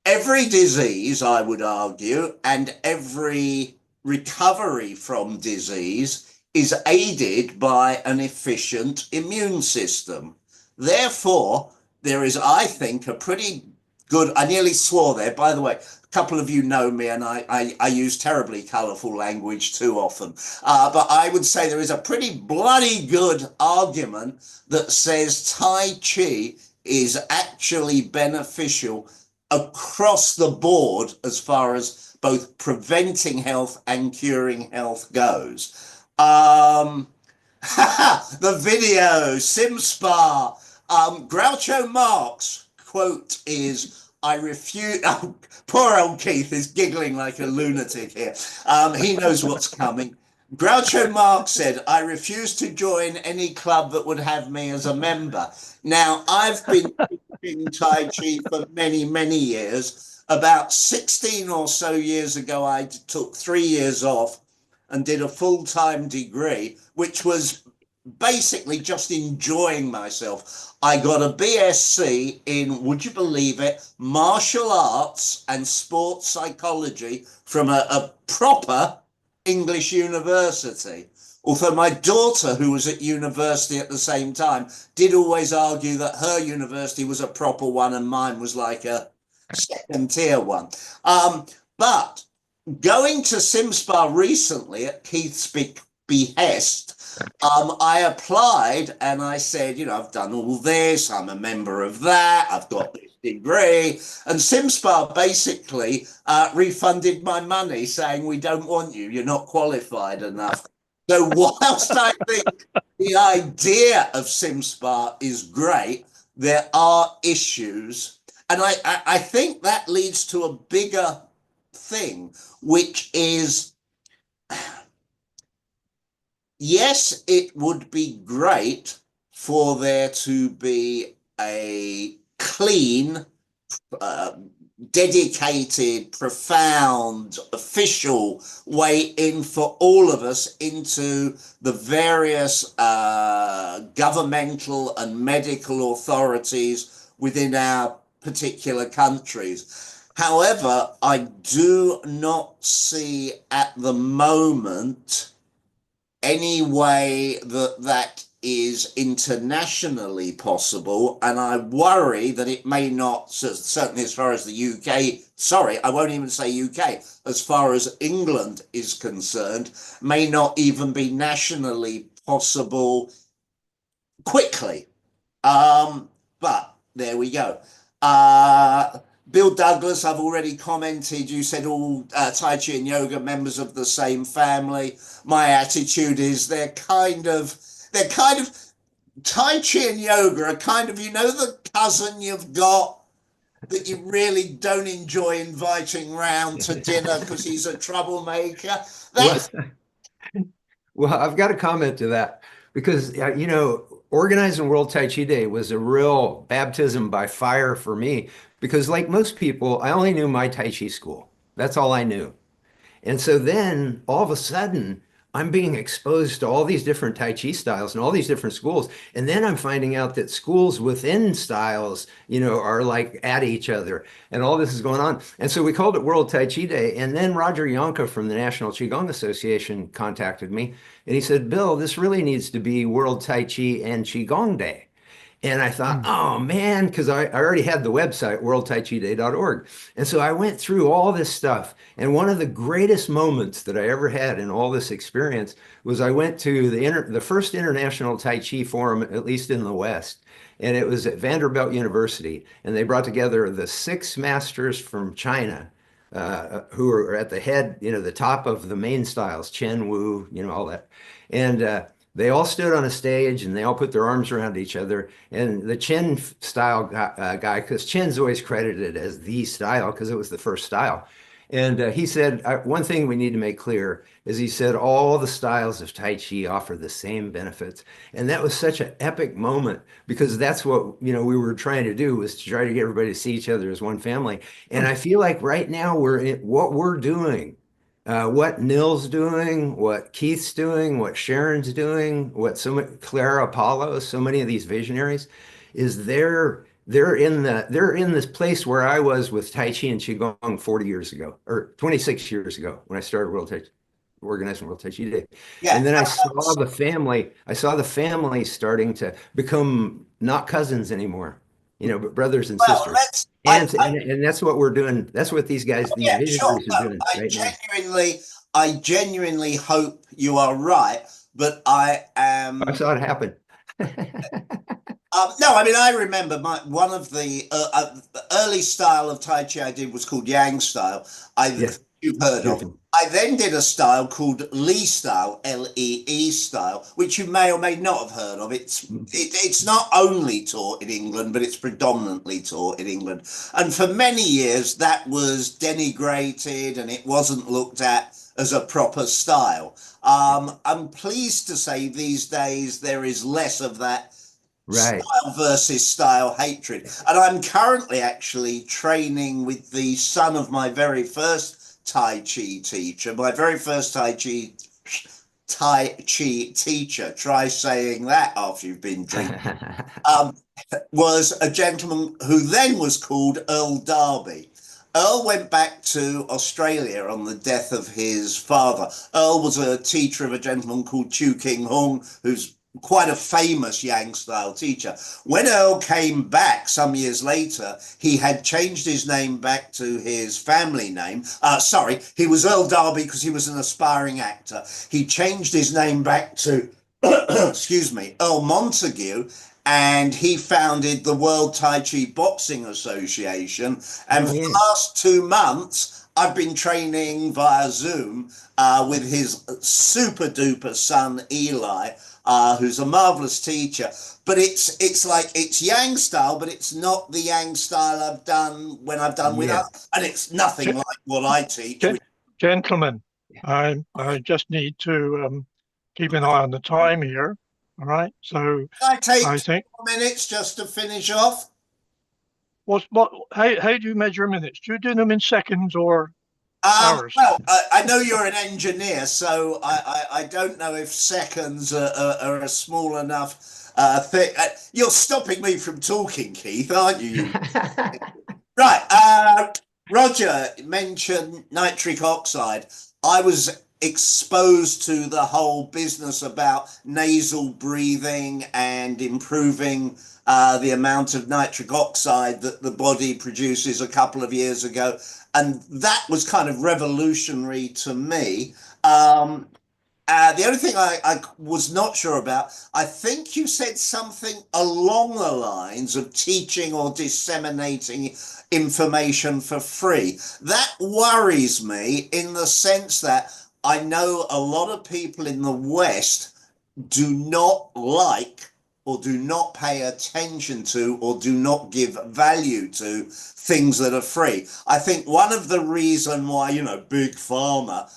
Every disease, I would argue, and every recovery from disease is aided by an efficient immune system. Therefore, there is, I think, a pretty good, I nearly swore there, by the way, a couple of you know me and I use terribly colourful language too often, but I would say there is a pretty bloody good argument that says Tai Chi is actually beneficial across the board as far as both preventing health and curing health goes. The video, CIMSPA, Groucho Marx quote is, I refuse, oh, poor old Keith is giggling like a lunatic here. He knows what's coming. Groucho Marx said, I refuse to join any club that would have me as a member. Now, I've been teaching Tai Chi for many, many years. About 16 or so years ago, I took 3 years off and did a full-time degree, which was basically just enjoying myself. I got a BSc in, would you believe it, martial arts and sports psychology from a proper English university. Although my daughter, who was at university at the same time, did always argue that her university was a proper one and mine was like a second tier one. But going to CIMSPA recently at Keith's behest, I applied and I said, you know, I've done all this, I'm a member of that, I've got this degree, and CIMSPA basically refunded my money saying, we don't want you, you're not qualified enough. So whilst I think the idea of CIMSPA is great, there are issues, and I think that leads to a bigger thing, which is, yes, it would be great for there to be a clean, dedicated, profound, official way in for all of us into the various governmental and medical authorities within our particular countries. However, I do not see at the moment any way that that is internationally possible, and I worry that it may not, certainly as far as the UK, sorry, I won't even say UK, as far as England is concerned, may not even be nationally possible quickly. But there we go. Bill Douglas, I've already commented, you said all Tai Chi and yoga members of the same family. My attitude is they're kind of, Tai Chi and yoga are kind of, you know, the cousin you've got that you really don't enjoy inviting round to dinner because he's a troublemaker. Well, I've got a comment to that because, you know, organizing World Tai Chi Day was a real baptism by fire for me because like most people, I only knew my Tai Chi school. That's all I knew. And so then all of a sudden, I'm being exposed to all these different Tai Chi styles and all these different schools. And then I'm finding out that schools within styles, you know, are like at each other and all this is going on. And so we called it World Tai Chi Day. And then Roger Jahnke from the National Qigong Association contacted me and he said, Bill, this really needs to be World Tai Chi and Qigong Day. And I thought, oh man, because I already had the website, worldtaichiday.org. And so I went through all this stuff. And one of the greatest moments that I ever had in all this experience was I went to the first International Tai Chi Forum, at least in the West. And it was at Vanderbilt University. And they brought together the 6 masters from China who are at the head, the top of the main styles, Chen, Wu, all that. And they all stood on a stage and they all put their arms around each other. And the Chen style guy, because Chen's always credited as the style because it was the first style. And he said, one thing we need to make clear is he said, all the styles of Tai Chi offer the same benefits. And that was such an epic moment because that's what, we were trying to do, was to try to get everybody to see each other as one family. And I feel like right now what we're doing, what Nil's doing, what Keith's doing, what Sharon's doing, Clara Apollo, so many of these visionaries, is they're in this place where I was with Tai Chi and Qigong 40 years ago, or 26 years ago, when I started organizing World Tai Chi Day. Yeah, and then I saw the family starting to become not cousins anymore, but brothers and sisters. And that's what we're doing. That's what these guys, these visionaries are doing right now. I genuinely hope you are right, but I saw it happen. No, I mean, I remember one of the early style of Tai Chi I did was called Yang style. You've heard of. I then did a style called Lee style, Lee style, which you may or may not have heard of. It's not only taught in England, but it's predominantly taught in England. And for many years, that was denigrated and it wasn't looked at as a proper style. I'm pleased to say these days there is less of that style versus style hatred. And I'm currently actually training with the son of my very first Tai Chi teacher, my very first Tai Chi teacher, try saying that after you've been drinking, was a gentleman who then was called Earl Derby. Earl went back to Australia on the death of his father. Earl was a teacher of a gentleman called Chu King Hung, who's quite a famous Yang style teacher. When Earl came back some years later, he had changed his name back to his family name. Sorry, he was Earl Derby because he was an aspiring actor. He changed his name back to, excuse me, Earl Montague, and he founded the World Tai Chi Boxing Association. And for the last 2 months, I've been training via Zoom with his super duper son, Eli, who's a marvelous teacher. But it's like, it's Yang style, but it's not the Yang style I've done when I've done with others. And it's nothing like what I teach. Gentlemen, I just need to keep an eye on the time here. All right. So I think 4 minutes just to finish off. How do you measure minutes? Do you do them in seconds or hours? Well, I know you're an engineer, so I don't know if seconds are a small enough thing. You're stopping me from talking, Keith, aren't you? Right. Roger mentioned nitric oxide. I was exposed to the whole business about nasal breathing and improving the amount of nitric oxide that the body produces a couple of years ago. And that was kind of revolutionary to me. The only thing I was not sure about, I think you said something along the lines of teaching or disseminating information for free. That worries me in the sense that I know a lot of people in the West do not like or do not pay attention to or do not give value to things that are free. I think one of the reasons why, Big Pharma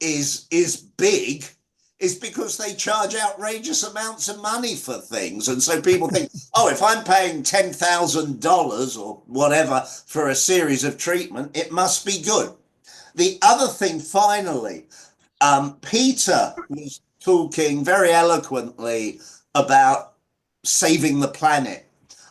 is big is because they charge outrageous amounts of money for things. And so people think, oh, if I'm paying $10,000 or whatever for a series of treatment, it must be good. The other thing, finally, Peter was talking very eloquently about saving the planet.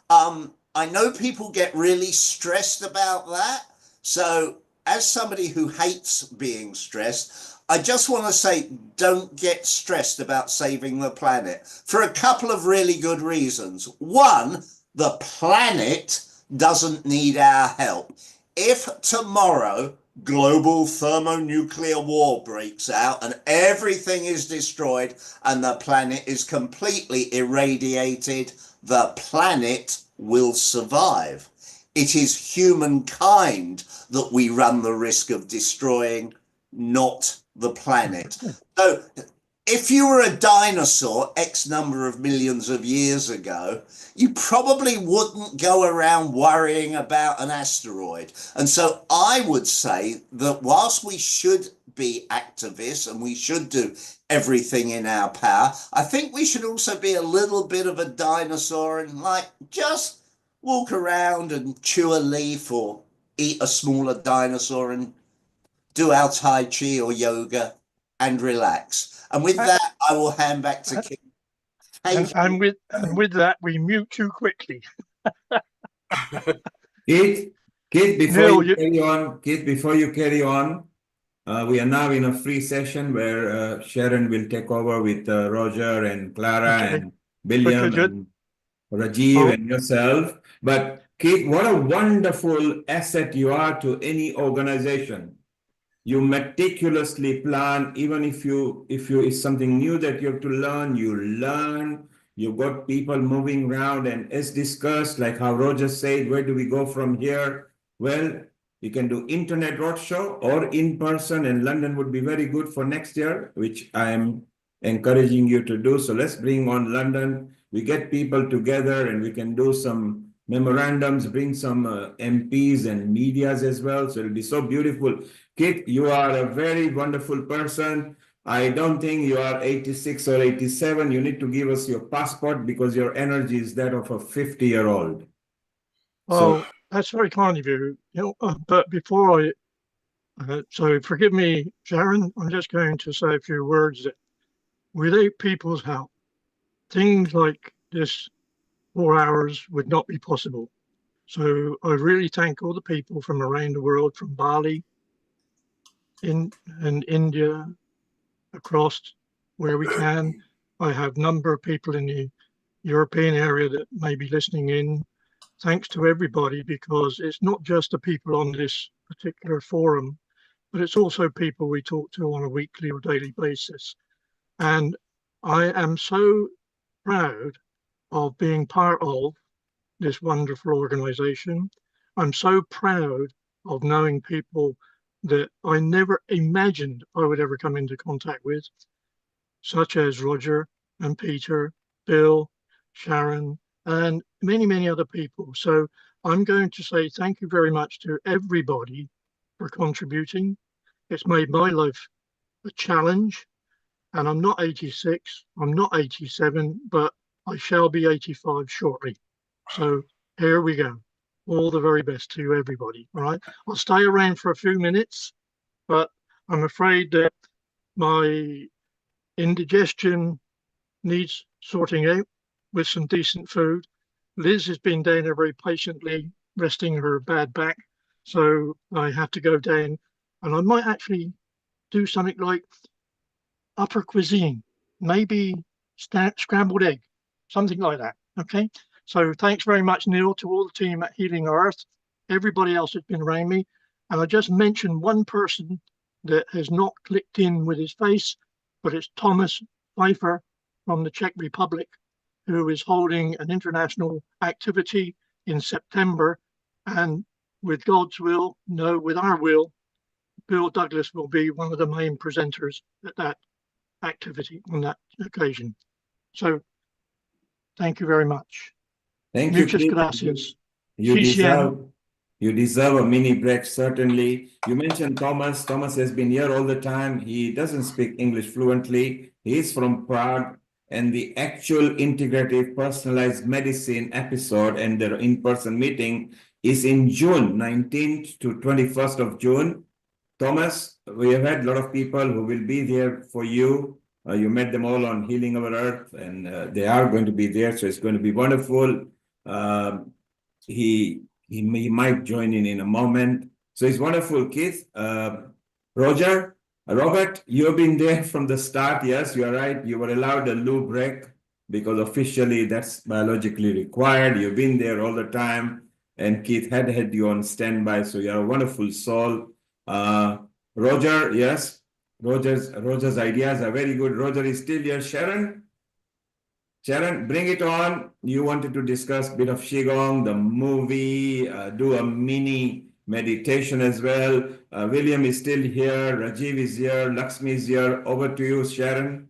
I know people get really stressed about that. So as somebody who hates being stressed, I just want to say, don't get stressed about saving the planet for a couple of really good reasons. One, the planet doesn't need our help. If tomorrow global thermonuclear war breaks out and everything is destroyed and the planet is completely irradiated, the planet will survive. It is humankind that we run the risk of destroying, not the planet. So if you were a dinosaur X number of millions of years ago, you probably wouldn't go around worrying about an asteroid. And so I would say that whilst we should be activists and we should do everything in our power, I think we should also be a little bit of a dinosaur and like just walk around and chew a leaf or eat a smaller dinosaur and do our Tai Chi or yoga and relax. And with that, I will hand back to Kim. And with that, we mute too quickly. Keith, before Neil, you carry on, Keith, before you carry on, we are now in a free session where Sharon will take over with Roger and Clara and William and Rajiv and yourself. But Keith, what a wonderful asset you are to any organization. You meticulously plan, even if it's something new that you have to learn, you learn. You've got people moving around, and as discussed, like how Roger said, where do we go from here? Well, you can do internet roadshow or in person, and London would be very good for next year, which I'm encouraging you to do. So let's bring on London. We get people together and we can do some memorandums, bring some MPs and medias as well. So it'll be so beautiful. Kit, you are a very wonderful person. I don't think you are 86 or 87. You need to give us your passport because your energy is that of a 50-year-old. Well, that's very kind of you. But before so forgive me, Sharon, I'm just going to say a few words that without people's help, things like this 4 hours would not be possible. So I really thank all the people from around the world, from Bali and India, across where we can. I have a number of people in the European area that may be listening in. Thanks to everybody, because it's not just the people on this particular forum, but it's also people we talk to on a weekly or daily basis. And I am so proud of being part of this wonderful organization. I'm so proud of knowing people that I never imagined I would ever come into contact with, such as Roger and Peter, Bill, Sharon, and many, many other people. So I'm going to say thank you very much to everybody for contributing. It's made my life a challenge, and I'm not 86, I'm not 87, but I shall be 85 shortly. So here we go. All the very best to everybody. All right. I'll stay around for a few minutes, but I'm afraid that my indigestion needs sorting out with some decent food. Liz has been down there very patiently resting her bad back. So I have to go down, and I might actually do something like upper cuisine, maybe scrambled egg, something like that. Okay. So thanks very much, Neil, to all the team at Healing Earth, everybody else that's been around me. And I just mentioned one person that has not clicked in with his face, but it's Thomas Pfeiffer from the Czech Republic, who is holding an international activity in September. And with God's will, no, with our will, Bill Douglas will be one of the main presenters at that activity on that occasion. So thank you very much. Thank you. Muchas gracias. You deserve a mini break, certainly. You mentioned Thomas. Thomas has been here all the time. He doesn't speak English fluently. He is from Prague, and the actual integrative personalized medicine episode and the in-person meeting is in June 19th to 21st of June. Thomas, we have had a lot of people who will be there for you. You met them all on Healing Our Earth, and they are going to be there, so it's going to be wonderful. He might join in a moment. So it's wonderful, Keith. Roger, Robert, you've been there from the start. Yes, you are right. You were allowed a loo break because officially that's biologically required. You've been there all the time. And Keith had you on standby. So you're a wonderful soul. Roger, yes. Roger's ideas are very good. Roger is still here. Sharon, bring it on. You wanted to discuss a bit of Qigong, the movie, do a mini meditation as well. William is still here. Rajiv is here. Lakshmi is here. Over to you, Sharon.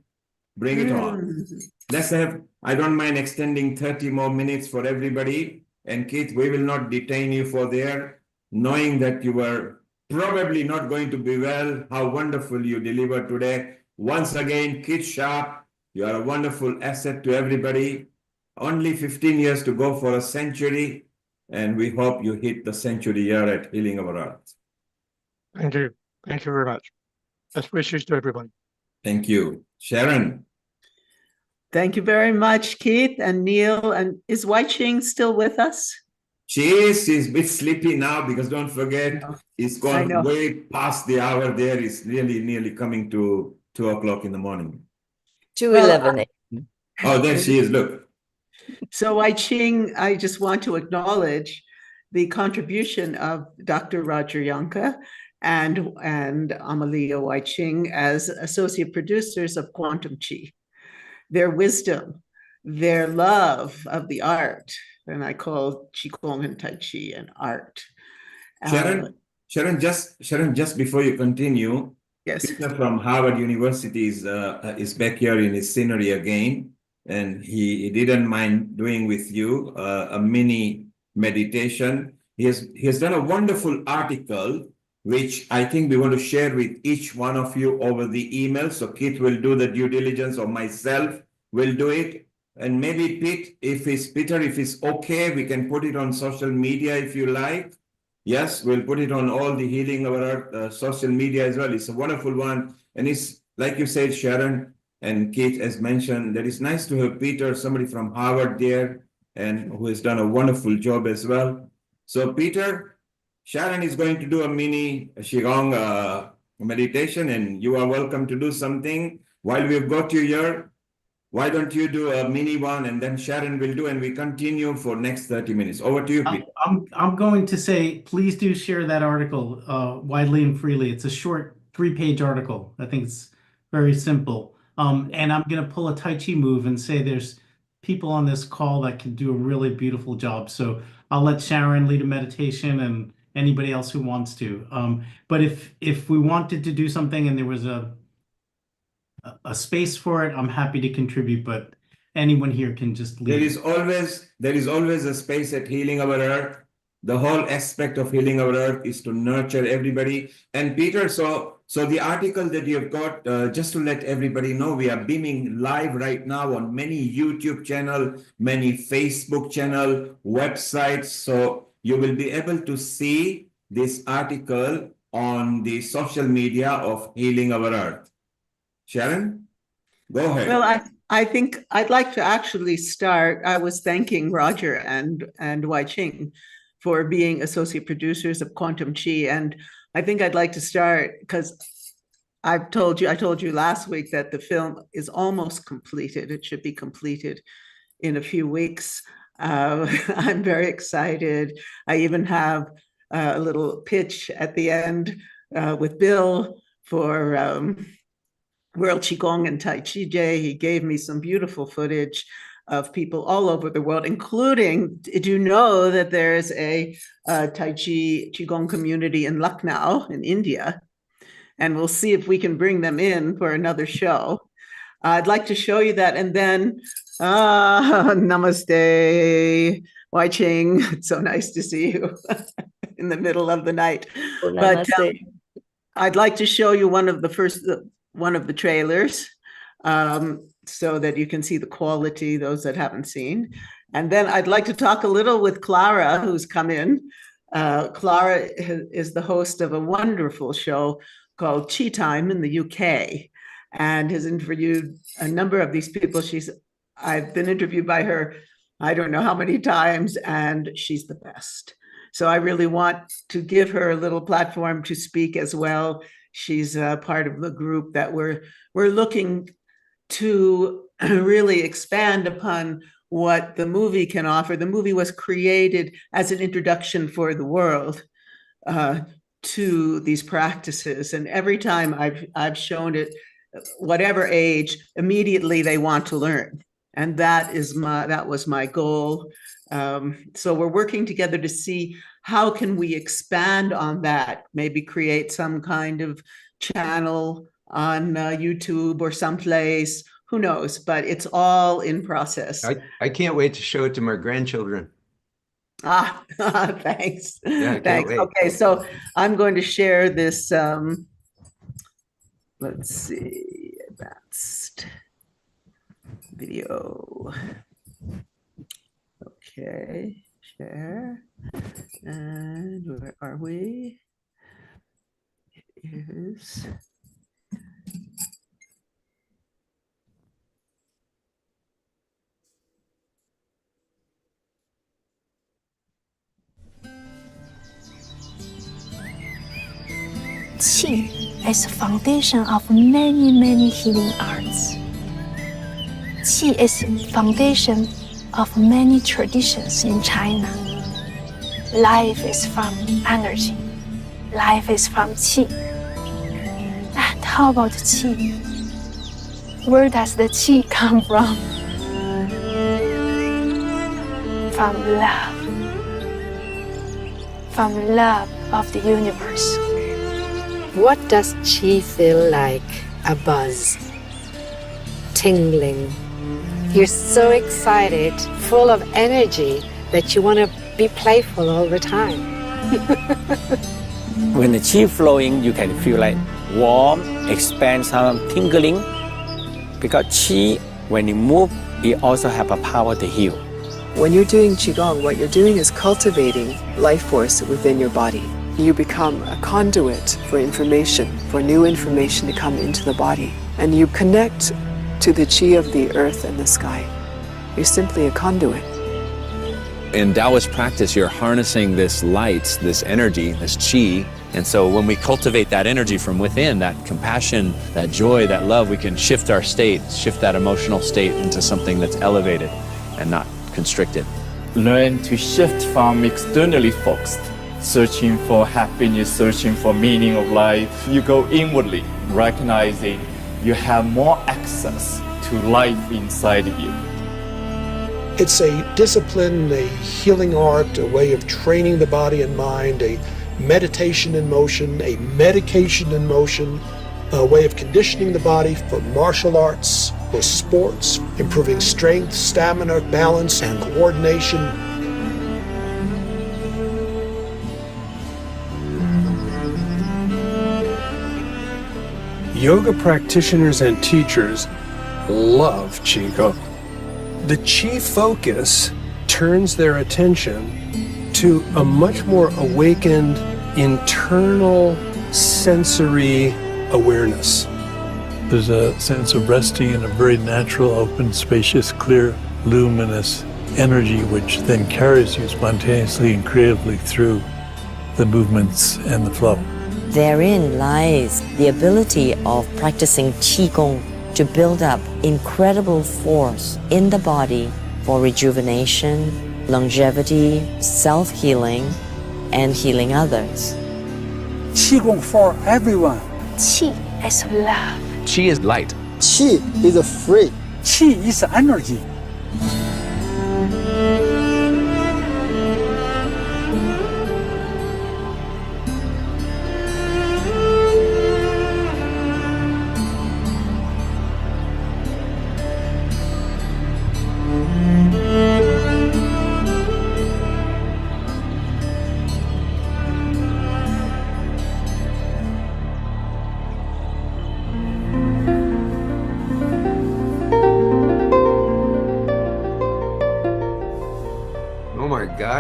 Bring it on. Let's have, I don't mind extending 30 more minutes for everybody. And Keith, we will not detain you for there, knowing that you were probably not going to be well. How wonderful you delivered today. Once again, Keith Sharp, you are a wonderful asset to everybody. Only 15 years to go for a century. And we hope you hit the century year at Healing Our Earth. Thank you. Thank you very much. Best wishes to everybody. Thank you. Sharon. Thank you very much, Keith and Neil. And is Wai-Ching still with us? She's a bit sleepy now because don't forget, it's gone way past the hour there. It's really nearly coming to 2 o'clock in the morning. 2:11. Oh, there she is. Look. So Wai-Ching, I just want to acknowledge the contribution of Dr. Roger Jahnke and Amalia Wai-Ching as associate producers of Quantum Chi. Their wisdom, their love of the art, and I call Qigong and Tai Chi an art. Sharon, just before you continue, yes, Peter from Harvard University is back here in his scenery again, and he didn't mind doing with you a mini meditation. He has done a wonderful article, which I think we want to share with each one of you over the email. So Keith will do the due diligence, or myself will do it. And maybe Peter, if it's okay, we can put it on social media if you like. Yes, we'll put it on all the Healing Our Earth social media as well. It's a wonderful one. And it's, like you said, Sharon and Keith, as mentioned, that it's nice to have Peter, somebody from Harvard there, and who has done a wonderful job as well. So Peter, Sharon is going to do a mini Qigong meditation, and you are welcome to do something. While we've got you here, why don't you do a mini one, and then Sharon will do, and we continue for next 30 minutes. Over to you, Peter. I'm going to say, please do share that article widely and freely. It's a short 3-page article. I think it's very simple. And I'm going to pull a Tai Chi move and say there's people on this call that can do a really beautiful job. So I'll let Sharon lead a meditation and anybody else who wants to. But if we wanted to do something and there was a space for it, I'm happy to contribute, but anyone here can just lead. There is always a space at Healing Our Earth. The whole aspect of Healing Our Earth is to nurture everybody. And Peter, so the article that you've got, just to let everybody know, we are beaming live right now on many YouTube channel, many Facebook channel, websites. So you will be able to see this article on the social media of Healing Our Earth. Sharon, go ahead. Well, I think I'd like to actually start. I was thanking Roger and Wai-Ching for being associate producers of Quantum Chi. And I think I'd like to start because I told you last week that the film is almost completed. It should be completed in a few weeks. I'm very excited. I even have a little pitch at the end with Bill for World Qigong and Tai Chi Day. He gave me some beautiful footage of people all over the world, including, did you know that there's a Tai Chi Qigong community in Lucknow in India? And we'll see if we can bring them in for another show. I'd like to show you that. And then, namaste, Wai-Ching. It's so nice to see you in the middle of the night. Oh, but I'd like to show you one of the trailers so that you can see the quality, those that haven't seen. And then I'd like to talk a little with Clara, who's come in. Clara is the host of a wonderful show called Chi Time in the UK, and has interviewed a number of these people. I've been interviewed by her, I don't know how many times, and she's the best. So I really want to give her a little platform to speak as well She's part of the group that we're looking to really expand upon what the movie can offer. The movie was created as an introduction for the world to these practices, and every time I've shown it, whatever age, immediately they want to learn, and that was my goal. So we're working together to see how can we expand on that, maybe create some kind of channel on YouTube or someplace, who knows, but it's all in process. I can't wait to show it to my grandchildren. Thanks. Yeah, Thanks. wait. Okay, so I'm going to share this. Let's see, advanced video. Okay, share. And where are we? It is. Qi is the foundation of many healing arts. Qi is the foundation of many traditions in China. Life is from energy. Life is from Qi. And how about Qi? Where does the Qi come from? From love. From love of the universe. What does Qi feel like? A buzz, tingling. You're so excited, full of energy that you want to be playful all the time. When the Qi flowing, you can feel like warm, expand, some tingling. Because Qi, when you move, it also have a power to heal. When you're doing Qigong, what you're doing is cultivating life force within your body. You become a conduit for information, for new information to come into the body. And you connect to the Qi of the earth and the sky. You're simply a conduit. In Taoist practice, you're harnessing this light, this energy, this Qi. And so when we cultivate that energy from within, that compassion, that joy, that love, we can shift our state, shift that emotional state into something that's elevated and not constricted. Learn to shift from externally focused, searching for happiness, searching for meaning of life. You go inwardly, recognizing you have more access to life inside of you. It's a discipline, a healing art, a way of training the body and mind, a meditation in motion, a medication in motion, a way of conditioning the body for martial arts, for sports, improving strength, stamina, balance, and coordination. Yoga practitioners and teachers love Qigong. The Qi focus turns their attention to a much more awakened internal sensory awareness. There's a sense of resting in a very natural, open, spacious, clear, luminous energy which then carries you spontaneously and creatively through the movements and the flow. Therein lies the ability of practicing Qigong to build up incredible force in the body for rejuvenation, longevity, self-healing, and healing others. Qigong for everyone. Qi is love. Qi is light. Qi is free. Qi is energy.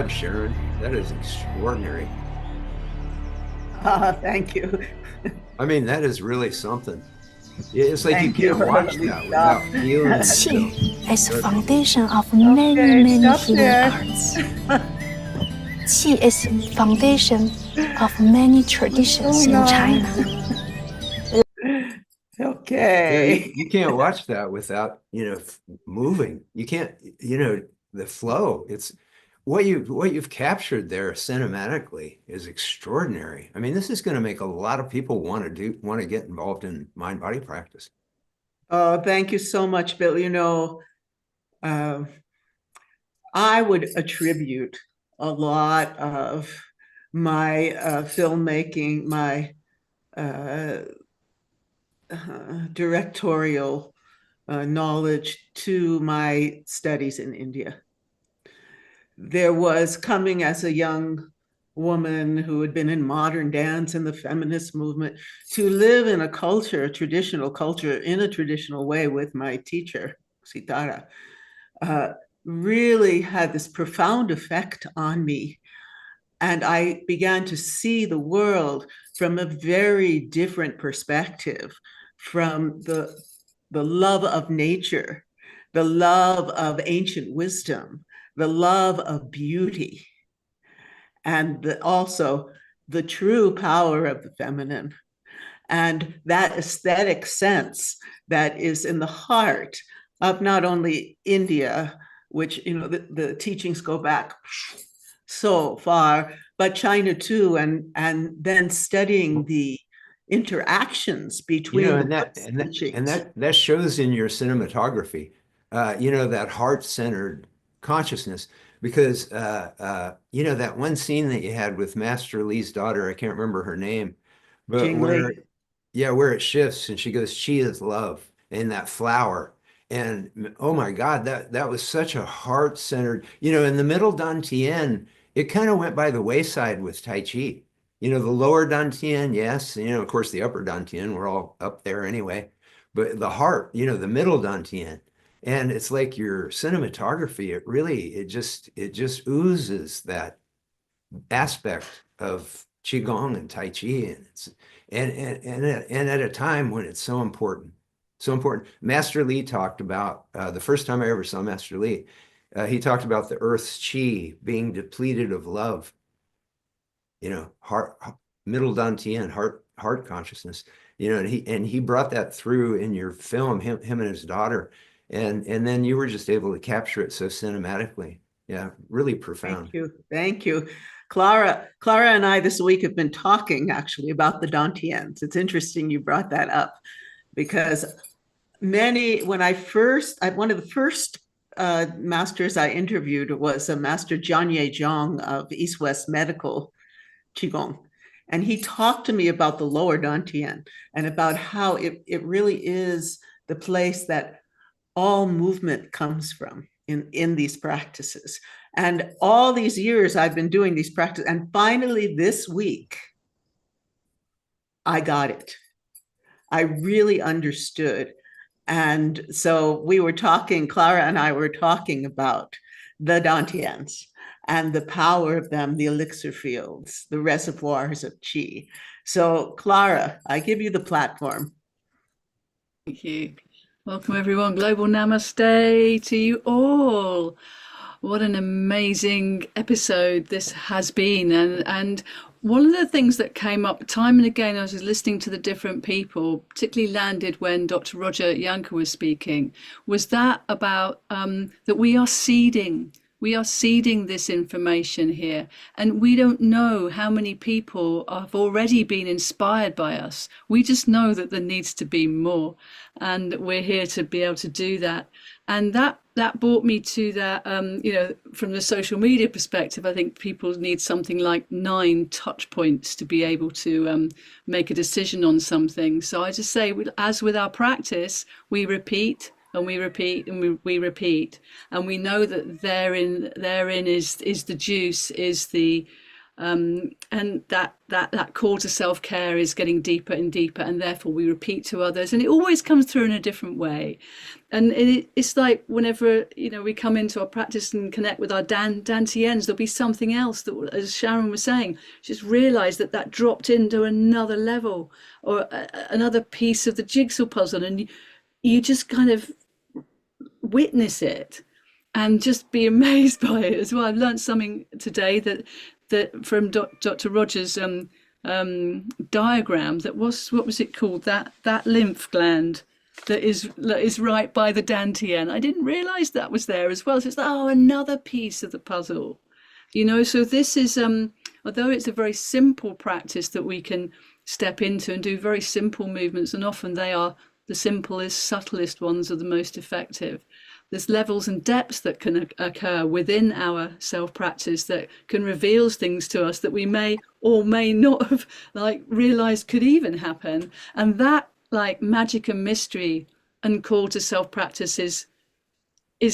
Sharon, that is extraordinary. Thank you. I mean, that is really something. It's like Thank you can't you. watch that without feeling it. Qi is the foundation of many healing arts. Qi is the foundation of many traditions in China. Okay. You can't watch that without, moving. You can't, the flow. It's what you've captured there cinematically is extraordinary. I mean, this is going to make a lot of people want to get involved in mind-body practice. Oh, thank you so much, Bill. I would attribute a lot of my filmmaking, my directorial knowledge to my studies in India. There was, coming as a young woman who had been in modern dance and the feminist movement, to live in a culture, a traditional culture, in a traditional way with my teacher, Sitara, really had this profound effect on me. And I began to see the world from a very different perspective, from the love of nature, the love of ancient wisdom, the love of beauty, and also the true power of the feminine, and that aesthetic sense that is in the heart of not only India, which, the teachings go back so far, but China too, and then studying the interactions between that shows in your cinematography, that heart-centered consciousness, because that one scene that you had with Master Li's daughter, I can't remember her name, but where it shifts and she goes, "Chi is love," and that flower. And oh my God, that was such a heart-centered, in the middle Dantian, it kind of went by the wayside with Tai Chi. The lower Dantian, yes, of course the upper Dantian, we're all up there anyway, but the heart, the middle Dantian. And it's like your cinematography, it just oozes that aspect of Qigong and Tai Chi, and at a time when it's so important. So important. Master Li talked about, the first time I ever saw Master Li, he talked about the earth's chi being depleted of love. Heart, middle Dantian, heart consciousness. And he brought that through in your film, him and his daughter, and then you were just able to capture it so cinematically. Yeah, really profound. Thank you. Clara and I this week have been talking actually about the Dantians. It's interesting you brought that up, because one of the first masters I interviewed was a Master Jahnke of East West Medical Qigong. And he talked to me about the lower Dantian and about how it really is the place that all movement comes from in these practices. And all these years I've been doing these practices, and finally this week, I got it. I really understood. And so Clara and I were talking about the Dantians and the power of them, the elixir fields, the reservoirs of qi. So Clara, I give you the platform. Thank you. Welcome everyone. Global Namaste to you all. What an amazing episode this has been. And one of the things that came up time and again, I was listening to the different people, particularly landed when Dr. Roger Jahnke was speaking, was that about that we are seeding this information here, and we don't know how many people have already been inspired by us. We just know that there needs to be more, and we're here to be able to do that. And that brought me to that, from the social media perspective, I think people need something like 9 touch points to be able to make a decision on something. So I just say, as with our practice, we repeat and we repeat and we repeat, and we know that therein is the juice, is the and that call to self-care is getting deeper and deeper, and therefore we repeat to others, and it always comes through in a different way. And it's like whenever we come into our practice and connect with our dantians, there'll be something else that, as Sharon was saying, just realize that dropped into another level or another piece of the jigsaw puzzle, and you just kind of witness it and just be amazed by it as well. I've learned something today that from Dr. Rogers' diagram that was, what was it called? That lymph gland that is right by the dantian. I didn't realize that was there as well. So it's like, oh, another piece of the puzzle, you know. So this is, although it's a very simple practice that we can step into and do very simple movements, and often they are the simplest, subtlest ones are the most effective. There's levels and depths that can occur within our self-practice that can reveal things to us that we may or may not have like realized could even happen. And that like magic and mystery and call to self-practice is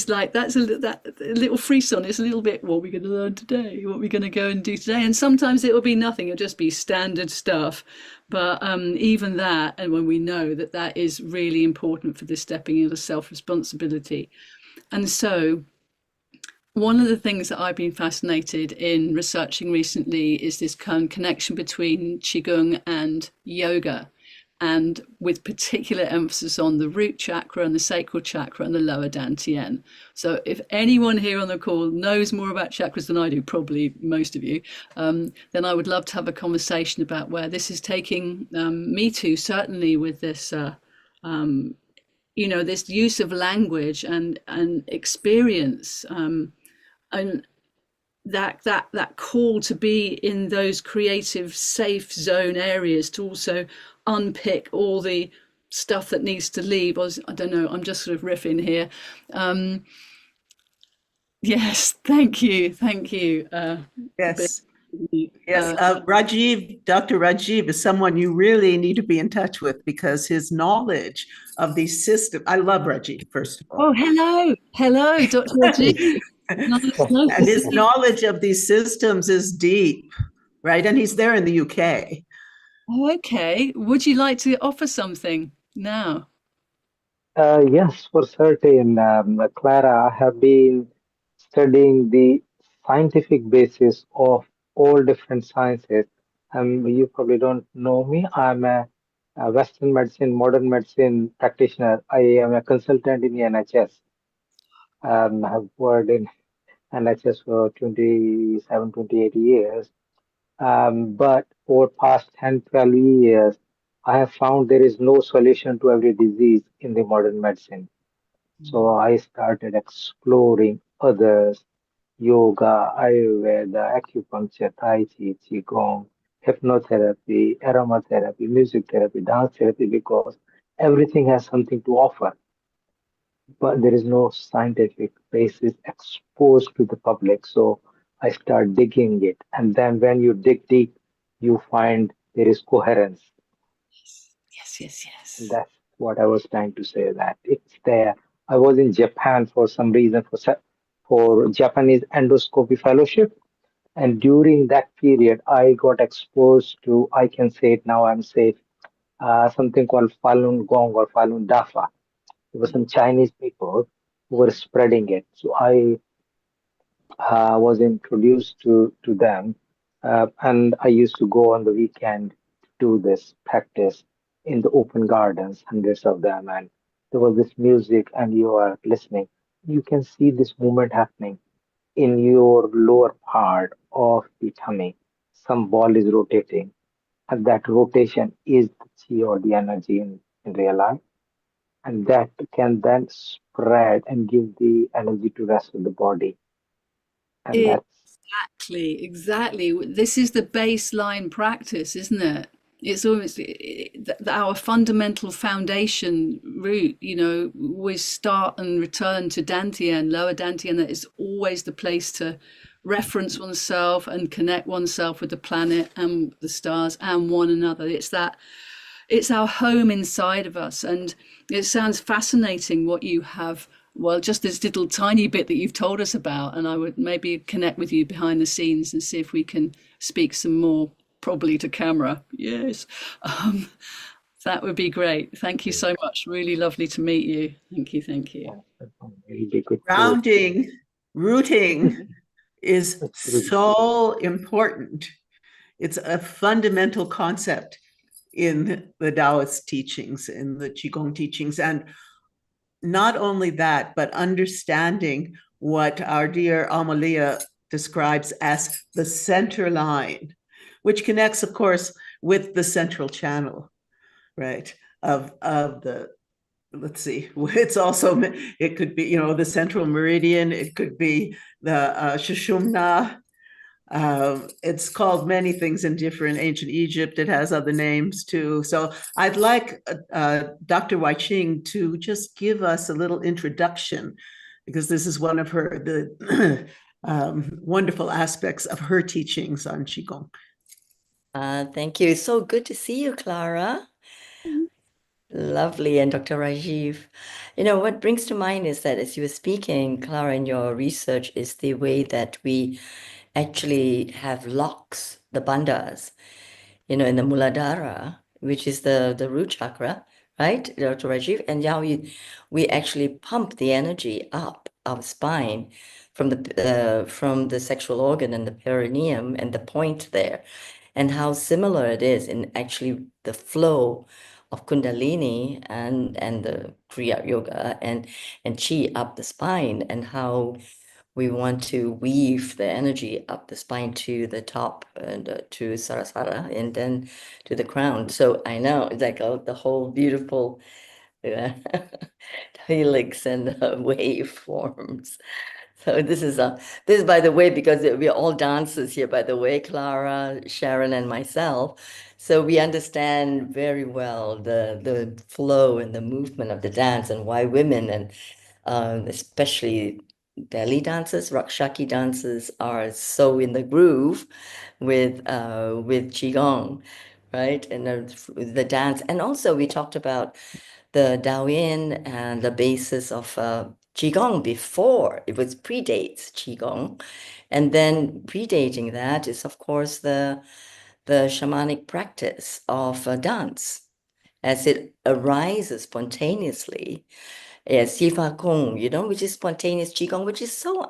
like, that's that little frisson is a little bit, what we're going to learn today, what we're going to go and do today. And sometimes it will be nothing, it'll just be standard stuff. But even that, and when we know that that is really important for this stepping into self-responsibility. And so one of the things that I've been fascinated in researching recently is this kind of connection between Qigong and yoga, and with particular emphasis on the root chakra and the sacral chakra and the lower dantian. So if anyone here on the call knows more about chakras than I do, probably most of you, then I would love to have a conversation about where this is taking me to, certainly with this, you know, this use of language and experience, and that call to be in those creative, safe zone areas to also unpick all the stuff that needs to leave. I don't know, I'm just sort of riffing here. Yes, thank you. Yes. Rajiv, Dr. Rajiv is someone you really need to be in touch with, because his knowledge of these systems, I love Rajiv, first of all. Oh, hello, Dr. Rajiv. And his knowledge of these systems is deep, right? And he's there in the UK. Okay, would you like to offer something now? Yes, for certain. Clara, I have been studying the scientific basis of all different sciences. You probably don't know me. I'm a Western medicine, modern medicine practitioner. I am a consultant in the NHS. I have worked in NHS for 27, 28 years. But over past 10, 12 years, I have found there is no solution to every disease in the modern medicine. So I started exploring others, yoga, Ayurveda, acupuncture, Tai Chi, Qigong, hypnotherapy, aromatherapy, music therapy, dance therapy, because everything has something to offer. But there is no scientific basis exposed to the public. So I start digging it. And then when you dig deep, you find there is coherence. Yes. And that's what I was trying to say, that it's there. I was in Japan for some reason for Japanese endoscopy fellowship. And during that period, I got exposed to, I can say it now, I'm safe, something called Falun Gong or Falun Dafa. There were some Chinese people who were spreading it. So I was introduced to them, and I used to go on the weekend to do this practice in the open gardens, hundreds of them, and there was this music, and you are listening. You can see this movement happening in your lower part of the tummy. Some ball is rotating, and that rotation is the chi or the energy in real life. And that can then spread and give the energy to rest of the body. And that's Exactly. This is the baseline practice, isn't it? It's almost our fundamental foundation route, you know, we start and return to dantian, lower dantian. That is always the place to reference oneself and connect oneself with the planet and the stars and one another. It's our home inside of us. And it sounds fascinating what you have, well, just this little tiny bit that you've told us about. And I would maybe connect with you behind the scenes and see if we can speak some more, probably to camera. Yes. That would be great. Thank you so much. Really lovely to meet you. Thank you. Grounding, rooting is so important. It's a fundamental concept in the Taoist teachings, in the Qigong teachings. And not only that, but understanding what our dear Amalia describes as the center line, which connects, of course, with the central channel, right? Of the, let's see, it's also, it could be, the central meridian, it could be the Shushumna. It's called many things in different ancient Egypt. It has other names too. So I'd like Dr. Wai-Ching to just give us a little introduction, because this is one of the wonderful aspects of her teachings on Qigong. Thank you. So good to see you, Clara. Lovely. And Dr. Rajiv. What brings to mind is that as you were speaking, Clara, in your research is the way that we actually have locks, the bandhas, in the Muladhara, which is the root chakra, right, Dr. Rajiv? And how we actually pump the energy up our spine from the sexual organ and the perineum and the point there, and how similar it is in actually the flow of Kundalini and the Kriya Yoga and Chi up the spine, and how we want to weave the energy up the spine to the top and to Sarasara and then to the crown. So I know it's like the whole beautiful helix and wave forms. So this is by the way, because we're all dancers here, by the way, Clara, Sharon, and myself. So we understand very well the flow and the movement of the dance, and why women and especially belly dancers, Rakshaki dancers, are so in the groove with Qigong, right? And the dance. And also we talked about the Daoyin and the basis of Qigong before. It was predates Qigong. And then predating that is, of course, the shamanic practice of dance as it arises spontaneously. Sifa Kung, which is spontaneous Qigong, which is so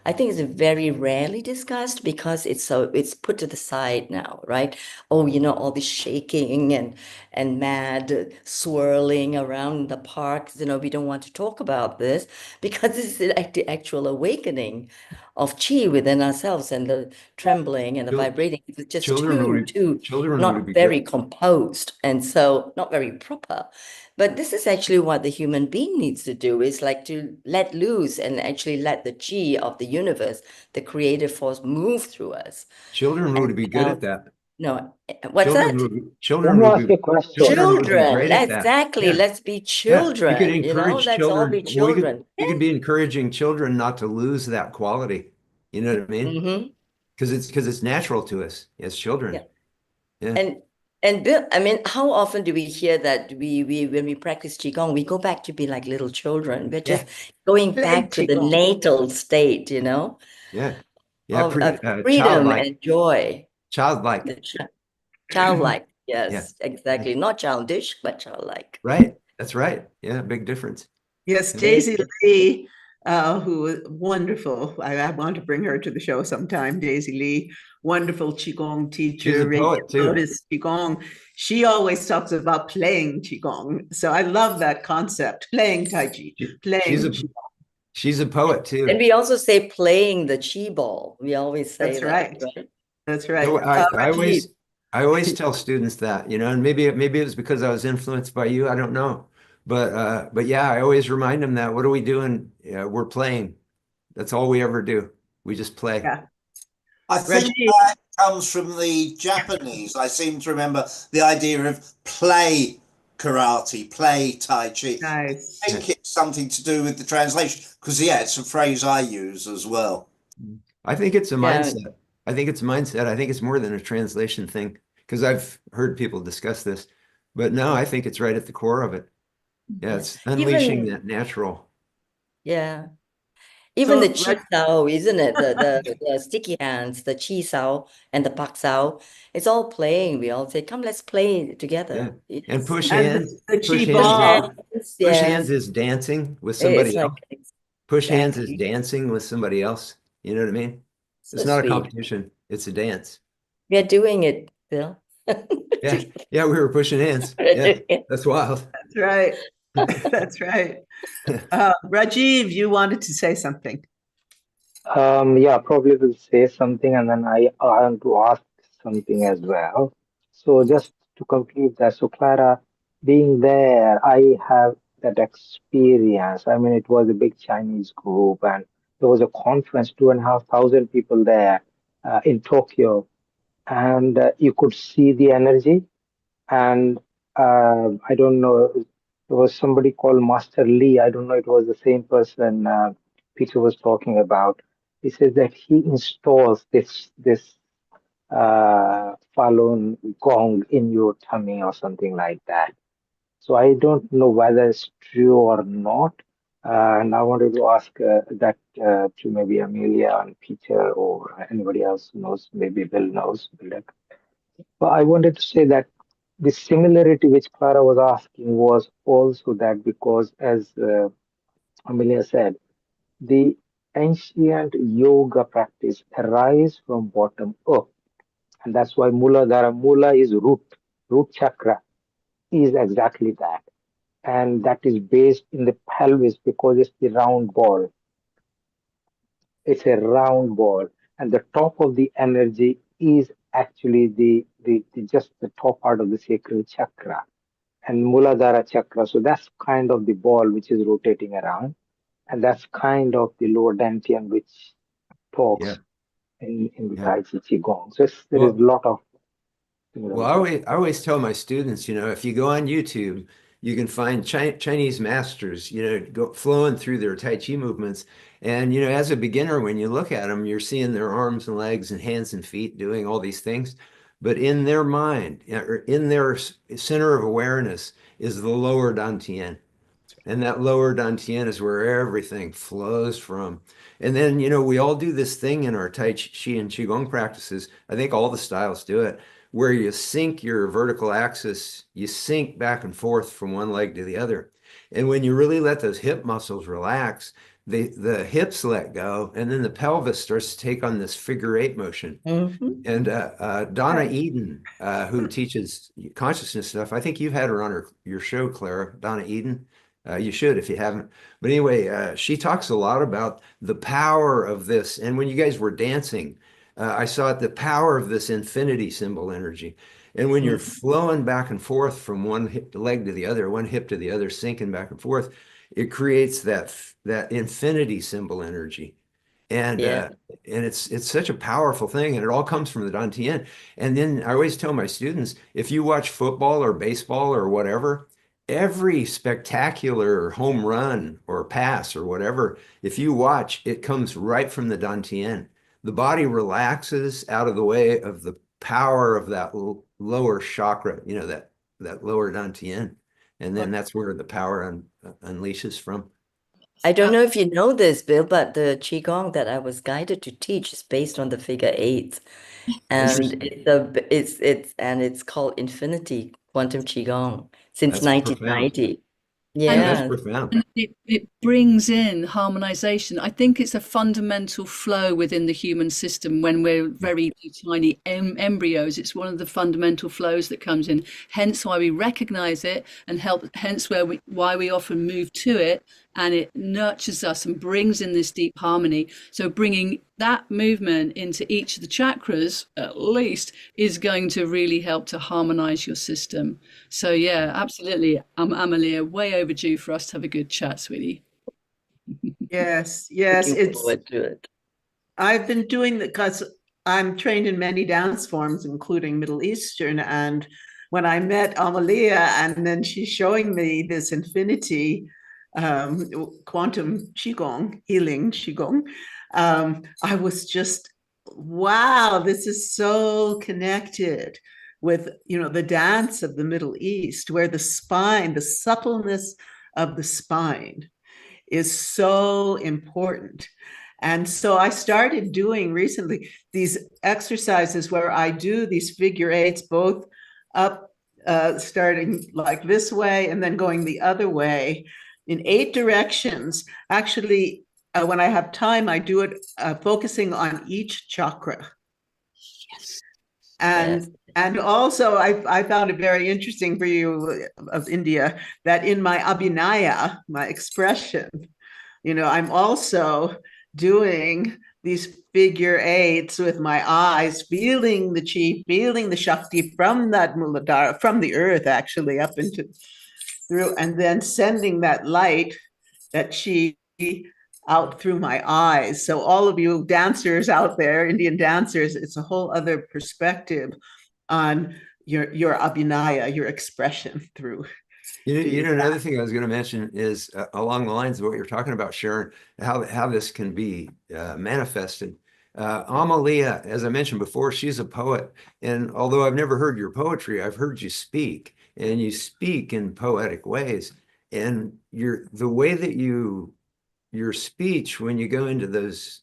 I think it's very rarely discussed because it's put to the side now, right? Oh, all this shaking and mad swirling around the park. We don't want to talk about this because this is like the actual awakening of Qi within ourselves, and the trembling and the vibrating. It's just too not very composed, and so not very proper. But this is actually what the human being needs to do, is like to let loose and actually let the Qi of the universe, the creative force, move through us. Children would be good at that. No, what's that? Children would be great at that. Exactly. Yeah. Let's be children. You could encourage let's children. all be children. You could be encouraging children not to lose that quality. You know what I mean? Because it's natural to us as children. Yeah. And Bill, I mean, how often do we hear that we when we practice Qigong, we go back to be like little children? We're just going back to the natal state, Yeah. Of freedom and joy. Childlike. Childlike, yes, exactly. Not childish, but childlike. Right. That's right. Yeah, big difference. Yes, Daisy Lee, who is wonderful. I want to bring her to the show sometime. Daisy Lee, wonderful Qigong teacher. She's a poet too. Qigong. She always talks about playing Qigong. So I love that concept, playing Tai Chi, playing Qigong. She's a poet too. And we also say playing the Qi ball. We always say that's right. That's right. So I always tell students that, and maybe it was because I was influenced by you. I don't know. But yeah, I always remind them that what are we doing? We're playing. That's all we ever do. We just play. Yeah. I think that comes from the Japanese. I seem to remember the idea of play karate, play Tai Chi. Nice. I think it's something to do with the translation, because it's a phrase I use as well. I think it's a mindset. I think it's mindset. I think it's more than a translation thing, because I've heard people discuss this. But no, I think it's right at the core of it. Yeah, it's unleashing that natural. Yeah. Even the Qi Sao, isn't it? The sticky hands, the Qi Sao and the Pak Sao, it's all playing. We all say, come, let's play together. Yeah. And push hands. The Qi ball. Push hands is dancing with somebody else. Push hands is dancing with somebody else. You know what I mean? It's not a competition. It's a dance. We are doing it, Bill. Yeah, we were pushing hands. Yeah, that's wild. That's right. That's right. Rajiv, you wanted to say something. Yeah, probably will say something, and then I want to ask something as well. So just to complete that, so Clara, being there, I have that experience. I mean, it was a big Chinese group, and there was a conference, 2,500 people there in Tokyo, and you could see the energy. And I don't know, there was somebody called Master Lee. I don't know, it was the same person Peter was talking about. He says that he installs this Falun Gong in your tummy or something like that. So I don't know whether it's true or not. And I wanted to ask that to maybe Amelia and Peter or anybody else who knows, maybe Bill knows. But I wanted to say that the similarity which Clara was asking was also that because, as Amelia said, the ancient yoga practice arise from bottom up. And that's why Mula is root chakra is exactly that. And that is based in the pelvis because it's the round ball. It's a round ball. And the top of the energy is actually the just the top part of the sacral chakra and Muladhara chakra. So that's kind of the ball which is rotating around. And that's kind of the lower dantian which talks in the Tai Chi Qigong. So there is a lot of. Well, I always tell my students, if you go on YouTube, you can find Chinese masters, flowing through their Tai Chi movements. And, as a beginner, when you look at them, you're seeing their arms and legs and hands and feet doing all these things. But in their mind, or in their center of awareness, is the lower dantian. And that lower dantian is where everything flows from. And then, we all do this thing in our Tai Chi and Qigong practices. I think all the styles do it, where you sink your vertical axis, you sink back and forth from one leg to the other. And when you really let those hip muscles relax, the hips let go, and then the pelvis starts to take on this figure eight motion. And Donna Eden, who teaches consciousness stuff, I think you've had her on your show, Clara, Donna Eden. You should if you haven't. But anyway, she talks a lot about the power of this. And when you guys were dancing, I saw the power of this infinity symbol energy. And when you're flowing back and forth from one leg to the other, one hip to the other, sinking back and forth, it creates that infinity symbol energy. And it's such a powerful thing, and it all comes from the dantian. And then I always tell my students, if you watch football or baseball or whatever, every spectacular home run or pass or whatever, if you watch, it comes right from the dantian. The body relaxes out of the way of the power of that lower chakra, that lower dantian. And then that's where the power unleashes from. I don't know if you know this, Bill, but the Qigong that I was guided to teach is based on the figure eights. And it's called Infinity Quantum Qigong since 1990. That's Yeah. profound. It brings in harmonization. I think it's a fundamental flow within the human system when we're very tiny embryos. It's one of the fundamental flows that comes in, hence why we recognize it, and hence why we often move to it, and it nurtures us and brings in this deep harmony. So bringing that movement into each of the chakras, at least, is going to really help to harmonize your system. So yeah, absolutely. Amelia, way overdue for us to have a good chat, sweetie. Yes, Looking forward to it. I've been doing that because I'm trained in many dance forms, including Middle Eastern. And when I met Amelia, and then she's showing me this infinity quantum Qigong, healing Qigong, I was just, wow, this is so connected with, the dance of the Middle East, where the spine, the suppleness of the spine is so important. And so I started doing recently these exercises where I do these figure eights, both up, starting like this way and then going the other way in 8 directions. Actually, when I have time, I do it focusing on each chakra. Yes. And also, I found it very interesting for you of India that in my abhinaya, my expression, I'm also doing these figure eights with my eyes, feeling the chi, feeling the Shakti from that Muladhara, from the earth actually up into through, and then sending that light, that chi out through my eyes. So all of you dancers out there, Indian dancers, it's a whole other perspective on your abhinaya, your expression through. Another thing I was going to mention is along the lines of what you're talking about, Sharon, how this can be manifested. Amalia, as I mentioned before, she's a poet. And although I've never heard your poetry, I've heard you speak, and you speak in poetic ways. And the way that your speech, when you go into those,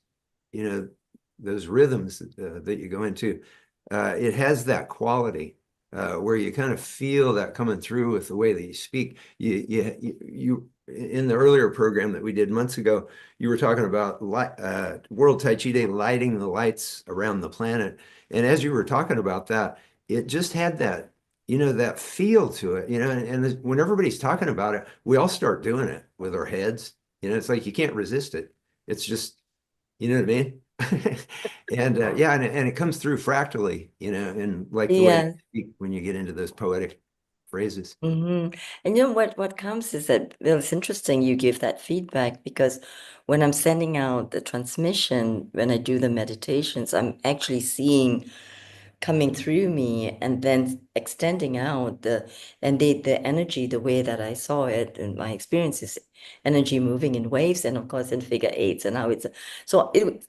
those rhythms that you go into, it has that quality. Where you kind of feel that coming through with the way that you speak. You in the earlier program that we did months ago, you were talking about World Tai Chi Day, lighting the lights around the planet. And as you were talking about that, it just had that, that feel to it, and when everybody's talking about it, we all start doing it with our heads. It's like you can't resist it. It's just, you know what I mean? And and it comes through fractally, and like the way you speak when you get into those poetic phrases. And what comes is that, well, it's interesting you give that feedback, because when I'm sending out the transmission, when I do the meditations, I'm actually seeing coming through me and then extending out the energy, the way that I saw it in my experiences, energy moving in waves, and of course in figure eights, and how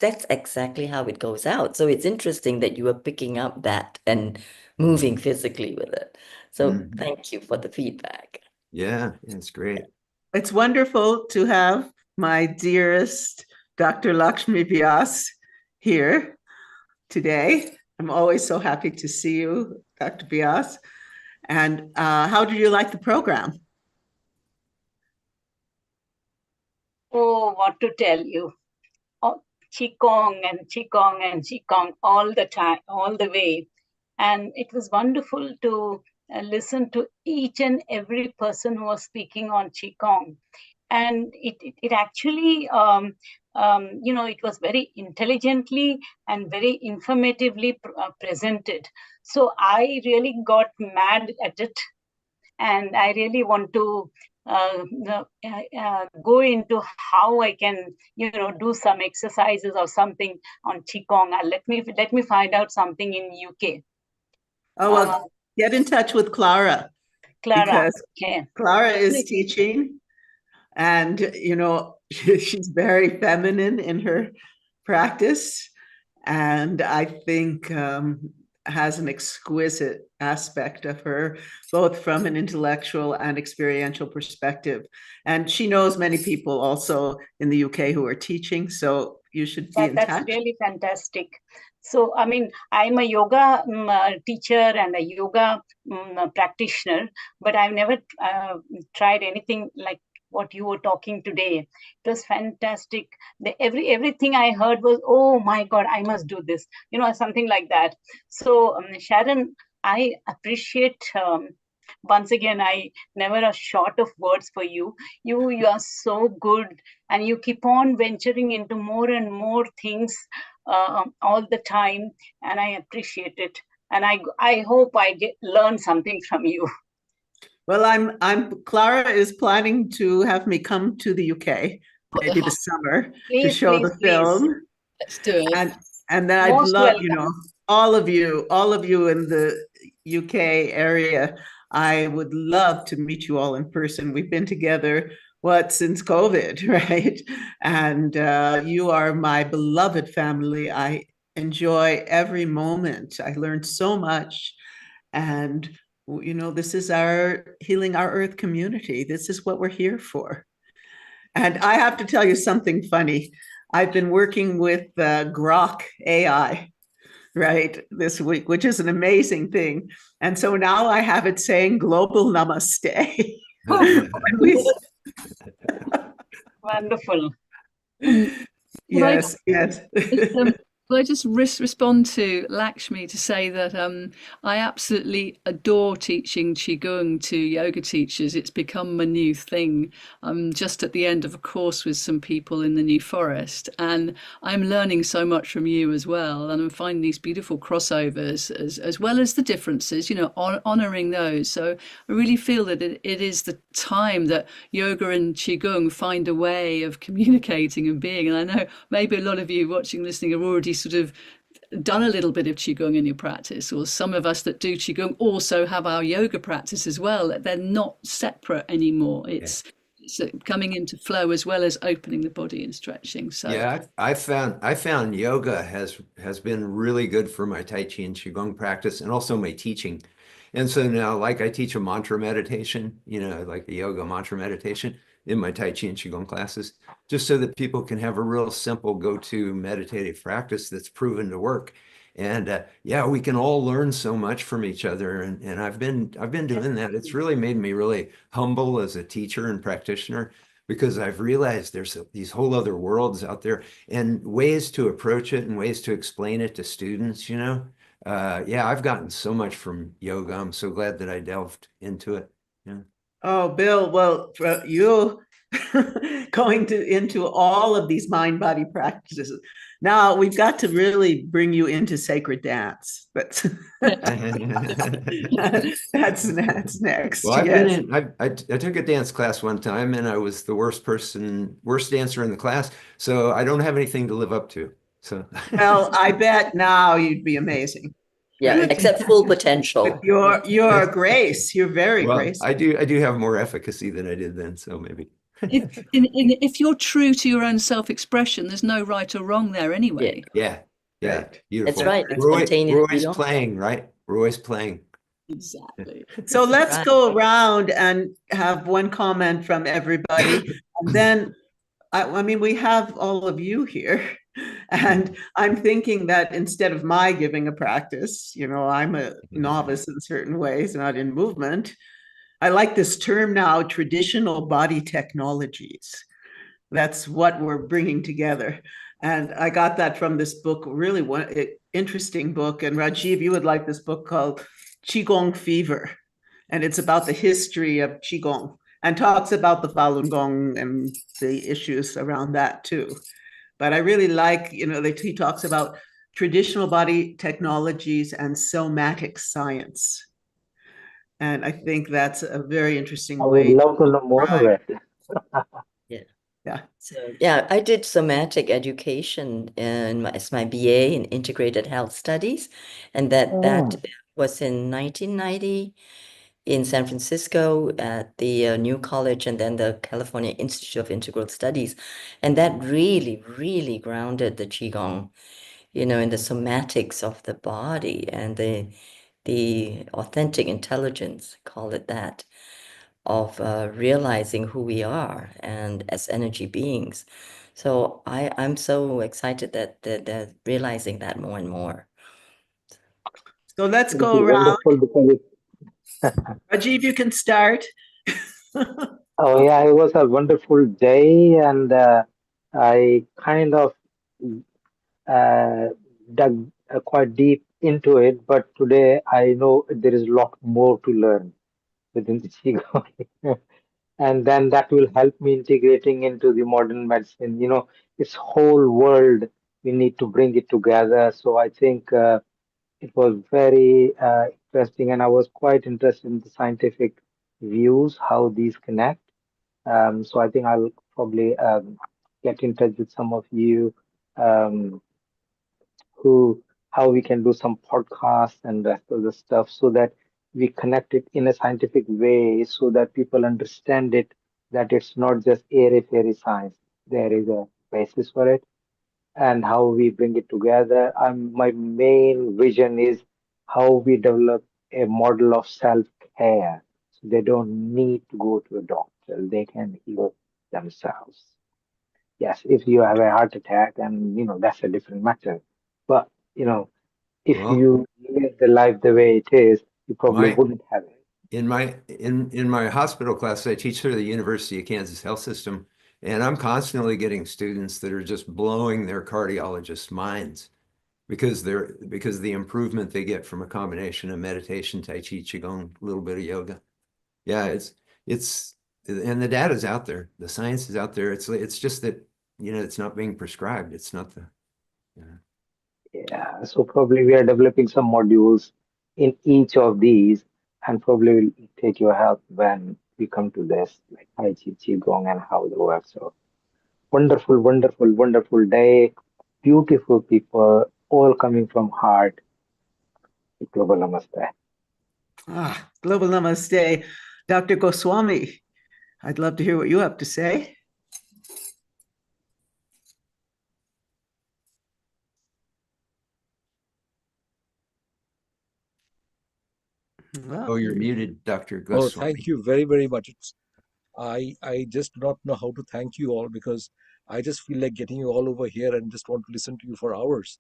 that's exactly how it goes out. So it's interesting that you are picking up that and moving physically with it. So thank you for the feedback. Yeah, it's great. It's wonderful to have my dearest Dr. Lakshmi Vyas here today. I'm always so happy to see you, Dr. Vyas. And how did you like the program? Oh, what to tell you. Oh, Qigong and Qigong and Qigong all the time, all the way. And it was wonderful to listen to each and every person who was speaking on Qigong. And it actually, it was very intelligently and very informatively presented. So I really got mad at it. And I really want to go into how I can, do some exercises or something on Qigong. Let me find out something in UK. Oh, well, get in touch with Clara. Because Clara is teaching, and she's very feminine in her practice, and I think has an exquisite aspect of her, both from an intellectual and experiential perspective. And she knows many people also in the UK who are teaching, so you should be in touch. That's really fantastic. So, I mean, I'm a yoga teacher and a yoga practitioner, but I've never tried anything like what you were talking today. It was fantastic. Everything I heard was, oh my God, I must do this, something like that. So Sharon, I appreciate, once again, I never are short of words for you. You are so good, and you keep on venturing into more and more things all the time, and I appreciate it. And I hope I learn something from you. Well, Clara is planning to have me come to the UK maybe this summer to show the film. Let's do it. And then I'd love, all of you in the UK area, I would love to meet you all in person. We've been together, since COVID, right? And you are my beloved family. I enjoy every moment. I learned so much. And this is our Healing Our Earth community. This is what we're here for. And I have to tell you something funny. I've been working with Grok AI, right, this week, which is an amazing thing. And so now I have it saying global namaste. Wonderful. Yes. Well, I just respond to Lakshmi to say that I absolutely adore teaching Qigong to yoga teachers. It's become my new thing. I'm just at the end of a course with some people in the New Forest, and I'm learning so much from you as well. And I'm finding these beautiful crossovers as well as the differences, you know, honoring those. So I really feel that it is the time that yoga and Qigong find a way of communicating and being. And I know maybe a lot of you watching, listening have already sort of done a little bit of Qigong in your practice, or some of us that do Qigong also have our yoga practice as well. They're not separate anymore. It's coming into flow as well as opening the body and stretching. So yeah, I found yoga has been really good for my Tai Chi and Qigong practice and also my teaching. And so now, like, I teach a mantra meditation, you know, like the yoga mantra meditation in my Tai Chi and Qigong classes, just so that people can have a real simple go-to meditative practice that's proven to work. And yeah, we can all learn so much from each other. And I've been doing that. It's really made me really humble as a teacher and practitioner, because I've realized there's these whole other worlds out there and ways to approach it and ways to explain it to students, you know. Yeah, I've gotten so much from yoga. I'm so glad that I delved into it. Yeah. Oh, Bill, well, you going into all of these mind-body practices. Now we've got to really bring you into sacred dance. But that's next. Well, Yes. I took a dance class one time and I was the worst dancer in the class. So I don't have anything to live up to. So Well, I bet now you'd be amazing. Yeah, except full potential. Your grace, you're very well, graceful. I do have more efficacy than I did then, so maybe. if you're true to your own self-expression, there's no right or wrong there anyway. Yeah. Right. Beautiful. That's right. We're always Spontaneous. playing, right? We're always playing. Exactly. So let's go around and have one comment from everybody. And then, I mean, we have all of you here. And I'm thinking that instead of my giving a practice, you know, I'm a novice in certain ways, not in movement. I like this term now, traditional body technologies. That's what we're bringing together. And I got that from this book, really one interesting book. And Rajiv, you would like this book called Qigong Fever. And it's about the history of Qigong and talks about the Falun Gong and the issues around that too. But I really like, you know, he talks about traditional body technologies and somatic science. And I think that's a very interesting way. I would love to know more of it. Yeah. So yeah, I did somatic education as my BA in integrated health studies, and that was in 1990 in San Francisco at the New College and then the California Institute of Integral Studies, and that really, really grounded the Qigong, you know, in the somatics of the body and the authentic intelligence, call it that, of realizing who we are and as energy beings. So I'm so excited that they're realizing that more and more. So let's go around. Rajiv, you can start. Oh yeah, it was a wonderful day, and I kind of dug quite deep into it. But today I know there is a lot more to learn within the Qigong. And then that will help me integrating into the modern medicine. You know, this whole world, we need to bring it together. So I think it was very interesting, and I was quite interested in the scientific views, how these connect. So I think I'll probably get in touch with some of you um, how we can do some podcasts and rest of the stuff so that we connect it in a scientific way so that people understand it, that it's not just airy-fairy science. There is a basis for it and how we bring it together. My main vision is how we develop a model of self-care. So they don't need to go to a doctor. They can heal themselves. Yes, if you have a heart attack, and that's a different matter. But if you live the life the way it is, you probably wouldn't have it. In my hospital class, I teach through the University of Kansas Health System, and I'm constantly getting students that are just blowing their cardiologists' minds. because the improvement they get from a combination of meditation, Tai Chi, Qigong, a little bit of yoga. Yeah, it's and the data's out there, the science is out there. It's just that, it's not being prescribed. It's not the, Yeah, so probably we are developing some modules in each of these, and probably will take your help when we come to this, like Tai Chi, Qigong, and how they work. So wonderful, wonderful, wonderful day. Beautiful people, all coming from heart. Global Namaste. Global Namaste. Dr. Goswami, I'd love to hear what you have to say. Well, oh, you're muted, Dr. Oh, Goswami. thank you very, very much. I just do not know how to thank you all, because I just feel like getting you all over here and just want to listen to you for hours.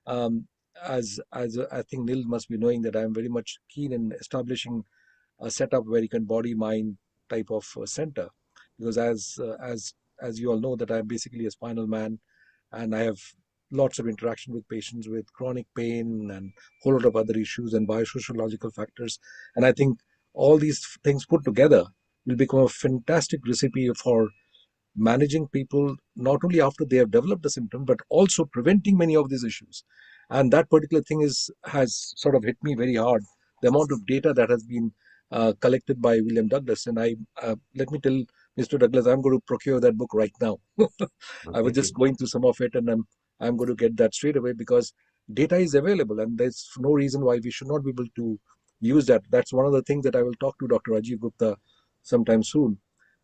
As I think Neil must be knowing that I'm very much keen in establishing a setup where you can body mind type of center, because as you all know, that I'm basically a spinal man, and I have lots of interaction with patients with chronic pain and a whole lot of other issues and biosociological factors. And I think all these things put together will become a fantastic recipe for managing people, not only after they have developed the symptom, but also preventing many of these issues. And that particular thing has sort of hit me very hard, the amount of data that has been collected by William Douglas. And let me tell Mr. Douglas, I'm going to procure that book right now. I was just going through some of it, and I'm going to get that straight away, because data is available and there's no reason why we should not be able to use that. That's one of the things that I will talk to Dr. Rajiv Gupta sometime soon,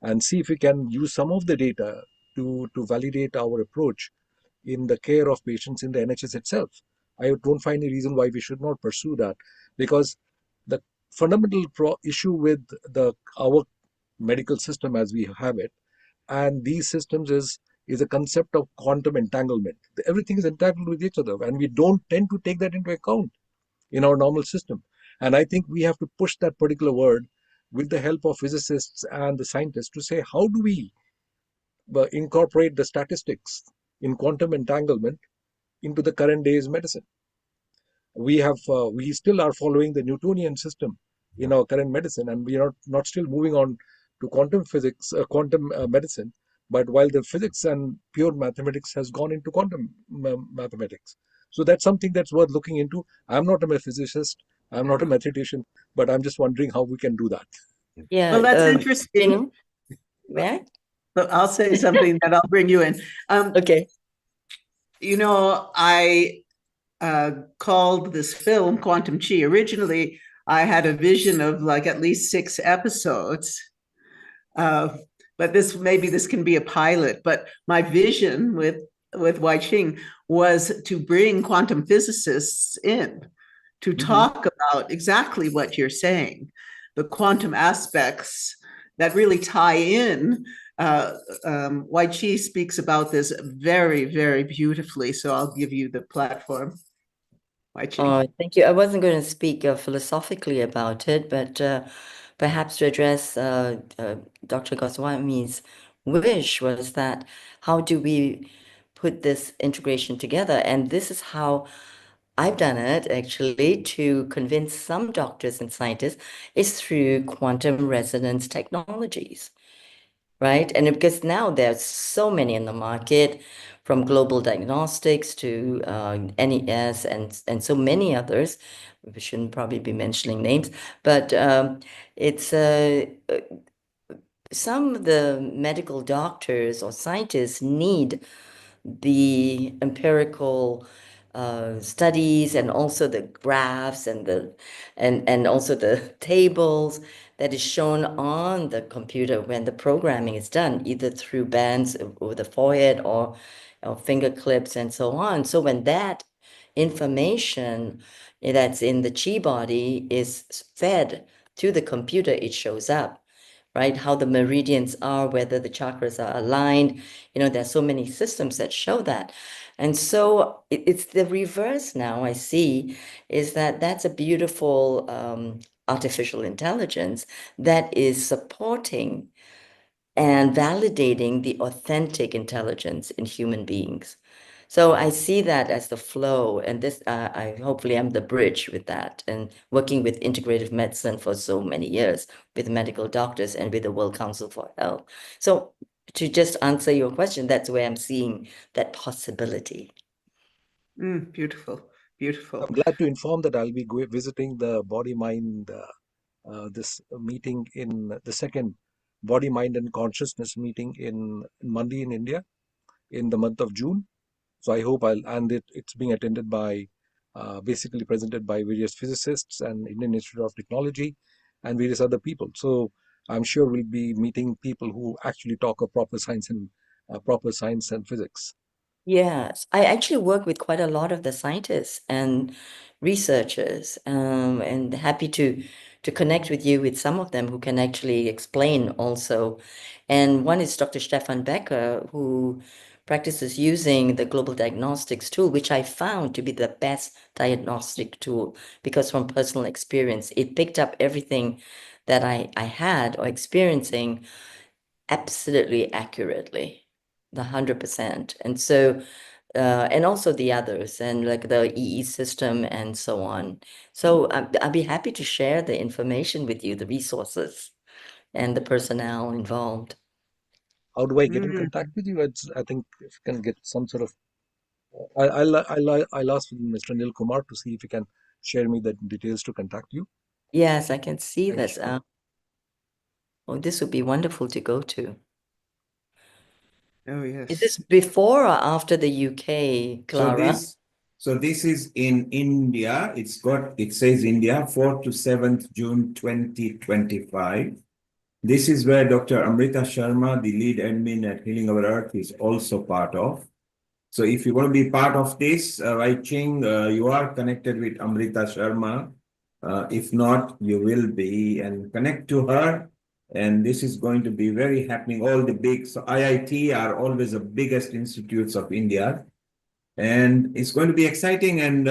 and see if we can use some of the data to validate our approach in the care of patients in the NHS itself. I don't find any reason why we should not pursue that, because the fundamental issue with our medical system as we have it and these systems is a concept of quantum entanglement. Everything is entangled with each other, and we don't tend to take that into account in our normal system. And I think we have to push that particular word with the help of physicists and the scientists to say, how do we incorporate the statistics in quantum entanglement into the current day's medicine? We still are following the Newtonian system in our current medicine, and we are not still moving on to quantum physics, quantum medicine, but while the physics and pure mathematics has gone into quantum mathematics. So that's something that's worth looking into. I'm not a physicist, I'm not a mathematician, but I'm just wondering how we can do that. Yeah. Well, that's interesting. Yeah. So I'll say something that I'll bring you in. Okay. I called this film Quantum Chi. Originally, I had a vision of like at least 6 episodes. But this can be a pilot. But my vision with Wai-Ching was to bring quantum physicists in to talk about exactly what you're saying, the quantum aspects that really tie in. Wai-Ching speaks about this very, very beautifully. So I'll give you the platform. Oh, thank you. I wasn't going to speak philosophically about it, but perhaps to address Dr. Goswami's wish was that how do we put this integration together? And this is how I've done it, actually, to convince some doctors and scientists, is through quantum resonance technologies, right? And because now there's so many in the market, from Global Diagnostics to NES and so many others. We shouldn't probably be mentioning names, but it's some of the medical doctors or scientists need the empirical studies and also the graphs and also the tables that is shown on the computer when the programming is done, either through bands over the forehead or finger clips and so on. So when that information that's in the chi body is fed to the computer, it shows up, right? How the meridians are, whether the chakras are aligned. There's so many systems that show that. And so it's the reverse now, I see, is that's a beautiful artificial intelligence that is supporting and validating the authentic intelligence in human beings. So I see that as the flow, and this I hopefully I'm the bridge with that, and working with integrative medicine for so many years with medical doctors and with the World Council for Health. So to just answer your question, that's where I'm seeing that possibility. Beautiful, beautiful. I'm glad to inform that I'll be visiting the body mind this meeting in the second body mind and consciousness meeting in Mandi in India in the month of June. So I hope it's being attended by basically presented by various physicists and Indian Institute of Technology and various other people. So I'm sure we'll be meeting people who actually talk of proper science and physics. Yes, I actually work with quite a lot of the scientists and researchers, and happy to connect with you with some of them who can actually explain also. And one is Dr. Stefan Becker, who practices using the global diagnostics tool, which I found to be the best diagnostic tool because from personal experience, it picked up everything that I had or experiencing absolutely accurately, the 100%. And so, and also the others, and like the EE system and so on. So I'd be happy to share the information with you, the resources and the personnel involved. How do I get in contact with you? I think if you can get some sort of, I'll ask Mr. Nil Kumar to see if he can share me the details to contact you. Yes, I can see Thank this. you. Oh, this would be wonderful to go to. Oh, yes. Is this before or after the UK, Clara? So this is in India. It says India, 4th to 7th June 2025. This is where Dr. Amrita Sharma, the lead admin at Healing Our Earth, is also part of. So if you want to be part of this, Wai-Ching, you are connected with Amrita Sharma. If not, you will be, and connect to her. And this is going to be very happening. All the big, so IIT are always the biggest institutes of India. And it's going to be exciting. And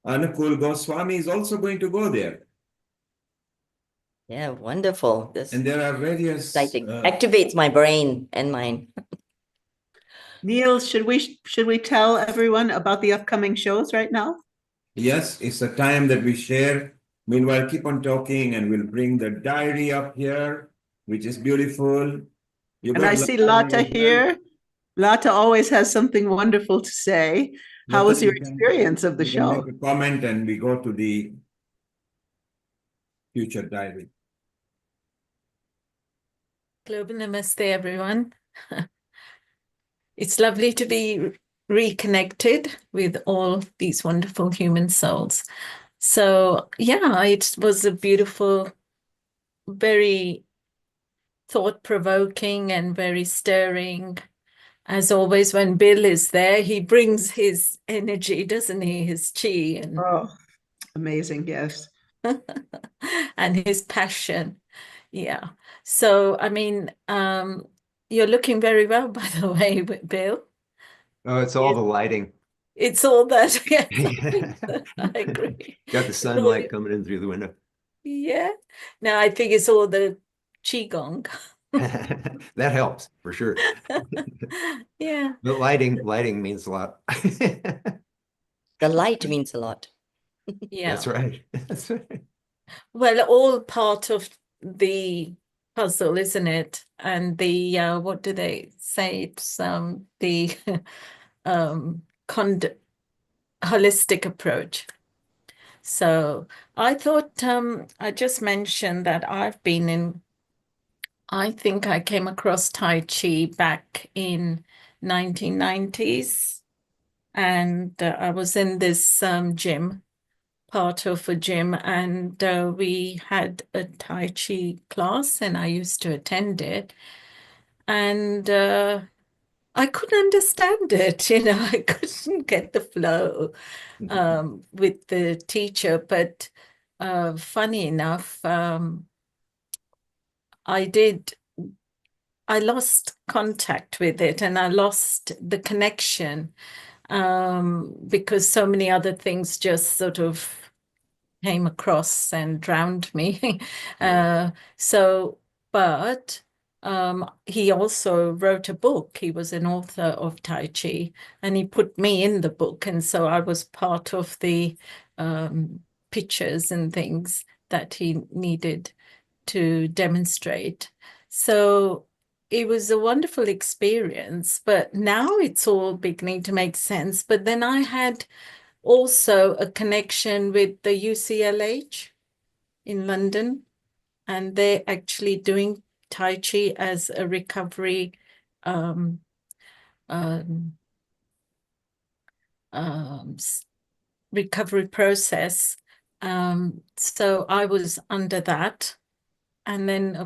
Anukul Goswami is also going to go there. Yeah, wonderful. And there are various exciting. Activates my brain and mind. Neil, should we tell everyone about the upcoming shows right now? Yes, it's a time that we share. Meanwhile, keep on talking, and we'll bring the diary up here, which is beautiful. And I see Lata here. Lata always has something wonderful to say. How was your experience of the show? Make a comment, and we go to the future diary. Global Namaste, everyone. It's lovely to be reconnected with all these wonderful human souls. So, yeah, it was a beautiful, very thought-provoking and very stirring. As always, when Bill is there, he brings his energy, doesn't he? His chi. And oh, amazing, yes. and his passion. Yeah. So, I mean, you're looking very well, by the way, Bill. Oh, it's all the lighting. It's all that. Yes, I agree. Got the sunlight coming in through the window. Yeah. No, I think it's all the Qigong. That helps for sure. Yeah. But lighting means a lot. The light means a lot. Yeah. That's right. That's right. Well, all part of the puzzle, isn't it? And the what do they say? It's the holistic approach. So I thought I just mentioned that I think I came across Tai Chi back in 1990s, and I was in this gym, part of a gym, and we had a Tai Chi class, and I used to attend it, and I couldn't understand it, I couldn't get the flow with the teacher, but funny enough, I lost contact with it, and I lost the connection because so many other things just sort of came across and drowned me. But he also wrote a book. He was an author of Tai Chi, and he put me in the book. And so I was part of the pictures and things that he needed to demonstrate. So it was a wonderful experience, but now it's all beginning to make sense. But then I had also a connection with the UCLH in London, and they're actually doing Tai Chi as a recovery recovery process. So I was under that, and then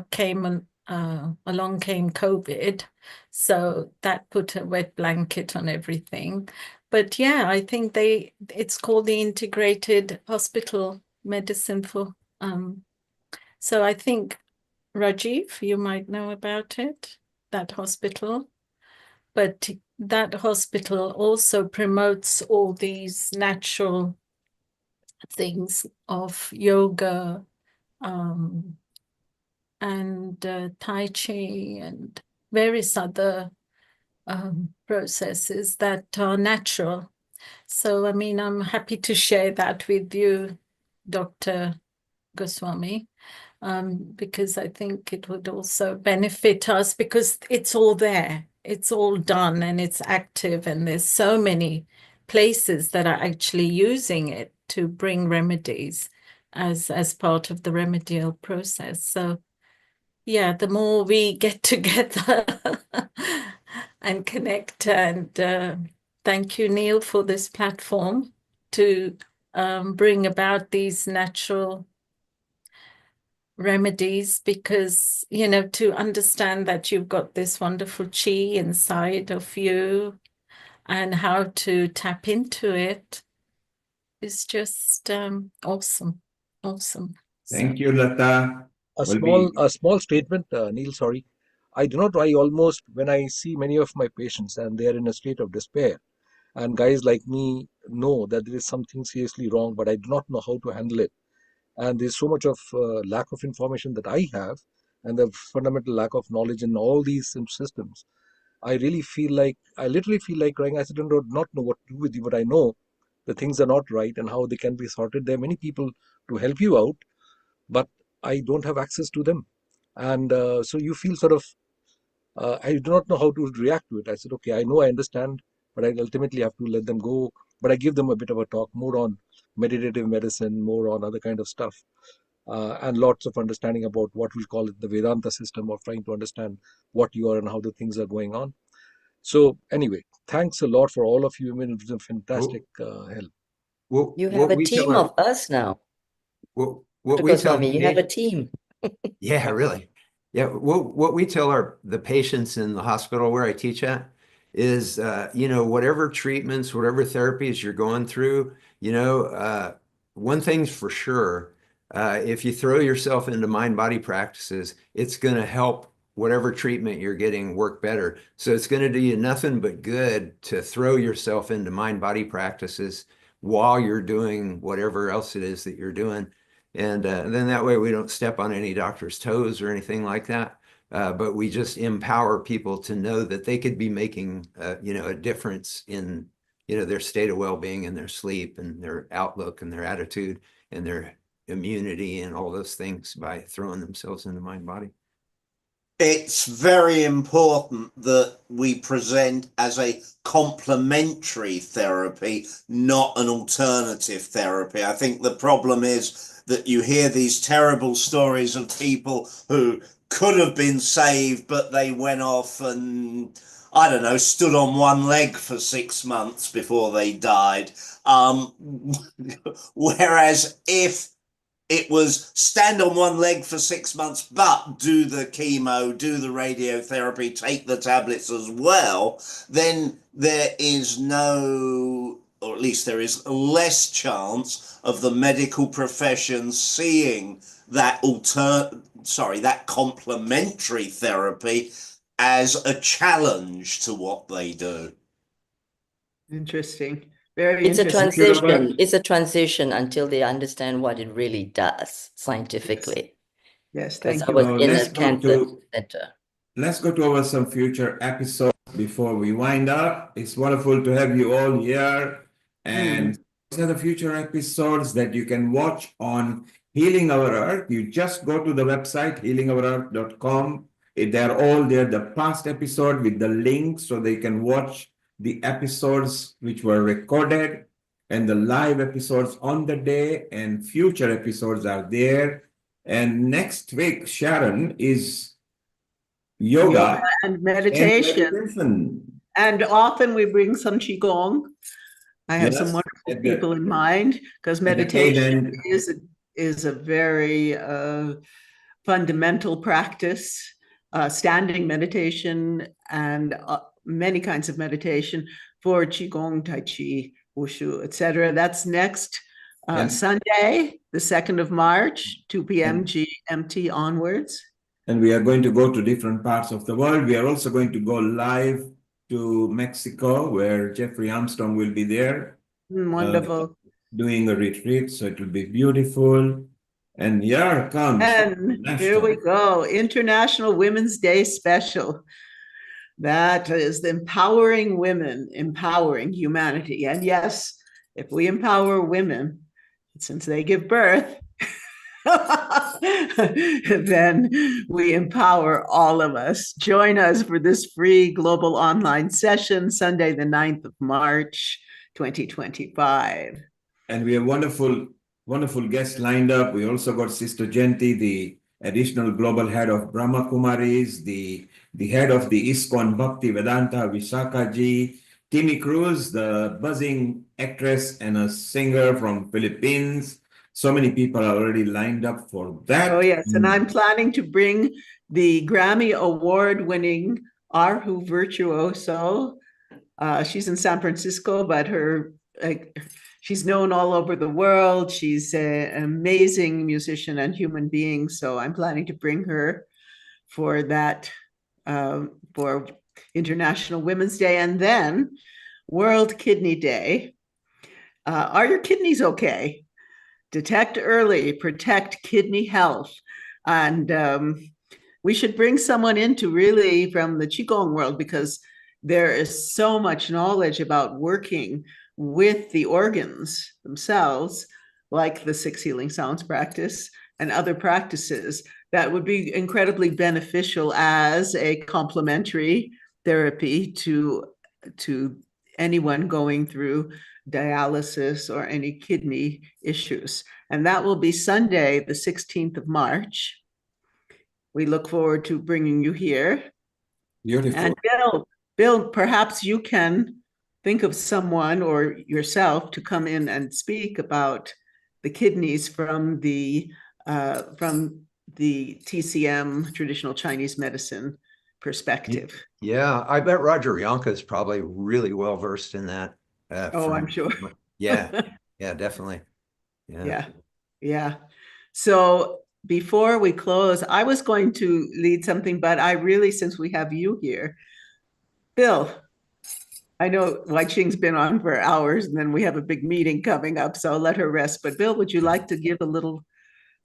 along came COVID, so that put a wet blanket on everything. But yeah, I think it's called the Integrated Hospital Medicine for so I think Rajiv, you might know about it, that hospital. But that hospital also promotes all these natural things of yoga and Tai Chi and various other processes that are natural. So, I mean, I'm happy to share that with you, Dr. Goswami, because I think it would also benefit us, because it's all there. It's all done and it's active, and there's so many places that are actually using it to bring remedies as part of the remedial process. So yeah, the more we get together and connect, and thank you, Neil, for this platform to bring about these natural remedies, because, you know, to understand that you've got this wonderful chi inside of you and how to tap into it is just awesome. Thank you, Lata. A small statement, Neil, sorry. I almost, when I see many of my patients and they are in a state of despair, and guys like me know that there is something seriously wrong, but I do not know how to handle it. And there's so much of lack of information that I have, and the fundamental lack of knowledge in all these systems. I literally feel like crying. I said, I do not know what to do with you, but I know the things are not right and how they can be sorted. There are many people to help you out, but I don't have access to them. And so you feel sort of, I do not know how to react to it. I said, okay, I know, I understand, but I ultimately have to let them go. But I give them a bit of a talk, more on meditative medicine, more on other kind of stuff. And lots of understanding about what we call it the Vedanta system of trying to understand what you are and how the things are going on. So anyway, thanks a lot for all of you. I mean, it was a fantastic help. You have a team of us now. What Dr. we tell Goswami, you have a team. Yeah, really. Yeah, what we tell the patients in the hospital where I teach at is, whatever treatments, whatever therapies you're going through, one thing's for sure, if you throw yourself into mind-body practices, it's going to help whatever treatment you're getting work better. So it's going to do you nothing but good to throw yourself into mind-body practices while you're doing whatever else it is that you're doing. And then that way we don't step on any doctor's toes or anything like that. But we just empower people to know that they could be making, a difference in, their state of well-being and their sleep and their outlook and their attitude and their immunity and all those things by throwing themselves into mind-body. It's very important that we present as a complementary therapy, not an alternative therapy. I think the problem is that you hear these terrible stories of people who could have been saved, but they went off and, I don't know, stood on one leg for 6 months before they died. Whereas if it was stand on one leg for 6 months, but do the chemo, do the radiotherapy, take the tablets as well, then there is no, or at least there is less chance of the medical profession seeing that that complementary therapy as a challenge to what they do. Interesting. Very It's a interesting. transition. It's a transition until they understand what it really does scientifically. Yes, Because thank I you. was in a cancer center. let's go to some future episodes before we wind up. It's wonderful to have you all here. And these are the future episodes that you can watch on Healing Our Earth. You just go to the website, healingourEarth.com. They're all there, the past episode with the link, so they can watch the episodes which were recorded and the live episodes on the day, and future episodes are there. And next week, Sharon, is yoga and meditation. And often we bring some Qigong. I have some wonderful people in mind, because meditation is a very fundamental practice, standing meditation and many kinds of meditation for Qigong, Tai Chi, Wushu, etc. That's next Sunday, the 2nd of March, 2 p.m. GMT onwards. And we are going to go to different parts of the world. We are also going to go live to Mexico, where Jeffrey Armstrong will be there. Wonderful. Doing a retreat, so it will be beautiful. And here comes. And here we go, International Women's Day special. That is empowering women, empowering humanity. And yes, if we empower women, since they give birth, then we empower all of us. Join us for this free global online session, Sunday, the 9th of March, 2025. And we have wonderful guests lined up. We also got Sister Jahnke, the additional global head of Brahma Kumaris, the head of the ISKCON Bhakti Vedanta, Vishaka Ji, Timmy Cruz, the buzzing actress and a singer from Philippines. So many people are already lined up for that. Oh, yes. And I'm planning to bring the Grammy Award-winning Arhu Virtuoso. She's in San Francisco, but she's known all over the world. She's an amazing musician and human being. So I'm planning to bring her for that, for International Women's Day, and then World Kidney Day. Are your kidneys okay? Detect early, protect kidney health. And we should bring someone into really from the Qigong world, because there is so much knowledge about working with the organs themselves, like the 6 healing sounds practice and other practices that would be incredibly beneficial as a complementary therapy to anyone going through dialysis or any kidney issues. And that will be Sunday, the 16th of March. We look forward to bringing you here. Beautiful. And Bill, perhaps you can think of someone or yourself to come in and speak about the kidneys from the TCM, traditional Chinese medicine perspective. Yeah, I bet Roger Jahnke is probably really well versed in that. I'm sure. Yeah, definitely. Yeah. So before we close, I was going to lead something, but I really, since we have you here, Bill, I know Wai-Ching's been on for hours, and then we have a big meeting coming up, so I'll let her rest. But Bill, would you like to give a little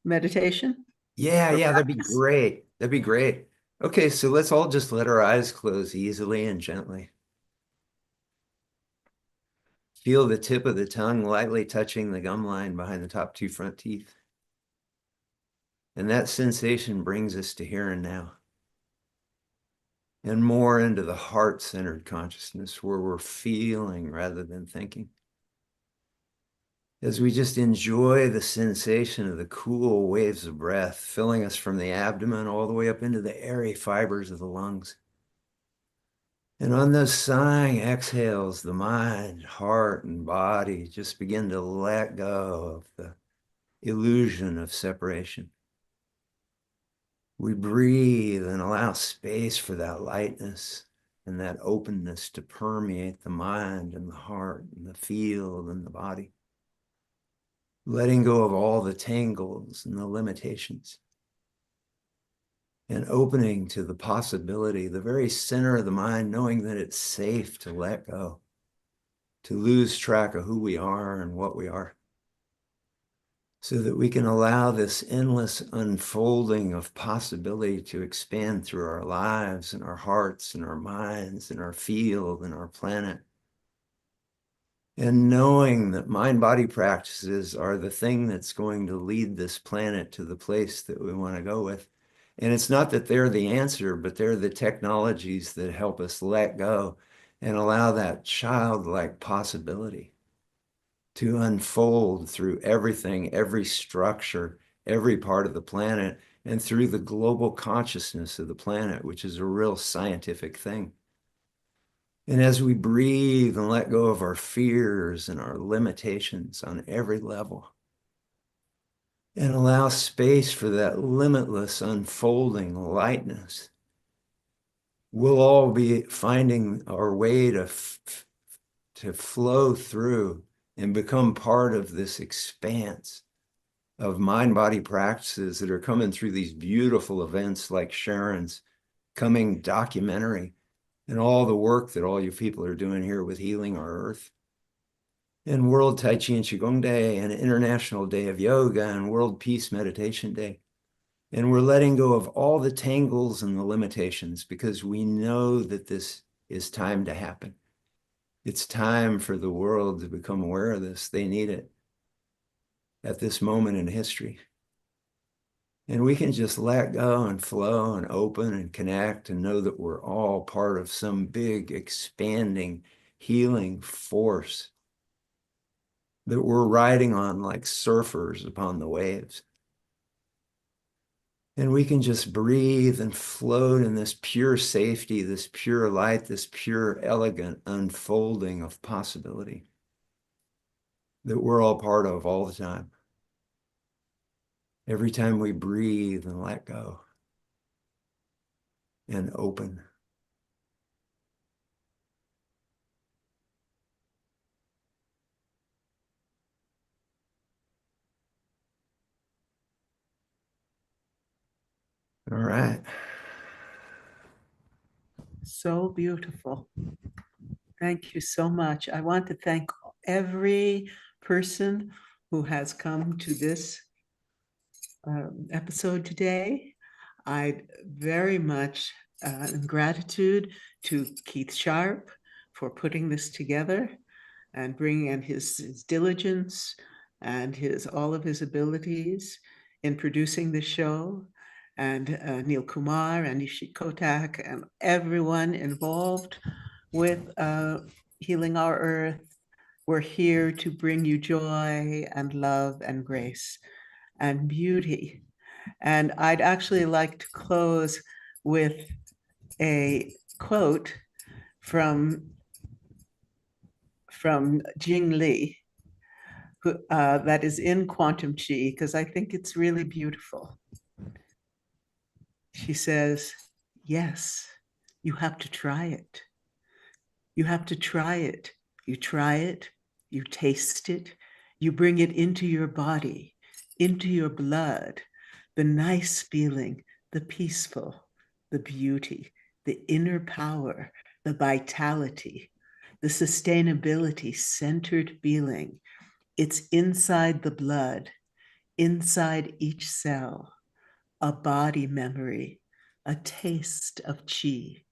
meditation? Yeah, that'd be great. That'd be great. Okay, so let's all just let our eyes close easily and gently. Feel the tip of the tongue lightly touching the gum line behind the top 2 front teeth. And that sensation brings us to here and now, and more into the heart-centered consciousness where we're feeling rather than thinking. As we just enjoy the sensation of the cool waves of breath filling us from the abdomen all the way up into the airy fibers of the lungs. And on those sighing exhales, the mind, heart, and body just begin to let go of the illusion of separation. We breathe and allow space for that lightness and that openness to permeate the mind and the heart and the field and the body. Letting go of all the tangles and the limitations. And opening to the possibility, the very center of the mind, knowing that it's safe to let go, to lose track of who we are and what we are. so that we can allow this endless unfolding of possibility to expand through our lives and our hearts and our minds and our field and our planet. And knowing that mind-body practices are the thing that's going to lead this planet to the place that we want to go with. And it's not that they're the answer, but they're the technologies that help us let go and allow that childlike possibility to unfold through everything, every structure, every part of the planet, and through the global consciousness of the planet, which is a real scientific thing. And as we breathe and let go of our fears and our limitations on every level, and allow space for that limitless unfolding lightness, we'll all be finding our way to flow through and become part of this expanse of mind-body practices that are coming through these beautiful events like Sharon's coming documentary and all the work that all you people are doing here with healing our earth, and World Tai Chi and Qigong Day and International Day of Yoga and World Peace Meditation Day. And we're letting go of all the tangles and the limitations because we know that this is time to happen. It's time for the world to become aware of this. They need it at this moment in history. And we can just let go and flow and open and connect and know that we're all part of some big, expanding, healing force that we're riding on like surfers upon the waves. And we can just breathe and float in this pure safety, this pure light, this pure, elegant unfolding of possibility that we're all part of all the time. Every time we breathe and let go and open. All right. So beautiful. Thank you so much. I want to thank every person who has come to this episode today. I very much in gratitude to Keith Sharp for putting this together and bringing in his diligence and all of his abilities in producing the show, and Neil Kumar and Nishi Kotak and everyone involved with Healing Our Earth. We're here to bring you joy and love and grace and beauty. And I'd actually like to close with a quote from Jing Li, that is in Quantum Chi, because I think it's really beautiful. She says, yes, you have to try it. You have to try it. You try it, you taste it, you bring it into your body, into your blood, the nice feeling, the peaceful, the beauty, the inner power, the vitality, the sustainability, centered feeling. It's inside the blood, inside each cell, a body memory, a taste of chi,